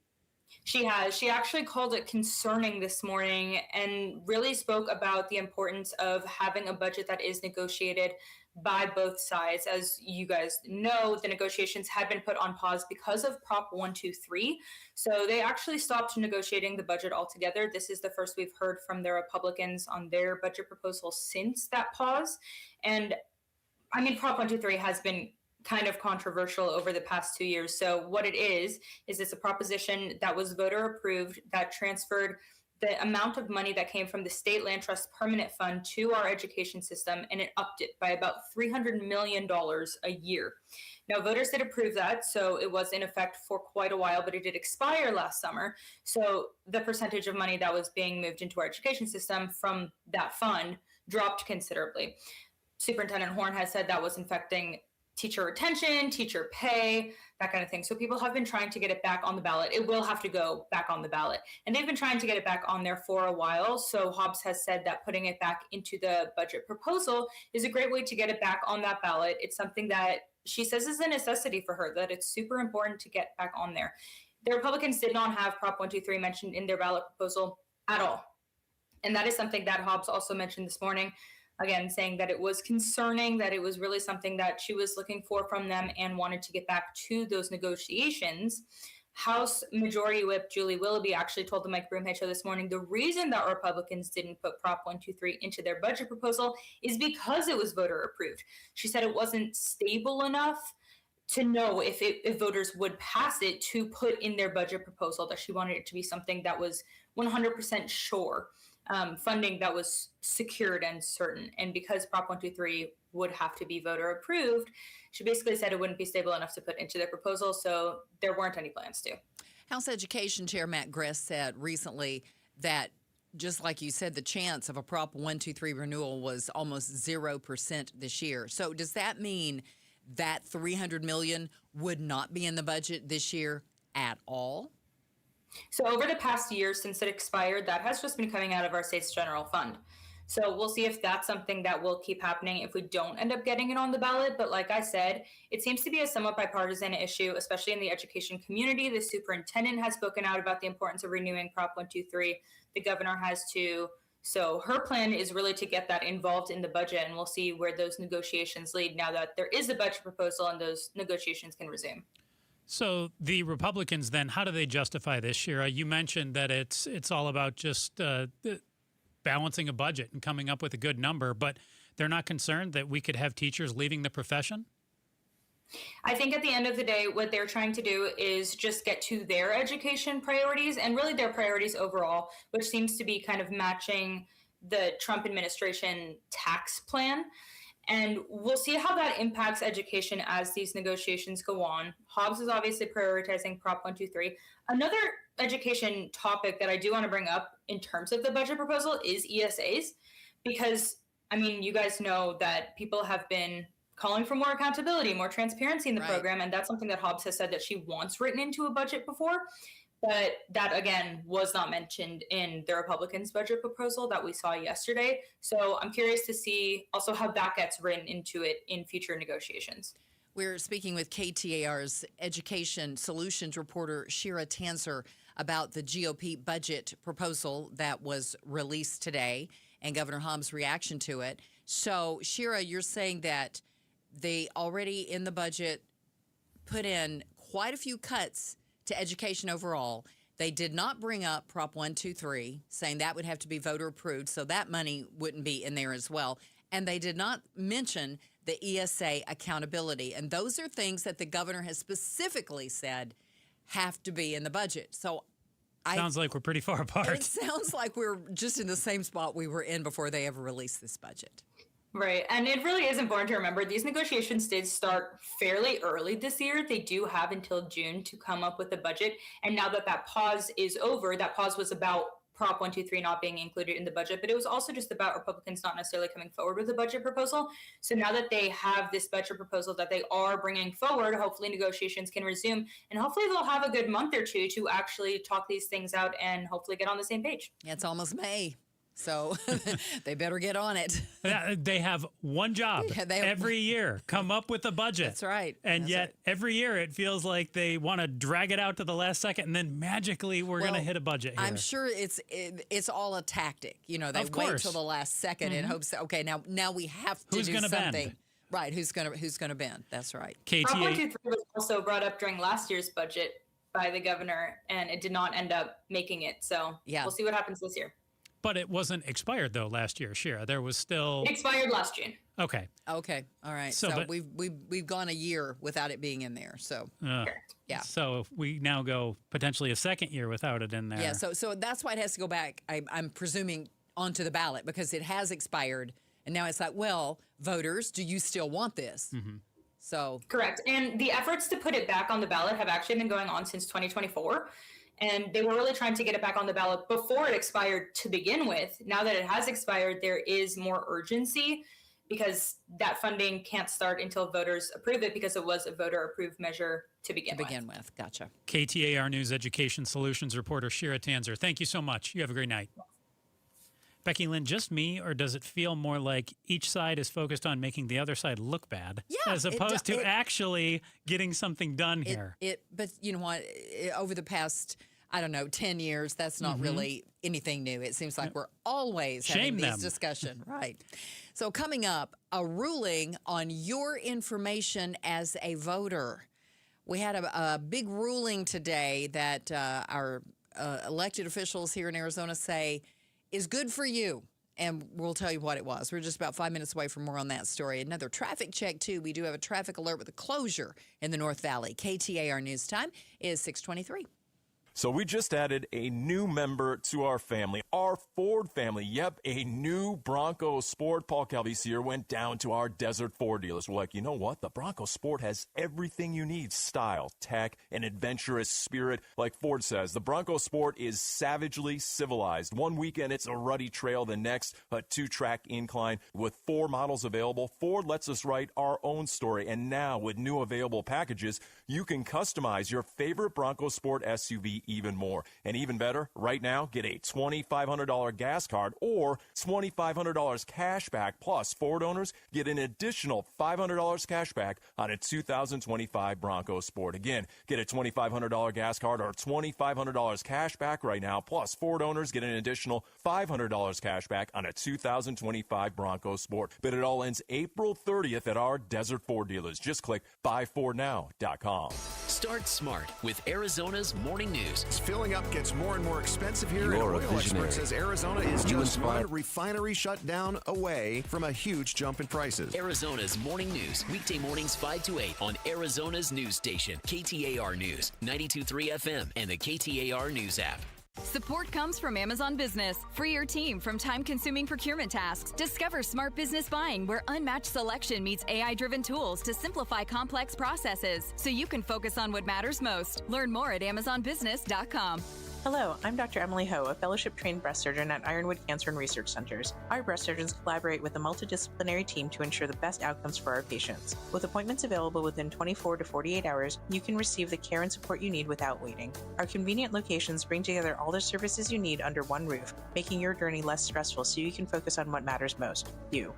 S10: She has. She actually called it concerning this morning and really spoke about the importance of having a budget that is negotiated by both sides. As you guys know, the negotiations had been put on pause because of Prop 123. So they actually stopped negotiating the budget altogether. This is the first we've heard from the Republicans on their budget proposal since that pause. And I mean, Prop 123 has been kind of controversial over the past 2 years. So what it is it's a proposition that was voter approved that transferred the amount of money that came from the State Land Trust Permanent Fund to our education system, and it upped it by about $300 million a year. Now, voters did approve that, so it was in effect for quite a while, but it did expire last summer. So the percentage of money that was being moved into our education system from that fund dropped considerably. Superintendent Horn has said that was affecting teacher retention, teacher pay, that kind of thing. So people have been trying to get it back on the ballot. It will have to go back on the ballot. And they've been trying to get it back on there for a while. So Hobbs has said that putting it back into the budget proposal is a great way to get it back on that ballot. It's something that she says is a necessity for her, that it's super important to get back on there. The Republicans did not have Prop 123 mentioned in their ballot proposal at all. And that is something that Hobbs also mentioned this morning. Again, saying that it was concerning, that it was really something that she was looking for from them and wanted to get back to those negotiations. House Majority Whip Julie Willoughby actually told the Mike Broomhead Show this morning the reason that Republicans didn't put Prop 123 into their budget proposal is because it was voter approved. She said it wasn't stable enough to know if voters would pass it to put in their budget proposal, that she wanted it to be something that was 100% sure. Funding that was secured and certain. And because Prop 123 would have to be voter approved, she basically said it wouldn't be stable enough to put into their proposal, so there weren't any plans to.
S3: House Education Chair Matt Gress said recently that, just like you said, the chance of a Prop 123 renewal was almost 0% this year. So does that mean that $300 million would not be in the budget this year at all?
S10: So over the past year since it expired, that has just been coming out of our state's general fund. So we'll see if that's something that will keep happening if we don't end up getting it on the ballot. But like I said, it seems to be a somewhat bipartisan issue, especially in the education community. The superintendent has spoken out about the importance of renewing Prop 123. The governor has too. So her plan is really to get that involved in the budget, and we'll see where those negotiations lead now that there is a budget proposal and those negotiations can resume.
S16: So the Republicans then, how do they justify this, Shira? You mentioned that it's all about just balancing a budget and coming up with a good number, but they're not concerned that we could have teachers leaving the profession?
S10: I think at the end of the day, what they're trying to do is just get to their education priorities and really their priorities overall, which seems to be kind of matching the Trump administration tax plan. And we'll see how that impacts education as these negotiations go on. Hobbs is obviously prioritizing Prop 123. Another education topic that I do want to bring up in terms of the budget proposal is ESAs, because, I mean, you guys know that people have been calling for more accountability, more transparency in the program, and that's something that Hobbs has said that she wants written into a budget before. But that, again, was not mentioned in the Republicans' budget proposal that we saw yesterday. So I'm curious to see also how that gets written into it in future negotiations.
S3: We're speaking with KTAR's Education Solutions reporter, Shira Tanzer, about the GOP budget proposal that was released today and Governor Hobbs' reaction to it. So, Shira, you're saying that they already in the budget put in quite a few cuts to education overall. They did not bring up Prop 123, saying that would have to be voter approved, so that money wouldn't be in there as well. And they did not mention the ESA accountability. And those are things that the governor has specifically said have to be in the budget. So
S16: sounds like we're pretty far apart.
S3: It sounds like we're just in the same spot we were in before they ever released this budget.
S10: Right. And it really is important to remember these negotiations did start fairly early this year. They do have until June to come up with a budget. And now that that pause is over, that pause was about Prop 123 not being included in the budget, but it was also just about Republicans not necessarily coming forward with a budget proposal. So now that they have this budget proposal that they are bringing forward, hopefully negotiations can resume, and hopefully they'll have a good month or two to actually talk these things out and hopefully get on the same page.
S3: Yeah, it's almost May. So they better get on it.
S16: They have one job every year, come up with a budget.
S3: That's right.
S16: And yet every year it feels like they want to drag it out to the last second, and then magically we're going to hit a budget here.
S3: I'm sure it's all a tactic. You know, they wait till the last second in hopes that, okay, now we have to do something.
S16: Bend?
S3: Right, who's gonna bend? That's right.
S10: Prop 123 was also brought up during last year's budget by the governor, and it did not end up making it. So we'll see what happens this year.
S16: But it wasn't expired, though, last year, Shira. There was still...
S10: It expired last June.
S16: Okay.
S3: All right. So we've gone a year without it being in there. So yeah.
S16: So we now go potentially a second year without it in there.
S3: Yeah. So that's why it has to go back. I'm presuming onto the ballot because it has expired, and now it's like, well, voters, do you still want this?
S16: Mm-hmm.
S3: So
S10: correct. And the efforts to put it back on the ballot have actually been going on since 2024. And they were really trying to get it back on the ballot before it expired to begin with. Now that it has expired, there is more urgency because that funding can't start until voters approve it because it was a voter-approved measure to begin with.
S3: Gotcha.
S16: KTAR News Education Solutions reporter Shira Tanzer, thank you so much. You have a great night. Becky Lynn, just me, or does it feel more like each side is focused on making the other side look bad as opposed to actually getting something done here?
S3: But you know what? Over the past, 10 years, that's not really anything new. It seems like we're always having these discussions. Right. So coming up, a ruling on your information as a voter. We had a big ruling today that our elected officials here in Arizona say is good for you. And we'll tell you what it was. We're just about 5 minutes away from more on that story. Another traffic check, too. We do have a traffic alert with a closure in the North Valley. KTAR News Time is 6:23.
S11: So we just added a new member to our family, our Ford family. Yep, a new Bronco Sport. Paul Calvisier went down to our Desert Ford dealers. We're like, you know what? The Bronco Sport has everything you need. Style, tech, an adventurous spirit. Like Ford says, the Bronco Sport is savagely civilized. One weekend, it's a ruddy trail. The next, a 2-track incline. With 4 models available, Ford lets us write our own story. And now, with new available packages, you can customize your favorite Bronco Sport SUV even more. And even better, right now, get a $2,500 gas card or $2,500 cash back. Plus, Ford owners get an additional $500 cash back on a 2025 Bronco Sport. Again, get a $2,500 gas card or $2,500 cash back right now. Plus, Ford owners get an additional $500 cash back on a 2025 Bronco Sport. But it all ends April 30th at our Desert Ford dealers. Just click buyfordnow.com.
S13: Start smart with Arizona's morning news.
S25: Filling up gets more and more expensive here.
S15: You're
S25: and
S15: a
S25: oil
S15: visionary.
S25: expert says Arizona is
S15: You
S25: just
S15: inspire-
S25: one refinery shutdown away from a huge jump in prices.
S13: Arizona's morning news, weekday mornings 5 to 8 on Arizona's news station, KTAR News, 92.3 FM, and the KTAR News app.
S17: Support comes from Amazon Business. Free your team from time-consuming procurement tasks. Discover smart business buying where unmatched selection meets AI-driven tools to simplify complex processes so you can focus on what matters most. Learn more at amazonbusiness.com.
S18: Hello, I'm Dr. Emily Ho, a fellowship-trained breast surgeon at Ironwood Cancer and Research Centers. Our breast surgeons collaborate with a multidisciplinary team to ensure the best outcomes for our patients. With appointments available within 24 to 48 hours, you can receive the care and support you need without waiting. Our convenient locations bring together all the services you need under one roof, making your journey less stressful so you can focus on what matters most, you.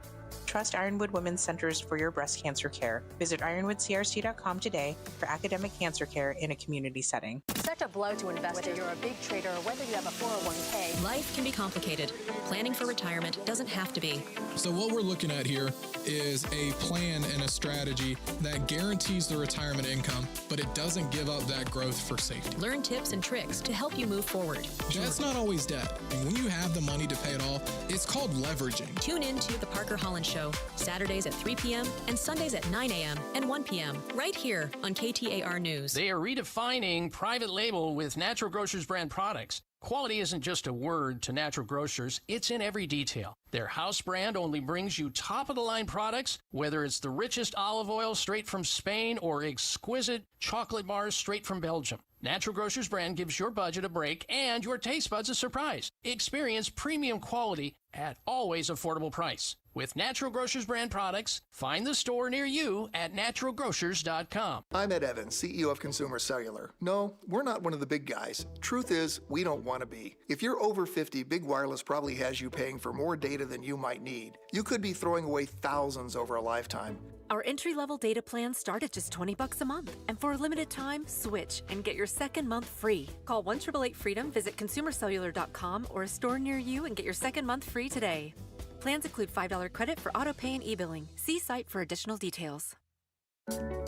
S18: Trust Ironwood Women's Centers for your breast cancer care. Visit ironwoodcrc.com today for academic cancer care in a community setting.
S19: Such a blow to investors. Whether you're a big trader or whether you have a 401k.
S27: Life can be complicated. Planning for retirement doesn't have to be.
S20: So what we're looking at here is a plan and a strategy that guarantees the retirement income, but it doesn't give up that growth for safety.
S27: Learn tips and tricks to help you move forward.
S20: That's not always debt. And when you have the money to pay it off, it's called leveraging.
S27: Tune in to The Parker Holland Show, Saturdays at 3 p.m. and Sundays at 9 a.m. and 1 p.m. right here on KTAR News.
S26: They are redefining private label with Natural Grocers brand products. Quality isn't just a word to Natural Grocers, it's in every detail. Their house brand only brings you top-of-the-line products, whether it's the richest olive oil straight from Spain or exquisite chocolate bars straight from Belgium. Natural Grocers brand gives your budget a break and your taste buds a surprise. Experience premium quality at always affordable price. With Natural Grocers brand products, find the store near you at naturalgrocers.com.
S28: I'm Ed Evans, CEO of Consumer Cellular. No, we're not one of the big guys. Truth is, we don't want to be. If you're over 50, Big Wireless probably has you paying for more data than you might need. You could be throwing away thousands over a lifetime.
S29: Our entry-level data plans start at just $20 a month. And for a limited time, switch and get your second month free. Call 1-888-FREEDOM, visit consumercellular.com or a store near you and get your second month free today. Plans include $5 credit for auto pay and e-billing. See site for additional details.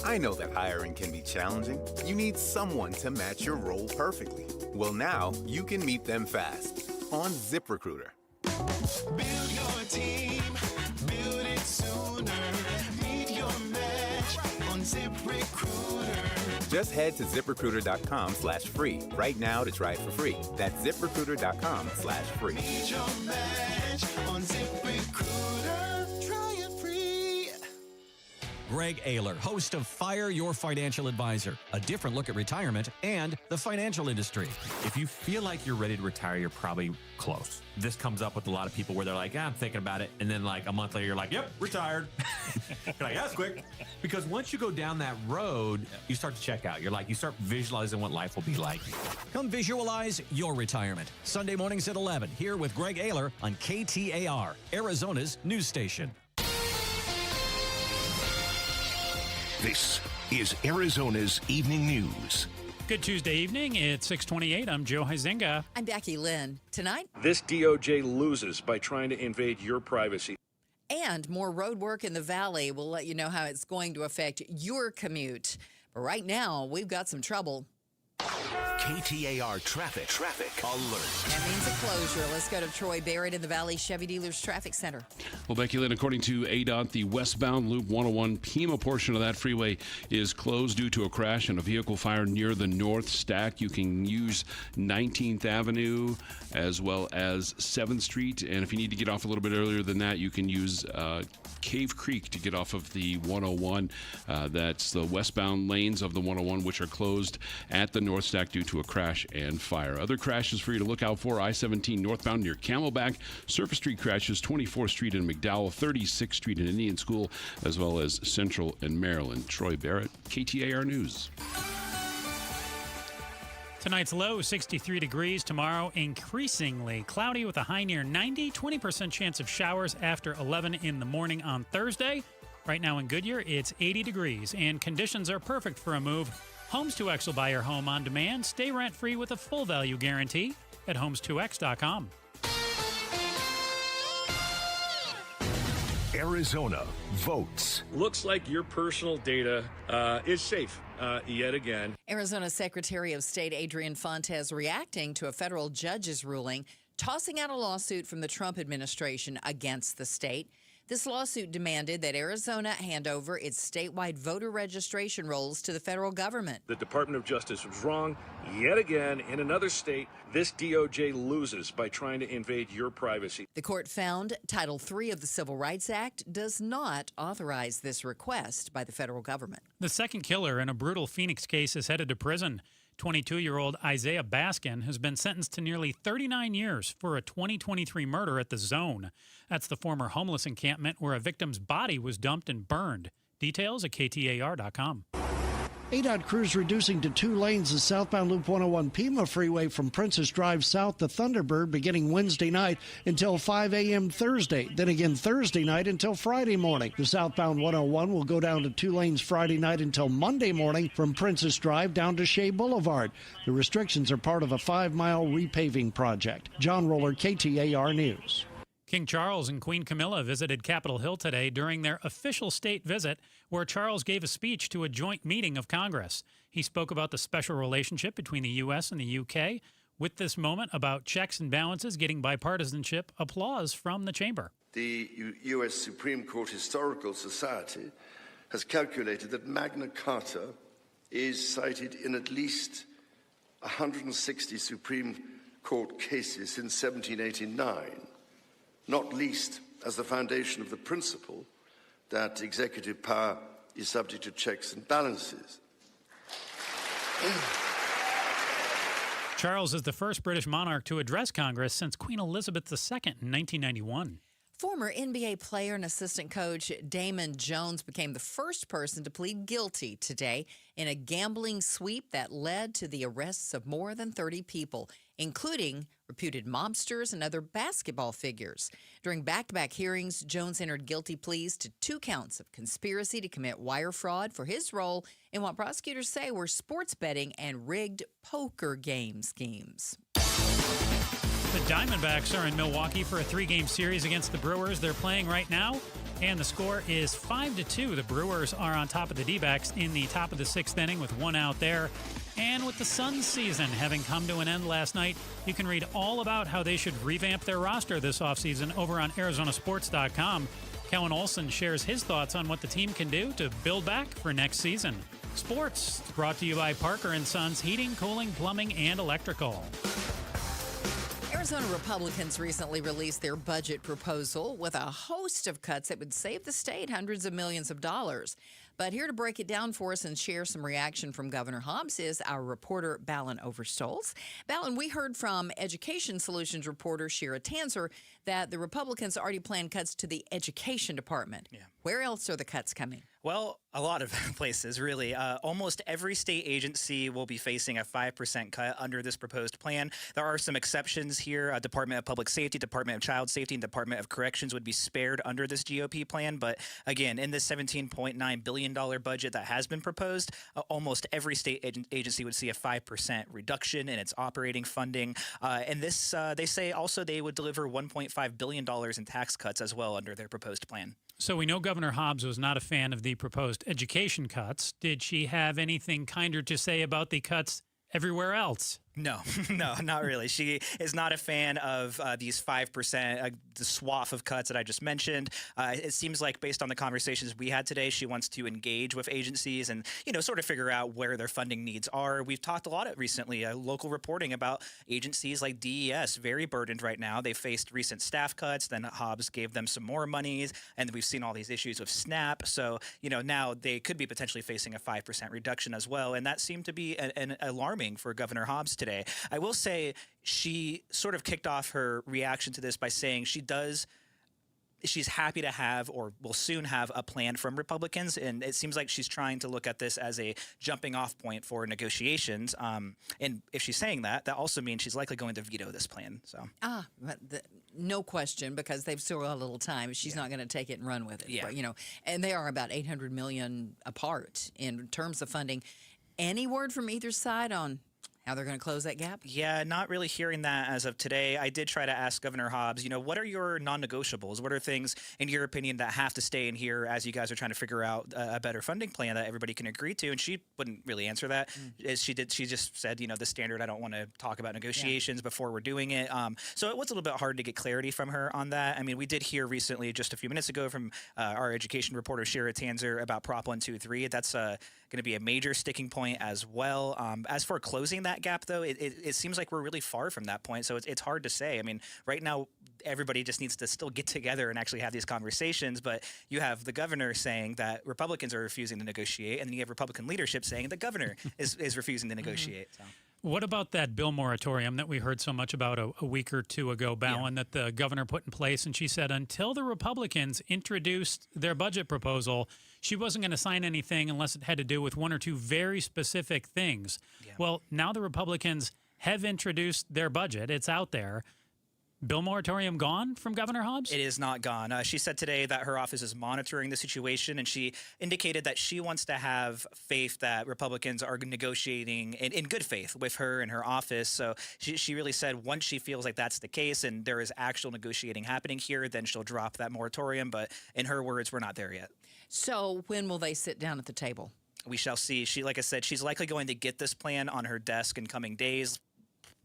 S30: I know that hiring can be challenging. You need someone to match your role perfectly. Well, now you can meet them fast on ZipRecruiter.
S31: Build your team, build it sooner. Meet your match on ZipRecruiter.
S30: Just head to ZipRecruiter.com/free right now to try it for free. That's ZipRecruiter.com/free.
S31: Meet your match on ZipRecruiter. Try it free.
S32: Greg Ayler, host of Fire Your Financial Advisor, a different look at retirement and the financial industry.
S33: If you feel like you're ready to retire, you're probably close. This comes up with a lot of people where they're like, I'm thinking about it. And then like a month later, you're like, yep, retired. You're like, that's quick. Because once you go down that road, you start to check out. You're like, you start visualizing what life will be like. Come visualize your retirement. Sunday mornings at 11 here with Greg Ayler on KTAR, Arizona's news station.
S1: This is Arizona's Evening News.
S16: Good Tuesday evening. It's 6:28. I'm Joe Huizenga.
S3: I'm Becky Lynn. Tonight,
S34: this DOJ loses by trying to invade your privacy.
S3: And more road work in the valley. We'll let you know how it's going to affect your commute. But right now, we've got some trouble.
S1: KTAR Traffic Alert.
S3: That means a closure. Let's go to Troy Barrett in the Valley Chevy Dealers Traffic Center.
S7: Well, Becky Lynn, according to ADOT, the westbound Loop 101 Pima portion of that freeway is closed due to a crash and a vehicle fire near the North Stack. You can use 19th Avenue as well as 7th Street. And if you need to get off a little bit earlier than that, you can use Cave Creek to get off of the 101. That's the westbound lanes of the 101, which are closed at the North Stack due to a crash and fire. Other crashes for you to look out for: I-17 northbound near Camelback, Surface Street crashes 24th Street in McDowell, 36th Street in Indian School, as well as Central and Maryland. Troy Barrett, KTAR News.
S16: Tonight's low, 63 degrees. Tomorrow, increasingly cloudy with a high near 90, 20% chance of showers after 11 in the morning on Thursday. Right now in Goodyear, it's 80 degrees, and conditions are perfect for a move. Homes2X will buy your home on demand. Stay rent-free with a full value guarantee at homes2x.com.
S1: Arizona votes.
S34: Looks like your personal data is safe yet again.
S3: Arizona Secretary of State Adrian Fontes reacting to a federal judge's ruling, tossing out a lawsuit from the Trump administration against the state. This lawsuit demanded that Arizona hand over its statewide voter registration rolls to the federal government.
S34: The Department of Justice was wrong yet again. In another state, this DOJ loses by trying to invade your privacy.
S3: The court found Title III of the Civil Rights Act does not authorize this request by the federal government.
S16: The second killer in a brutal Phoenix case is headed to prison. 22-year-old Isaiah Baskin has been sentenced to nearly 39 years for a 2023 murder at the Zone. That's the former homeless encampment where a victim's body was dumped and burned. Details at KTAR.com.
S2: ADOT crews reducing to 2 lanes the southbound Loop 101 Pima Freeway from Princess Drive south to Thunderbird beginning Wednesday night until 5 a.m. Thursday. Then again Thursday night until Friday morning. The southbound 101 will go down to 2 lanes Friday night until Monday morning from Princess Drive down to Shea Boulevard. The restrictions are part of a 5-mile repaving project. John Roller, KTAR News.
S16: King Charles and Queen Camilla visited Capitol Hill today during their official state visit, where Charles gave a speech to a joint meeting of Congress. He spoke about the special relationship between the U.S. and the U.K. With this moment about checks and balances getting bipartisanship, applause from the chamber.
S4: The U.S. Supreme Court Historical Society has calculated that Magna Carta is cited in at least 160 Supreme Court cases since 1789. Not least as the foundation of the principle that executive power is subject to checks and balances.
S16: Charles is the first British monarch to address Congress since Queen Elizabeth II in 1991.
S3: Former NBA player and assistant coach Damon Jones became the first person to plead guilty today in a gambling sweep that led to the arrests of more than 30 people, including reputed mobsters and other basketball figures. During back-to-back hearings, Jones entered guilty pleas to 2 counts of conspiracy to commit wire fraud for his role in what prosecutors say were sports betting and rigged poker game schemes.
S16: The Diamondbacks are in Milwaukee for a 3-game series against the Brewers. They're playing right now, and the score is 5-2. The Brewers are on top of the D-backs in the top of the 6th inning with 1 out there. And with the Suns season having come to an end last night, you can read all about how they should revamp their roster this offseason over on Arizonasports.com. Kellen Olson shares his thoughts on what the team can do to build back for next season. Sports brought to you by Parker & Sons Heating, Cooling, Plumbing, and Electrical.
S3: Arizona Republicans recently released their budget proposal with a host of cuts that would save the state hundreds of millions of dollars. But here to break it down for us and share some reaction from Governor Hobbs is our reporter, Balin Overstolz. Balin, we heard from Education Solutions reporter Shira Tanzer that the Republicans already planned cuts to the Education Department. Yeah. Where else are the cuts coming?
S5: Well, a lot of places, really. Almost every state agency will be facing a 5% cut under this proposed plan. There are some exceptions here. Department of Public Safety, Department of Child Safety, and Department of Corrections would be spared under this GOP plan. But again, in this $17.9 billion budget that has been proposed, almost every state agency would see a 5% reduction in its operating funding. And this, they say also they would deliver $1.5 billion in tax cuts as well under their proposed plan.
S16: So we know Governor Hobbs was not a fan of the proposed education cuts. Did she have anything kinder to say about the cuts everywhere else?
S5: No, not really. She is not a fan of these 5%, the swath of cuts that I just mentioned. It seems like based on the conversations we had today, she wants to engage with agencies and, sort of figure out where their funding needs are. We've talked a lot recently, local reporting about agencies like DES, very burdened right now. They faced recent staff cuts, then Hobbs gave them some more monies, and we've seen all these issues with SNAP. So, now they could be potentially facing a 5% reduction as well, and that seemed to be an alarming for Governor Hobbs today. I will say she sort of kicked off her reaction to this by saying she's happy to have or will soon have a plan from Republicans, and it seems like she's trying to look at this as a jumping off point for negotiations. And if she's saying that also means she's likely going to veto this plan. So
S3: no question, because they've still got a little time. She's not going to take it and run with it. Yeah. But, and they are about $800 million apart in terms of funding. Any word from either side on How they're going to close that gap?
S5: Yeah, not really hearing that as of today. I did try to ask Governor Hobbs, what are your non-negotiables? What are things, in your opinion, that have to stay in here as you guys are trying to figure out a better funding plan that everybody can agree to? And she wouldn't really answer that. She just said, the standard, I don't want to talk about negotiations before we're doing it. So it was a little bit hard to get clarity from her on that. I mean, we did hear recently, just a few minutes ago, from our education reporter, Shira Tanzer, about Prop 123. That's going to be a major sticking point as well. As for closing that gap, though, it seems like we're really far from that point. So it's hard to say. I mean, right now, everybody just needs to still get together and actually have these conversations. But you have the governor saying that Republicans are refusing to negotiate, and then you have Republican leadership saying the governor is refusing to negotiate. So.
S16: What about that bill moratorium that we heard so much about a week or two ago, Bowen, that the governor put in place? And she said until the Republicans introduced their budget proposal, she wasn't going to sign anything unless it had to do with one or two very specific things. Yeah. Well, now the Republicans have introduced their budget. It's out there. Bill moratorium gone from Governor Hobbs?
S5: It is not gone. She said today that her office is monitoring the situation, and she indicated that she wants to have faith that Republicans are negotiating in good faith with her and her office. So she really said once she feels like that's the case and there is actual negotiating happening here, then she'll drop that moratorium. But in her words, we're not there yet.
S3: So when will they sit down at the table?
S5: We shall see. Like I said, she's likely going to get this plan on her desk in coming days.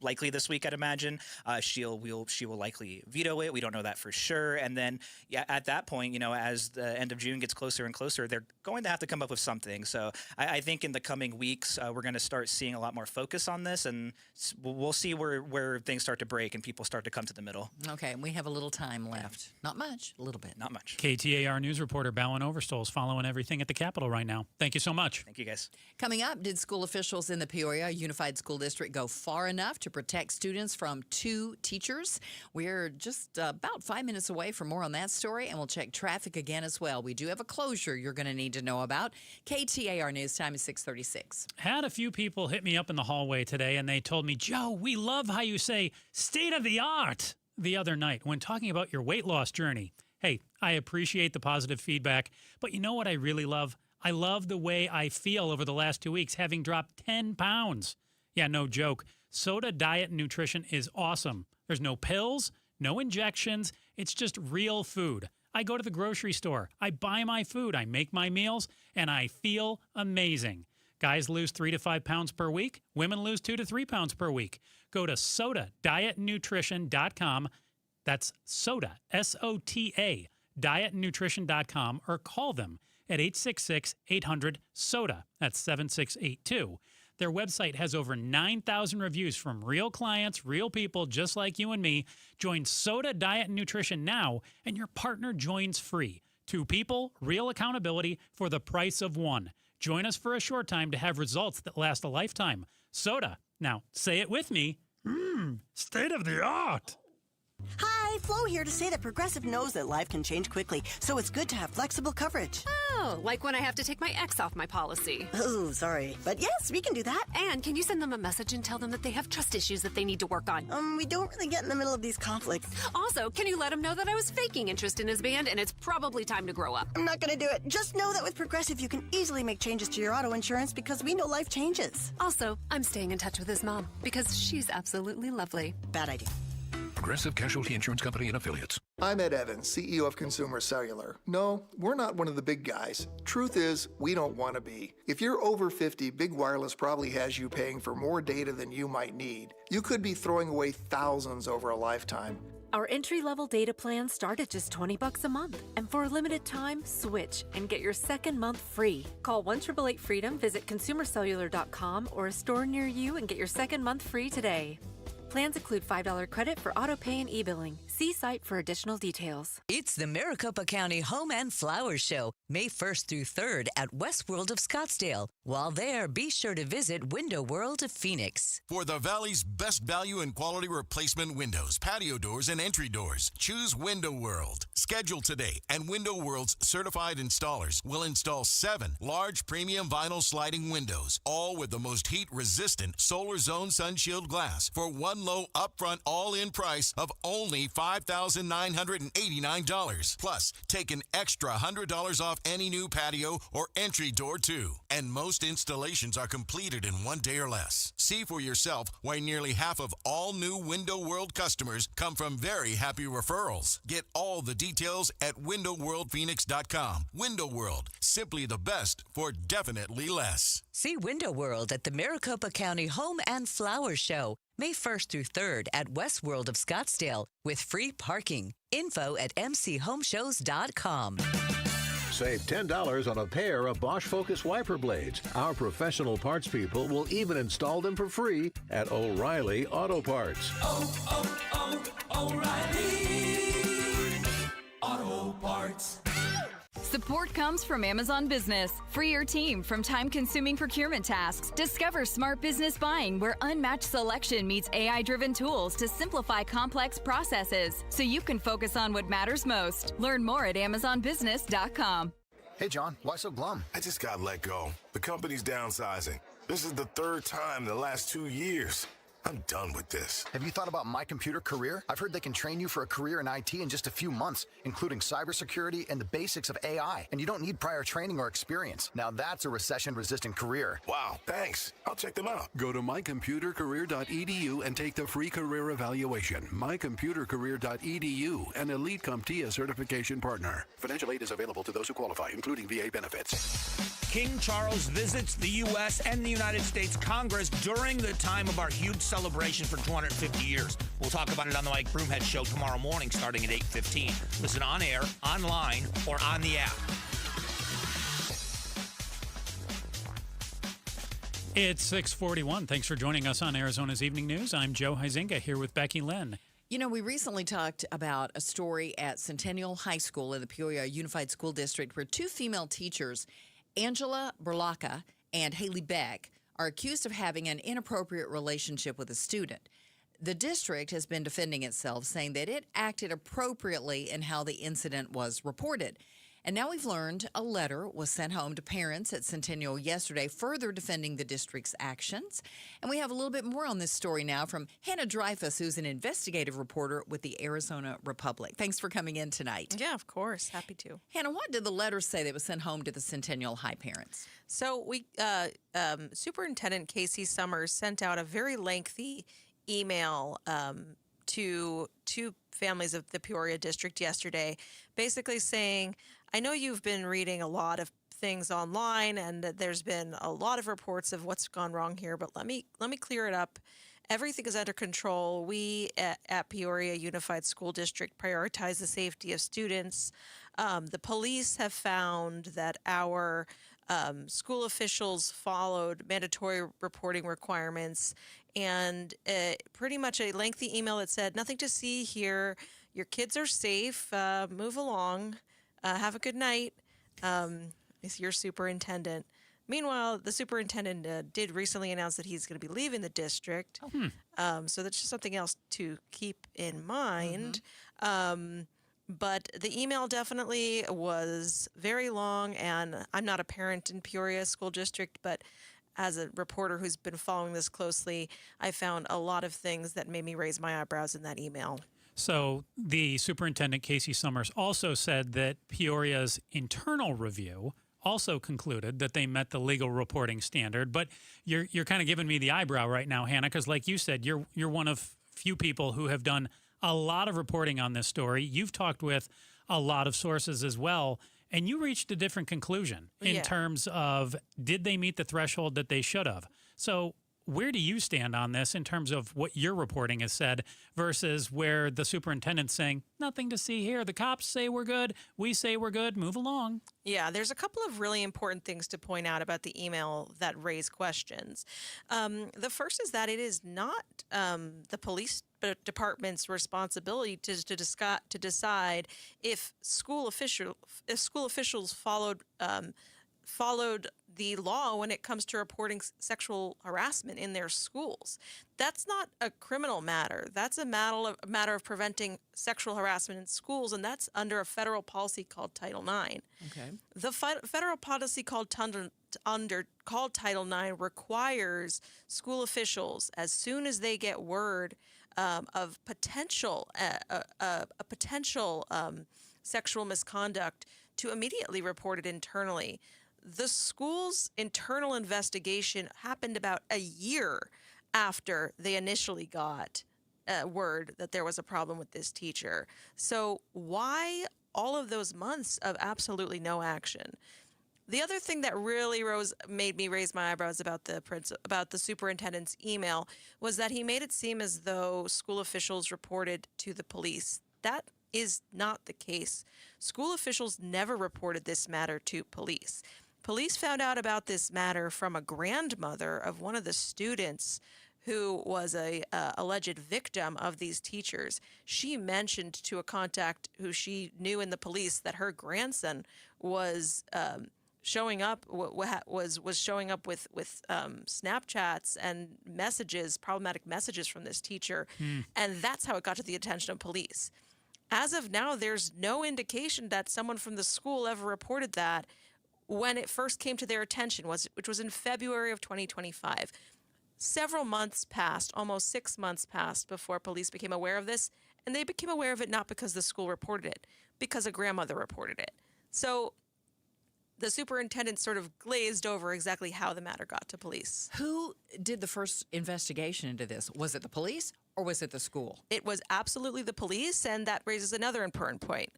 S5: Likely this week, I'd imagine. She will likely veto it. We don't know that for sure. And then, at that point, as the end of June gets closer and closer, they're going to have to come up with something. So I think in the coming weeks, we're going to start seeing a lot more focus on this, and we'll see where things start to break and people start to come to the middle.
S3: Okay, and we have a little time left. Not much, a little bit.
S5: Not much.
S16: KTAR News reporter Bowen Overstol is following everything at the Capitol right now. Thank you so much.
S5: Thank you, guys.
S3: Coming up, did school officials in the Peoria Unified School District go far enough to protect students from two teachers? We're just about 5 minutes away from more on that story, and we'll check traffic again as well. We do have a closure you're going to need to know about. KTAR News Time is 6:36.
S16: Had a few people hit me up in the hallway today, and they told me, Joe, we love how you say state of the art the other night when talking about your weight loss journey. Hey, I appreciate the positive feedback, but you know what I really love? I love the way I feel over the last 2 weeks, having dropped 10 pounds. Yeah, no joke. Soda Diet Nutrition is awesome. There's no pills, no injections. It's just real food. I go to the grocery store. I buy my food. I make my meals, and I feel amazing. Guys lose 3 to 5 pounds per week. Women lose 2 to 3 pounds per week. Go to sodadietnutrition.com. That's soda, S-O-T-A, dietnutrition.com, or call them at 866-800-SODA. That's 7682. Their website has over 9,000 reviews from real clients, real people just like you and me. Join Soda Diet Nutrition now, and your partner joins free. 2 people, real accountability for the price of 1. Join us for a short time to have results that last a lifetime. Soda. Now, say it with me. State of the art.
S6: Hi, Flo here to say that Progressive knows that life can change quickly, so it's good to have flexible coverage.
S8: Oh, like when I have to take my ex off my policy.
S6: Oh, sorry. But yes, we can do that.
S8: And can you send them a message and tell them that they have trust issues that they need to work on?
S6: We don't really get in the middle of these conflicts.
S8: Also, can you let him know that I was faking interest in his band and it's probably time to grow up?
S6: I'm not going to do it. Just know that with Progressive, you can easily make changes to your auto insurance because we know life changes.
S8: Also, I'm staying in touch with his mom because she's absolutely lovely.
S6: Bad idea.
S1: Progressive Casualty Insurance Company and Affiliates.
S28: I'm Ed Evans, CEO of Consumer Cellular. No, we're not one of the big guys. Truth is, we don't want to be. If you're over 50, Big Wireless probably has you paying for more data than you might need. You could be throwing away thousands over a lifetime.
S29: Our entry-level data plans start at just $20 a month. And for a limited time, switch and get your second month free. Call 1-888-FREEDOM, visit consumercellular.com or a store near you and get your second month free today. Plans include $5 credit for auto pay and e-billing. See site for additional details.
S9: It's the Maricopa County Home and Flower Show, May 1st through 3rd at Westworld of Scottsdale. While there, be sure to visit Window World of Phoenix.
S10: For the Valley's best value and quality replacement windows, patio doors, and entry doors, choose Window World. Schedule today, and Window World's certified installers will install 7 large premium vinyl sliding windows, all with the most heat-resistant Solar Zone Sunshield glass for one low upfront all-in price of only $5 $5,989. Plus, take an extra $100 off any new patio or entry door, too. And most installations are completed in 1 day or less. See for yourself why nearly half of all new Window World customers come from very happy referrals. Get all the details at windowworldphoenix.com. Window World, simply the best for definitely less.
S9: See Window World at the Maricopa County Home and Flower Show, May 1st through 3rd at Westworld of Scottsdale with free parking. Info at mchomeshows.com.
S11: Save $10 on a pair of Bosch Focus wiper blades. Our professional parts people will even install them for free at O'Reilly Auto Parts.
S31: O'Reilly Auto Parts.
S12: Support comes from Amazon Business. Free your team from time-consuming procurement tasks. Discover smart business buying where unmatched selection meets AI-driven tools to simplify complex processes so you can focus on what matters most. Learn more at amazonbusiness.com.
S13: Hey, John, why so glum?
S14: I just got let go. The company's downsizing. This is the third time in the last 2 years. I'm done with this.
S13: Have you thought about My Computer Career? I've heard they can train you for a career in IT in just a few months, including cybersecurity and the basics of AI. And you don't need prior training or experience. Now that's a recession-resistant career.
S14: Wow, thanks. I'll check them out.
S15: Go to mycomputercareer.edu and take the free career evaluation. mycomputercareer.edu, an Elite CompTIA certification partner. Financial aid is available to those who qualify, including VA benefits.
S17: King Charles visits the U.S. and the United States Congress during the time of our huge celebration for 250 years. We'll talk about it on the Mike Broomhead Show tomorrow morning starting at 8:15. Listen on air, online, or on the app.
S16: It's 6:41. Thanks for joining us on Arizona's Evening News. I'm Joe Huizinga here with Becky Lynn.
S3: You know, we recently talked about a story at Centennial High School in the Peoria Unified School District where two female teachers, Angela Berlacca and Haley Beck, are accused of having an inappropriate relationship with a student. The district has been defending itself, saying that it acted appropriately in how the incident was reported. And now we've learned a letter was sent home to parents at Centennial yesterday, further defending the district's actions. And we have a little bit more on this story now from Hannah Dreyfus, who's an investigative reporter with the Arizona Republic. Thanks for coming in tonight.
S18: Yeah, of course. Happy to.
S3: Hannah, what did the letter say that was sent home to the Centennial High parents?
S18: So Superintendent Casey Summers sent out a very lengthy email to two families of the Peoria district yesterday, basically saying, I know you've been reading a lot of things online and that there's been a lot of reports of what's gone wrong here, but let me clear it up. Everything is under control. We at Peoria Unified School District prioritize the safety of students. The police have found that our school officials followed mandatory reporting requirements, and pretty much a lengthy email that said, nothing to see here. Your kids are safe. Move along. Have a good night. Is your superintendent. Meanwhile, the superintendent did recently announce that he's going to be leaving the district. So that's just something else to keep in mind. But the email definitely was very long, and I'm not a parent in Peoria School District, but as a reporter who's been following this closely, I found a lot of things that made me raise my eyebrows in that email.
S16: So the superintendent, Casey Summers, also said that Peoria's internal review also concluded that they met the legal reporting standard. But you're kind of giving me the eyebrow right now, Hannah, because like you said, you're one of few people who have done a lot of reporting on this story. You've talked with a lot of sources as well, and you reached a different conclusion in terms of did they meet the threshold that they should have. So where do you stand on this in terms of what your reporting has said versus where the superintendent's saying, nothing to see here. The cops say we're good. We say we're good. Move along.
S18: Yeah, there's a couple of really important things to point out about the email that raise questions. The first is that it is not the police department's responsibility to decide if school officials followed the law when it comes to reporting sexual harassment in their schools. That's not a criminal matter. That's a matter of preventing sexual harassment in schools, and that's under a federal policy called Title IX.
S3: Okay.
S18: The federal policy called Title IX requires school officials, as soon as they get word of potential sexual misconduct to immediately report it internally. The school's internal investigation happened about a year after they initially got word that there was a problem with this teacher. So why all of those months of absolutely no action? The other thing that really made me raise my eyebrows about the superintendent's email was that he made it seem as though school officials reported to the police. That is not the case. School officials never reported this matter to police. Police found out about this matter from a grandmother of one of the students who was a alleged victim of these teachers. She mentioned to a contact who she knew in the police that her grandson was showing up was showing up with Snapchats and messages, problematic messages from this teacher, and that's how it got to the attention of police. As of now, there's no indication that someone from the school ever reported that when it first came to their attention, which was in February of 2025. Several months passed, almost 6 months passed before police became aware of this, and they became aware of it not because the school reported it, because a grandmother reported it. So the superintendent sort of glazed over exactly how the matter got to police.
S3: Who did the first investigation into this? Was it the police or was it the school?
S18: It was absolutely the police, and that raises another important point.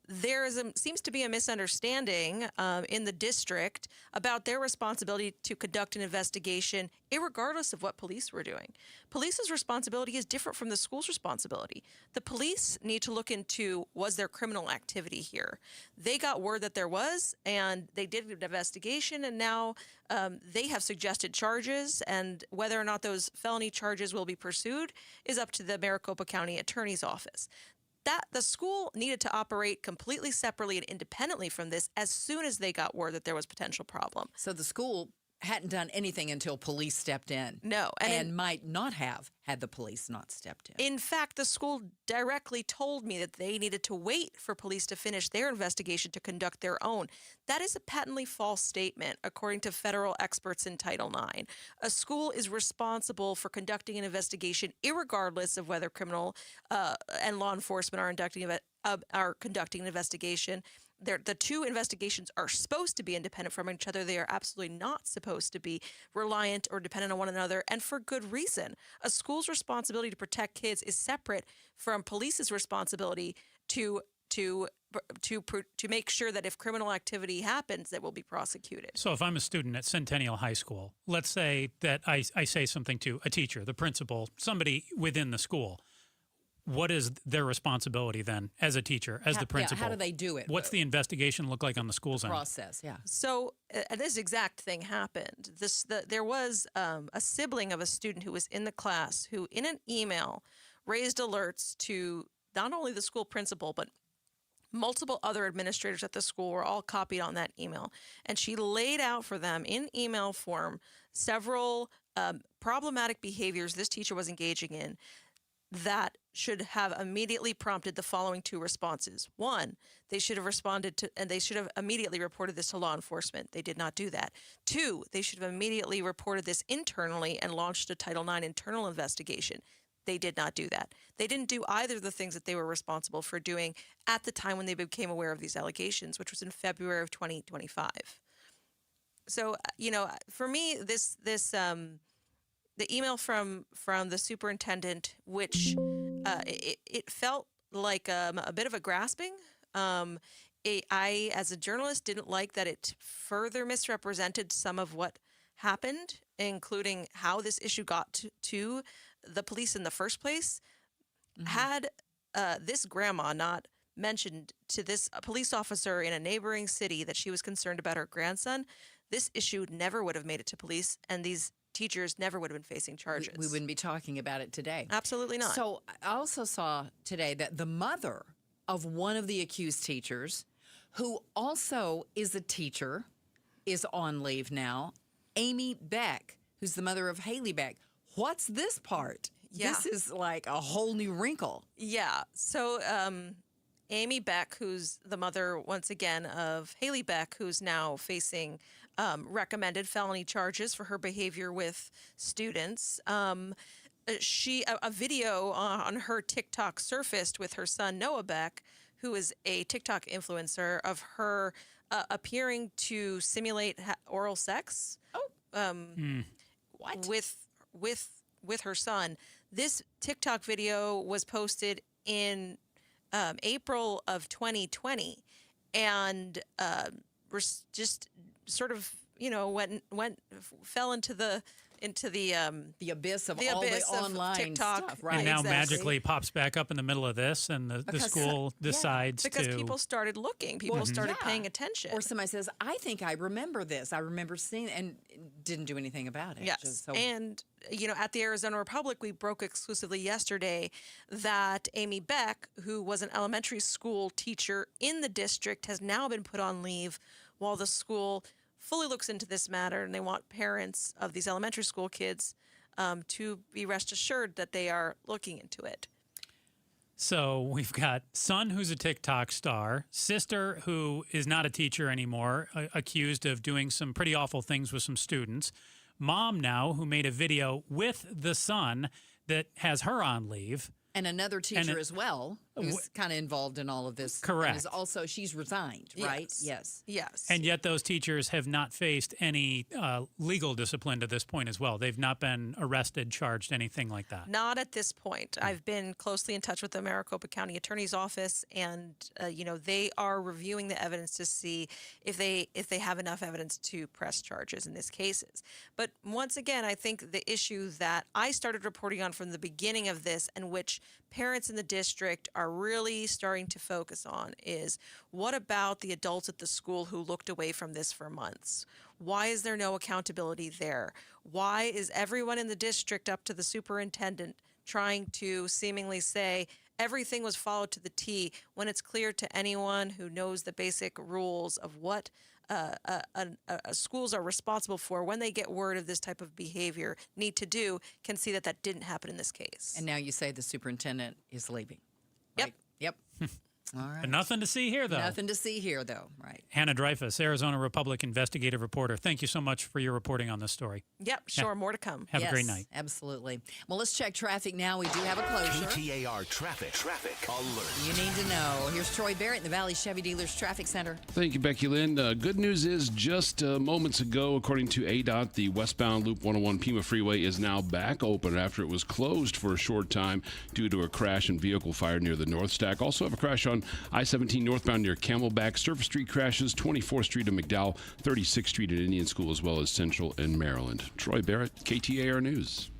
S18: There seems to be a misunderstanding in the district about their responsibility to conduct an investigation, irregardless of what police were doing. Police's responsibility is different from the school's responsibility. The police need to look into, was there criminal activity here? They got word that there was, and they did an investigation, and now they have suggested charges, and whether or not those felony charges will be pursued is up to the Maricopa County Attorney's Office. That the school needed to operate completely separately and independently from this as soon as they got word that there was potential problem.
S3: So the school hadn't done anything until police stepped in.
S18: No.
S3: And might not have had the police not stepped in.
S18: In fact, the school directly told me that they needed to wait for police to finish their investigation to conduct their own. That is a patently false statement, according to federal experts in Title IX. A school is responsible for conducting an investigation irregardless of whether criminal and law enforcement are conducting an investigation. The two investigations are supposed to be independent from each other. They are absolutely not supposed to be reliant or dependent on one another, and for good reason. A school's responsibility to protect kids is separate from police's responsibility to make sure that if criminal activity happens, that will be prosecuted.
S16: So if I'm a student at Centennial High School, let's say that I say something to a teacher, the principal, somebody within the school. What is their responsibility then as a teacher, as the principal?
S3: Yeah, how do they do it?
S16: What's the investigation look like on the school's end?
S3: Process, yeah.
S18: So this exact thing happened. There was a sibling of a student who was in the class who, in an email, raised alerts to not only the school principal, but multiple other administrators at the school were all copied on that email. And she laid out for them in email form several problematic behaviors this teacher was engaging in that should have immediately prompted the following two responses. One, they should have responded to, and they should have immediately reported this to law enforcement. They did not do that. Two, they should have immediately reported this internally and launched a Title IX internal investigation. They did not do that. They didn't do either of the things that they were responsible for doing at the time when they became aware of these allegations, which was in February of 2025. So, for me, the email from the superintendent, which it felt like a bit of a grasping. I, as a journalist, didn't like that it further misrepresented some of what happened, including how this issue got to the police in the first place. Mm-hmm. Had this grandma not mentioned to this police officer in a neighboring city that she was concerned about her grandson, this issue never would have made it to police, and these teachers never would have been facing charges.
S3: We wouldn't be talking about it today.
S18: Absolutely not.
S3: So I also saw today that the mother of one of the accused teachers, who also is a teacher, is on leave now. Amy Beck, who's the mother of Haley Beck. What's this part?
S18: Yeah.
S3: This is like a whole new wrinkle.
S18: Yeah. So Amy Beck, who's the mother, once again, of Haley Beck, who's now facing recommended felony charges for her behavior with students. a video on her TikTok surfaced with her son Noah Beck, who is a TikTok influencer, of her appearing to simulate oral sex.
S3: What?
S18: With her son. This TikTok video was posted in April of 2020, and just sort of fell into the
S3: abyss of
S18: all the
S3: online
S18: TikTok
S3: stuff, right?
S16: And now
S18: exactly.
S16: magically pops back up in the middle of this, and the school decides
S18: because
S16: to...
S18: people started looking, people started paying attention.
S3: Or somebody says, I think I remember this. I remember seeing it, and didn't do anything about it.
S18: Yes. And, at the Arizona Republic, we broke exclusively yesterday that Amy Beck, who was an elementary school teacher in the district, has now been put on leave while the school fully looks into this matter, and they want parents of these elementary school kids to be rest assured that they are looking into it.
S16: So we've got son who's a TikTok star, sister who is not a teacher anymore, accused of doing some pretty awful things with some students, mom now who made a video with the son that has her on leave.
S3: And another teacher as well, who's kind of involved in all of this.
S16: Correct.
S3: And she's resigned, right? Yes.
S16: And yet those teachers have not faced any legal discipline to this point as well. They've not been arrested, charged, anything like that.
S18: Not at this point. I've been closely in touch with the Maricopa County Attorney's Office, and they are reviewing the evidence to see if they have enough evidence to press charges in these cases. But once again, I think the issue that I started reporting on from the beginning of this, and which parents in the district are really starting to focus on, is what about the adults at the school who looked away from this for months? Why is there no accountability there? Why is everyone in the district up to the superintendent trying to seemingly say everything was followed to the T when it's clear to anyone who knows the basic rules of what schools are responsible for when they get word of this type of behavior need to do, can see that didn't happen in this case.
S3: And now you say the superintendent is leaving. Right? Yep. All right.
S16: But nothing to see here, though.
S3: Nothing to see here, though. Right.
S16: Hannah Dreyfus, Arizona Republic investigative reporter. Thank you so much for your reporting on this story.
S18: Yep, sure. More to come.
S16: Have a great night.
S3: Absolutely. Well, let's check traffic now. We do have a closure.
S10: KTAR Traffic Alert.
S3: You need to know. Here's Troy Barrett in the Valley Chevy Dealers Traffic Center.
S7: Thank you, Becky Lynn. Good news is just moments ago, according to ADOT, the westbound Loop 101 Pima Freeway is now back open after it was closed for a short time due to a crash and vehicle fire near the North Stack. Also have a crash on I-17 northbound near Camelback. Surface Street crashes, 24th Street in McDowell, 36th Street at Indian School, as well as Central and Maryland. Troy Barrett, KTAR News.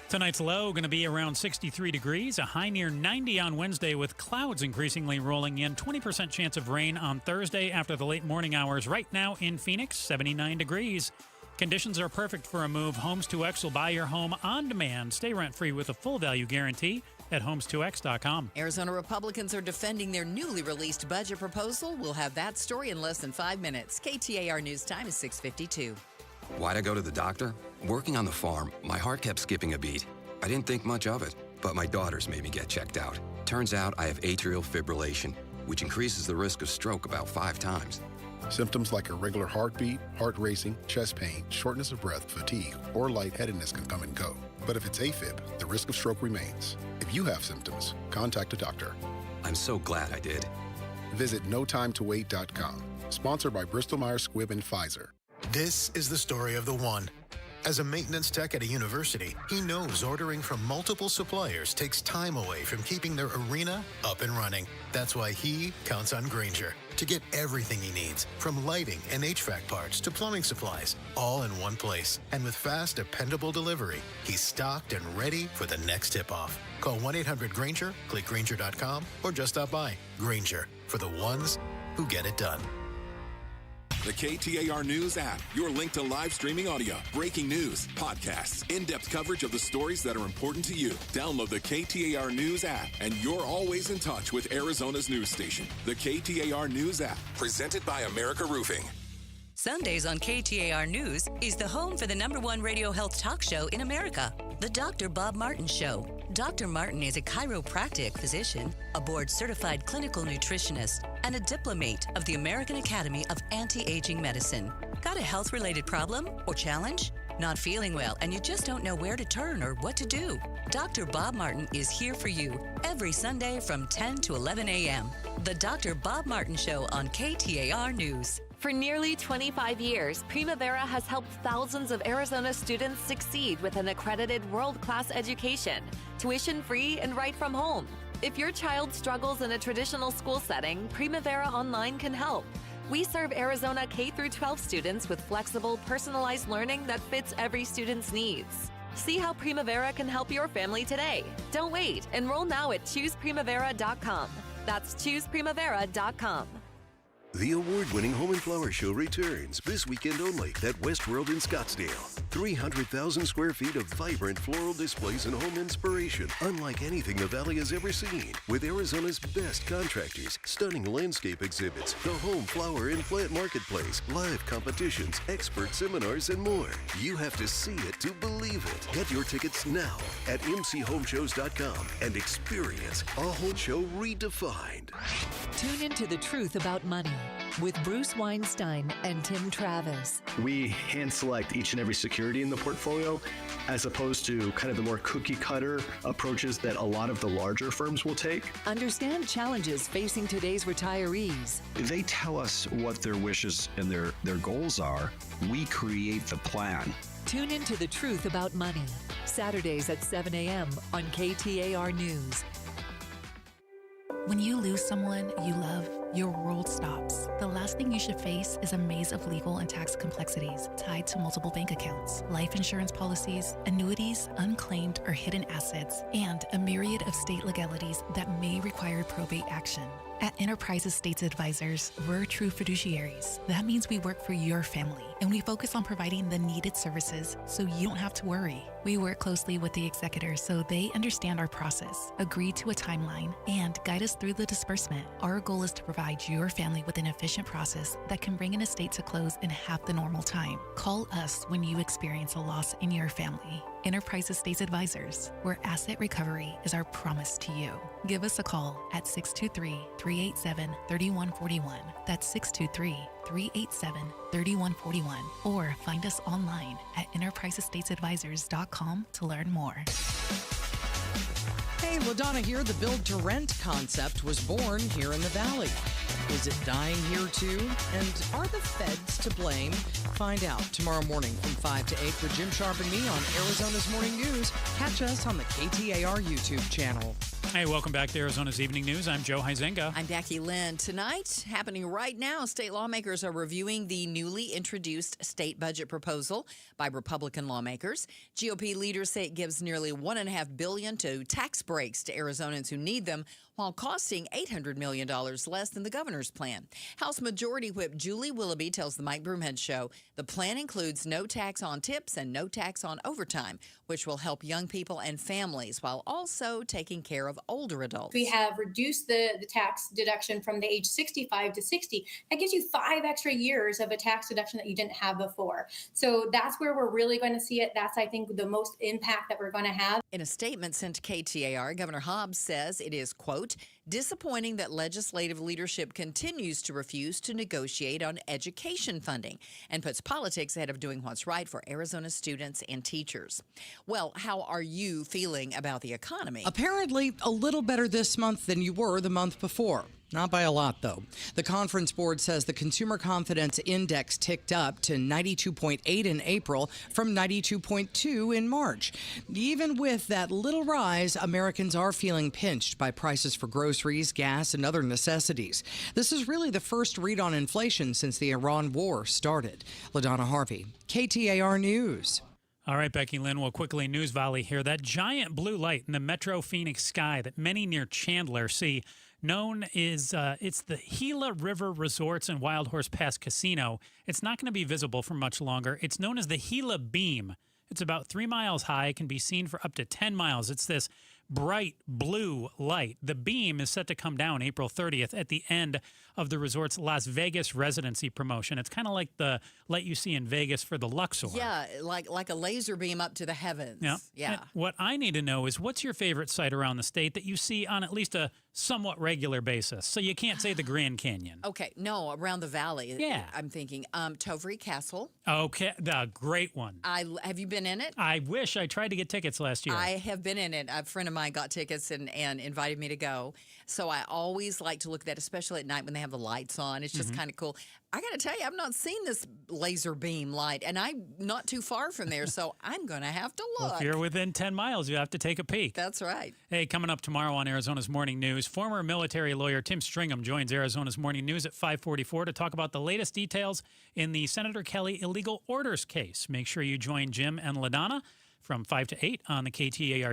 S16: Tonight's low going to be around 63 degrees, a high near 90 on Wednesday with clouds increasingly rolling in. 20% chance of rain on Thursday after the late morning hours. Right now in Phoenix, 79 degrees. Conditions are perfect for a move. Homes2X will buy your home on demand. Stay rent-free with a full value guarantee at homes2x.com.
S3: Arizona Republicans are defending their newly released budget proposal. We'll have that story in less than 5 minutes. KTAR News Time is 6:52.
S19: Why'd I go to the doctor? Working on the farm, my heart kept skipping a beat. I didn't think much of it, but my daughters made me get checked out. Turns out I have atrial fibrillation, which increases the risk of stroke about 5 times.
S15: Symptoms like irregular heartbeat, heart racing, chest pain, shortness of breath, fatigue, or lightheadedness can come and go. But if it's AFib, the risk of stroke remains. If you have symptoms, contact a doctor.
S19: I'm so glad I did.
S15: Visit notimetowait.com. Sponsored by Bristol-Myers Squibb and Pfizer.
S20: This is the story of the one. As a maintenance tech at a university, he knows ordering from multiple suppliers takes time away from keeping their arena up and running. That's why he counts on Grainger to get everything he needs, from lighting and HVAC parts to plumbing supplies, all in one place. And with fast, dependable delivery, he's stocked and ready for the next tip-off. Call 1-800-GRAINGER, click Grainger.com, or just stop by. Grainger, for the ones who get it done.
S21: The KTAR News app, your link to live streaming audio, breaking news, podcasts, in-depth coverage of the stories that are important to you. Download the KTAR News app, and you're always in touch with Arizona's news station. The KTAR News app, presented by America Roofing.
S9: Sundays on KTAR News is the home for the #1 radio health talk show in America, The Dr. Bob Martin Show. Dr. Martin is a chiropractic physician, a board-certified clinical nutritionist, and a diplomate of the American Academy of Anti-Aging Medicine. Got a health-related problem or challenge? Not feeling well and you just don't know where to turn or what to do? Dr. Bob Martin is here for you every Sunday from 10 to 11 a.m. The Dr. Bob Martin Show on KTAR News.
S29: For nearly 25 years, Primavera has helped thousands of Arizona students succeed with an accredited world-class education, tuition-free and right from home. If your child struggles in a traditional school setting, Primavera Online can help. We serve Arizona K-12 students with flexible, personalized learning that fits every student's needs. See how Primavera can help your family today. Don't wait. Enroll now at chooseprimavera.com. That's chooseprimavera.com.
S2: The award-winning Home and Flower Show returns this weekend only at Westworld in Scottsdale. 300,000 square feet of vibrant floral displays and home inspiration, unlike anything the Valley has ever seen. With Arizona's best contractors, stunning landscape exhibits, the home, flower, and plant marketplace, live competitions, expert seminars, and more. You have to see it to believe it. Get your tickets now at mchomeshows.com and experience a home show redefined.
S4: Tune into The Truth About Money with Bruce Weinstein and Tim Travis.
S5: We hand select each and every security in the portfolio as opposed to kind of the more cookie cutter approaches that a lot of the larger firms will take.
S4: Understand challenges facing today's retirees.
S8: They tell us what their wishes and their goals are. We create the plan.
S4: Tune into The Truth About Money, Saturdays at 7 a.m. on KTAR News.
S22: When you lose someone you love, your world stops. The last thing you should face is a maze of legal and tax complexities tied to multiple bank accounts, life insurance policies, annuities, unclaimed or hidden assets, and a myriad of state legalities that may require probate action. At Enterprise Estates Advisors, we're true fiduciaries. That means we work for your family, and we focus on providing the needed services so you don't have to worry. We work closely with the executors so they understand our process, agree to a timeline, and guide us through the disbursement. Our goal is to provide your family with an efficient process that can bring an estate to close in half the normal time. Call us when you experience a loss in your family. Enterprise Estates Advisors, where asset recovery is our promise to you. Give us a call at 623-387-3141. That's 623-387-3141. Or find us online at enterpriseestatesadvisors.com to learn more.
S23: Hey, LaDonna here. The Build to Rent concept was born here in the Valley. Is it dying here too? And are the feds to blame? Find out tomorrow morning from 5 to 8 with Jim Sharp and me on Arizona's Morning News. Catch us on the KTAR YouTube channel.
S16: Hey, welcome back to Arizona's Evening News. I'm Joe Huizenga.
S3: I'm Becky Lynn. Tonight, happening right now, state lawmakers are reviewing the newly introduced state budget proposal by Republican lawmakers. GOP leaders say it gives nearly $1.5 billion to tax breaks to Arizonans who need them, while costing $800 million less than the governor's plan. House Majority Whip Julie Willoughby tells the Mike Broomhead Show the plan includes no tax on tips and no tax on overtime, which will help young people and families while also taking care of older adults.
S24: We have reduced the tax deduction from the age 65 to 60. That gives you 5 extra years of a tax deduction that you didn't have before. So that's where we're really going to see it. That's, I think, the most impact that we're going to have.
S3: In a statement sent to KTAR, Governor Hobbs says it is, quote, disappointing that legislative leadership continues to refuse to negotiate on education funding and puts politics ahead of doing what's right for Arizona students and teachers. Well, how are you feeling about the economy?
S23: Apparently a little better this month than you were the month before. Not by a lot, though. The Conference Board says the Consumer Confidence Index ticked up to 92.8 in April from 92.2 in March. Even with that little rise, Americans are feeling pinched by prices for groceries, gas, and other necessities. This is really the first read on inflation since the Iran war started. LaDonna Harvey, KTAR News.
S16: All right, Becky Lynn, well, quickly, News Valley here. That giant blue light in the Metro Phoenix sky that many near Chandler see known is it's the Gila River Resorts and Wild Horse Pass Casino. It's not going to be visible for much longer. It's known as the Gila Beam. It's about 3 miles high. It can be seen for up to 10 miles. It's this bright blue light. The beam is set to come down April 30th at the end of the resort's Las Vegas residency promotion. It's kind of like the light you see in Vegas for the Luxor.
S3: Yeah, like a laser beam up to the heavens.
S16: Yeah.
S3: Yeah.
S16: And what I need to know is what's your favorite site around the state that you see on at least a somewhat regular basis. So you can't say the Grand Canyon.
S3: Okay, no, around the valley.
S16: Yeah.
S3: I'm thinking Tovry Castle.
S16: Okay, the great one.
S3: Have you been in it?
S16: I wish I tried to get tickets last year.
S3: I have been in it. A friend of mine got tickets and invited me to go. So I always like to look at that, especially at night when they have the lights on. It's just kind of cool. I got to tell you, I've not seen this laser beam light, and I'm not too far from there, so I'm going to have to look.
S16: Well, if you're within 10 miles, you have to take a peek.
S3: That's right.
S16: Hey, coming up tomorrow on Arizona's Morning News, former military lawyer Tim Stringham joins Arizona's Morning News at 5:44 to talk about the latest details in the Senator Kelly illegal orders case. Make sure you join Jim and LaDonna from 5 to 8 on the KTAR